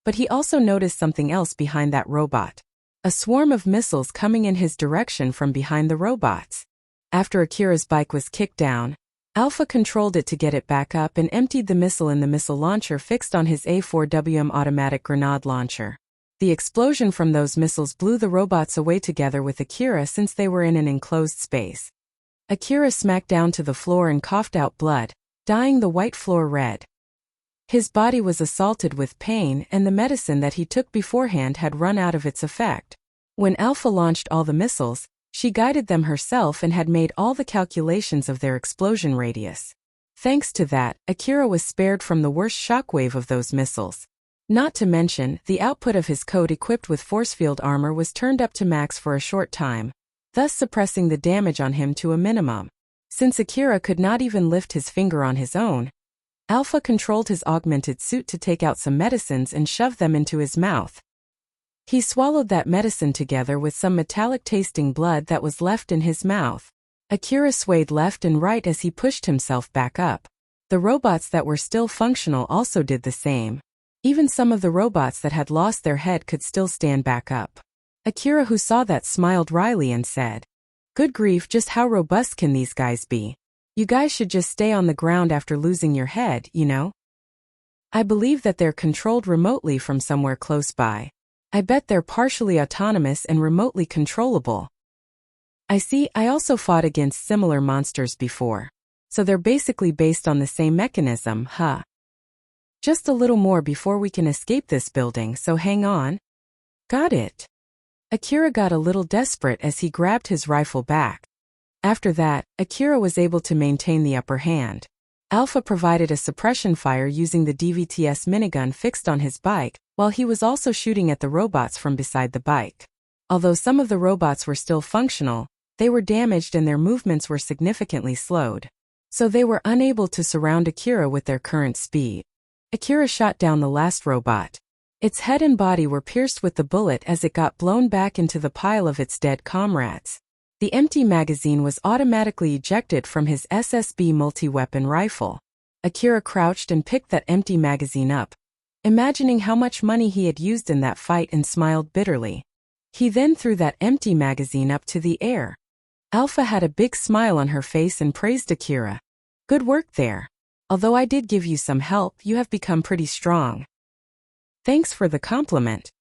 but he also noticed something else behind that robot. A swarm of missiles coming in his direction from behind the robots. After Akira's bike was kicked down, Alpha controlled it to get it back up and emptied the missile in the missile launcher fixed on his A4WM automatic grenade launcher. The explosion from those missiles blew the robots away together with Akira since they were in an enclosed space. Akira smacked down to the floor and coughed out blood, dyeing the white floor red. His body was assaulted with pain, and the medicine that he took beforehand had run out of its effect. When Alpha launched all the missiles, she guided them herself and had made all the calculations of their explosion radius. Thanks to that, Akira was spared from the worst shockwave of those missiles. Not to mention, the output of his coat equipped with force field armor was turned up to max for a short time, thus suppressing the damage on him to a minimum. Since Akira could not even lift his finger on his own, Alpha controlled his augmented suit to take out some medicines and shove them into his mouth. He swallowed that medicine together with some metallic-tasting blood that was left in his mouth. Akira swayed left and right as he pushed himself back up. The robots that were still functional also did the same. Even some of the robots that had lost their head could still stand back up. Akira, who saw that, smiled wryly and said, "Good grief, just how robust can these guys be? You guys should just stay on the ground after losing your head, you know? I believe that they're controlled remotely from somewhere close by. I bet they're partially autonomous and remotely controllable. I see, I also fought against similar monsters before. So they're basically based on the same mechanism, huh? Just a little more before we can escape this building, so hang on." "Got it." Akira got a little desperate as he grabbed his rifle back. After that, Akira was able to maintain the upper hand. Alpha provided a suppression fire using the DVTS minigun fixed on his bike, while he was also shooting at the robots from beside the bike. Although some of the robots were still functional, they were damaged and their movements were significantly slowed. So they were unable to surround Akira with their current speed. Akira shot down the last robot. Its head and body were pierced with the bullet as it got blown back into the pile of its dead comrades. The empty magazine was automatically ejected from his SSB multi-weapon rifle. Akira crouched and picked that empty magazine up, imagining how much money he had used in that fight, and smiled bitterly. He then threw that empty magazine up to the air. Alpha had a big smile on her face and praised Akira. "Good work there. Although I did give you some help, you have become pretty strong." "Thanks for the compliment."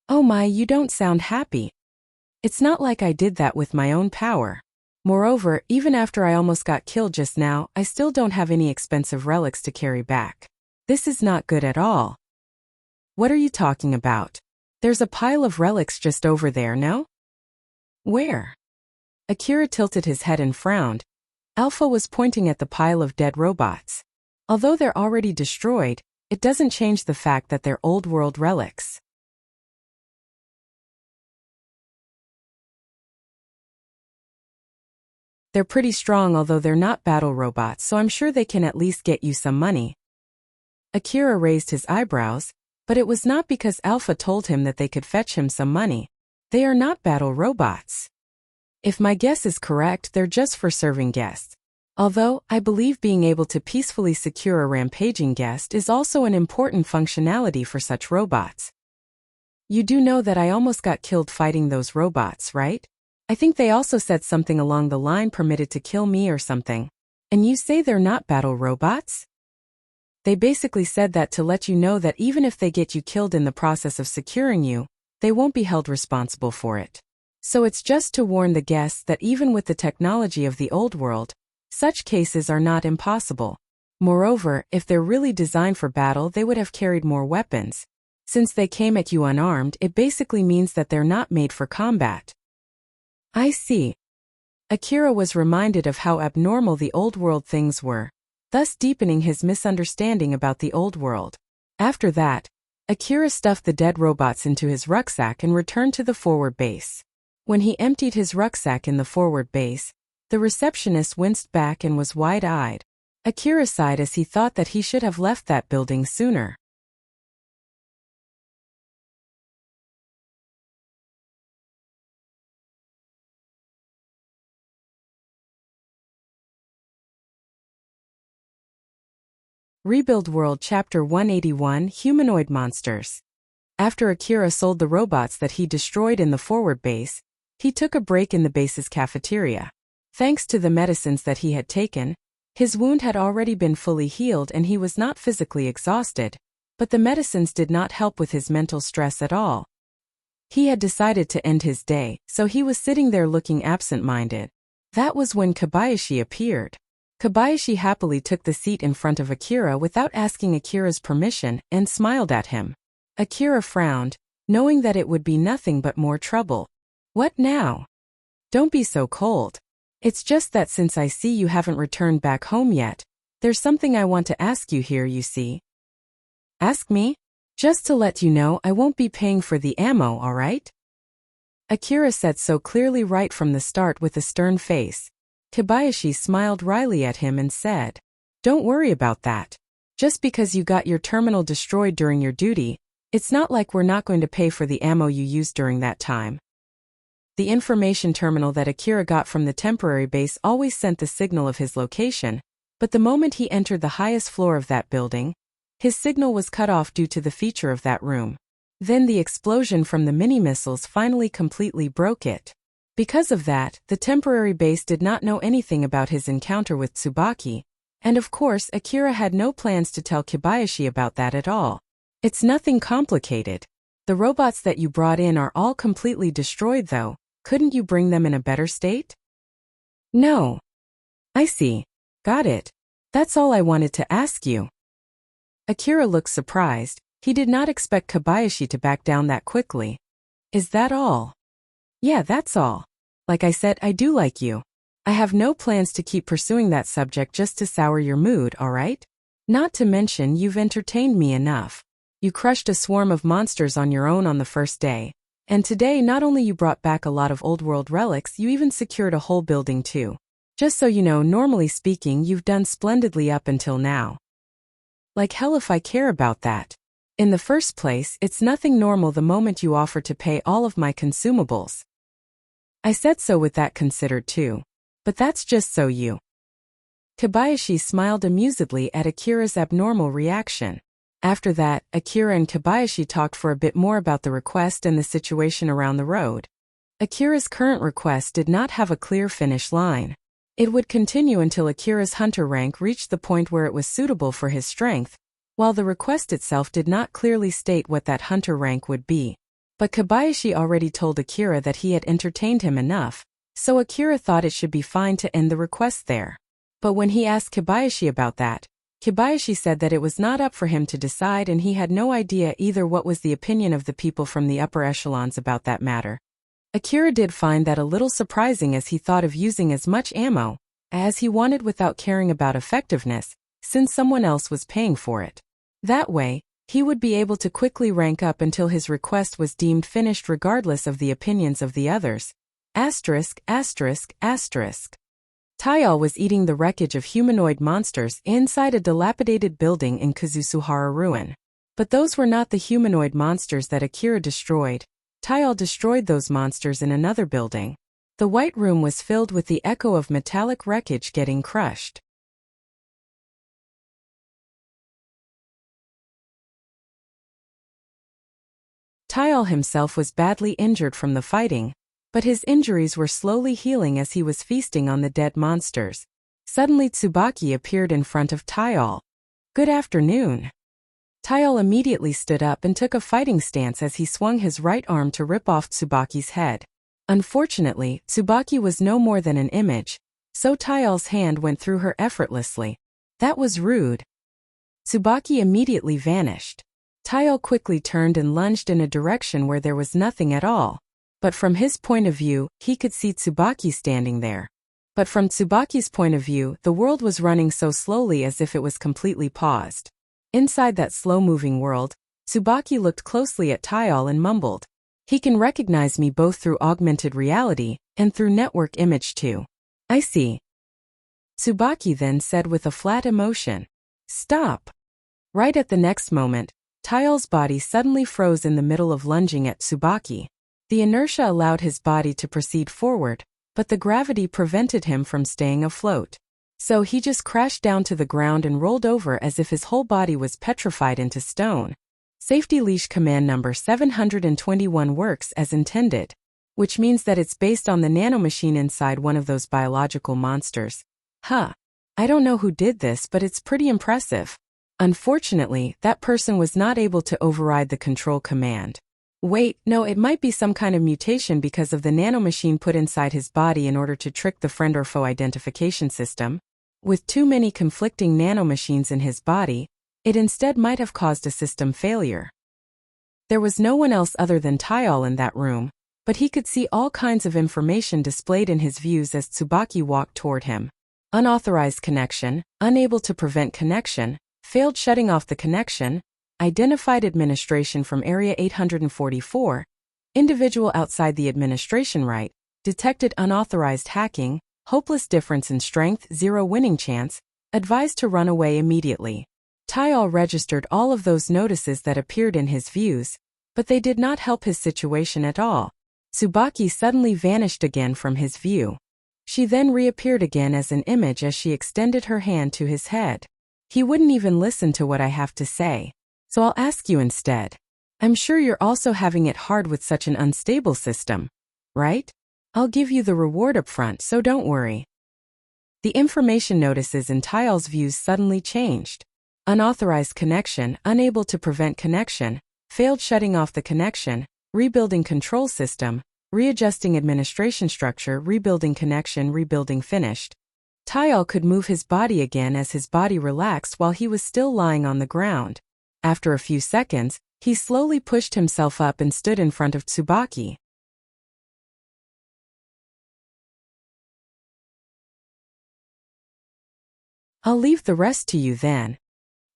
"Oh my, you don't sound happy." "It's not like I did that with my own power. Moreover, even after I almost got killed just now, I still don't have any expensive relics to carry back. This is not good at all." "What are you talking about? There's a pile of relics just over there, no?" "Where?" Akira tilted his head and frowned. Alpha was pointing at the pile of dead robots. Although they're already destroyed, it doesn't change the fact that they're old-world relics. They're pretty strong, although they're not battle robots, so I'm sure they can at least get you some money. Akira raised his eyebrows, but it was not because Alpha told him that they could fetch him some money. They are not battle robots. If my guess is correct, they're just for serving guests. Although, I believe being able to peacefully secure a rampaging guest is also an important functionality for such robots. You do know that I almost got killed fighting those robots, right? I think they also said something along the line permitted to kill me or something. And you say they're not battle robots? They basically said that to let you know that even if they get you killed in the process of securing you, they won't be held responsible for it. So it's just to warn the guests that even with the technology of the old world, such cases are not impossible. Moreover, if they're really designed for battle, they would have carried more weapons. Since they came at you unarmed, it basically means that they're not made for combat. I see. Akira was reminded of how abnormal the old world things were, thus deepening his misunderstanding about the old world. After that, Akira stuffed the dead robots into his rucksack and returned to the forward base. When he emptied his rucksack in the forward base, the receptionist winced back and was wide-eyed. Akira sighed as he thought that he should have left that building sooner. Rebuild World Chapter 181 Humanoid Monsters. After Akira sold the robots that he destroyed in the forward base, he took a break in the base's cafeteria. Thanks to the medicines that he had taken, his wound had already been fully healed and he was not physically exhausted, but the medicines did not help with his mental stress at all. He had decided to end his day, so he was sitting there looking absent-minded. That was when Kobayashi appeared. Kobayashi happily took the seat in front of Akira without asking Akira's permission and smiled at him. Akira frowned, knowing that it would be nothing but more trouble. "What now?" "Don't be so cold. It's just that since I see you haven't returned back home yet, there's something I want to ask you here, you see." "Ask me?" "Just to let you know, I won't be paying for the ammo, alright?" Akira said so clearly right from the start with a stern face. Kobayashi smiled wryly at him and said, "Don't worry about that. Just because you got your terminal destroyed during your duty, it's not like we're not going to pay for the ammo you used during that time. The information terminal that Akira got from the temporary base always sent the signal of his location, but the moment he entered the highest floor of that building, his signal was cut off due to the feature of that room. Then the explosion from the mini-missiles finally completely broke it. Because of that, the temporary base did not know anything about his encounter with Tsubaki, and of course Akira had no plans to tell Kobayashi about that at all. It's nothing complicated. The robots that you brought in are all completely destroyed though. Couldn't you bring them in a better state? No. I see. Got it. That's all I wanted to ask you. Akira looked surprised. He did not expect Kobayashi to back down that quickly. Is that all? Yeah, that's all. Like I said, I do like you. I have no plans to keep pursuing that subject just to sour your mood, alright? Not to mention you've entertained me enough. You crushed a swarm of monsters on your own on the first day. And today not only you brought back a lot of old world relics, you even secured a whole building too. Just so you know, normally speaking, you've done splendidly up until now. Like hell if I care about that. In the first place, it's nothing normal the moment you offer to pay all of my consumables. I said so with that considered too. But that's just so you. Kobayashi smiled amusedly at Akira's abnormal reaction. After that, Akira and Kobayashi talked for a bit more about the request and the situation around the road. Akira's current request did not have a clear finish line. It would continue until Akira's hunter rank reached the point where it was suitable for his strength, while the request itself did not clearly state what that hunter rank would be. But Kobayashi already told Akira that he had entertained him enough, so Akira thought it should be fine to end the request there. But when he asked Kobayashi about that, Kobayashi said that it was not up for him to decide and he had no idea either what was the opinion of the people from the upper echelons about that matter. Akira did find that a little surprising as he thought of using as much ammo as he wanted without caring about effectiveness, since someone else was paying for it. That way, he would be able to quickly rank up until his request was deemed finished regardless of the opinions of the others. ******. Tayal was eating the wreckage of humanoid monsters inside a dilapidated building in Kazusuhara ruin. But those were not the humanoid monsters that Akira destroyed. Tayal destroyed those monsters in another building. The white room was filled with the echo of metallic wreckage getting crushed. Tayal himself was badly injured from the fighting, but his injuries were slowly healing as he was feasting on the dead monsters. Suddenly Tsubaki appeared in front of Tayal. Good afternoon. Tayal immediately stood up and took a fighting stance as he swung his right arm to rip off Tsubaki's head. Unfortunately, Tsubaki was no more than an image, so Tayal's hand went through her effortlessly. That was rude. Tsubaki immediately vanished. Tayal quickly turned and lunged in a direction where there was nothing at all. But from his point of view, he could see Tsubaki standing there. But from Tsubaki's point of view, the world was running so slowly as if it was completely paused. Inside that slow-moving world, Tsubaki looked closely at Tayal and mumbled, "He can recognize me both through augmented reality and through network image too. I see." Tsubaki then said with a flat emotion, "Stop." Right at the next moment, Tayal's body suddenly froze in the middle of lunging at Tsubaki. The inertia allowed his body to proceed forward, but the gravity prevented him from staying afloat. So he just crashed down to the ground and rolled over as if his whole body was petrified into stone. Safety leash command number 721 works as intended, which means that it's based on the nanomachine inside one of those biological monsters. I don't know who did this, but it's pretty impressive. Unfortunately, that person was not able to override the control command. Wait, no, it might be some kind of mutation because of the nanomachine put inside his body in order to trick the friend or foe identification system. With too many conflicting nanomachines in his body, it instead might have caused a system failure. There was no one else other than Tayal in that room, but he could see all kinds of information displayed in his views as Tsubaki walked toward him. Unauthorized connection, unable to prevent connection, failed shutting off the connection, identified administration from Area 844, individual outside the administration right, detected unauthorized hacking, hopeless difference in strength, 0 winning chance, advised to run away immediately. Tayal registered all of those notices that appeared in his views, but they did not help his situation at all. Tsubaki suddenly vanished again from his view. She then reappeared again as an image as she extended her hand to his head. He wouldn't even listen to what I have to say. So I'll ask you instead. I'm sure you're also having it hard with such an unstable system, right? I'll give you the reward up front, so don't worry. The information notices in Tayal's views suddenly changed. Unauthorized connection, unable to prevent connection, failed shutting off the connection, rebuilding control system, readjusting administration structure, rebuilding connection, rebuilding finished. Tayal could move his body again as his body relaxed while he was still lying on the ground. After a few seconds, he slowly pushed himself up and stood in front of Tsubaki. I'll leave the rest to you then.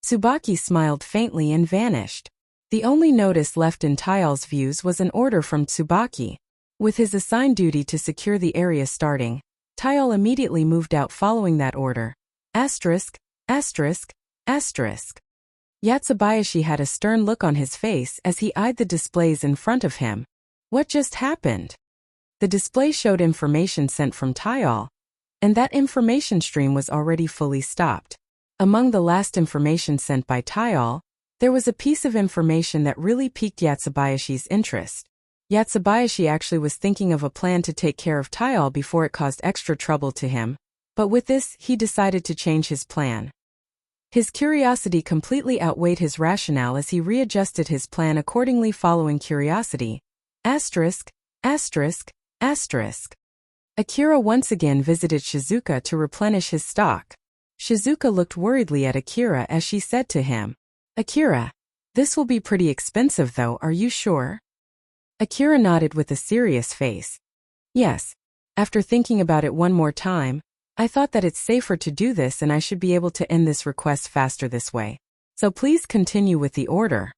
Tsubaki smiled faintly and vanished. The only notice left in Tayal's views was an order from Tsubaki. With his assigned duty to secure the area starting, Tayal immediately moved out following that order. Asterisk, asterisk, asterisk. Yatsubayashi had a stern look on his face as he eyed the displays in front of him. What just happened? The display showed information sent from Tayal, and that information stream was already fully stopped. Among the last information sent by Tayal, there was a piece of information that really piqued Yatsubayashi's interest. Yatsubayashi actually was thinking of a plan to take care of Tayal before it caused extra trouble to him, but with this, he decided to change his plan. His curiosity completely outweighed his rationale as he readjusted his plan accordingly following curiosity. Asterisk, asterisk, asterisk. Akira once again visited Shizuka to replenish his stock. Shizuka looked worriedly at Akira as she said to him, Akira, this will be pretty expensive though, are you sure? Akira nodded with a serious face. Yes. After thinking about it one more time, I thought that it's safer to do this and I should be able to end this request faster this way. So please continue with the order.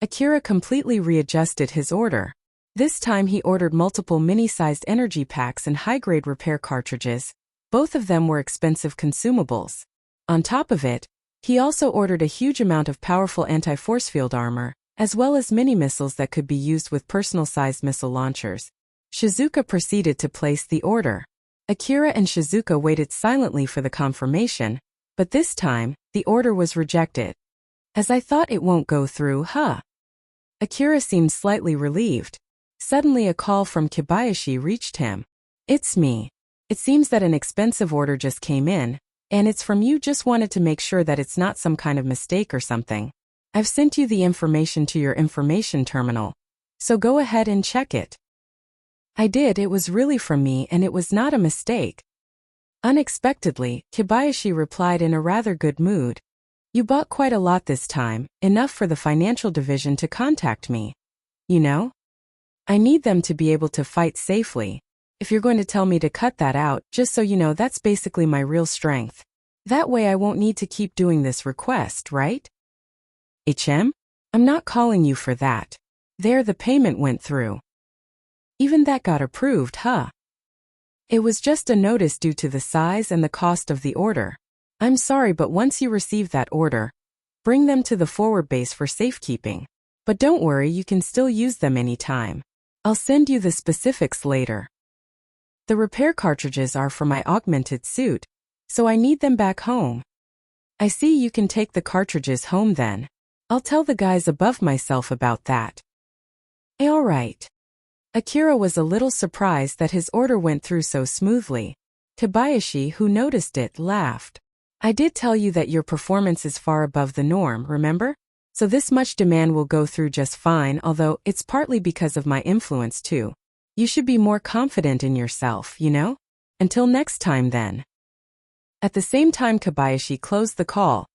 Akira completely readjusted his order. This time he ordered multiple mini-sized energy packs and high-grade repair cartridges. Both of them were expensive consumables. On top of it, he also ordered a huge amount of powerful anti-force field armor, as well as mini-missiles that could be used with personal-sized missile launchers. Shizuka proceeded to place the order. Akira and Shizuka waited silently for the confirmation, but this time, the order was rejected. As I thought it won't go through, huh? Akira seemed slightly relieved. Suddenly a call from Kobayashi reached him. It's me. It seems that an expensive order just came in, and it's from you. Just wanted to make sure that it's not some kind of mistake or something. I've sent you the information to your information terminal, so go ahead and check it. I did, it was really from me and it was not a mistake. Unexpectedly, Kobayashi replied in a rather good mood. You bought quite a lot this time, enough for the financial division to contact me. You know? I need them to be able to fight safely. If you're going to tell me to cut that out, just so you know, that's basically my real strength. That way I won't need to keep doing this request, right? HM? I'm not calling you for that. There, the payment went through. Even that got approved, huh? It was just a notice due to the size and the cost of the order. I'm sorry, but once you receive that order, bring them to the forward base for safekeeping. But don't worry, you can still use them anytime. I'll send you the specifics later. The repair cartridges are for my augmented suit, so I need them back home. I see, you can take the cartridges home then. I'll tell the guys above myself about that. All right. Akira was a little surprised that his order went through so smoothly. Kobayashi, who noticed it, laughed. I did tell you that your performance is far above the norm, remember? So this much demand will go through just fine, although it's partly because of my influence too. You should be more confident in yourself, you know? Until next time then. At the same time Kobayashi closed the call,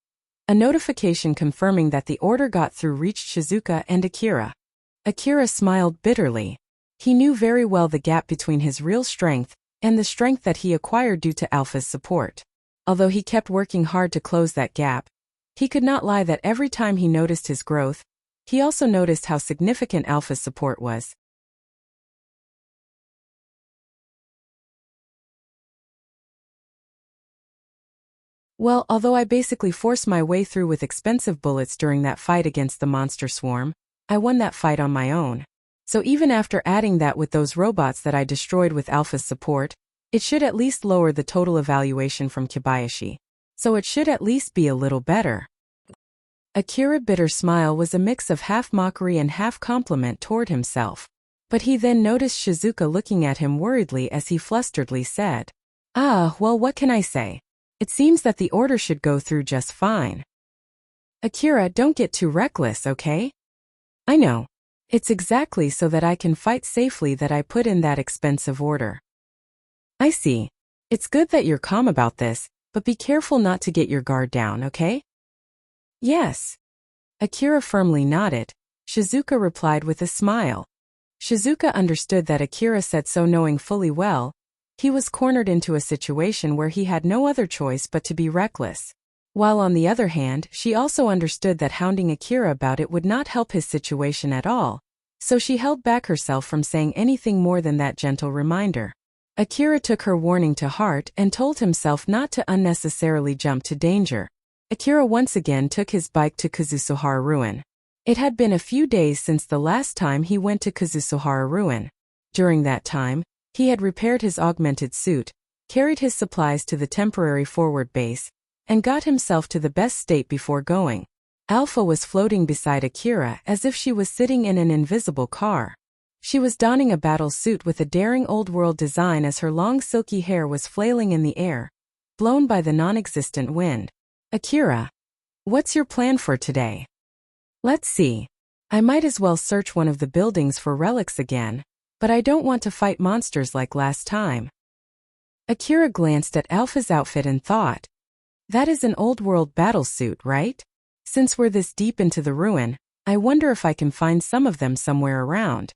a notification confirming that the order got through reached Shizuka and Akira. Akira smiled bitterly. He knew very well the gap between his real strength and the strength that he acquired due to Alpha's support. Although he kept working hard to close that gap, he could not lie that every time he noticed his growth, he also noticed how significant Alpha's support was. Well, although I basically forced my way through with expensive bullets during that fight against the monster swarm, I won that fight on my own. So even after adding that with those robots that I destroyed with Alpha's support, it should at least lower the total evaluation from Kobayashi. So it should at least be a little better. Akira's bitter smile was a mix of half mockery and half compliment toward himself. But he then noticed Shizuka looking at him worriedly as he flusteredly said, "Ah, well, what can I say? It seems that the order should go through just fine." "Akira, don't get too reckless, okay? I know. It's exactly so that I can fight safely that I put in that expensive order." "I see. It's good that you're calm about this, but be careful not to get your guard down, okay?" "Yes." Akira firmly nodded. Shizuka replied with a smile. Shizuka understood that Akira said so, knowing fully well he was cornered into a situation where he had no other choice but to be reckless. While on the other hand, she also understood that hounding Akira about it would not help his situation at all, so she held back herself from saying anything more than that gentle reminder. Akira took her warning to heart and told himself not to unnecessarily jump to danger. Akira once again took his bike to Kazusuhara Ruin. It had been a few days since the last time he went to Kazusuhara Ruin. During that time, he had repaired his augmented suit, carried his supplies to the temporary forward base, and got himself to the best state before going. Alpha was floating beside Akira as if she was sitting in an invisible car. She was donning a battle suit with a daring old-world design as her long silky hair was flailing in the air, blown by the non-existent wind. "Akira, what's your plan for today?" "Let's see. I might as well search one of the buildings for relics again, but I don't want to fight monsters like last time." Akira glanced at Alpha's outfit and thought, "That is an old-world battle suit, right? Since we're this deep into the ruin, I wonder if I can find some of them somewhere around."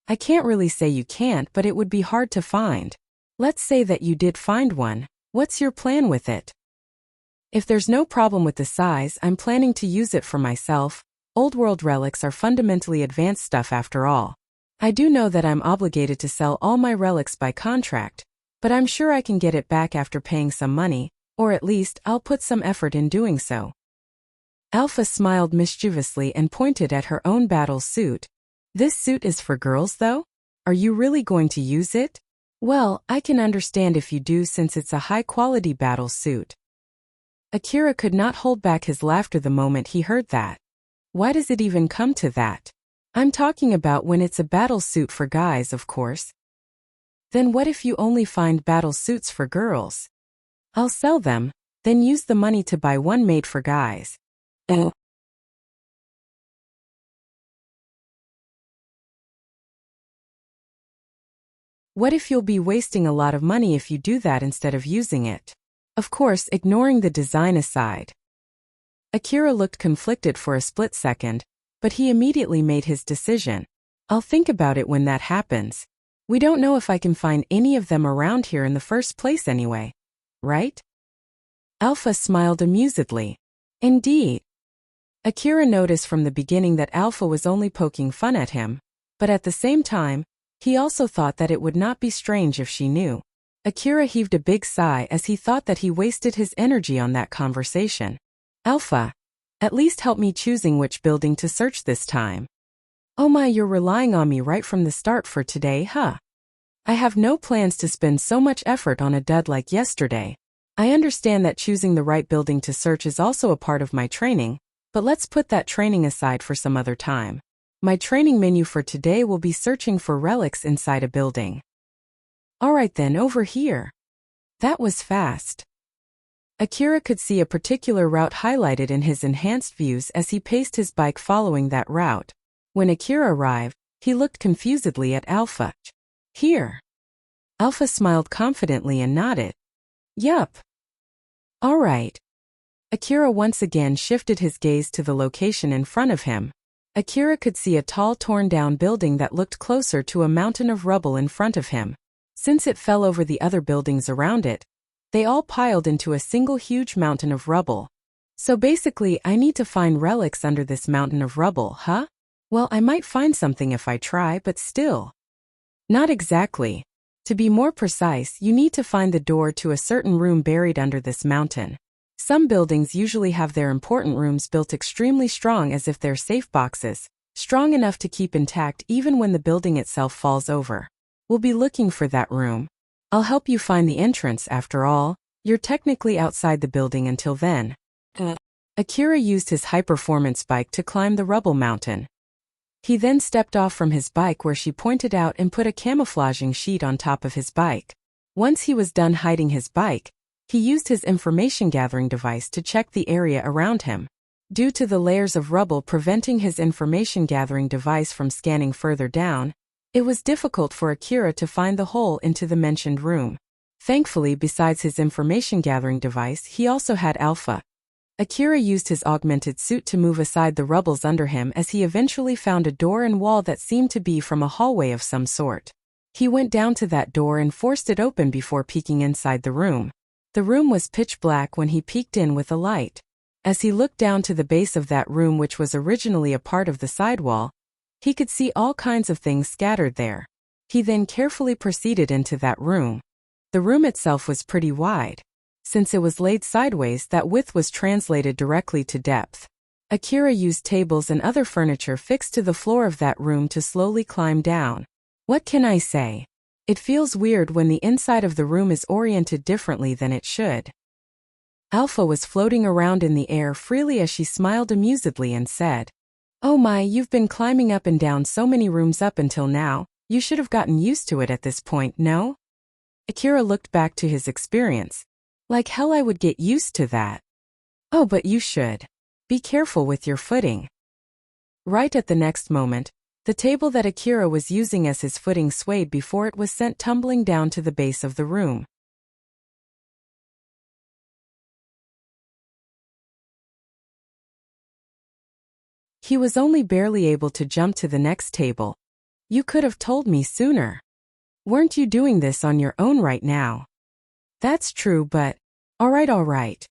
"I can't really say you can't, but it would be hard to find. Let's say that you did find one. What's your plan with it?" "If there's no problem with the size, I'm planning to use it for myself. Old-world relics are fundamentally advanced stuff after all. I do know that I'm obligated to sell all my relics by contract, but I'm sure I can get it back after paying some money, or at least I'll put some effort in doing so." Alpha smiled mischievously and pointed at her own battle suit. "This suit is for girls, though? Are you really going to use it?" "Well, I can understand if you do, since it's a high-quality battle suit." Akira could not hold back his laughter the moment he heard that. Why does it even come to that? I'm talking about when it's a battle suit for guys, of course. Then what if you only find battle suits for girls? I'll sell them, then use the money to buy one made for guys. What if you'll be wasting a lot of money if you do that instead of using it? Of course, ignoring the design aside. Akira looked conflicted for a split second, but he immediately made his decision. "I'll think about it when that happens. We don't know if I can find any of them around here in the first place anyway. Right?" Alpha smiled amusedly. "Indeed." Akira noticed from the beginning that Alpha was only poking fun at him, but at the same time, he also thought that it would not be strange if she knew. Akira heaved a big sigh as he thought that he wasted his energy on that conversation. "Alpha, at least help me choosing which building to search this time." "Oh my, you're relying on me right from the start for today, huh? I have no plans to spend so much effort on a dud like yesterday. I understand that choosing the right building to search is also a part of my training, but let's put that training aside for some other time. My training menu for today will be searching for relics inside a building." "Alright then, over here." That was fast. Akira could see a particular route highlighted in his enhanced views as he paced his bike following that route. When Akira arrived, he looked confusedly at Alpha. "Here." Alpha smiled confidently and nodded. "Yup." "Alright." Akira once again shifted his gaze to the location in front of him. Akira could see a tall torn-down building that looked closer to a mountain of rubble in front of him. Since it fell over the other buildings around it, they all piled into a single huge mountain of rubble. "So basically, I need to find relics under this mountain of rubble, huh? Well, I might find something if I try, but still." "Not exactly. To be more precise, you need to find the door to a certain room buried under this mountain. Some buildings usually have their important rooms built extremely strong, as if they're safe boxes, strong enough to keep intact even when the building itself falls over. We'll be looking for that room. I'll help you find the entrance. After all, you're technically outside the building until then. Akira used his high-performance bike to climb the rubble mountain. He then stepped off from his bike, where she pointed out, and put a camouflaging sheet on top of his bike. Once he was done hiding his bike, he used his information-gathering device to check the area around him. Due to the layers of rubble preventing his information-gathering device from scanning further down, it was difficult for Akira to find the hole into the mentioned room. Thankfully, besides his information-gathering device, he also had Alpha. Akira used his augmented suit to move aside the rubbles under him as he eventually found a door and wall that seemed to be from a hallway of some sort. He went down to that door and forced it open before peeking inside the room. The room was pitch black when he peeked in with a light. As he looked down to the base of that room, which was originally a part of the sidewall, he could see all kinds of things scattered there. He then carefully proceeded into that room. The room itself was pretty wide. Since it was laid sideways, that width was translated directly to depth. Akira used tables and other furniture fixed to the floor of that room to slowly climb down. What can I say? It feels weird when the inside of the room is oriented differently than it should. Alpha was floating around in the air freely as she smiled amusedly and said, "Oh my, you've been climbing up and down so many rooms up until now, you should have gotten used to it at this point, no?" Akira looked back to his experience. Like hell I would get used to that. Oh, but you should. Be careful with your footing. Right at the next moment, the table that Akira was using as his footing swayed before it was sent tumbling down to the base of the room. He was only barely able to jump to the next table. You could have told me sooner. Weren't you doing this on your own right now? That's true, but all right.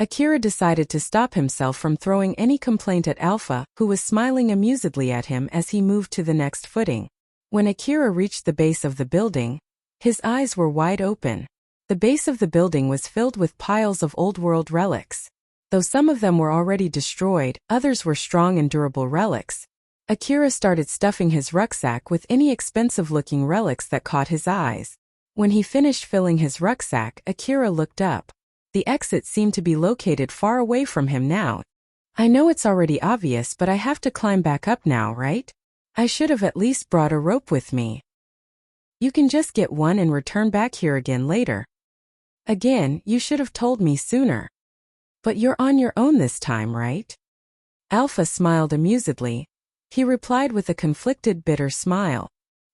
Akira decided to stop himself from throwing any complaint at Alpha, who was smiling amusedly at him as he moved to the next footing. When Akira reached the base of the building, his eyes were wide open. The base of the building was filled with piles of old-world relics. Though some of them were already destroyed, others were strong and durable relics. Akira started stuffing his rucksack with any expensive-looking relics that caught his eyes. When he finished filling his rucksack, Akira looked up. The exit seemed to be located far away from him now. I know it's already obvious, but I have to climb back up now, right? I should have at least brought a rope with me. You can just get one and return back here again later. Again, you should have told me sooner. But you're on your own this time, right? Alpha smiled amusedly. He replied with a conflicted, bitter smile.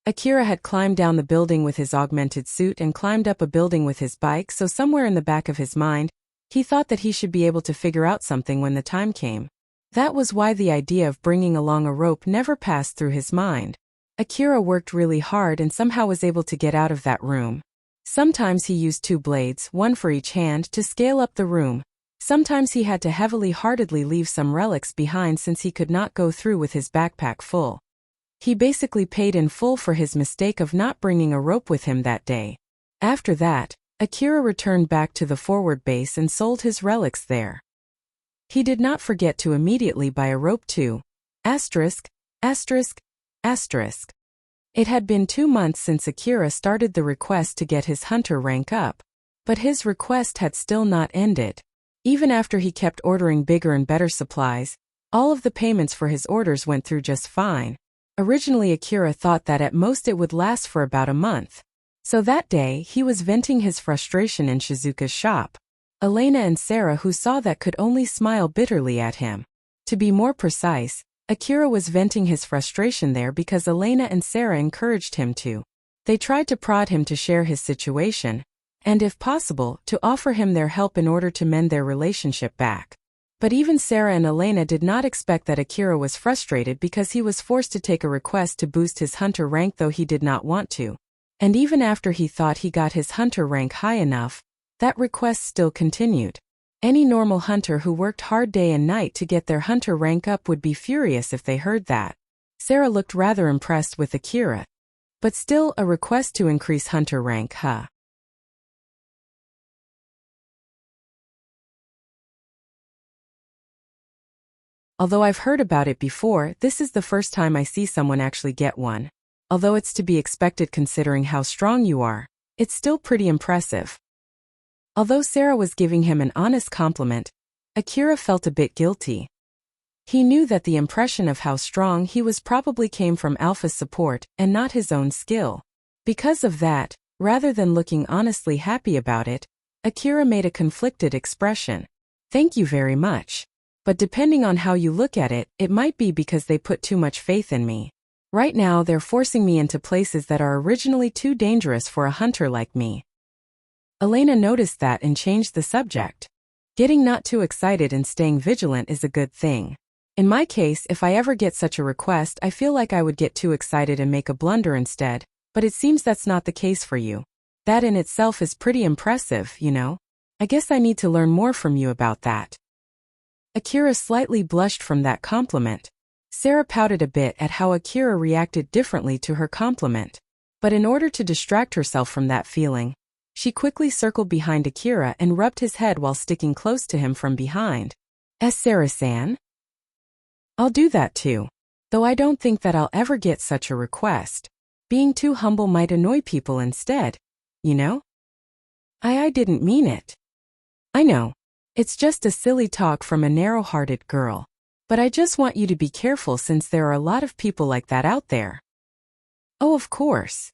Akira had climbed down the building with his augmented suit and climbed up a building with his bike, so somewhere in the back of his mind, he thought that he should be able to figure out something when the time came. That was why the idea of bringing along a rope never passed through his mind. Akira worked really hard and somehow was able to get out of that room. Sometimes he used 2 blades, one for each hand, to scale up the room. Sometimes he had to heavily-heartedly leave some relics behind since he could not go through with his backpack full. He basically paid in full for his mistake of not bringing a rope with him that day. After that, Akira returned back to the forward base and sold his relics there. He did not forget to immediately buy a rope too. Asterisk. It had been 2 months since Akira started the request to get his hunter rank up. But his request had still not ended. Even after he kept ordering bigger and better supplies, all of the payments for his orders went through just fine. Originally, Akira thought that at most it would last for about a month. So that day, he was venting his frustration in Shizuka's shop. Elena and Sarah, who saw that, could only smile bitterly at him. To be more precise, Akira was venting his frustration there because Elena and Sarah encouraged him to. They tried to prod him to share his situation, and if possible, to offer him their help in order to mend their relationship back. But even Sarah and Elena did not expect that Akira was frustrated because he was forced to take a request to boost his hunter rank, though he did not want to. And even after he thought he got his hunter rank high enough, that request still continued. Any normal hunter who worked hard day and night to get their hunter rank up would be furious if they heard that. Sarah looked rather impressed with Akira. But still, a request to increase hunter rank, huh? Although I've heard about it before, this is the first time I see someone actually get one. Although it's to be expected considering how strong you are, it's still pretty impressive. Although Sarah was giving him an honest compliment, Akira felt a bit guilty. He knew that the impression of how strong he was probably came from Alpha's support and not his own skill. Because of that, rather than looking honestly happy about it, Akira made a conflicted expression. Thank you very much. But depending on how you look at it, it might be because they put too much faith in me. Right now they're forcing me into places that are originally too dangerous for a hunter like me. Elena noticed that and changed the subject. Getting not too excited and staying vigilant is a good thing. In my case, if I ever get such a request, I feel like I would get too excited and make a blunder instead, but it seems that's not the case for you. That in itself is pretty impressive, you know? I guess I need to learn more from you about that. Akira slightly blushed from that compliment. Sarah pouted a bit at how Akira reacted differently to her compliment. But in order to distract herself from that feeling, she quickly circled behind Akira and rubbed his head while sticking close to him from behind. Sarah-san? I'll do that too. Though I don't think that I'll ever get such a request. Being too humble might annoy people instead, you know? I didn't mean it. I know. It's just a silly talk from a narrow-hearted girl. But I just want you to be careful since there are a lot of people like that out there. Oh, of course.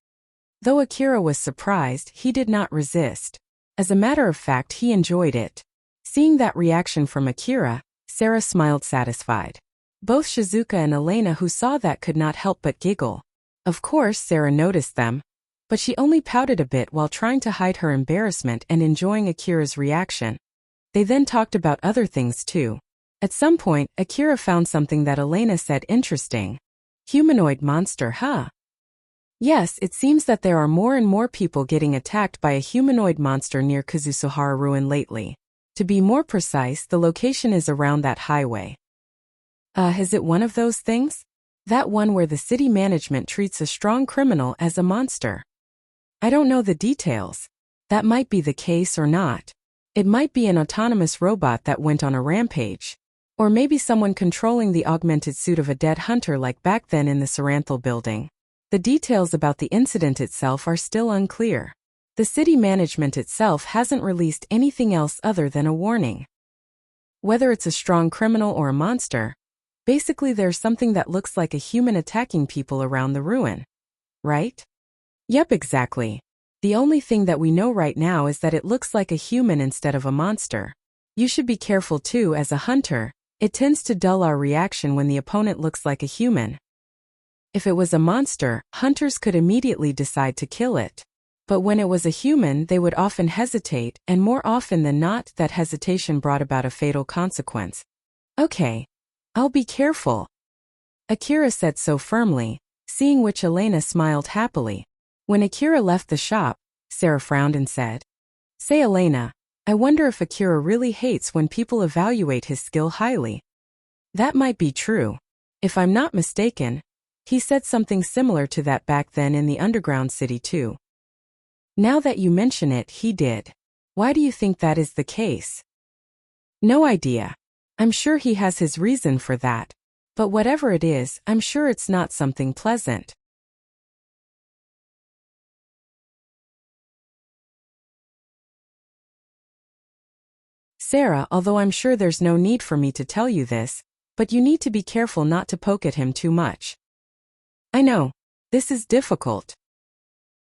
Though Akira was surprised, he did not resist. As a matter of fact, he enjoyed it. Seeing that reaction from Akira, Sarah smiled satisfied. Both Shizuka and Elena who saw that could not help but giggle. Of course, Sarah noticed them, but she only pouted a bit while trying to hide her embarrassment and enjoying Akira's reaction. They then talked about other things too. At some point, Akira found something that Elena said interesting. Humanoid monster, huh? Yes, it seems that there are more and more people getting attacked by a humanoid monster near Kazusuhara Ruin lately. To be more precise, the location is around that highway. Is it one of those things? That one where the city management treats a strong criminal as a monster? I don't know the details. That might be the case or not. It might be an autonomous robot that went on a rampage. Or maybe someone controlling the augmented suit of a dead hunter like back then in the Saranthal building. The details about the incident itself are still unclear. The city management itself hasn't released anything else other than a warning. Whether it's a strong criminal or a monster, basically there's something that looks like a human attacking people around the ruin. Right? Yep, exactly. The only thing that we know right now is that it looks like a human instead of a monster. You should be careful too as a hunter. It tends to dull our reaction when the opponent looks like a human. If it was a monster, hunters could immediately decide to kill it. But when it was a human, they would often hesitate, and more often than not, that hesitation brought about a fatal consequence. Okay. I'll be careful. Akira said so firmly, seeing which Elena smiled happily. When Akira left the shop, Sarah frowned and said, Say Elena, I wonder if Akira really hates when people evaluate his skill highly. That might be true. If I'm not mistaken, he said something similar to that back then in the underground city too. Now that you mention it, he did. Why do you think that is the case? No idea. I'm sure he has his reason for that. But whatever it is, I'm sure it's not something pleasant. Sarah, although I'm sure there's no need for me to tell you this, but you need to be careful not to poke at him too much. I know. This is difficult.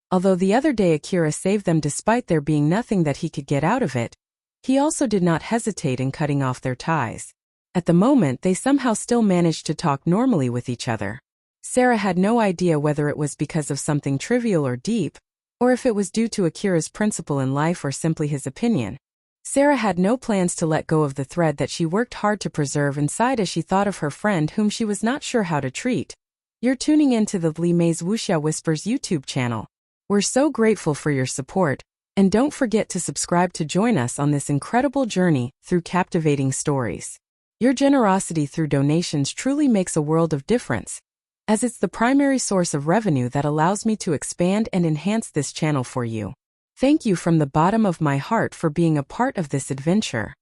Although the other day Akira saved them despite there being nothing that he could get out of it, he also did not hesitate in cutting off their ties. At the moment they somehow still managed to talk normally with each other. Sarah had no idea whether it was because of something trivial or deep, or if it was due to Akira's principle in life or simply his opinion. Sarah had no plans to let go of the thread that she worked hard to preserve inside as she thought of her friend whom she was not sure how to treat. You're tuning into the Li Mei's Wuxia Whispers YouTube channel. We're so grateful for your support, and don't forget to subscribe to join us on this incredible journey through captivating stories. Your generosity through donations truly makes a world of difference, as it's the primary source of revenue that allows me to expand and enhance this channel for you. Thank you from the bottom of my heart for being a part of this adventure.